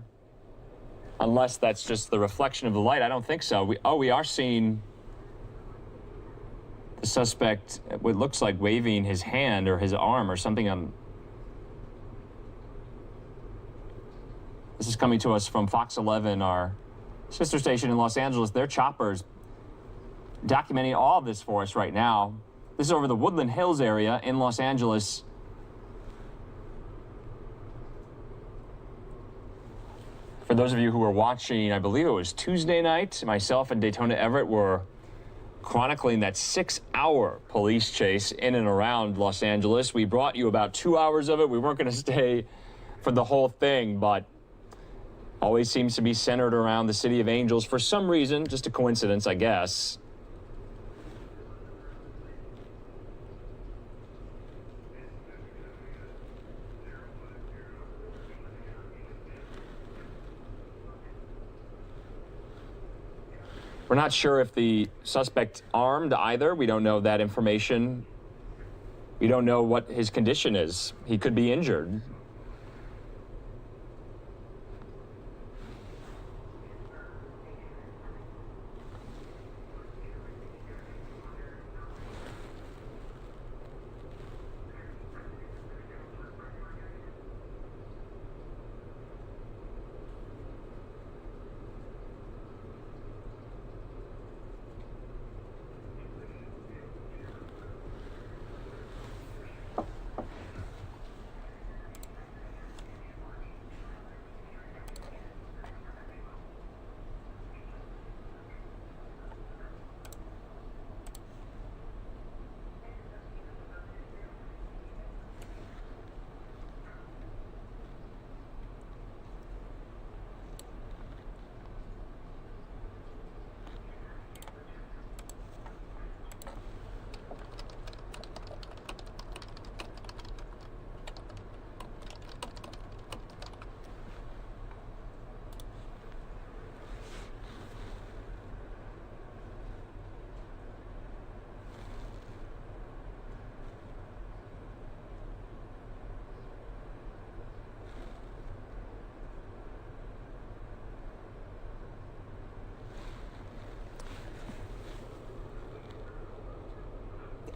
unless that's just the reflection of the light. I don't think so. We are seeing the suspect, what looks like waving his hand or his arm or something on. This is coming to us from Fox 11, our sister station in Los Angeles. Their choppers documenting all of this for us right now. This is over the Woodland Hills area in Los Angeles. For those of you who were watching, I believe it was Tuesday night, myself and Daytona Everett were chronicling that 6-hour police chase in and around Los Angeles. We brought you about 2 hours of it. We weren't going to stay for the whole thing, but always seems to be centered around the City of Angels for some reason, just a coincidence, I guess. We're not sure if the suspect armed either. We don't know that information. We don't know what his condition is. He could be injured.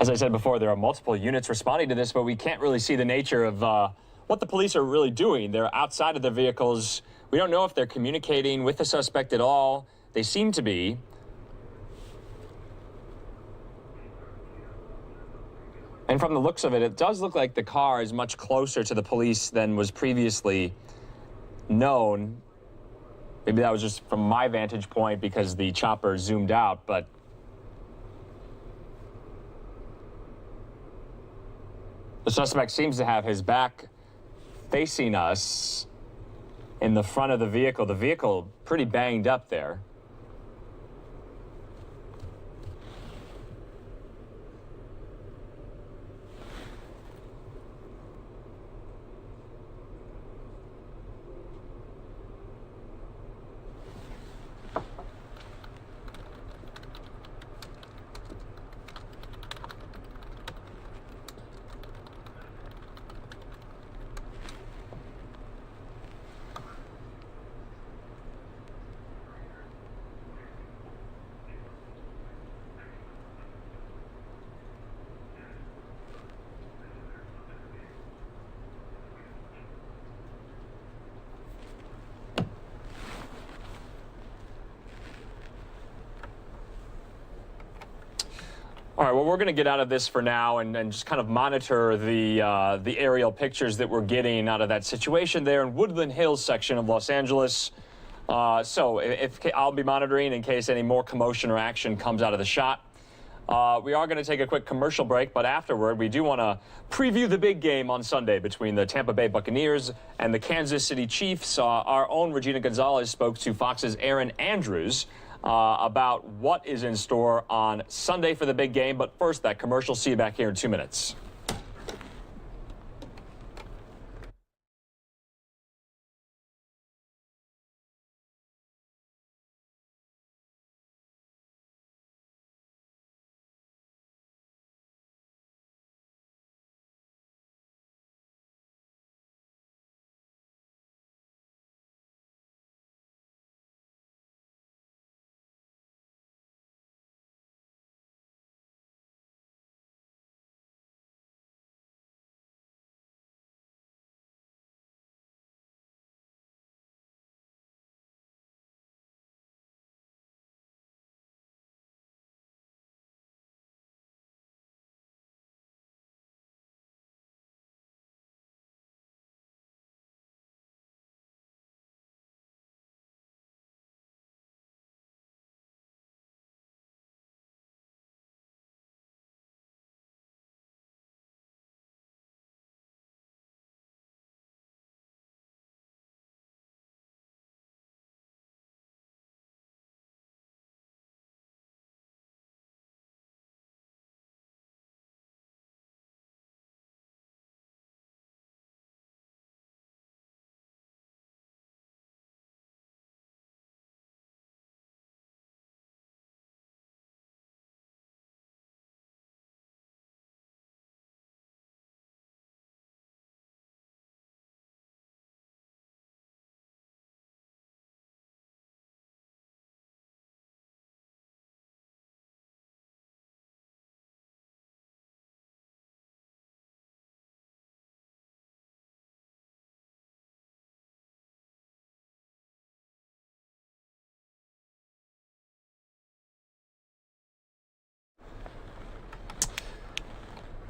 As I said before, there are multiple units responding to this, but we can't really see the nature of what the police are really doing. They're outside of their vehicles. We don't know if they're communicating with the suspect at all. They seem to be. And from the looks of it, it does look like the car is much closer to the police than was previously known. Maybe that was just from my vantage point because the chopper zoomed out, but the suspect seems to have his back facing us in the front of the vehicle. The vehicle pretty banged up there. All right, well, we're going to get out of this for now and just kind of monitor the aerial pictures that we're getting out of that situation there in Woodland Hills section of Los Angeles. So if I'll be monitoring in case any more commotion or action comes out of the shot. We are going to take a quick commercial break, but afterward, we do want to preview the big game on Sunday between the Tampa Bay Buccaneers and the Kansas City Chiefs. Our own Regina Gonzalez spoke to Fox's Aaron Andrews about what is in store on Sunday for the big game. But first, that commercial. See you back here in 2 minutes.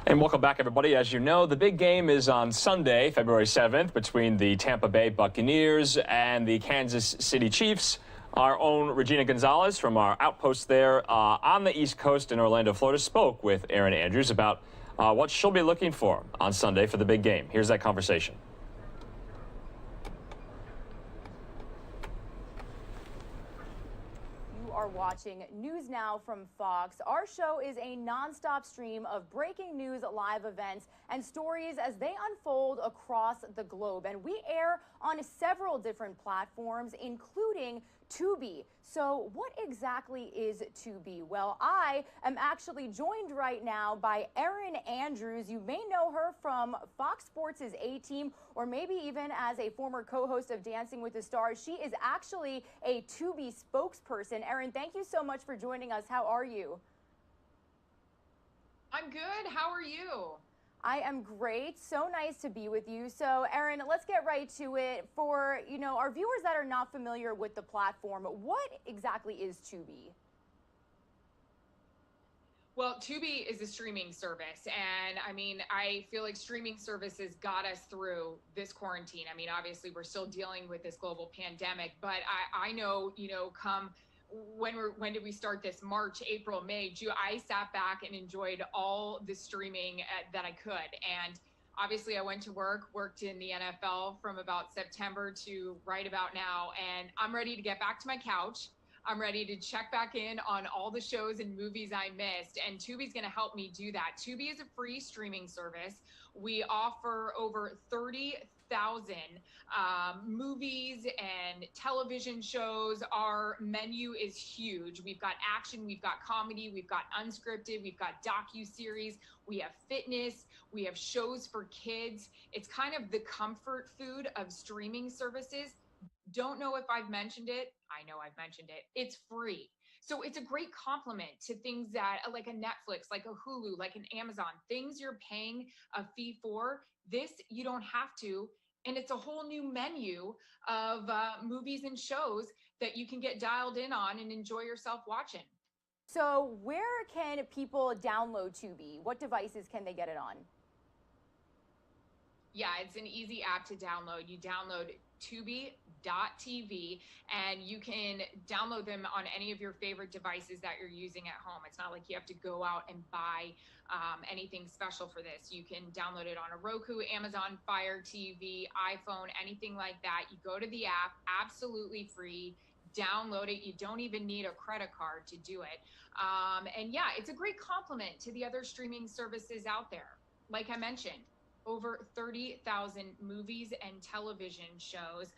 And welcome back, everybody. As you know, the big game is on Sunday, February 7th, between the Tampa Bay Buccaneers and the Kansas City Chiefs. Our own Regina Gonzalez from our outpost there on the East Coast in Orlando, Florida, spoke with Aaron Andrews about what she'll be looking for on Sunday for the big game. Here's that conversation. Watching News Now from Fox. Our show is a nonstop stream of breaking news, live events, and stories as they unfold across the globe. And we air on several different platforms, including Tubi. So what exactly is Tubi? Well, I am actually joined right now by Erin Andrews. You may know her from Fox Sports' A-Team, or maybe even as a former co-host of Dancing with the Stars. She is actually a Tubi spokesperson. Erin, thank you so much for joining us. How are you? I'm good. How are you? I am great. So nice to be with you. So, Erin, let's get right to it. For, our viewers that are not familiar with the platform, what exactly is Tubi? Well, Tubi is a streaming service, and I feel like streaming services got us through this quarantine. Obviously, we're still dealing with this global pandemic, but I know, come when did we start this? March, April, May, June. I sat back and enjoyed all the streaming that I could, and obviously, I went to worked in the NFL from about September to right about now, and I'm ready to get back to my couch. I'm ready to check back in on all the shows and movies I missed, and Tubi's going to help me do that. Tubi is a free streaming service. We offer over 30,000 movies and television shows. Our menu is huge. We've got action, we've got comedy, we've got unscripted, we've got docu-series, we have fitness, we have shows for kids. It's kind of the comfort food of streaming services. Don't know if I've mentioned it. I know I've mentioned it. It's free. So it's a great complement to things that like a Netflix, like a Hulu, like an Amazon, things you're paying a fee for. This, you don't have to. And it's a whole new menu of movies and shows that you can get dialed in on and enjoy yourself watching. So where can people download Tubi? What devices can they get it on? Yeah, it's an easy app to download. You download Tubi.tv, and you can download them on any of your favorite devices that you're using at home. It's not like you have to go out and buy anything special for this. You can download it on a Roku, Amazon Fire TV, iPhone, anything like that. You go to the app, absolutely free. Download it. You don't even need a credit card to do it. And yeah, it's a great complement to the other streaming services out there. Like I mentioned, over 30,000 movies and television shows.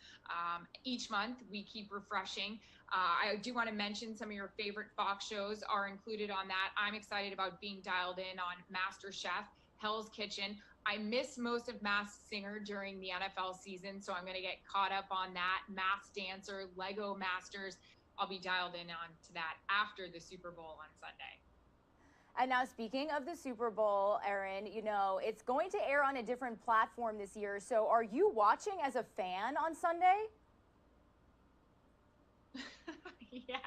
Each month, we keep refreshing. I do want to mention some of your favorite Fox shows are included on that. I'm excited about being dialed in on MasterChef, Hell's Kitchen. I missed most of Masked Singer during the NFL season, so I'm going to get caught up on that. Masked Dancer, Lego Masters. I'll be dialed in on to that after the Super Bowl on Sunday. And now, speaking of the Super Bowl, Erin, it's going to air on a different platform this year. So are you watching as a fan on Sunday? Yes.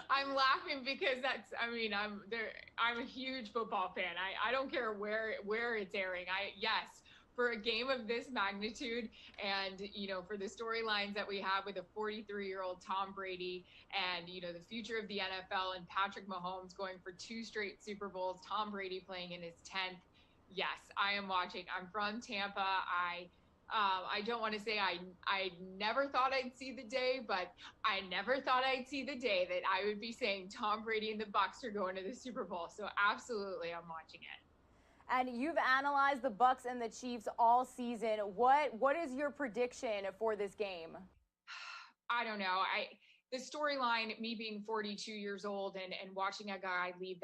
I'm laughing because I'm a huge football fan. I don't care where it's airing. Yes. For a game of this magnitude and, for the storylines that we have with a 43-year-old Tom Brady and, the future of the NFL and Patrick Mahomes going for 2 straight Super Bowls, Tom Brady playing in his 10th. Yes, I am watching. I'm from Tampa. I don't want to say I never thought I'd see the day, but I never thought I'd see the day that I would be saying Tom Brady and the Bucs are going to the Super Bowl. So absolutely, I'm watching it. And you've analyzed the Bucs and the Chiefs all season. What is your prediction for this game? I don't know. The storyline, me being 42 years old and watching a guy leave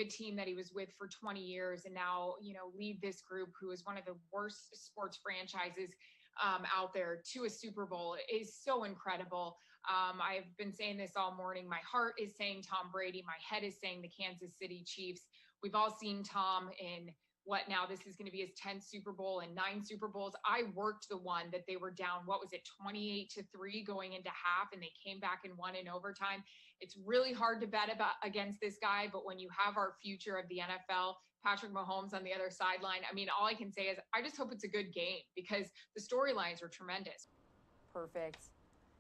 a team that he was with for 20 years and now, lead this group who is one of the worst sports franchises out there to a Super Bowl is so incredible. I've been saying this all morning. My heart is saying Tom Brady. My head is saying the Kansas City Chiefs. We've all seen Tom in this is going to be his 10th Super Bowl and 9 Super Bowls. I worked the one that they were down, 28-3 going into half, and they came back and won in overtime. It's really hard to bet against this guy, but when you have our future of the NFL, Patrick Mahomes on the other sideline, all I can say is I just hope it's a good game because the storylines are tremendous. Perfect.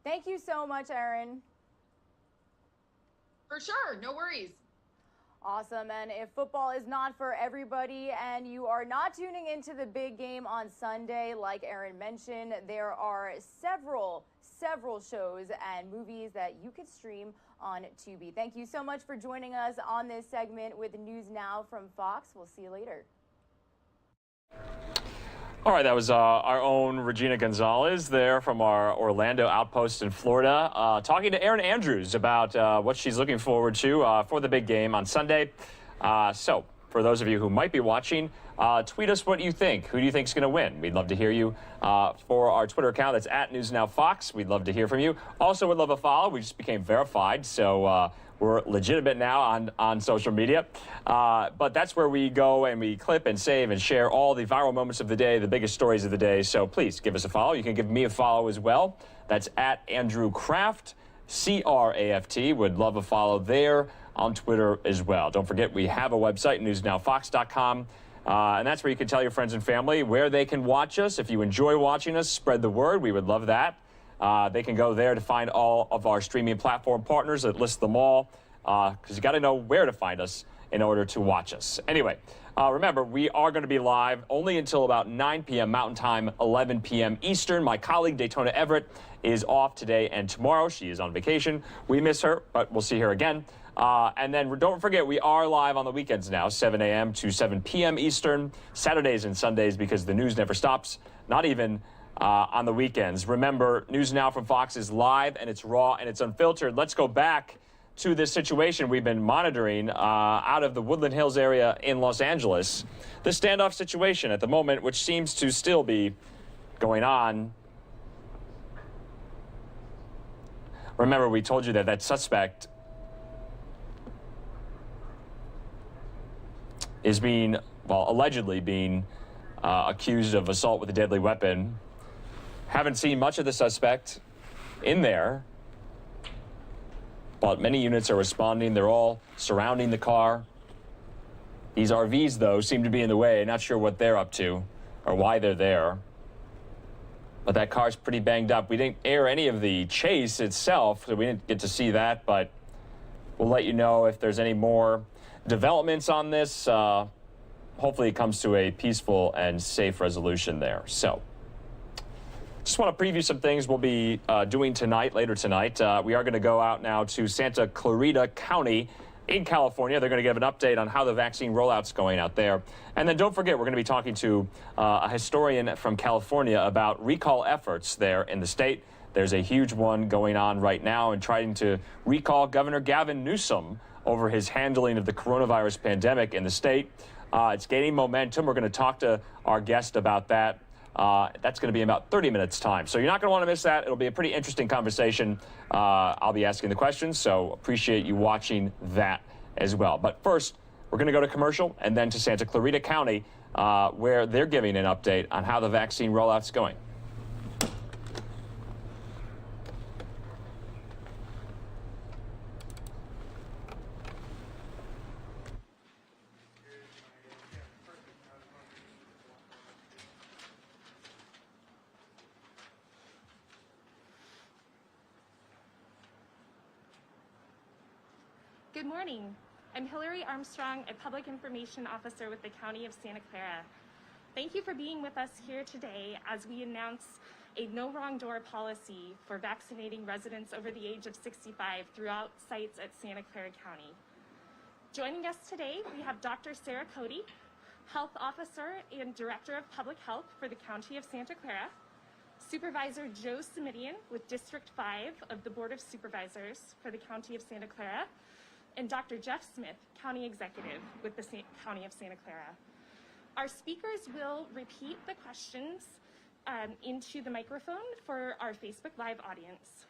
Thank you so much, Erin. For sure. No worries. Awesome. And if football is not for everybody and you are not tuning into the big game on Sunday, like Erin mentioned, there are several shows and movies that you could stream on Tubi. Thank you so much for joining us on this segment with News Now from Fox. We'll see you later. All right, that was our own Regina Gonzalez there from our Orlando outpost in Florida, talking to Erin Andrews about what she's looking forward to for the big game on Sunday. So, for for those of you who might be watching, tweet us what you think. Who do you think is going to win? We'd love to hear you. For our Twitter account, that's at NewsNowFox. We'd love to hear from you. Also, would love a follow. We just became verified, so we're legitimate now on social media. But that's where we go and we clip and save and share all the viral moments of the day, the biggest stories of the day. So please give us a follow. You can give me a follow as well. That's at Andrew Kraft, C-R-A-F-T. Would love a follow there on Twitter as well. Don't forget, we have a website, newsnowfox.com. And that's where you can tell your friends and family where they can watch us. If you enjoy watching us, spread the word. We would love that. They can go there to find all of our streaming platform partners that list them all, because you got to know where to find us in order to watch us. Anyway, remember, we are going to be live only until about 9 p.m. Mountain Time, 11 p.m. Eastern. My colleague, Daytona Everett, is off today and tomorrow. She is on vacation. We miss her, but we'll see her again. And then don't forget, we are live on the weekends now, 7 a.m. to 7 p.m. Eastern, Saturdays and Sundays, because the news never stops, not even on the weekends. Remember, News Now from Fox is live, and it's raw, and it's unfiltered. Let's go back to this situation we've been monitoring out of the Woodland Hills area in Los Angeles. The standoff situation at the moment, which seems to still be going on. Remember, we told you that that suspect is being, well, allegedly being accused of assault with a deadly weapon. Haven't seen much of the suspect in there, but many units are responding. They're all surrounding the car. These RVs, though, seem to be in the way. Not sure what they're up to or why they're there. But that car's pretty banged up. We didn't air any of the chase itself, so we didn't get to see that, but we'll let you know if there's any more developments on this. Hopefully it comes to a peaceful and safe resolution there. So, just want to preview some things we'll be doing tonight, later tonight. We are going to go out now to Santa Clarita County in California. They're going to give an update on how the vaccine rollout's going out there. And then don't forget, we're going to be talking to a historian from California about recall efforts there in the state. There's a huge one going on right now and trying to recall Governor Gavin Newsom over his handling of the coronavirus pandemic in the state. It's gaining momentum. We're going to talk to our guest about that. That's going to be in about 30 minutes time. So you're not going to want to miss that. It'll be a pretty interesting conversation. I'll be asking the questions, so appreciate you watching that as well. But first, we're going to go to commercial and then to Santa Clarita County, where they're giving an update on how the vaccine rollout's going. Good morning. I'm Hillary Armstrong, a Public Information Officer with the County of Santa Clara. Thank you for being with us here today as we announce a no wrong door policy for vaccinating residents over the age of 65 throughout sites at Santa Clara County. Joining us today, we have Dr. Sarah Cody, Health Officer and Director of Public Health for the County of Santa Clara, Supervisor Joe Simidian with District 5 of the Board of Supervisors for the County of Santa Clara, and Dr. Jeff Smith, County Executive with the County of Santa Clara. Our speakers will repeat the questions into the microphone for our Facebook Live audience.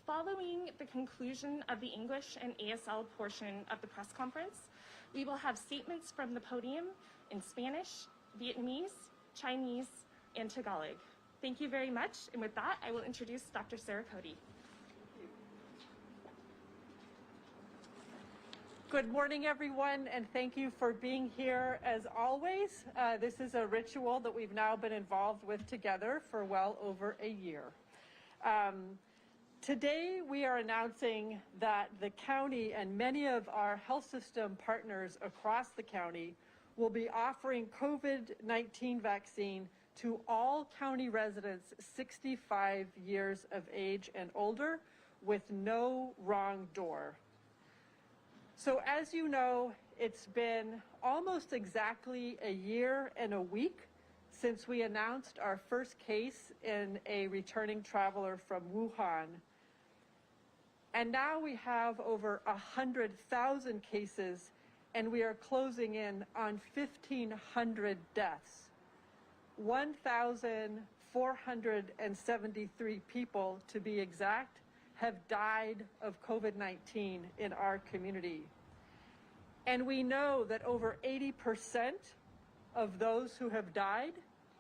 Following the conclusion of the English and ASL portion of the press conference, we will have statements from the podium in Spanish, Vietnamese, Chinese, and Tagalog. Thank you very much, and with that, I will introduce Dr. Sarah Cody. Good morning, everyone, and thank you for being here as always. This is a ritual that we've now been involved with together for well over a year. Today, we are announcing that the county and many of our health system partners across the county will be offering COVID-19 vaccine to all county residents 65 years of age and older with no wrong door. So as you know, it's been almost exactly a year and a week since we announced our first case in a returning traveler from Wuhan. And now we have over 100,000 cases and we are closing in on 1,500 deaths. 1,473 people, to be exact, have died of COVID-19 in our community. And we know that over 80% of those who have died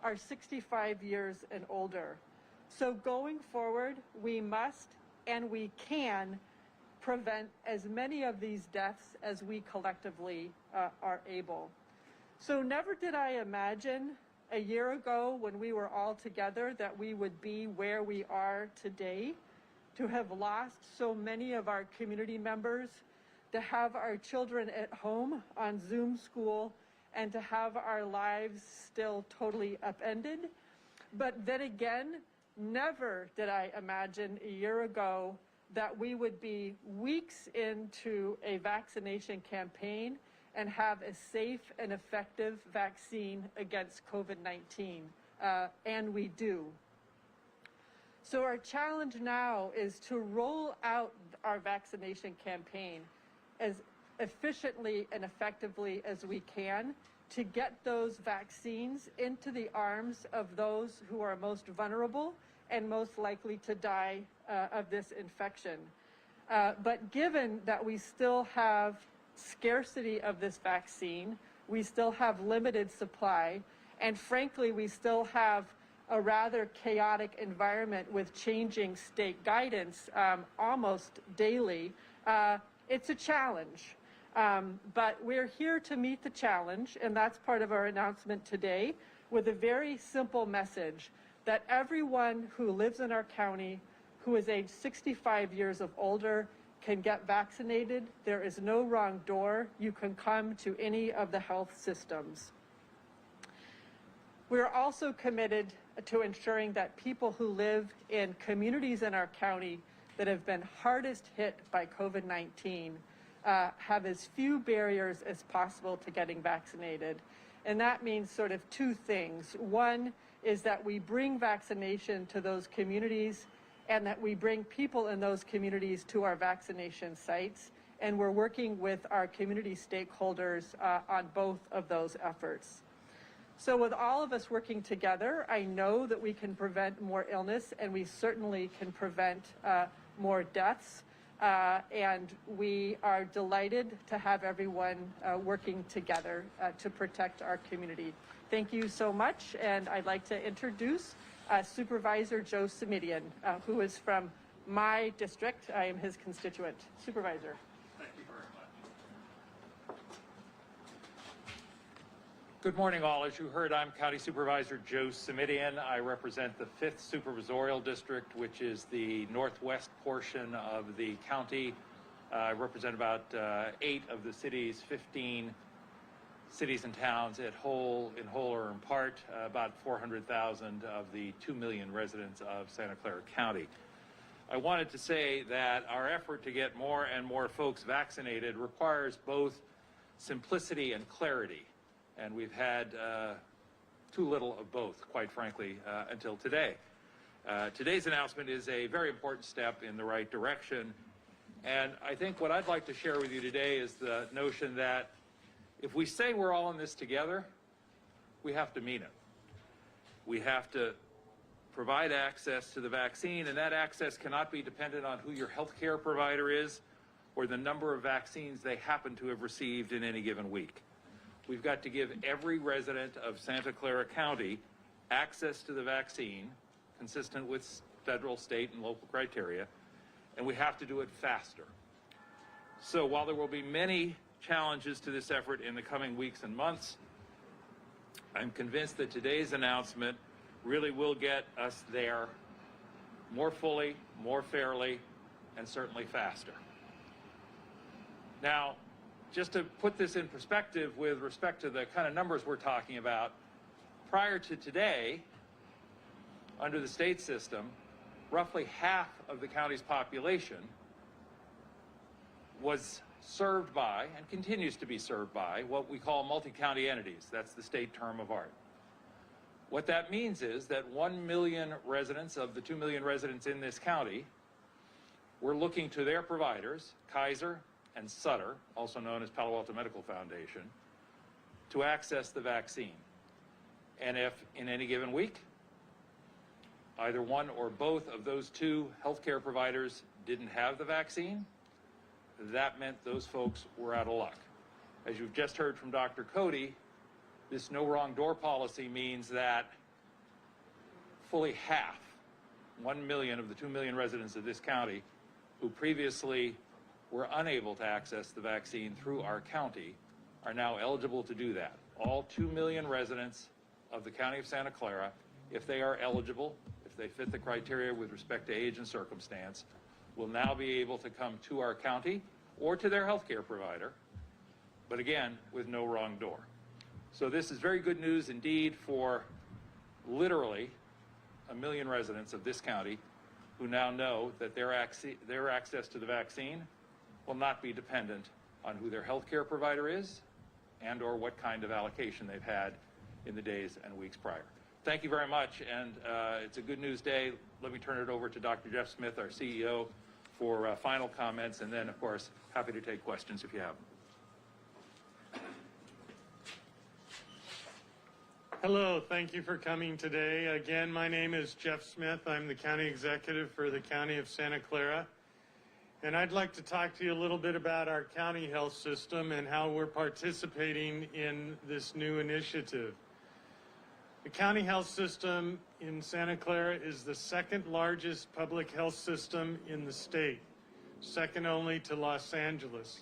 are 65 years and older. So going forward, we must and we can prevent as many of these deaths as we collectively are able. So never did I imagine a year ago when we were all together that we would be where we are today, to have lost so many of our community members, to have our children at home on Zoom school, and to have our lives still totally upended. But then again, never did I imagine a year ago that we would be weeks into a vaccination campaign and have a safe and effective vaccine against COVID-19, and we do. So our challenge now is to roll out our vaccination campaign as efficiently and effectively as we can to get those vaccines into the arms of those who are most vulnerable and most likely to die of this infection. But given that we still have scarcity of this vaccine, we still have limited supply, and frankly, we still have a rather chaotic environment with changing state guidance almost daily, it's a challenge. But we're here to meet the challenge, and that's part of our announcement today, with a very simple message that everyone who lives in our county who is age 65 years of older can get vaccinated. There is no wrong door. You can come to any of the health systems. We are also committed to ensuring that people who live in communities in our county that have been hardest hit by COVID-19 have as few barriers as possible to getting vaccinated. And that means sort of two things. One is that we bring vaccination to those communities and that we bring people in those communities to our vaccination sites. And we're working with our community stakeholders on both of those efforts. So with all of us working together, I know that we can prevent more illness, and we certainly can prevent more deaths. And we are delighted to have everyone working together to protect our community. Thank you so much, and I'd like to introduce Supervisor Joe Simidian, who is from my district. I am his constituent. Supervisor. Thank you very much. Good morning, all. As you heard, I'm County Supervisor Joe Simidian. I represent the 5th Supervisorial District, which is the northwest portion of the county. I represent about 8 of the city's 15 cities and towns in whole or in part, about 400,000 of the 2 million residents of Santa Clara County. I wanted to say that our effort to get more and more folks vaccinated requires both simplicity and clarity. And we've had too little of both, quite frankly, until today. Today's announcement is a very important step in the right direction. And I think what I'd like to share with you today is the notion that if we say we're all in this together, we have to mean it. We have to provide access to the vaccine, and that access cannot be dependent on who your healthcare provider is or the number of vaccines they happen to have received in any given week. We've got to give every resident of Santa Clara County access to the vaccine, consistent with federal, state, and local criteria, and we have to do it faster. So while there will be many challenges to this effort in the coming weeks and months, I'm convinced that today's announcement really will get us there more fully, more fairly, and certainly faster. Now, just to put this in perspective with respect to the kind of numbers we're talking about, prior to today, under the state system, roughly half of the county's population was served by, and continues to be served by, what we call multi-county entities. That's the state term of art. What that means is that 1 million residents of the 2 million residents in this county were looking to their providers, Kaiser, and Sutter, also known as Palo Alto Medical Foundation, to access the vaccine. And if in any given week, either one or both of those two healthcare providers didn't have the vaccine, that meant those folks were out of luck. As you've just heard from Dr. Cody, this no wrong door policy means that fully half, 1 million of the 2 million residents of this county who previously were unable to access the vaccine through our county are now eligible to do that. All 2 million residents of the county of Santa Clara, if they are eligible, if they fit the criteria with respect to age and circumstance, will now be able to come to our county or to their healthcare provider, but again, with no wrong door. So this is very good news indeed for literally 1 million residents of this county who now know that their access to the vaccine will not be dependent on who their healthcare provider is and or what kind of allocation they've had in the days and weeks prior. Thank you very much, and it's a good news day. Let me turn it over to Dr. Jeff Smith, our CEO, for final comments, and then, of course, happy to take questions if you have them. Hello, thank you for coming today. Again, my name is Jeff Smith. I'm the county executive for the County of Santa Clara. And I'd like to talk to you a little bit about our county health system and how we're participating in this new initiative. The county health system in Santa Clara is the second largest public health system in the state, second only to Los Angeles.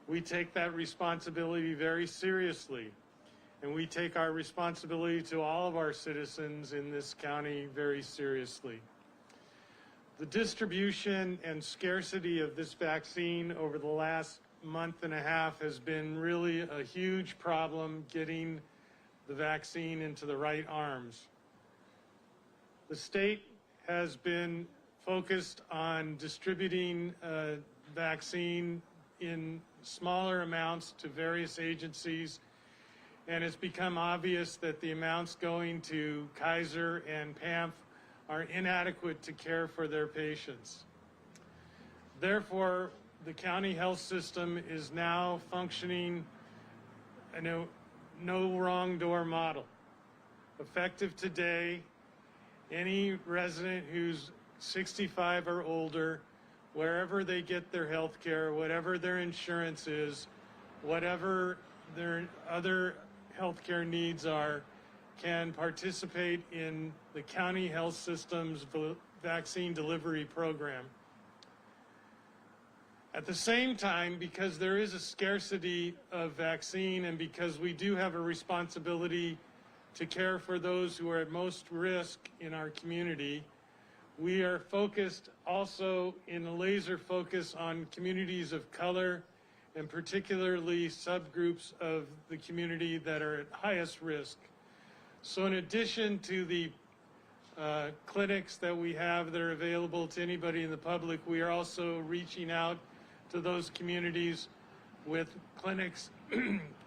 We take that responsibility very seriously, and we take our responsibility to all of our citizens in this county very seriously. The distribution and scarcity of this vaccine over the last month and a half has been really a huge problem getting the vaccine into the right arms. The state has been focused on distributing vaccine in smaller amounts to various agencies, and it's become obvious that the amounts going to Kaiser and PAMF are inadequate to care for their patients. Therefore, the county health system is now functioning in a no wrong door model. Effective today, any resident who's 65 or older, wherever they get their health care, whatever their insurance is, whatever their other health care needs are, can participate in the county health system's vaccine delivery program. At the same time, because there is a scarcity of vaccine and because we do have a responsibility to care for those who are at most risk in our community, we are focused also in a laser focus on communities of color and particularly subgroups of the community that are at highest risk. So in addition to the clinics that we have that are available to anybody in the public, we are also reaching out to those communities with clinics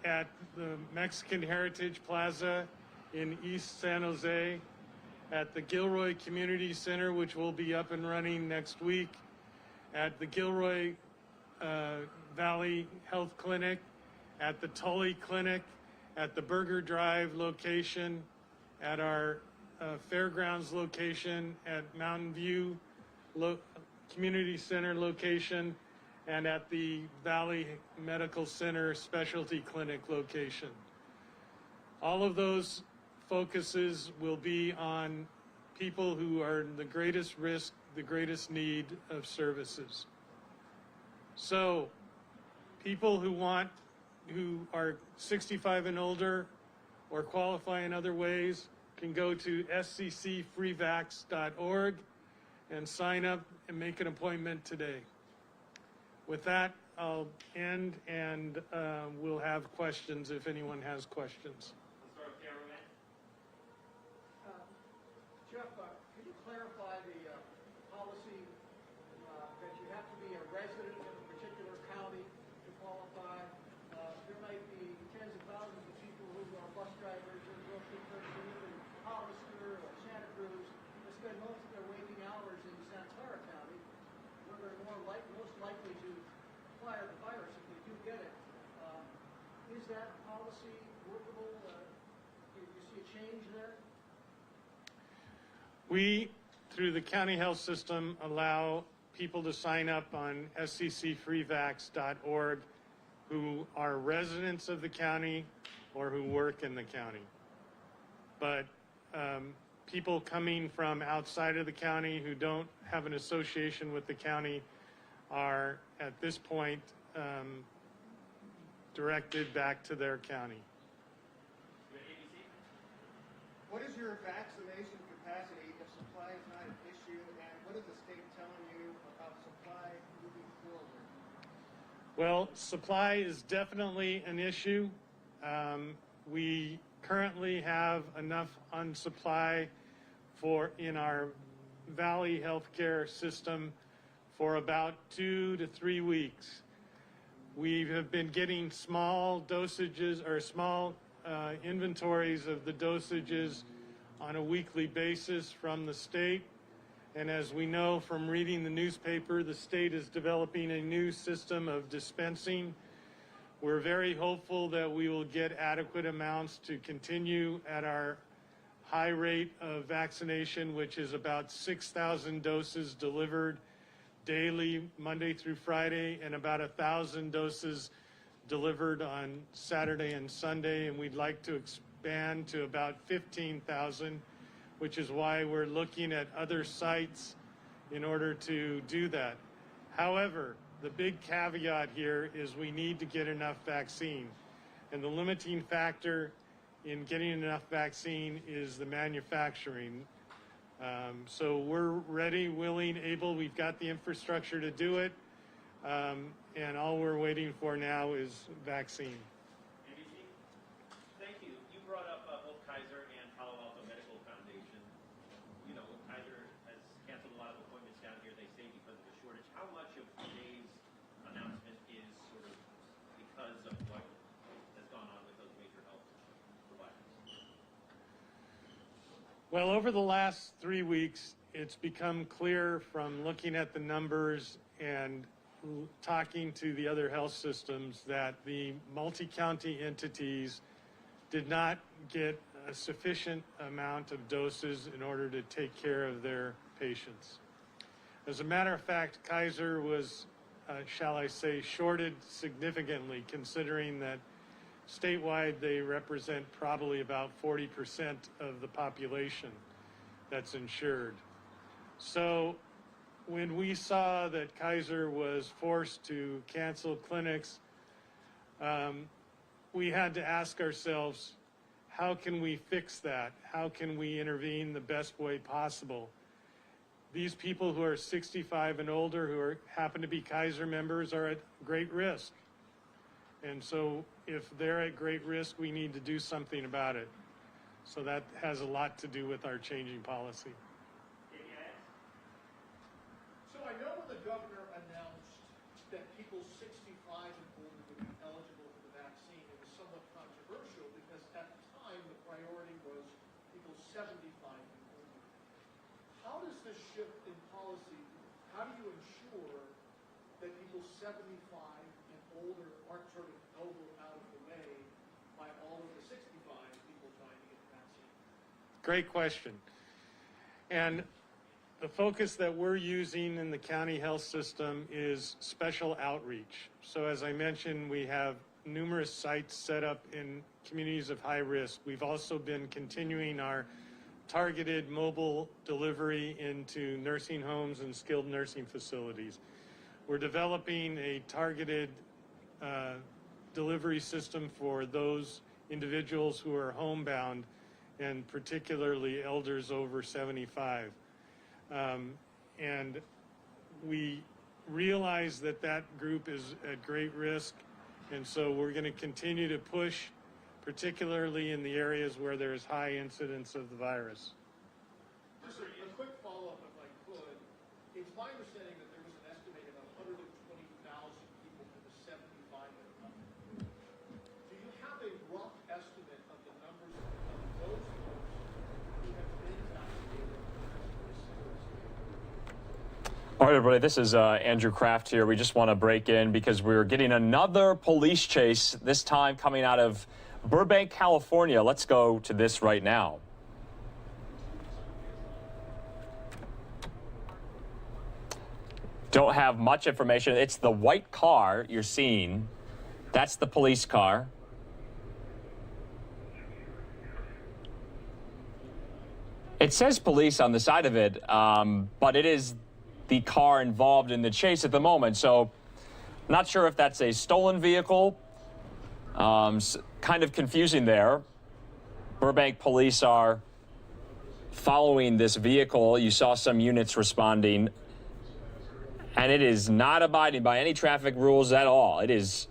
at the Mexican Heritage Plaza in East San Jose, at the Gilroy Community Center, which will be up and running next week, at the Gilroy Valley Health Clinic, at the Tully Clinic, at the Burger Drive location, at our Fairgrounds location, at Mountain View Community Center location, and at the Valley Medical Center Specialty Clinic location. All of those focuses will be on people who are in the greatest risk, the greatest need of services. So, people who are 65 and older or qualify in other ways can go to sccfreevax.org and sign up and make an appointment today. With that, I'll end, and we'll have questions if anyone has questions. Jeff, can you clarify the policy that you have to be a resident of a particular county to qualify? There might be tens of thousands of people who are bus drivers or grocery person, even Hollister or Santa Cruz, that spend most of their waking hours in Santa Clara County, where they're most likely to acquire the that policy workable? Do you see a change there? We, through the county health system, allow people to sign up on sccfreevax.org who are residents of the county or who work in the county. But people coming from outside of the county who don't have an association with the county are, at this point, directed back to their county. What is your vaccination capacity if supply is not an issue, and what is the state telling you about supply moving forward? Well, supply is definitely an issue. We currently have enough on supply in our Valley healthcare system for about 2 to 3 weeks. We have been getting small dosages or small inventories of the dosages on a weekly basis from the state. And as we know from reading the newspaper, the state is developing a new system of dispensing. We're very hopeful that we will get adequate amounts to continue at our high rate of vaccination, which is about 6,000 doses delivered daily, Monday through Friday, and about 1,000 doses delivered on Saturday and Sunday. And we'd like to expand to about 15,000, which is why we're looking at other sites in order to do that. However, the big caveat here is we need to get enough vaccine. And the limiting factor in getting enough vaccine is the manufacturing. So we're ready, willing, able. We've got the infrastructure to do it. And all we're waiting for now is vaccine. Thank you. You brought up both Kaiser and Palo Alto Medical Foundation. You know, Kaiser has canceled a lot of appointments down here, they say, because of the shortage. How much of today's announcement is sort of because of what has gone on with those major health providers? Well, over the last 3 weeks, it's become clear from looking at the numbers and talking to the other health systems that the multi-county entities did not get a sufficient amount of doses in order to take care of their patients. As a matter of fact, Kaiser was, shall I say, shorted significantly, considering that statewide they represent probably about 40% of the population that's insured. So when we saw that Kaiser was forced to cancel clinics, we had to ask ourselves, how can we fix that? How can we intervene the best way possible? These people who are 65 and older, who happen to be Kaiser members, are at great risk. And so if they're at great risk, we need to do something about it. So that has a lot to do with our changing policy. So I know when the governor announced that people 65 and older would be eligible for the vaccine, it was somewhat controversial because at the time the priority was people 75 and older. How does this shift in policy, how do you ensure that people 75 and older aren't sort of elbowed out of the way by all of the 65 people trying to get the vaccine? Great question. And the focus that we're using in the county health system is special outreach. So as I mentioned, we have numerous sites set up in communities of high risk. We've also been continuing our targeted mobile delivery into nursing homes and skilled nursing facilities. We're developing a targeted delivery system for those individuals who are homebound, and particularly elders over 75. And we realize that that group is at great risk, and so we're going to continue to push, particularly in the areas where there's high incidence of the virus. Just a quick follow-up, if I could. It's my understanding that there was an estimated 120,000 people for the 75 and up. Do you have a rough estimate of the numbers of those folks who have been vaccinated? All right, everybody, this is Andrew Kraft here. We just want to break in because we're getting another police chase, this time coming out of Burbank, California. Let's go to this right now. Don't have much information. It's the white car you're seeing. That's the police car. It says police on the side of it, but it is the car involved in the chase at the moment. So not sure if that's a stolen vehicle. Kind of confusing there. Burbank police are following this vehicle. You saw some units responding, and it is not abiding by any traffic rules at all. It is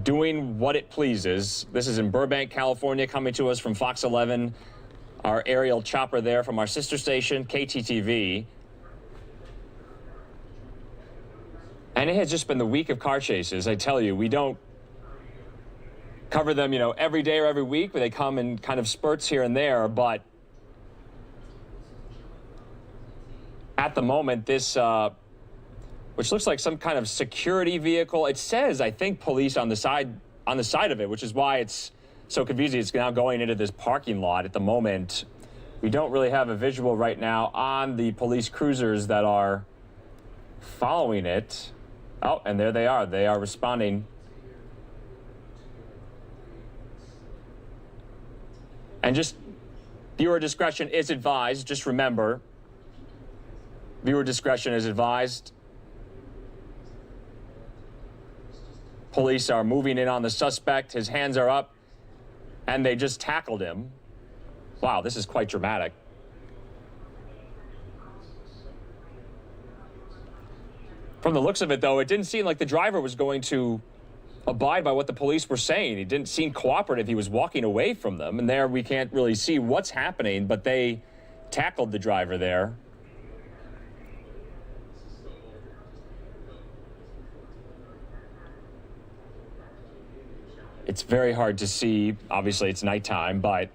doing what it pleases. This is in Burbank, California, coming to us from Fox 11, our aerial chopper there from our sister station, KTTV. And it has just been the week of car chases. I tell you, we don't cover them, every day or every week, but they come in kind of spurts here and there. But at the moment, this, which looks like some kind of security vehicle, it says, I think, police on the side of it, which is why it's so confusing. It's now going into this parking lot at the moment. We don't really have a visual right now on the police cruisers that are following it. Oh, and there they are. They are responding. And just viewer discretion is advised. Just remember, viewer discretion is advised. Police are moving in on the suspect. His hands are up, and they just tackled him. Wow, this is quite dramatic. From the looks of it, though, it didn't seem like the driver was going to abide by what the police were saying. He didn't seem cooperative. He was walking away from them. And there we can't really see what's happening, but they tackled the driver there. It's very hard to see. Obviously, it's nighttime, but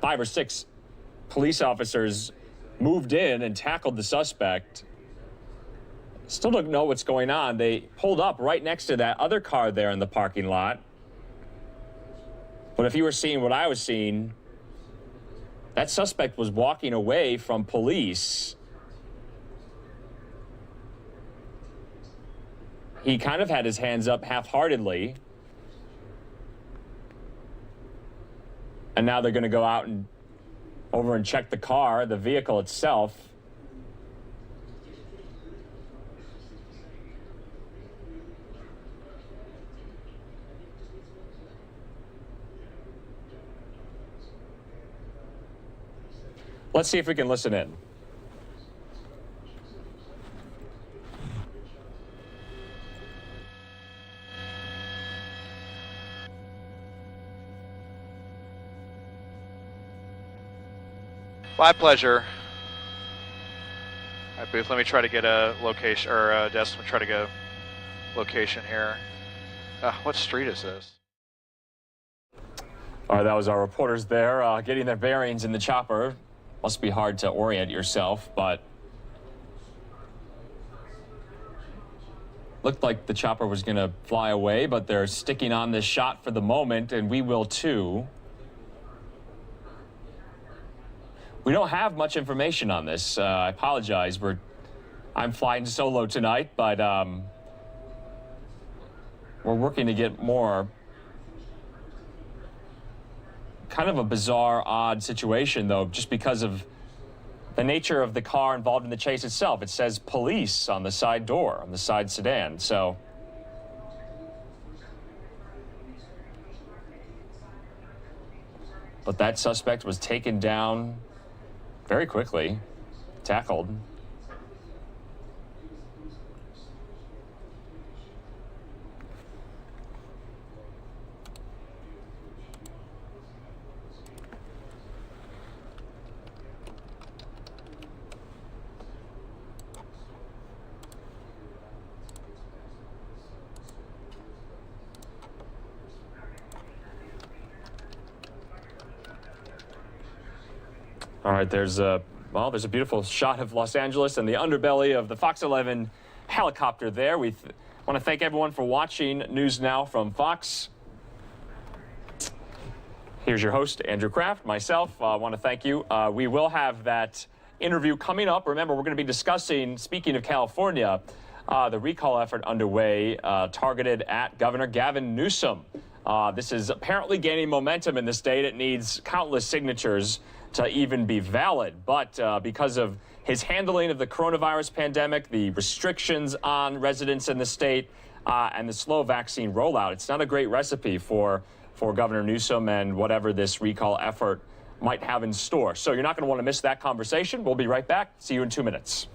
5 or 6 police officers moved in and tackled the suspect. Still don't know what's going on. They pulled up right next to that other car there in the parking lot. But if you were seeing what I was seeing, that suspect was walking away from police. He kind of had his hands up half-heartedly. And now they're going to go out and over and check the car, the vehicle itself. Let's see if we can listen in. My pleasure. All right, Booth, let me try to get a location, or Des, let me try to get a location here. What street is this? All right, that was our reporters there getting their bearings in the chopper. Must be hard to orient yourself, but looked like the chopper was going to fly away, but they're sticking on this shot for the moment, and we will too. We don't have much information on this. I apologize. I'm flying solo tonight, but we're working to get more. Kind of a bizarre, odd situation, though, just because of the nature of the car involved in the chase itself. It says police on the side door, on the side sedan, so. But that suspect was taken down very quickly, tackled. All right, there's Well, there's a beautiful shot of Los Angeles and the underbelly of the Fox 11 helicopter there. We want to thank everyone for watching News Now from Fox. Here's your host, Andrew Kraft. Myself, I want to thank you. We will have that interview coming up. Remember, we're going to be discussing, speaking of California, the recall effort underway targeted at Governor Gavin Newsom. This is apparently gaining momentum in the state. It needs countless signatures to even be valid. But because of his handling of the coronavirus pandemic, the restrictions on residents in the state, and the slow vaccine rollout, it's not a great recipe for Governor Newsom and whatever this recall effort might have in store. So you're not going to want to miss that conversation. We'll be right back. See you in 2 minutes.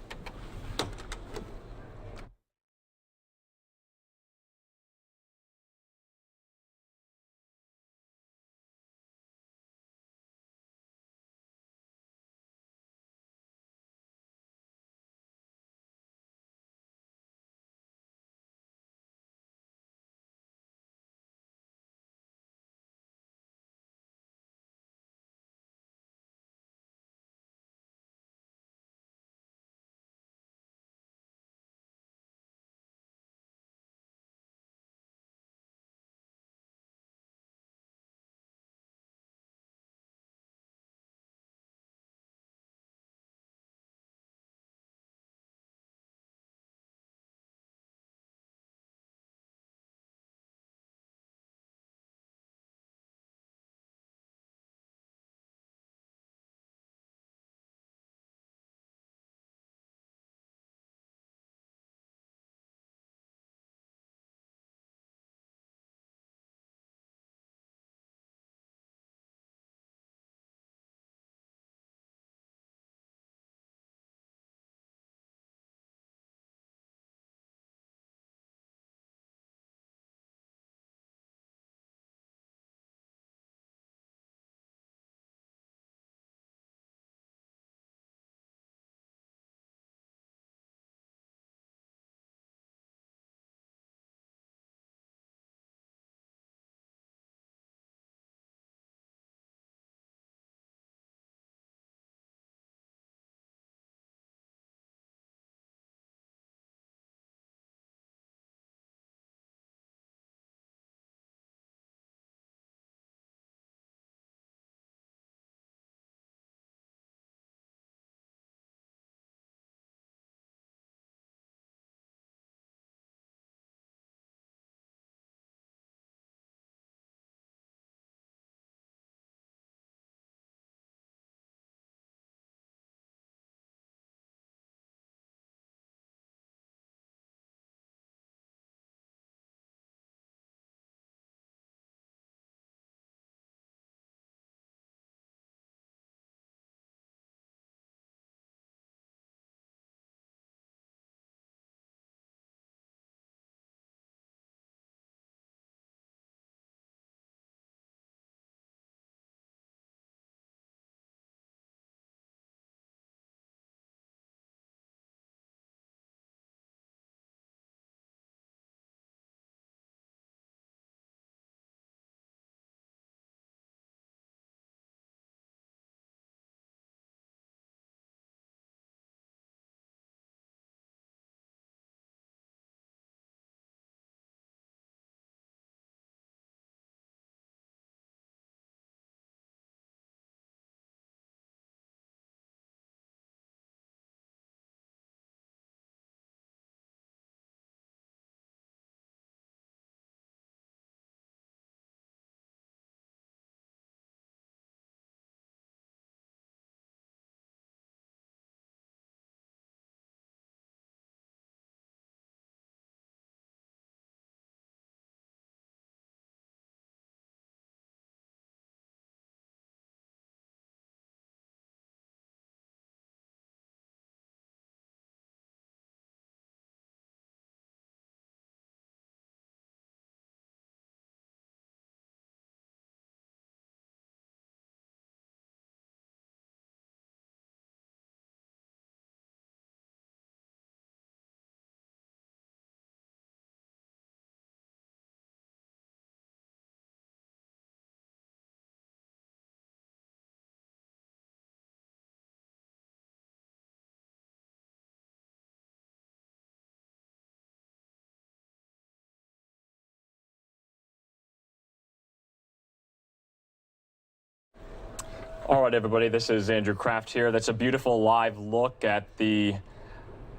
All right, everybody, this is Andrew Kraft here. That's a beautiful live look at the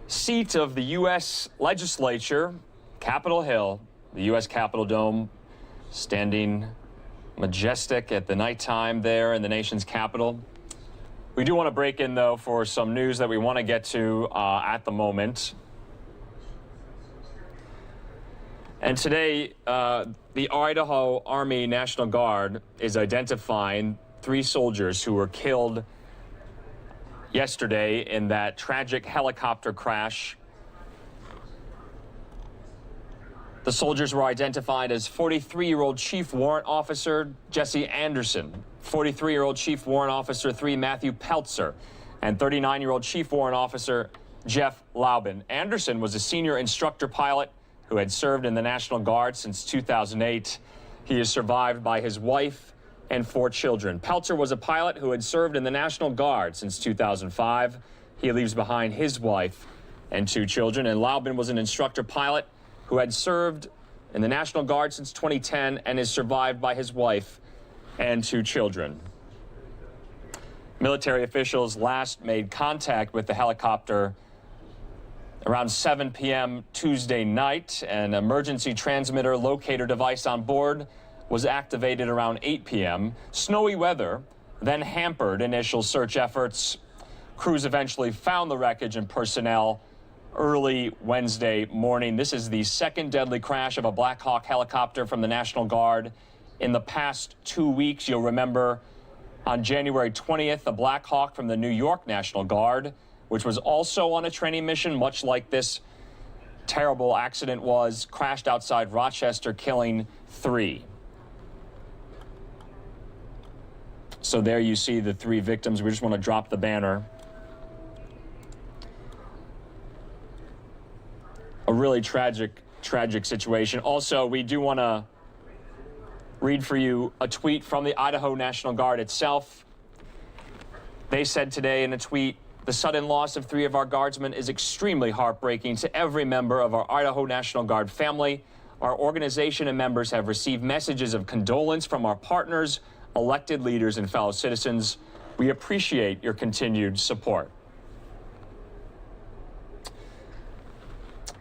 seat of the U.S. legislature, Capitol Hill, the U.S. Capitol Dome, standing majestic at the nighttime there in the nation's capital. We do want to break in, though, for some news that we want to get to at the moment. And today, the Idaho Army National Guard is identifying 3 soldiers who were killed yesterday in that tragic helicopter crash. The soldiers were identified as 43-year-old Chief Warrant Officer Jesse Anderson, 43-year-old Chief Warrant Officer 3 Matthew Peltzer, and 39-year-old Chief Warrant Officer Jeff Laubin. Anderson was a senior instructor pilot who had served in the National Guard since 2008. He is survived by his wife and 4 children. Peltzer was a pilot who had served in the National Guard since 2005. He leaves behind his wife and 2 children. And Laubin was an instructor pilot who had served in the National Guard since 2010 and is survived by his wife and 2 children. Military officials last made contact with the helicopter around 7 p.m. Tuesday night. An emergency transmitter locator device on board was activated around 8 p.m. Snowy weather then hampered initial search efforts. Crews eventually found the wreckage and personnel early Wednesday morning. This is the second deadly crash of a Black Hawk helicopter from the National Guard in the past 2 weeks. You'll remember on January 20th, a Black Hawk from the New York National Guard, which was also on a training mission, much like this terrible accident was, crashed outside Rochester, killing 3. So there you see the 3 victims. We just want to drop the banner. A really tragic situation. Also, we do want to read for you a tweet from the Idaho National Guard itself. They said today in a tweet, "The sudden loss of 3 of our guardsmen is extremely heartbreaking to every member of our Idaho National Guard family. Our organization and members have received messages of condolence from our partners, elected leaders, and fellow citizens. We appreciate your continued support."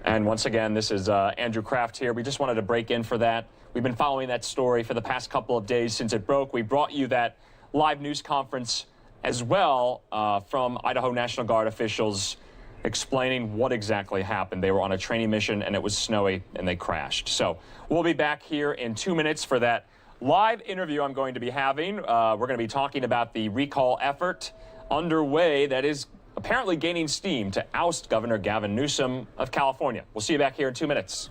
And once again, this is Andrew Kraft here. We just wanted to break in for that. We've been following that story for the past couple of days since it broke. We brought you that live news conference as well from Idaho National Guard officials explaining what exactly happened. They were on a training mission and it was snowy and they crashed. So we'll be back here in 2 minutes for that live interview I'm going to be having. We're going to be talking about the recall effort underway that is apparently gaining steam to oust Governor Gavin Newsom of California. We'll see you back here in 2 minutes.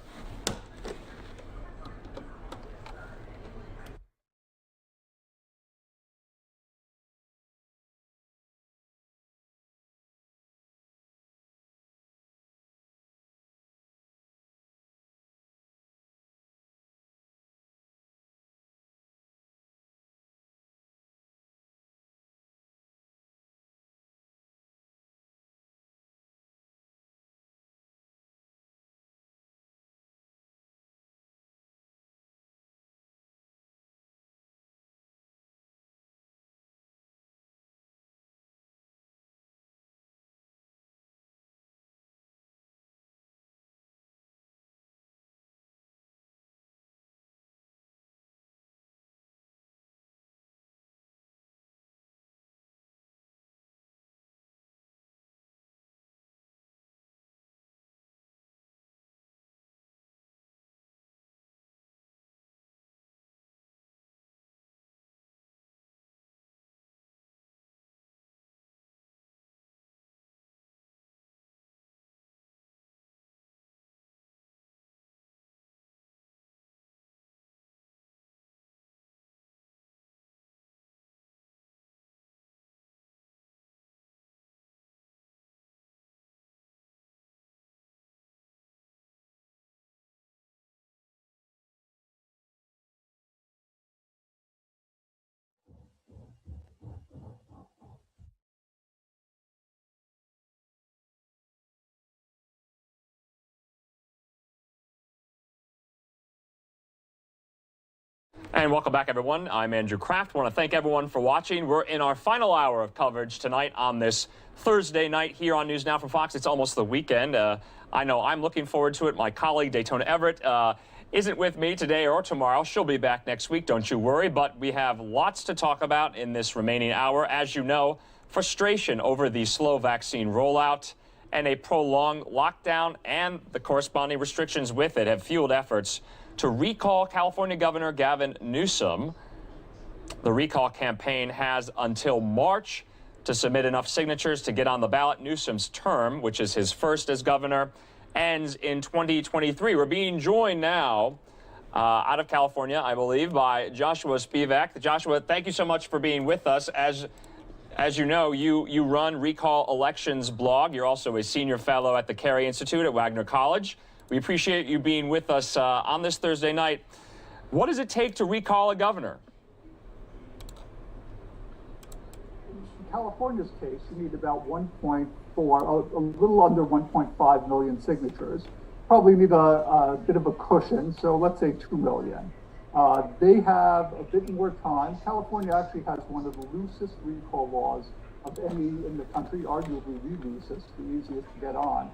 And welcome back, everyone. I'm Andrew Kraft. I want to thank everyone for watching. We're in our final hour of coverage tonight on this Thursday night here on News Now from Fox. It's almost the weekend. I know I'm looking forward to it. My colleague, Daytona Everett, isn't with me today or tomorrow. She'll be back next week, don't you worry. But we have lots to talk about in this remaining hour. As you know, frustration over the slow vaccine rollout and a prolonged lockdown and the corresponding restrictions with it have fueled efforts to recall California Governor Gavin Newsom. The recall campaign has until March to submit enough signatures to get on the ballot. Newsom's term, which is his first as governor, ends in 2023. We're being joined now out of California, I believe, by Joshua Spivak. Joshua, thank you so much for being with us. As you know, you run Recall Elections blog. You're also a senior fellow at the Carey Institute at Wagner College. We appreciate you being with us on this Thursday night. What does it take to recall a governor? In California's case, you need about 1.4, a little under 1.5 million signatures. Probably need a bit of a cushion, so let's say 2 million. They have a bit more time. California actually has one of the loosest recall laws of any in the country, arguably the loosest, the easiest to get on.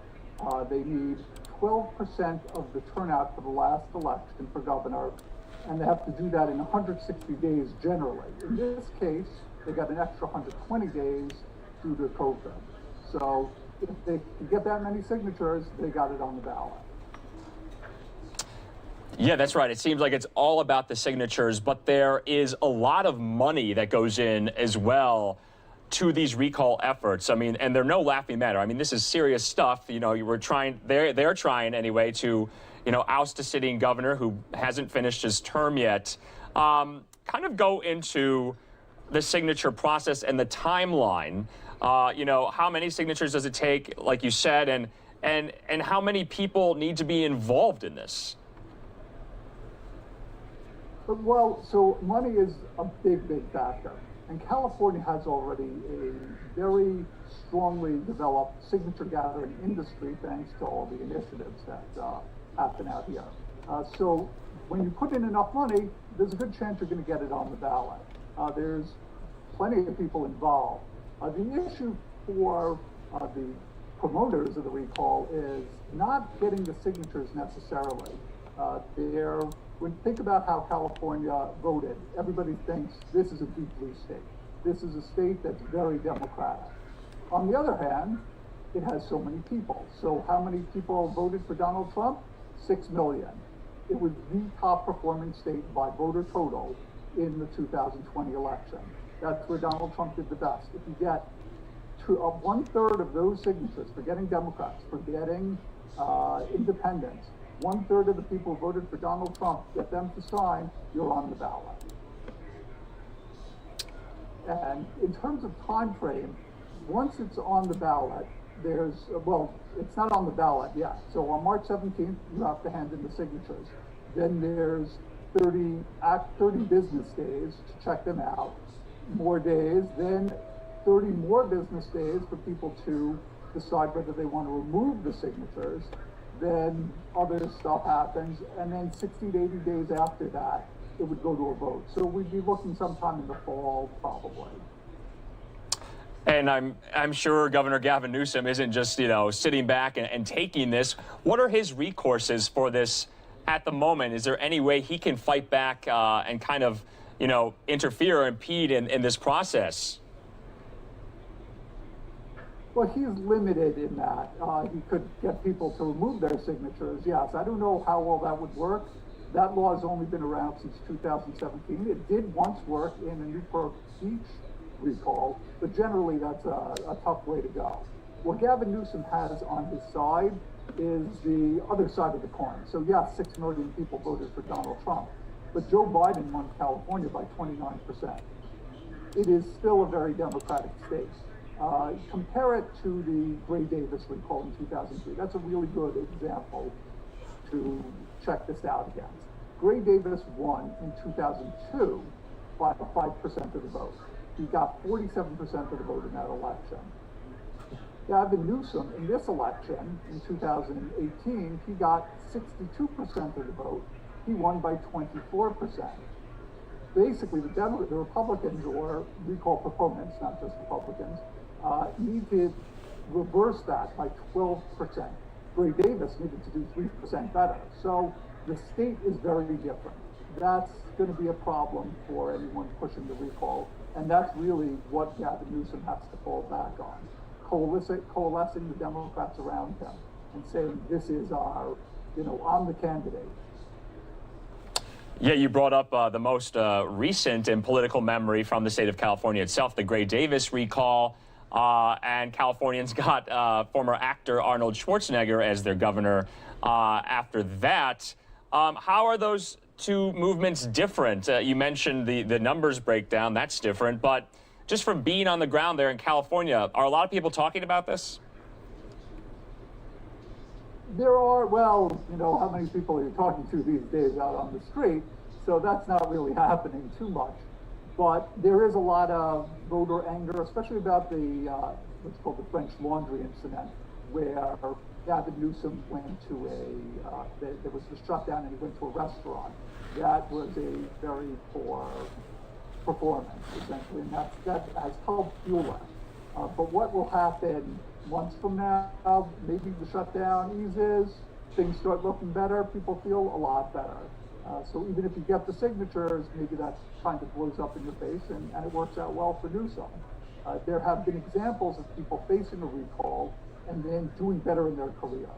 They need 12% of the turnout for the last election for governor, and they have to do that in 160 days generally. In this case, they got an extra 120 days due to COVID. So if they can get that many signatures, they got it on the ballot. Yeah, that's right. It seems like it's all about the signatures, but there is a lot of money that goes in as well to these recall efforts. I mean, and they're no laughing matter. I mean, this is serious stuff. You know, they're trying anyway to, oust a sitting governor who hasn't finished his term yet. Kind of go into the signature process and the timeline. How many signatures does it take, like you said, and how many people need to be involved in this? Well, so money is a big, big factor. And California has already a very strongly developed signature gathering industry thanks to all the initiatives that happen out here. So when you put in enough money, there's a good chance you're going to get it on the ballot. There's plenty of people involved. The issue for the promoters of the recall is not getting the signatures necessarily. Think about how California voted. Everybody thinks this is a deep blue state. This is a state that's very democratic. On the other hand, it has so many people. So how many people voted for Donald Trump? 6 million. It was the top performing state by voter total in the 2020 election. That's where Donald Trump did the best. If you get 1/3 of those signatures, forgetting Democrats, forgetting independents, 1/3 of the people who voted for Donald Trump, get them to sign, you're on the ballot. And in terms of time frame, once it's on the ballot, it's not on the ballot yet. So on March 17th, you have to hand in the signatures. Then there's 30 business days to check them out, more days, then 30 more business days for people to decide whether they want to remove the signatures. Then other stuff happens, and then 60 to 80 days after that, it would go to a vote. So we'd be looking sometime in the fall, probably. And I'm sure Governor Gavin Newsom isn't just, sitting back and taking this. What are his recourses for this at the moment? Is there any way he can fight back and kind of, interfere or impede in this process? Well, he's limited in that. He could get people to remove their signatures, yes. I don't know how well that would work. That law has only been around since 2017. It did once work in a Newport Beach recall, but generally that's a tough way to go. What Gavin Newsom has on his side is the other side of the coin. So yes, 6 million people voted for Donald Trump, but Joe Biden won California by 29%. It is still a very Democratic state. Compare it to the Gray Davis recall in 2003. That's a really good example to check this out against. Gray Davis won in 2002 by 5% of the vote. He got 47% of the vote in that election. Gavin Newsom in this election in 2018, he got 62% of the vote. He won by 24%. basically the Republicans, or recall proponents, not just Republicans, need to reverse that by 12%. Gray Davis needed to do 3% better. So the state is very different. That's going to be a problem for anyone pushing the recall. And that's really what Gavin Newsom has to fall back on. Coalescing the Democrats around him and saying, this is our, I'm the candidate. Yeah, you brought up the most recent in political memory from the state of California itself, the Gray Davis recall. And Californians got former actor Arnold Schwarzenegger as their governor after that. How are those two movements different? You mentioned the numbers breakdown, that's different, but just from being on the ground there in California, are a lot of people talking about this? There are, well, how many people are you talking to these days out on the street? So that's not really happening too much. But there is a lot of voter anger, especially about the, what's called the French Laundry incident, where Gavin Newsom went to there was a shutdown and he went to a restaurant. That was a very poor performance, essentially, and that has helped fuel it. But what will happen months from now, maybe the shutdown eases, things start looking better, people feel a lot better. So even if you get the signatures, maybe that kind of blows up in your face and it works out well for Newsom. There have been examples of people facing a recall and then doing better in their career.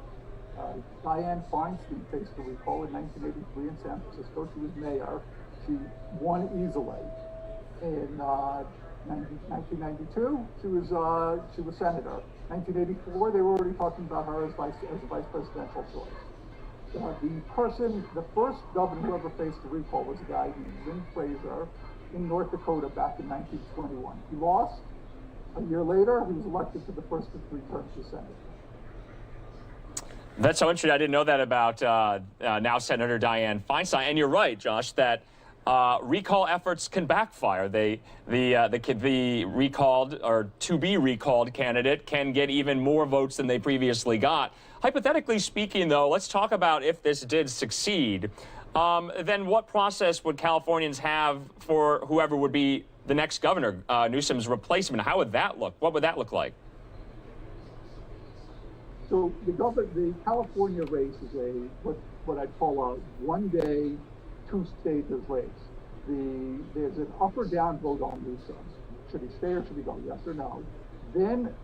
Dianne Feinstein faced a recall in 1983 in San Francisco. She was mayor. She won easily. In 1992, she was senator. 1984, they were already talking about her as a vice presidential choice. The first governor who ever faced a recall was a guy named Lynn Fraser in North Dakota back in 1921. He lost. A year later, he was elected to the first of 3 terms as senator. That's so interesting. I didn't know that about now Senator Dianne Feinstein. And you're right, Josh, that recall efforts can backfire. The recalled or to be recalled candidate can get even more votes than they previously got. Hypothetically speaking, though, let's talk about if this did succeed. Then what process would Californians have for whoever would be the next governor, Newsom's replacement? How would that look? What would that look like? So the California race is what I'd call a one-day, 2 stages race. There's an up or down vote on Newsom. Should he stay or should he go? Yes or no? Then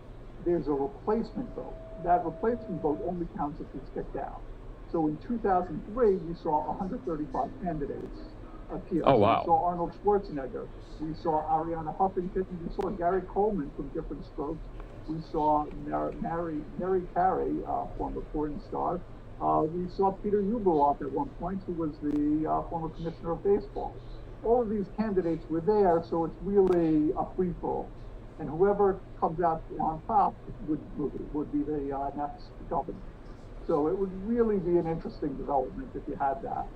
there's a replacement vote. That replacement vote only counts if he's kicked out. So in 2003, we saw 135 candidates appear. Oh, wow. We saw Arnold Schwarzenegger. We saw Ariana Huffington. We saw Gary Coleman from Different Strokes. We saw Mary Carey, former porn star. We saw Peter Uberoff at one point, who was the former commissioner of baseball. All of these candidates were there, so it's really a free-for-all. And whoever comes out on top would be the next governor. So it would really be an interesting development if you had that.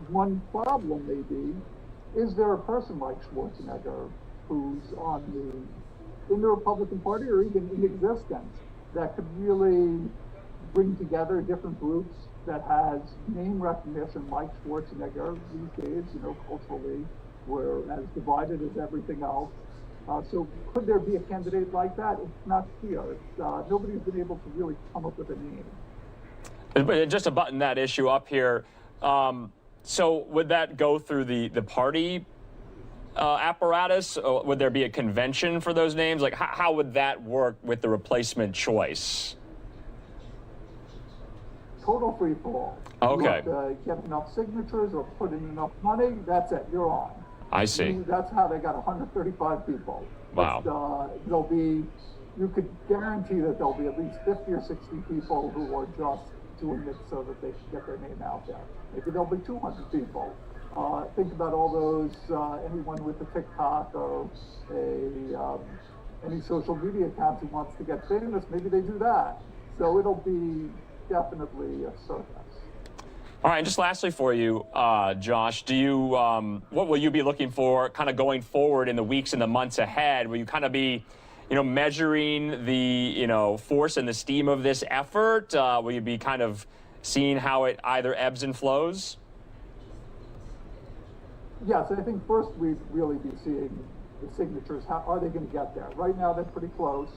One problem may be, is there a person like Schwarzenegger who's in the Republican Party or even in existence that could really bring together different groups that has name recognition like Schwarzenegger these days, culturally, we're as divided as everything else. So could there be a candidate like that? It's not clear. Nobody's been able to really come up with a name. But just to button that issue up here, so would that go through the party apparatus? Or would there be a convention for those names? Like, how would that work with the replacement choice? Total free for all. Okay. You have to get enough signatures or put in enough money. That's it. You're on. I see. That's how they got 135 people. Wow. You could guarantee that there'll be at least 50 or 60 people who are just doing it so that they can get their name out there. Maybe there'll be 200 people. Think about all those, anyone with a TikTok or any social media account who wants to get famous, maybe they do that. So it'll be definitely a circus. All right, and just lastly for you, Josh, what will you be looking for kind of going forward in the weeks and the months ahead? Will you kind of be, measuring the, force and the steam of this effort? Will you be kind of seeing how it either ebbs and flows? Yes, I think first we'd really be seeing the signatures. How are they going to get there? Right now, they're pretty close.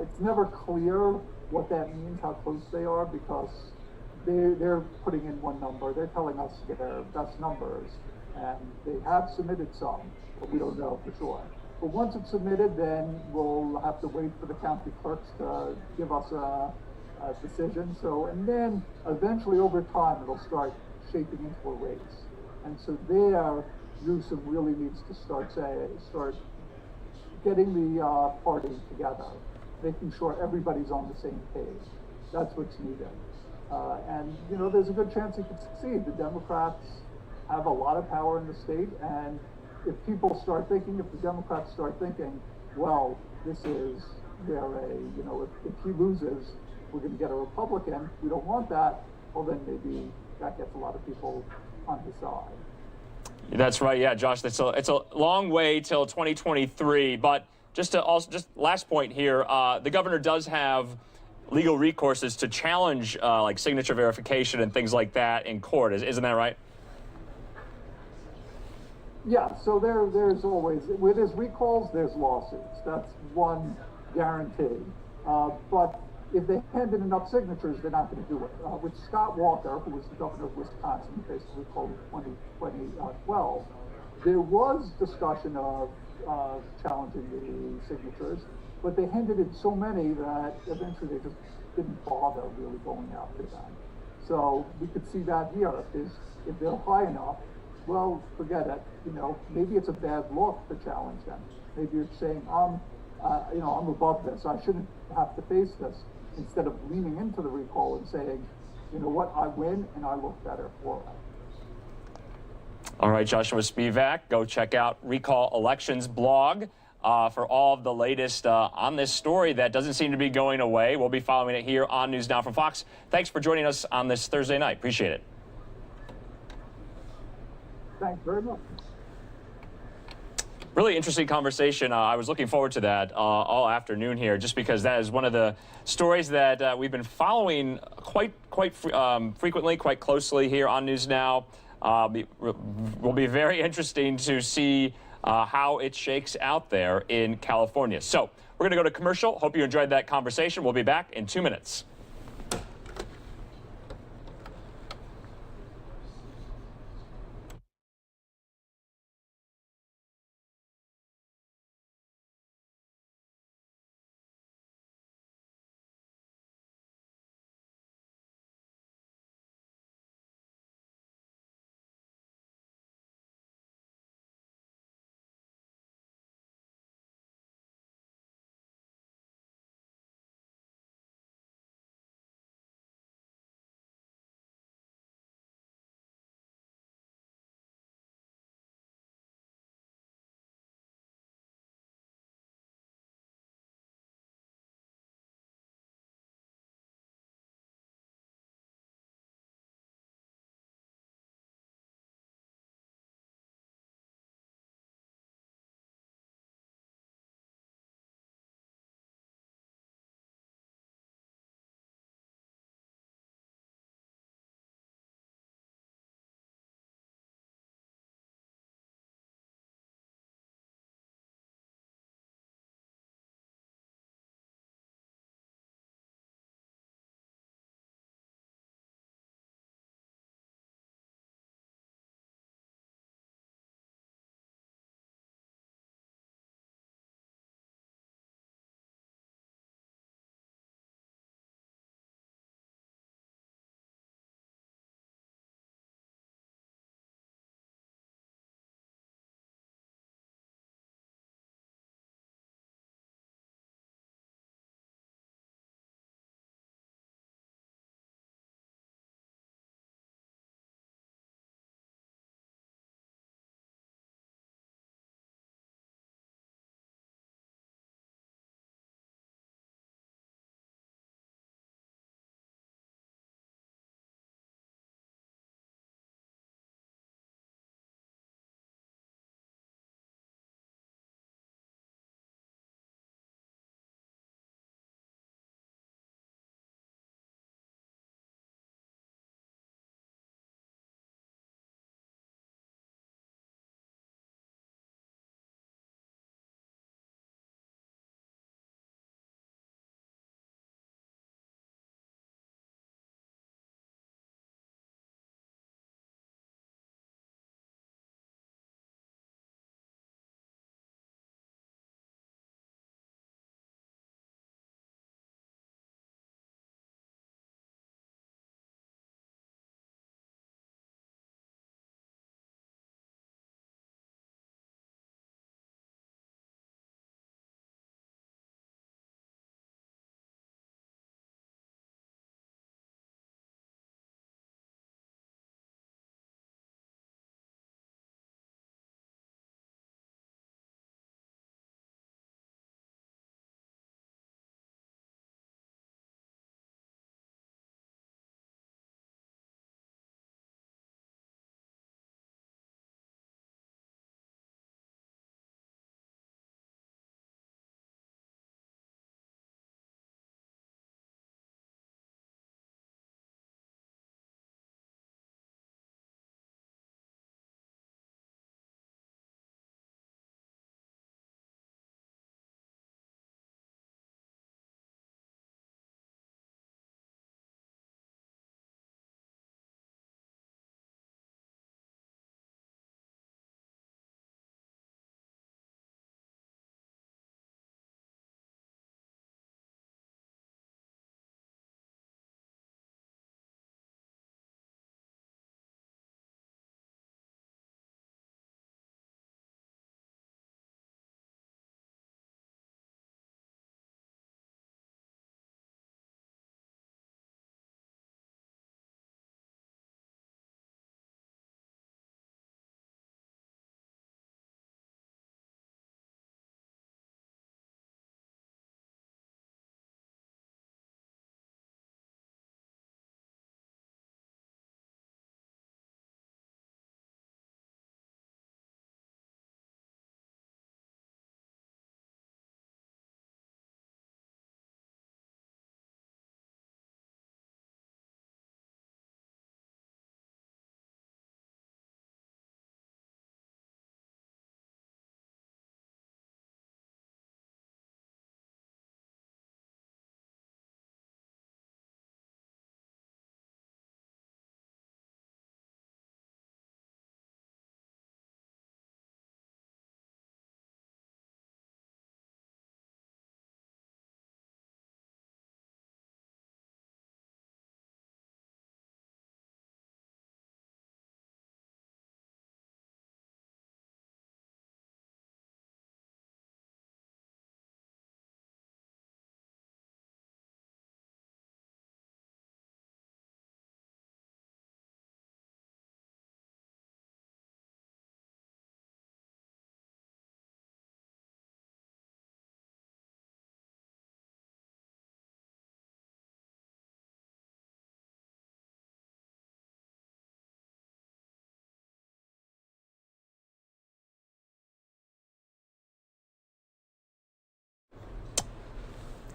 It's never clear what that means, how close they are, because they're putting in one number. They're telling us their best numbers, and they have submitted some, but we don't know for sure. But once it's submitted, then we'll have to wait for the county clerks to give us a decision. So, and then eventually over time, it'll start shaping into a race. And so there, Newsom really needs to start getting the party together, making sure everybody's on the same page. That's what's needed. And, you know, there's a good chance he could succeed. The Democrats have a lot of power in the state, and if people start thinking, if the Democrats start thinking, well, this is where if he loses, we're going to get a Republican, we don't want that, well, then maybe that gets a lot of people on his side. That's right. Yeah, Josh, it's a long way till 2023. But just last point here, the governor does have legal recourses to challenge like signature verification and things like that in court. Isn't that right? Yeah, so there's always, where there's recalls, there's lawsuits. That's one guarantee. But if they handed enough signatures, they're not going to do it. With Scott Walker, who was the governor of Wisconsin, basically called 2012, there was discussion of challenging the signatures, but they handed in so many that eventually they just didn't bother really going after them. So we could see that here. If they're high enough, well, forget it. You know, maybe it's a bad look to challenge them. Maybe you're saying, I'm above this. I shouldn't have to face this. Instead of leaning into the recall and saying, you know what, I win and I look better for it. All right, Joshua Spivak, go check out Recall Elections blog for all of the latest on this story that doesn't seem to be going away. We'll be following it here on News Now from Fox. Thanks for joining us on this Thursday night. Appreciate it. Thanks very much. Really interesting conversation. I was looking forward to that all afternoon here, just because that is one of the stories that we've been following quite frequently, quite closely here on News Now. Will be very interesting to see how it shakes out there in California. So we're going to go to commercial. Hope you enjoyed that conversation. We'll be back in 2 minutes.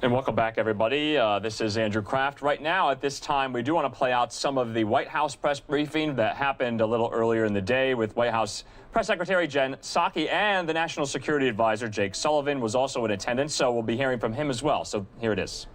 And welcome back, everybody. This is Andrew Kraft. Right now, at this time, we do want to play out some of the White House press briefing that happened a little earlier in the day with White House Press Secretary Jen Psaki, and the National Security Advisor Jake Sullivan was also in attendance, so we'll be hearing from him as well. So here it is.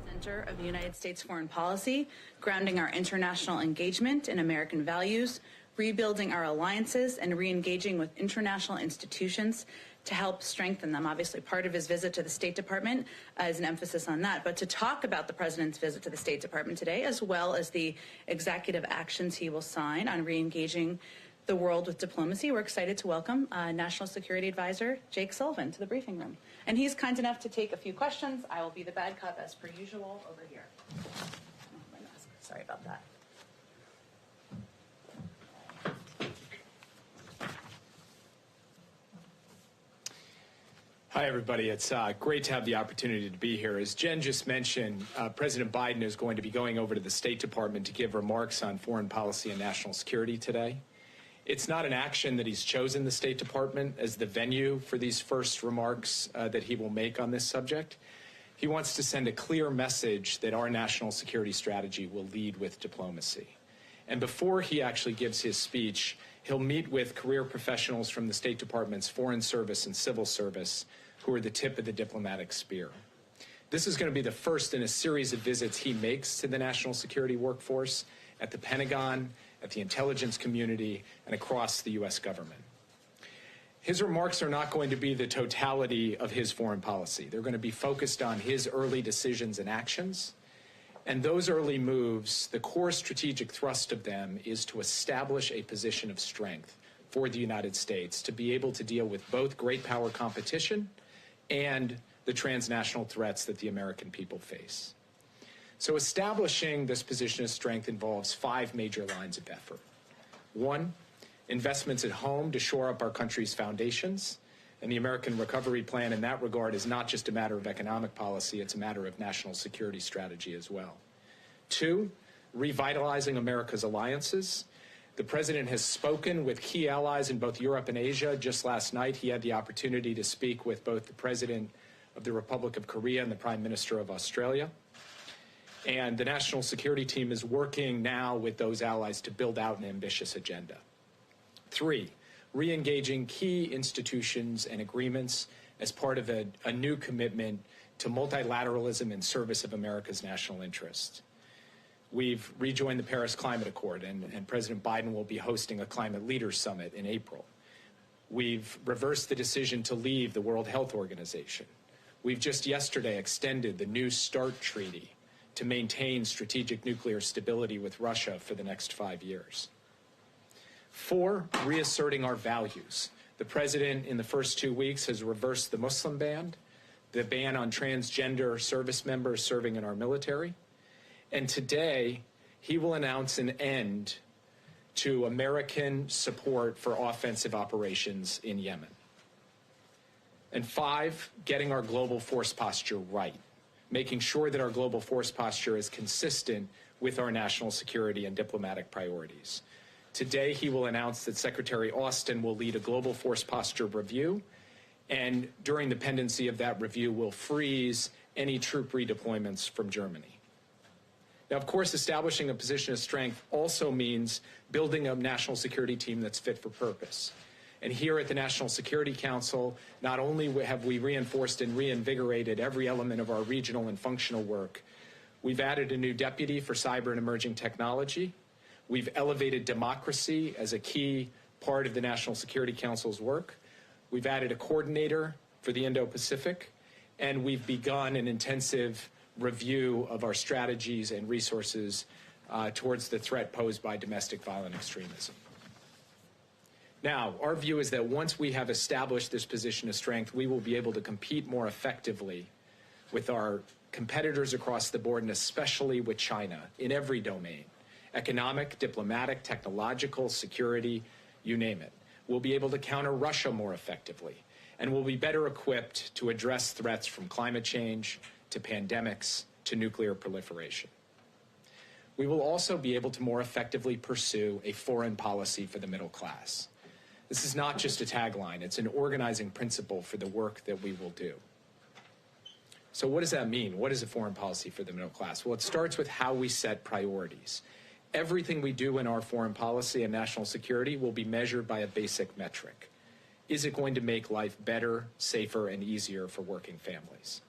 Center of the United States foreign policy, grounding our international engagement in American values, rebuilding our alliances, and re-engaging with international institutions to help strengthen them. Obviously, part of his visit to the State Department is an emphasis on that. But to talk about the President's visit to the State Department today, as well as the executive actions he will sign on re-engaging the world with diplomacy, we're excited to welcome National Security Advisor Jake Sullivan to the briefing room. And he's kind enough to take a few questions. I will be the bad cop as per usual over here. Oh, my mask. Sorry about that. Hi, everybody. It's great to have the opportunity to be here. As Jen just mentioned, President Biden is going to be going over to the State Department to give remarks on foreign policy and national security today. It's not an action that he's chosen the State Department as the venue for these first remarks that he will make on this subject. He wants to send a clear message that our national security strategy will lead with diplomacy. And before he actually gives his speech, he'll meet with career professionals from the State Department's Foreign Service and Civil Service who are the tip of the diplomatic spear. This is going to be the first in a series of visits he makes to the national security workforce at the Pentagon, at the intelligence community, and across the U.S. government. His remarks are not going to be the totality of his foreign policy. They're going to be focused on his early decisions and actions. And those early moves, the core strategic thrust of them is to establish a position of strength for the United States to be able to deal with both great power competition and the transnational threats that the American people face. So establishing this position of strength involves 5 major lines of effort. 1, investments at home to shore up our country's foundations. And the American Recovery Plan in that regard is not just a matter of economic policy, it's a matter of national security strategy as well. 2, revitalizing America's alliances. The President has spoken with key allies in both Europe and Asia. Just last night, he had the opportunity to speak with both the President of the Republic of Korea and the Prime Minister of Australia. And the national security team is working now with those allies to build out an ambitious agenda. 3, re-engaging key institutions and agreements as part of a new commitment to multilateralism in service of America's national interests. We've rejoined the Paris Climate Accord, and President Biden will be hosting a Climate Leaders Summit in April. We've reversed the decision to leave the World Health Organization. We've just yesterday extended the New START Treaty to maintain strategic nuclear stability with Russia for the next 5 years. 4, reasserting our values. The President, in the first 2 weeks, has reversed the Muslim ban, the ban on transgender service members serving in our military. And today, he will announce an end to American support for offensive operations in Yemen. And 5, getting our global force posture right, making sure that our global force posture is consistent with our national security and diplomatic priorities. Today, he will announce that Secretary Austin will lead a global force posture review, and during the pendency of that review, will freeze any troop redeployments from Germany. Now, of course, establishing a position of strength also means building a national security team that's fit for purpose. And here at the National Security Council, not only have we reinforced and reinvigorated every element of our regional and functional work, we've added a new deputy for cyber and emerging technology. We've elevated democracy as a key part of the National Security Council's work. We've added a coordinator for the Indo-Pacific, and we've begun an intensive review of our strategies and resources towards the threat posed by domestic violent extremism. Now, our view is that once we have established this position of strength, we will be able to compete more effectively with our competitors across the board, and especially with China in every domain: economic, diplomatic, technological, security, you name it. We'll be able to counter Russia more effectively, and we'll be better equipped to address threats from climate change to pandemics to nuclear proliferation. We will also be able to more effectively pursue a foreign policy for the middle class. This is not just a tagline. It's an organizing principle for the work that we will do. So what does that mean? What is a foreign policy for the middle class? Well, it starts with how we set priorities. Everything we do in our foreign policy and national security will be measured by a basic metric. Is it going to make life better, safer, and easier for working families?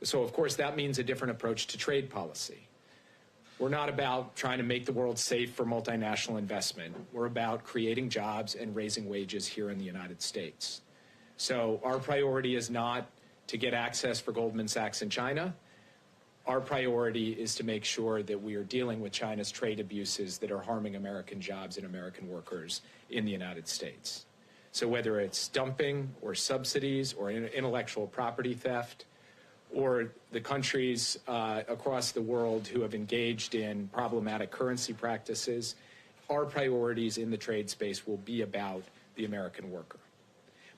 So, of course, that means a different approach to trade policy. We're not about trying to make the world safe for multinational investment. We're about creating jobs and raising wages here in the United States. So our priority is not to get access for Goldman Sachs in China. Our priority is to make sure that we are dealing with China's trade abuses that are harming American jobs and American workers in the United States. So whether it's dumping or subsidies or intellectual property theft, or the countries across the world who have engaged in problematic currency practices, our priorities in the trade space will be about the American worker.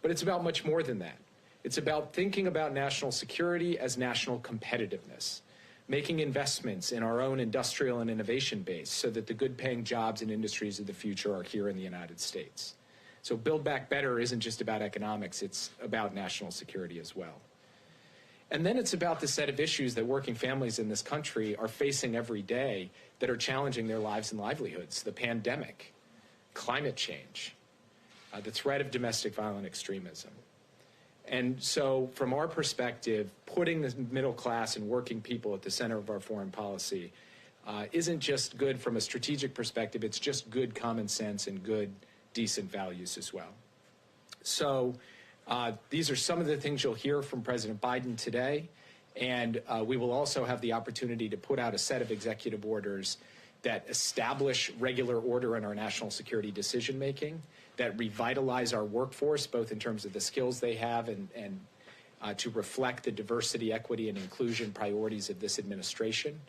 But it's about much more than that. It's about thinking about national security as national competitiveness, making investments in our own industrial and innovation base so that the good-paying jobs and industries of the future are here in the United States. So Build Back Better isn't just about economics, it's about national security as well. And then it's about the set of issues that working families in this country are facing every day that are challenging their lives and livelihoods. The pandemic, climate change, the threat of domestic violent extremism. And so from our perspective, putting the middle class and working people at the center of our foreign policy isn't just good from a strategic perspective, it's just good common sense and good, decent values as well. So these are some of the things you'll hear from President Biden today, and we will also have the opportunity to put out a set of executive orders that establish regular order in our national security decision-making, that revitalize our workforce, both in terms of the skills they have and to reflect the diversity, equity, and inclusion priorities of this administration,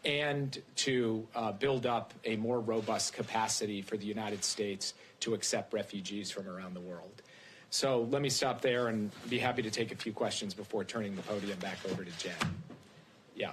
and to build up a more robust capacity for the United States to accept refugees from around the world. So let me stop there and be happy to take a few questions before turning the podium back over to Jen. Yeah.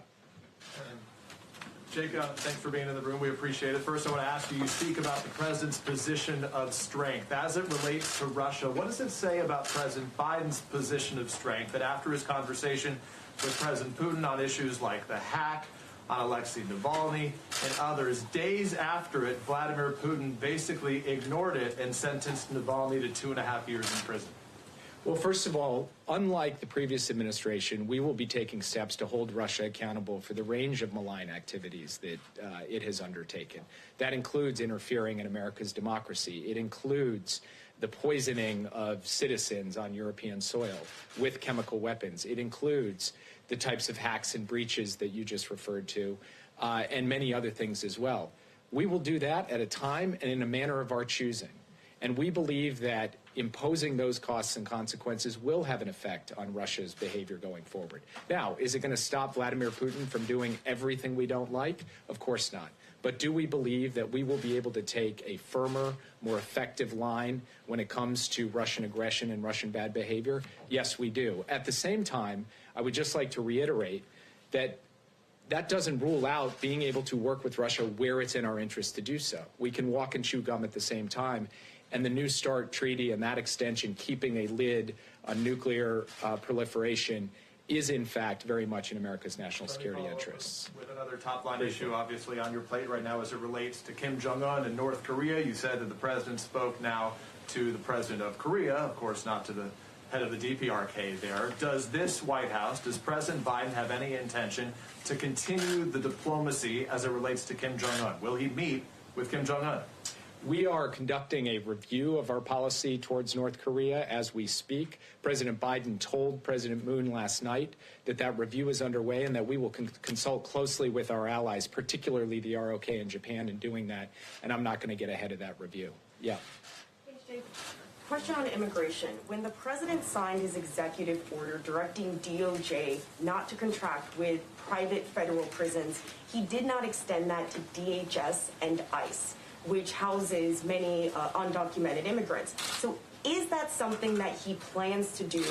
Jacob, thanks for being in the room. We appreciate it. First, I want to ask you speak about the president's position of strength. As it relates to Russia, what does it say about President Biden's position of strength that after his conversation with President Putin on issues like the hack, on Alexei Navalny and others, days after it, Vladimir Putin basically ignored it and sentenced Navalny to 2.5 years in prison? Well, first of all, unlike the previous administration, we will be taking steps to hold Russia accountable for the range of malign activities that it has undertaken. That includes interfering in America's democracy. It includes the poisoning of citizens on European soil with chemical weapons. It includes the types of hacks and breaches that you just referred to, and many other things as well. We will do that at a time and in a manner of our choosing. And we believe that imposing those costs and consequences will have an effect on Russia's behavior going forward. Now, is it going to stop Vladimir Putin from doing everything we don't like? Of course not. But do we believe that we will be able to take a firmer, more effective line when it comes to Russian aggression and Russian bad behavior? Yes, we do. At the same time, I would just like to reiterate that that doesn't rule out being able to work with Russia where it's in our interest to do so. We can walk and chew gum at the same time. And the New START treaty and that extension, keeping a lid on nuclear proliferation, is in fact very much in America's national security interests. With another top-line issue, obviously, on your plate right now as it relates to Kim Jong-un and North Korea, you said that the president spoke now to the president of Korea, of course not to the head of the DPRK there. Does this White House, does President Biden have any intention to continue the diplomacy as it relates to Kim Jong-un? Will he meet with Kim Jong-un? We are conducting a review of our policy towards North Korea as we speak. President Biden told President Moon last night that that review is underway and that we will consult closely with our allies, particularly the ROK in Japan, in doing that. And I'm not going to get ahead of that review. Yeah. Thanks, Jake. Question on immigration. When the president signed his executive order directing DOJ not to contract with private federal prisons, he did not extend that to DHS and ICE, which houses many undocumented immigrants. So is that something that he plans to do?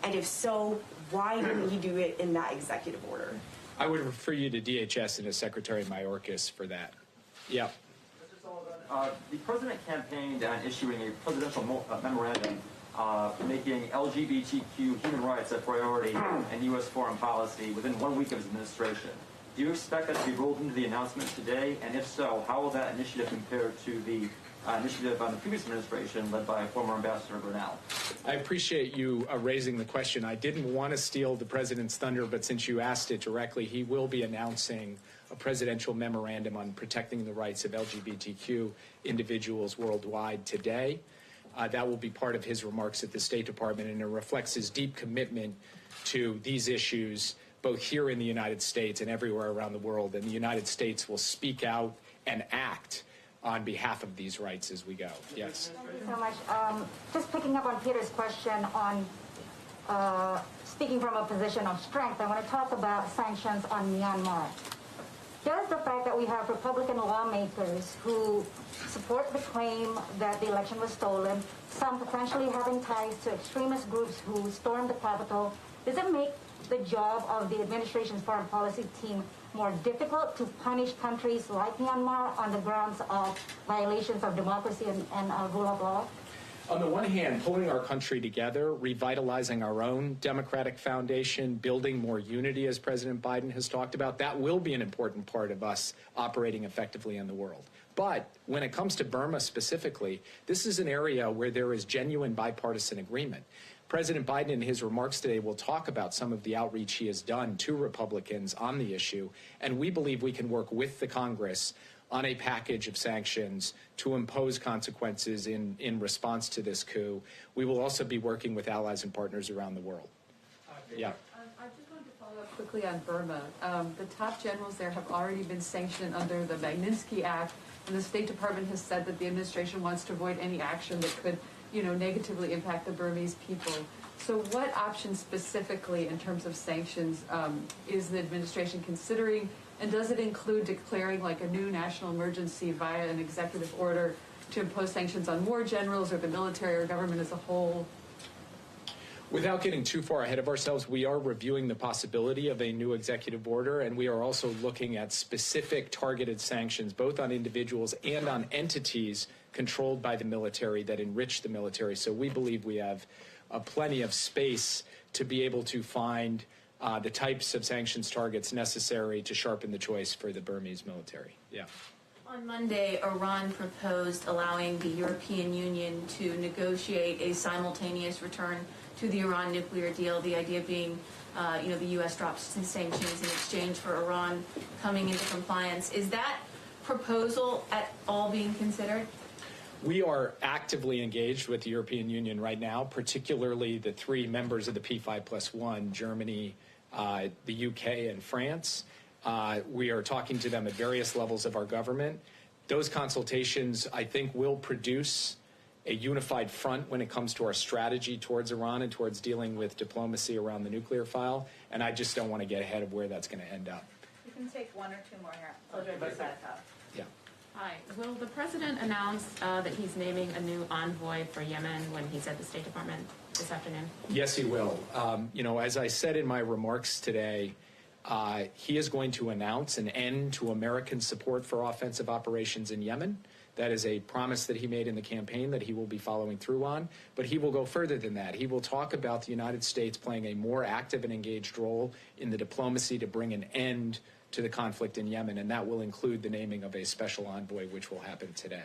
And if so, why didn't he do it in that executive order? I would refer you to DHS and to Secretary Mayorkas for that. Yeah. the president campaigned on issuing a presidential memorandum making LGBTQ human rights a priority in U.S. foreign policy within 1 week of his administration. Do you expect that to be rolled into the announcement today? And if so, how will that initiative compare to the initiative on the previous administration led by former Ambassador Brunel? I appreciate you raising the question. I didn't want to steal the president's thunder, but since you asked it directly, he will be announcing a presidential memorandum on protecting the rights of LGBTQ individuals worldwide today. That will be part of his remarks at the State Department, and it reflects his deep commitment to these issues, both here in the United States and everywhere around the world. And the United States will speak out and act on behalf of these rights as we go. Yes. Thank you so much. Just picking up on Peter's question on speaking from a position of strength, I want to talk about sanctions on Myanmar. Does the fact that we have Republican lawmakers who support the claim that the election was stolen, some potentially having ties to extremist groups who stormed the Capitol, does it make the job of the administration's foreign policy team more difficult to punish countries like Myanmar on the grounds of violations of democracy and rule of law? On the one hand, pulling our country together, revitalizing our own democratic foundation, building more unity, as President Biden has talked about, that will be an important part of us operating effectively in the world. But when it comes to Burma specifically, this is an area where there is genuine bipartisan agreement. President Biden in his remarks today will talk about some of the outreach he has done to Republicans on the issue, and we believe we can work with the Congress on a package of sanctions to impose consequences in response to this coup. We will also be working with allies and partners around the world. Yeah. I just wanted to follow up quickly on Burma. The top generals there have already been sanctioned under the MALINOWSKI Act, and the State Department has said that the administration wants to avoid any action that could, negatively impact the Burmese people. So what options specifically in terms of sanctions is the administration considering? And does it include declaring like a new national emergency via an executive order to impose sanctions on more generals or the military or government as a whole? Without getting too far ahead of ourselves, we are reviewing the possibility of a new executive order, and we are also looking at specific targeted sanctions, both on individuals and on entities controlled by the military that enrich the military. So we believe we have plenty of space to be able to find the types of sanctions targets necessary to sharpen the choice for the Burmese military. Yeah. On Monday, Iran proposed allowing the European Union to negotiate a simultaneous return to the Iran nuclear deal, the idea being, the U.S. drops sanctions in exchange for Iran coming into compliance. Is that proposal at all being considered? We are actively engaged with the European Union right now, particularly the three members of the P5+1, Germany, the UK, and France. We are talking to them at various levels of our government. Those consultations, I think, will produce a unified front when it comes to our strategy towards Iran and towards dealing with diplomacy around the nuclear file, and I just don't want to get ahead of where that's going to end up. You can take one or two more here. I'll drive this side up. Yeah. Hi. Will the president announce that he's naming a new envoy for Yemen when he's at the State Department this afternoon? Yes, he will. As I said in my remarks today, he is going to announce an end to American support for offensive operations in Yemen. That is a promise that he made in the campaign that he will be following through on. But he will go further than that. He will talk about the United States playing a more active and engaged role in the diplomacy to bring an end to the conflict in Yemen, and that will include the naming of a special envoy, which will happen today.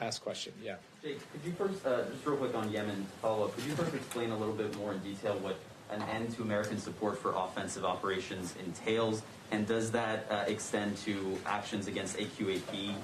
Last question, yeah. Jake, could you first, just real quick on Yemen follow-up, could you first explain a little bit more in detail what an end to American support for offensive operations entails, and does that extend to actions against AQAP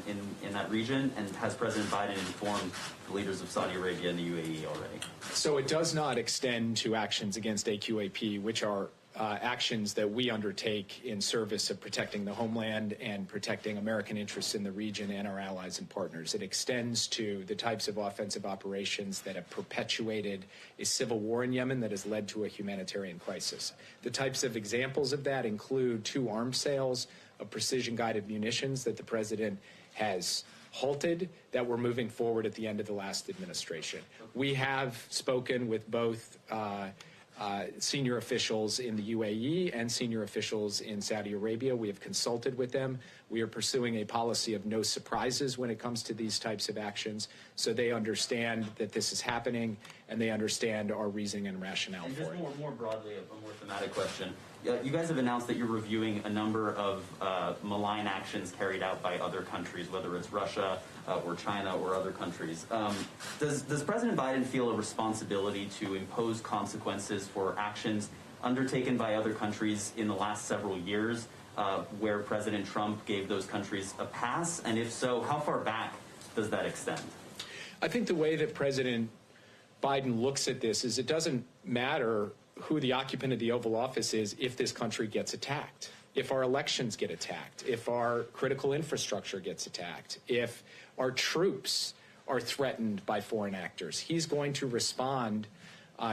in that region, and has President Biden informed the leaders of Saudi Arabia and the UAE already? So it does not extend to actions against AQAP, which are actions that we undertake in service of protecting the homeland and protecting American interests in the region and our allies and partners. It extends to the types of offensive operations that have perpetuated a civil war in Yemen that has led to a humanitarian crisis. The types of examples of that include 2 arms sales of precision-guided munitions that the president has halted that were moving forward at the end of the last administration. We have spoken with both senior officials in the UAE and senior officials in Saudi Arabia. We have consulted with them. We are pursuing a policy of no surprises when it comes to these types of actions, so they understand that this is happening and they understand our reasoning and rationale and for just it. more broadly, a more thematic question. You guys have announced that you're reviewing a number of malign actions carried out by other countries, whether it's Russia or China or other countries. Does President Biden feel a responsibility to impose consequences for actions undertaken by other countries in the last several years, where President Trump gave those countries a pass? And if so, how far back does that extend? I think the way that President Biden looks at this is it doesn't matter who the occupant of the Oval Office is if this country gets attacked, if our elections get attacked, if our critical infrastructure gets attacked, if our troops are threatened by foreign actors. He's going to respond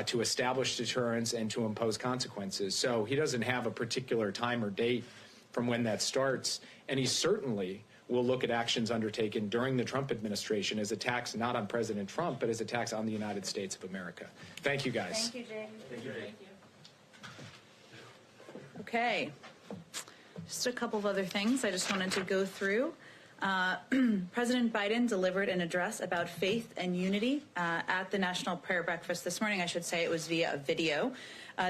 to establish deterrence and to impose consequences. So he doesn't have a particular time or date from when that starts, and he certainly will look at actions undertaken during the Trump administration as attacks not on President Trump, but as attacks on the United States of America. Thank you, guys. Thank you, Jay. Thank you, Jay. Okay. Just a couple of other things I just wanted to go through. President Biden delivered an address about faith and unity at the National Prayer Breakfast this morning. I should say it was via a video.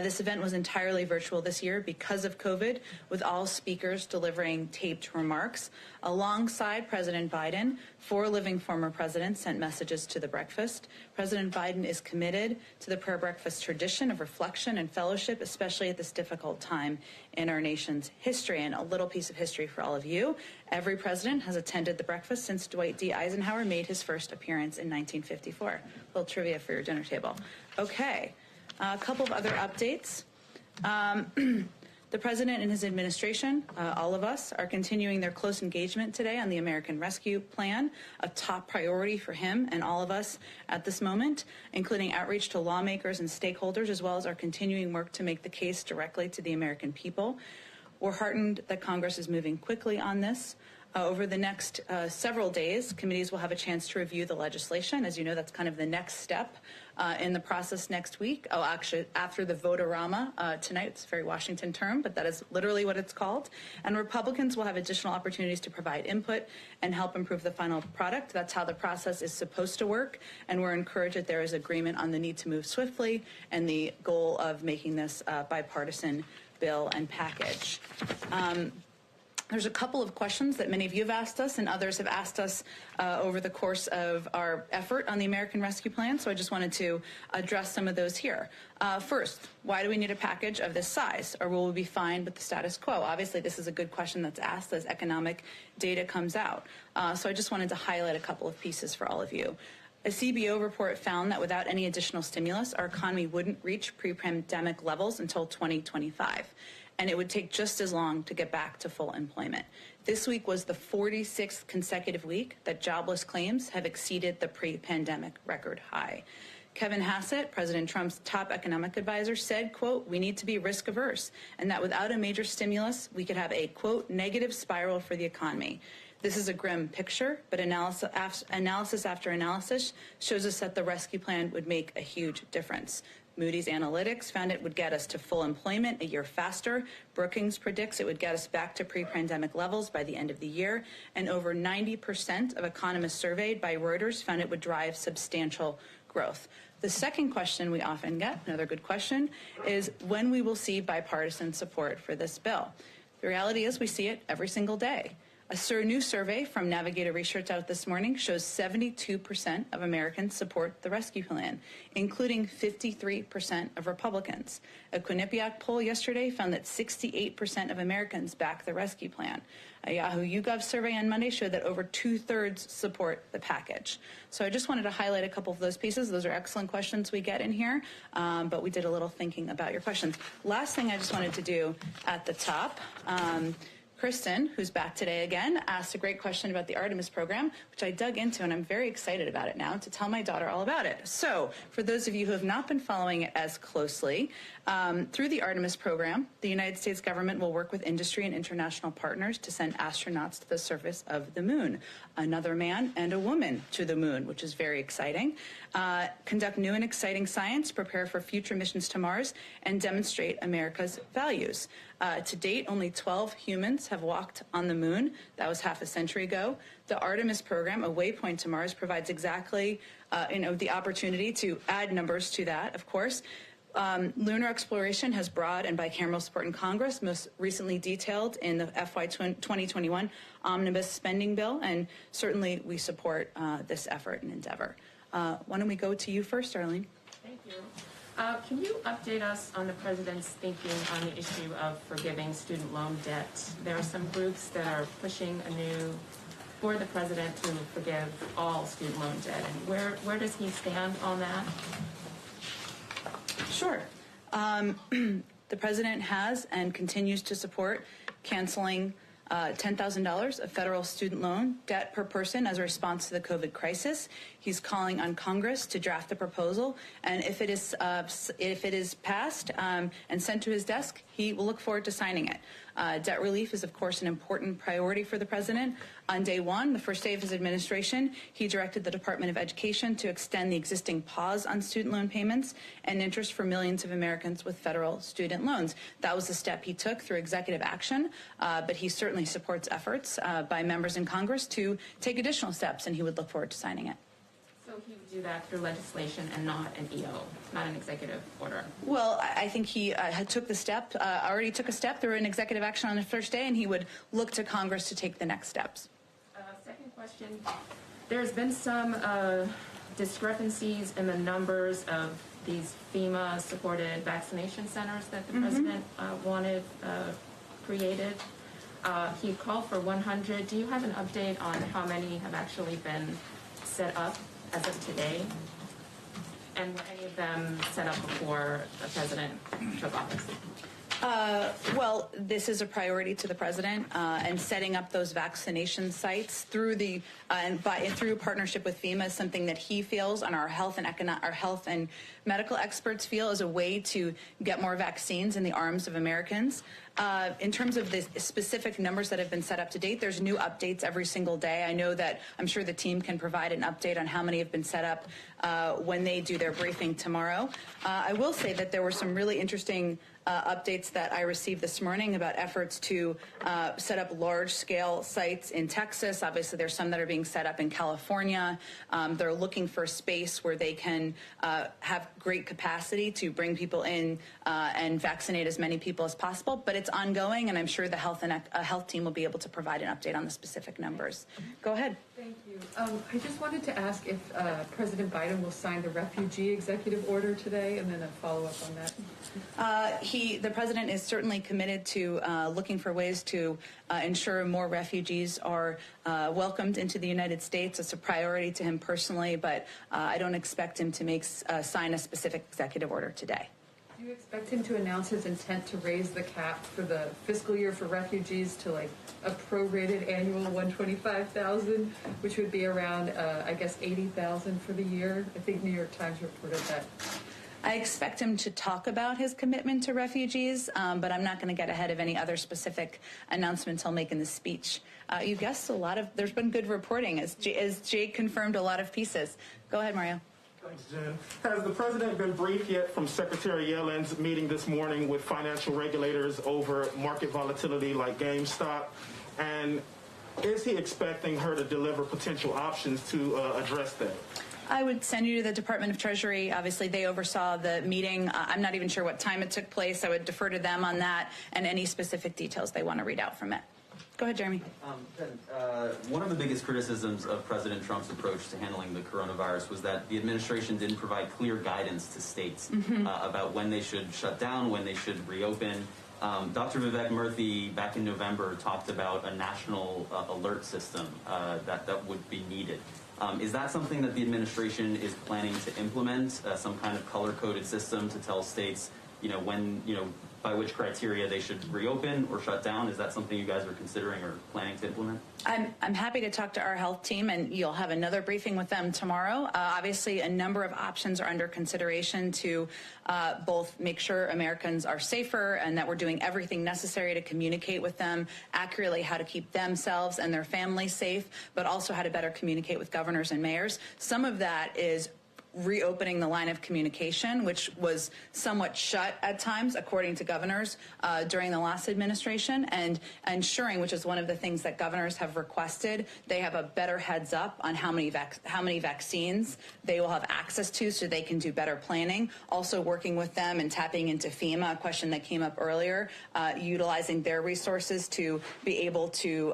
This event was entirely virtual this year because of COVID, with all speakers delivering taped remarks. Alongside President Biden, 4 living former presidents sent messages to the breakfast. President Biden is committed to the prayer breakfast tradition of reflection and fellowship, especially at this difficult time in our nation's history. And a little piece of history for all of you. Every president has attended the breakfast since Dwight D. Eisenhower made his first appearance in 1954. A little trivia for your dinner table. Okay. A couple of other updates. The president and his administration, all of us, are continuing their close engagement today on the American Rescue Plan, a top priority for him and all of us at this moment, including outreach to lawmakers and stakeholders, as well as our continuing work to make the case directly to the American people. We're heartened that Congress is moving quickly on this. Over the next several days, committees will have a chance to review the legislation. As you know, that's kind of the next step in the process next week. Oh, actually, after the vote-a-rama tonight. It's a very Washington term, but that is literally what it's called. And Republicans will have additional opportunities to provide input and help improve the final product. That's how the process is supposed to work. And we're encouraged that there is agreement on the need to move swiftly and the goal of making this a bipartisan bill and package. There's a couple of questions that many of you have asked us and others have asked us over the course of our effort on the American Rescue Plan, so I just wanted to address some of those here. First, why do we need a package of this size, or will we be fine with the status quo? Obviously, this is a good question that's asked as economic data comes out. So I just wanted to highlight a couple of pieces for all of you. A CBO report found that without any additional stimulus, our economy wouldn't reach pre-pandemic levels until 2025. And it would take just as long to get back to full employment. This week was the 46th consecutive week that jobless claims have exceeded the pre-pandemic record high. Kevin Hassett, President Trump's top economic advisor, said, quote, "We need to be risk averse, and that without a major stimulus, we could have a, quote, negative spiral for the economy. This is a grim picture, but analysis after analysis shows us that the rescue plan would make a huge difference. Moody's Analytics found it would get us to full employment a year faster. Brookings predicts it would get us back to pre-pandemic levels by the end of the year. And over 90% of economists surveyed by Reuters found it would drive substantial growth." The second question we often get, another good question, is when we will see bipartisan support for this bill. The reality is we see it every single day. A new survey from Navigator Research out this morning shows 72% of Americans support the rescue plan, including 53% of Republicans. A Quinnipiac poll yesterday found that 68% of Americans back the rescue plan. A Yahoo YouGov survey on Monday showed that over 2/3 support the package. So I just wanted to highlight a couple of those pieces. Those are excellent questions we get in here, but we did a little thinking about your questions. Last thing I just wanted to do at the top, Kristen, who's back today again, asked a great question about the Artemis program, which I dug into, and I'm very excited about it now to tell my daughter all about it. So, for those of you who have not been following it as closely, through the Artemis program, the United States government will work with industry and international partners to send astronauts to the surface of the moon, another man and a woman to the moon, which is very exciting, conduct new and exciting science, prepare for future missions to Mars, and demonstrate America's values. To date, only 12 humans have walked on the moon. That was half a century ago. The Artemis program, a waypoint to Mars, provides exactly the opportunity to add numbers to that, of course. Lunar exploration has broad and bicameral support in Congress, most recently detailed in the FY 2021 Omnibus Spending Bill, and certainly we support this effort and endeavor. Why don't we go to you first, Arlene? Thank you. Can you update us on the president's thinking on the issue of forgiving student loan debt? There are some groups that are pushing for the president to forgive all student loan debt, and where does he stand on that? Sure. The president has and continues to support canceling $10,000 of federal student loan debt per person as a response to the COVID crisis. He's calling on Congress to draft the proposal, and if it is passed and sent to his desk, he will look forward to signing it. Debt relief is, of course, an important priority for the president. On day one, the first day of his administration, he directed the Department of Education to extend the existing pause on student loan payments and interest for millions of Americans with federal student loans. That was a step he took through executive action, but he certainly supports efforts by members in Congress to take additional steps, and he would look forward to signing it. So he would do that through legislation and not an EO, not an executive order? Well, I think he already took a step through an executive action on the first day, and he would look to Congress to take the next steps. Second question. There's been some discrepancies in the numbers of these FEMA-supported vaccination centers that the president wanted created. He called for 100. Do you have an update on how many have actually been set up as of today? And were any of them set up before the president took office? Well, this is a priority to the president, and setting up those vaccination sites through through partnership with FEMA is something that he feels, and our health and medical experts feel, is a way to get more vaccines in the arms of Americans. In terms of the specific numbers that have been set up to date, there's new updates every single day. I know that I'm sure the team can provide an update on how many have been set up when they do their briefing tomorrow. I will say that there were some really interesting updates that I received this morning about efforts to set up large-scale sites in Texas. Obviously, there's some that are being set up in California. They're looking for space where they can have great capacity to bring people in and vaccinate as many people as possible. But it's ongoing, and I'm sure the health team will be able to provide an update on the specific numbers. Go ahead. Thank you. I just wanted to ask if President Biden will sign the refugee executive order today, and then a follow-up on that. The president is certainly committed to looking for ways to ensure more refugees are welcomed into the United States. It's a priority to him personally, but I don't expect him to sign a specific executive order today. Do you expect him to announce his intent to raise the cap for the fiscal year for refugees to like a prorated annual $125,000, which would be around, I guess, $80,000 for the year? I think New York Times reported that. I expect him to talk about his commitment to refugees, but I'm not going to get ahead of any other specific announcements he'll make in the speech. You guessed there's been good reporting, as Jake confirmed a lot of pieces. Go ahead, Mario. Thanks, Jen. Has the president been briefed yet from Secretary Yellen's meeting this morning with financial regulators over market volatility like GameStop? And is he expecting her to deliver potential options to address that? I would send you to the Department of Treasury. Obviously, they oversaw the meeting. I'm not even sure what time it took place. I would defer to them on that and any specific details they want to read out from it. Go ahead, Jeremy. One of the biggest criticisms of President Trump's approach to handling the coronavirus was that the administration didn't provide clear guidance to states about when they should shut down, when they should reopen. Dr. Vivek Murthy, back in November, talked about a national alert system that would be needed. Is that something that the administration is planning to implement, some kind of color-coded system to tell states, when, by which criteria they should reopen or shut down? Is that something you guys are considering or planning to implement? I'm happy to talk to our health team, and you'll have another briefing with them tomorrow. Obviously, a number of options are under consideration to both make sure Americans are safer and that we're doing everything necessary to communicate with them accurately, how to keep themselves and their families safe, but also how to better communicate with governors and mayors. Some of that is reopening the line of communication, which was somewhat shut at times, according to governors, during the last administration, and ensuring, which is one of the things that governors have requested, they have a better heads up on how many vaccines they will have access to so they can do better planning. Also working with them and tapping into FEMA, a question that came up earlier, utilizing their resources to be able to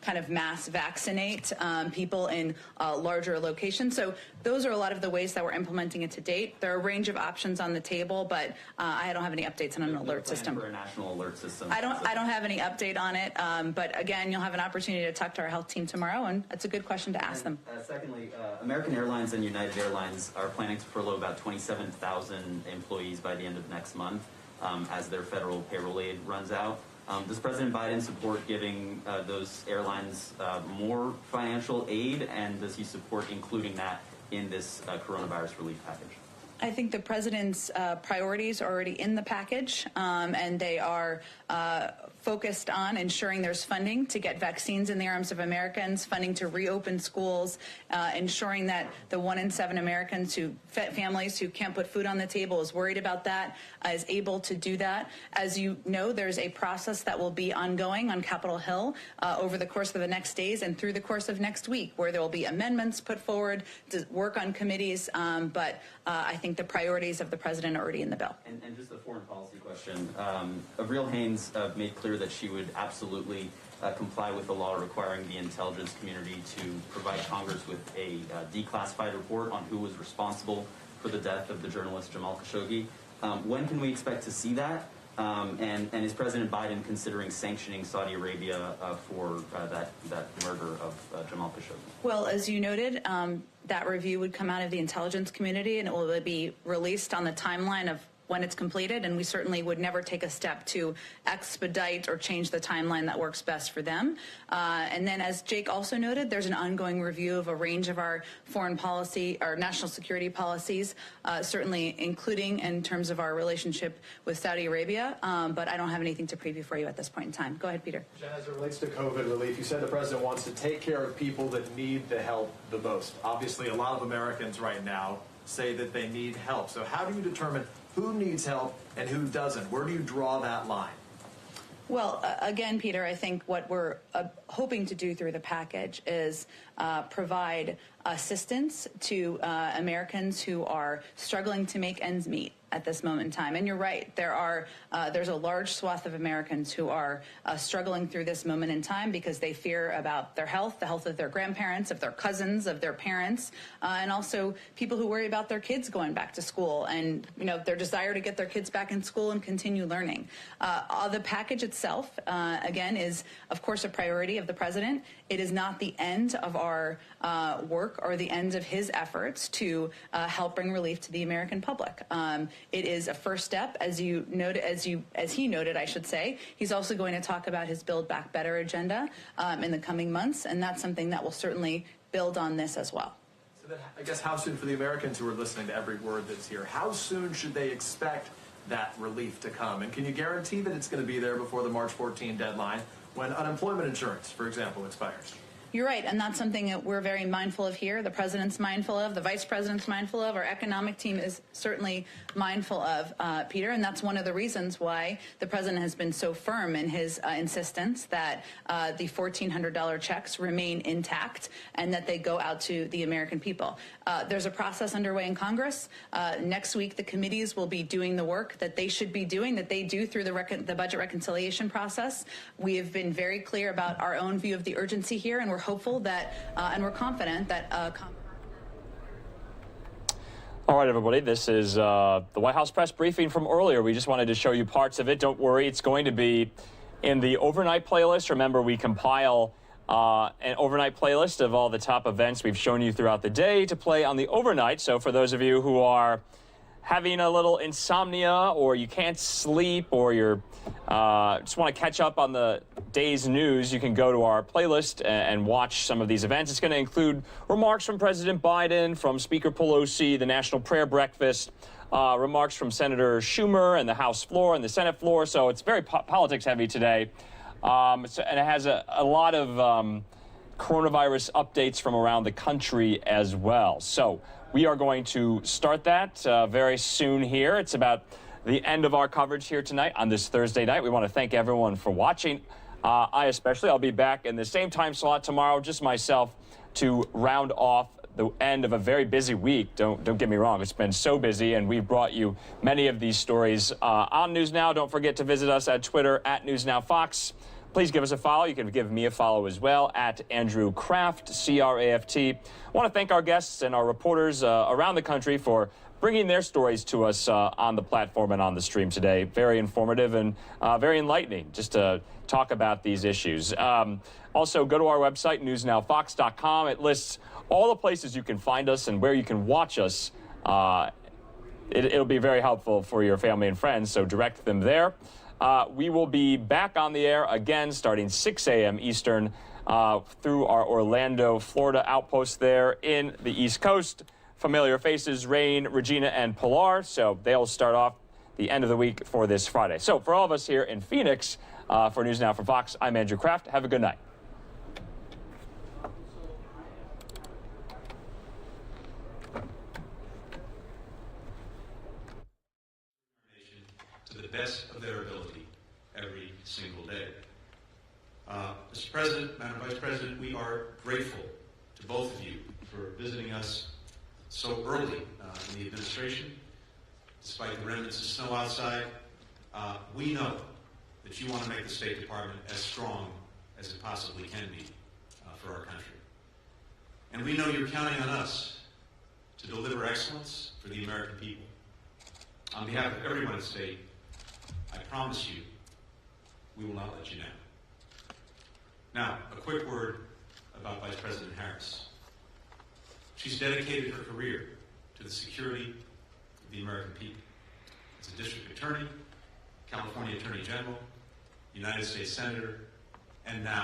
kind of mass vaccinate people in larger locations. So those are a lot of the ways that we're implementing it to date. There are a range of options on the table, but I don't have any updates on an alert system. For a national alert system. I don't have any update on it, but again, you'll have an opportunity to talk to our health team tomorrow, and it's a good question to ask them. Secondly, American Airlines and United Airlines are planning to furlough about 27,000 employees by the end of next month as their federal payroll aid runs out. Does President Biden support giving those airlines more financial aid, and does he support including that in this coronavirus relief package? I think the president's priorities are already in the package, and they are focused on ensuring there's funding to get vaccines in the arms of Americans, funding to reopen schools, ensuring that the 1 in 7 Americans families who can't put food on the table is worried about that, is able to do that. As you know, there's a process that will be ongoing on Capitol Hill over the course of the next days and through the course of next week, where there will be amendments put forward to work on committees, but I think the priorities of the president are already in the bill. And just a foreign policy question. Avril Haines made clear that she would absolutely comply with the law requiring the intelligence community to provide Congress with a declassified report on who was responsible for the death of the journalist Jamal Khashoggi. When can we expect to see that? And is President Biden considering sanctioning Saudi Arabia for that murder of Jamal Khashoggi? Well, as you noted, that review would come out of the intelligence community, and it will be released on the timeline of when it's completed, and we certainly would never take a step to expedite or change the timeline that works best for them. And then, as Jake also noted, there's an ongoing review of a range of our foreign policy, our national security policies, certainly including in terms of our relationship with Saudi Arabia, but I don't have anything to preview for you at this point in time. Go ahead, Peter. Jen, as it relates to COVID relief, you said the president wants to take care of people that need the help the most. Obviously, a lot of Americans right now say that they need help. So how do you determine who needs help and who doesn't? Where do you draw that line? Well, again, Peter, I think what we're hoping to do through the package is provide assistance to Americans who are struggling to make ends meet at this moment in time. And you're right, there's a large swath of Americans who are struggling through this moment in time because they fear about their health, the health of their grandparents, of their cousins, of their parents, and also people who worry about their kids going back to school and their desire to get their kids back in school and continue learning. The package itself, again, is of course a priority of the president. It is not the end of our work or the end of his efforts to help bring relief to the American public. It is a first step, as he noted, I should say. He's also going to talk about his Build Back Better agenda in the coming months, and that's something that will certainly build on this as well. So then, I guess, how soon, for the Americans who are listening to every word that's here, how soon should they expect that relief to come? And can you guarantee that it's going to be there before the March 14 deadline when unemployment insurance, for example, expires? You're right, and that's something that we're very mindful of here. The president's mindful of, the vice president's mindful of, our economic team is certainly mindful of, Peter, and that's one of the reasons why the president has been so firm in his insistence that the $1,400 checks remain intact and that they go out to the American people. There's a process underway in Congress. Next week, the committees will be doing the work that they should be doing, that they do through the budget reconciliation process. We have been very clear about our own view of the urgency here, and we're hopeful that, and we're confident that All right, everybody, this is the White House press briefing from earlier. We just wanted to show you parts of it. Don't worry, it's going to be in the overnight playlist. Remember, we compile an overnight playlist of all the top events we've shown you throughout the day to play on the overnight. So for those of you who are having a little insomnia, or you can't sleep, or you're just want to catch up on the day's news, you can go to our playlist and watch some of these events. It's going to include remarks from President Biden, from Speaker Pelosi, the National Prayer Breakfast, remarks from Senator Schumer and the House floor and the Senate floor. So it's very politics heavy today. And it has a lot of coronavirus updates from around the country as well. So we are going to start that very soon here. It's about the end of our coverage here tonight on this Thursday night. We want to thank everyone for watching. I'll be back in the same time slot tomorrow, just myself, to round off the end of a very busy week. Don't get me wrong, it's been so busy, and we've brought you many of these stories on NewsNow. Don't forget to visit us at Twitter at NewsNowFox. Please give us a follow. You can give me a follow as well at Andrew Kraft, C-R-A-F-T. I want to thank our guests and our reporters around the country for bringing their stories to us on the platform and on the stream today. Very informative and very enlightening just to talk about these issues. Also, go to our website, newsnowfox.com. It lists all the places you can find us and where you can watch us. It'll be very helpful for your family and friends, so direct them there. We will be back on the air again starting 6 a.m. Eastern through our Orlando, Florida outpost there in the East Coast. Familiar faces, Rain, Regina, and Pilar. So they'll start off the end of the week for this Friday. So for all of us here in Phoenix, for News Now from Fox, I'm Andrew Kraft. Have a good night. To the best of their ability every single day. Mr. President, Madam Vice President, we are grateful to both of you for visiting us so early in the administration. Despite the remnants of snow outside, we know that you want to make the State Department as strong as it possibly can be for our country. And we know you're counting on us to deliver excellence for the American people. On behalf of everyone at State, I promise you, we will not let you down. Now, a quick word about Vice President Harris. She's dedicated her career to the security of the American people. As a district attorney, California Attorney General, United States Senator, and now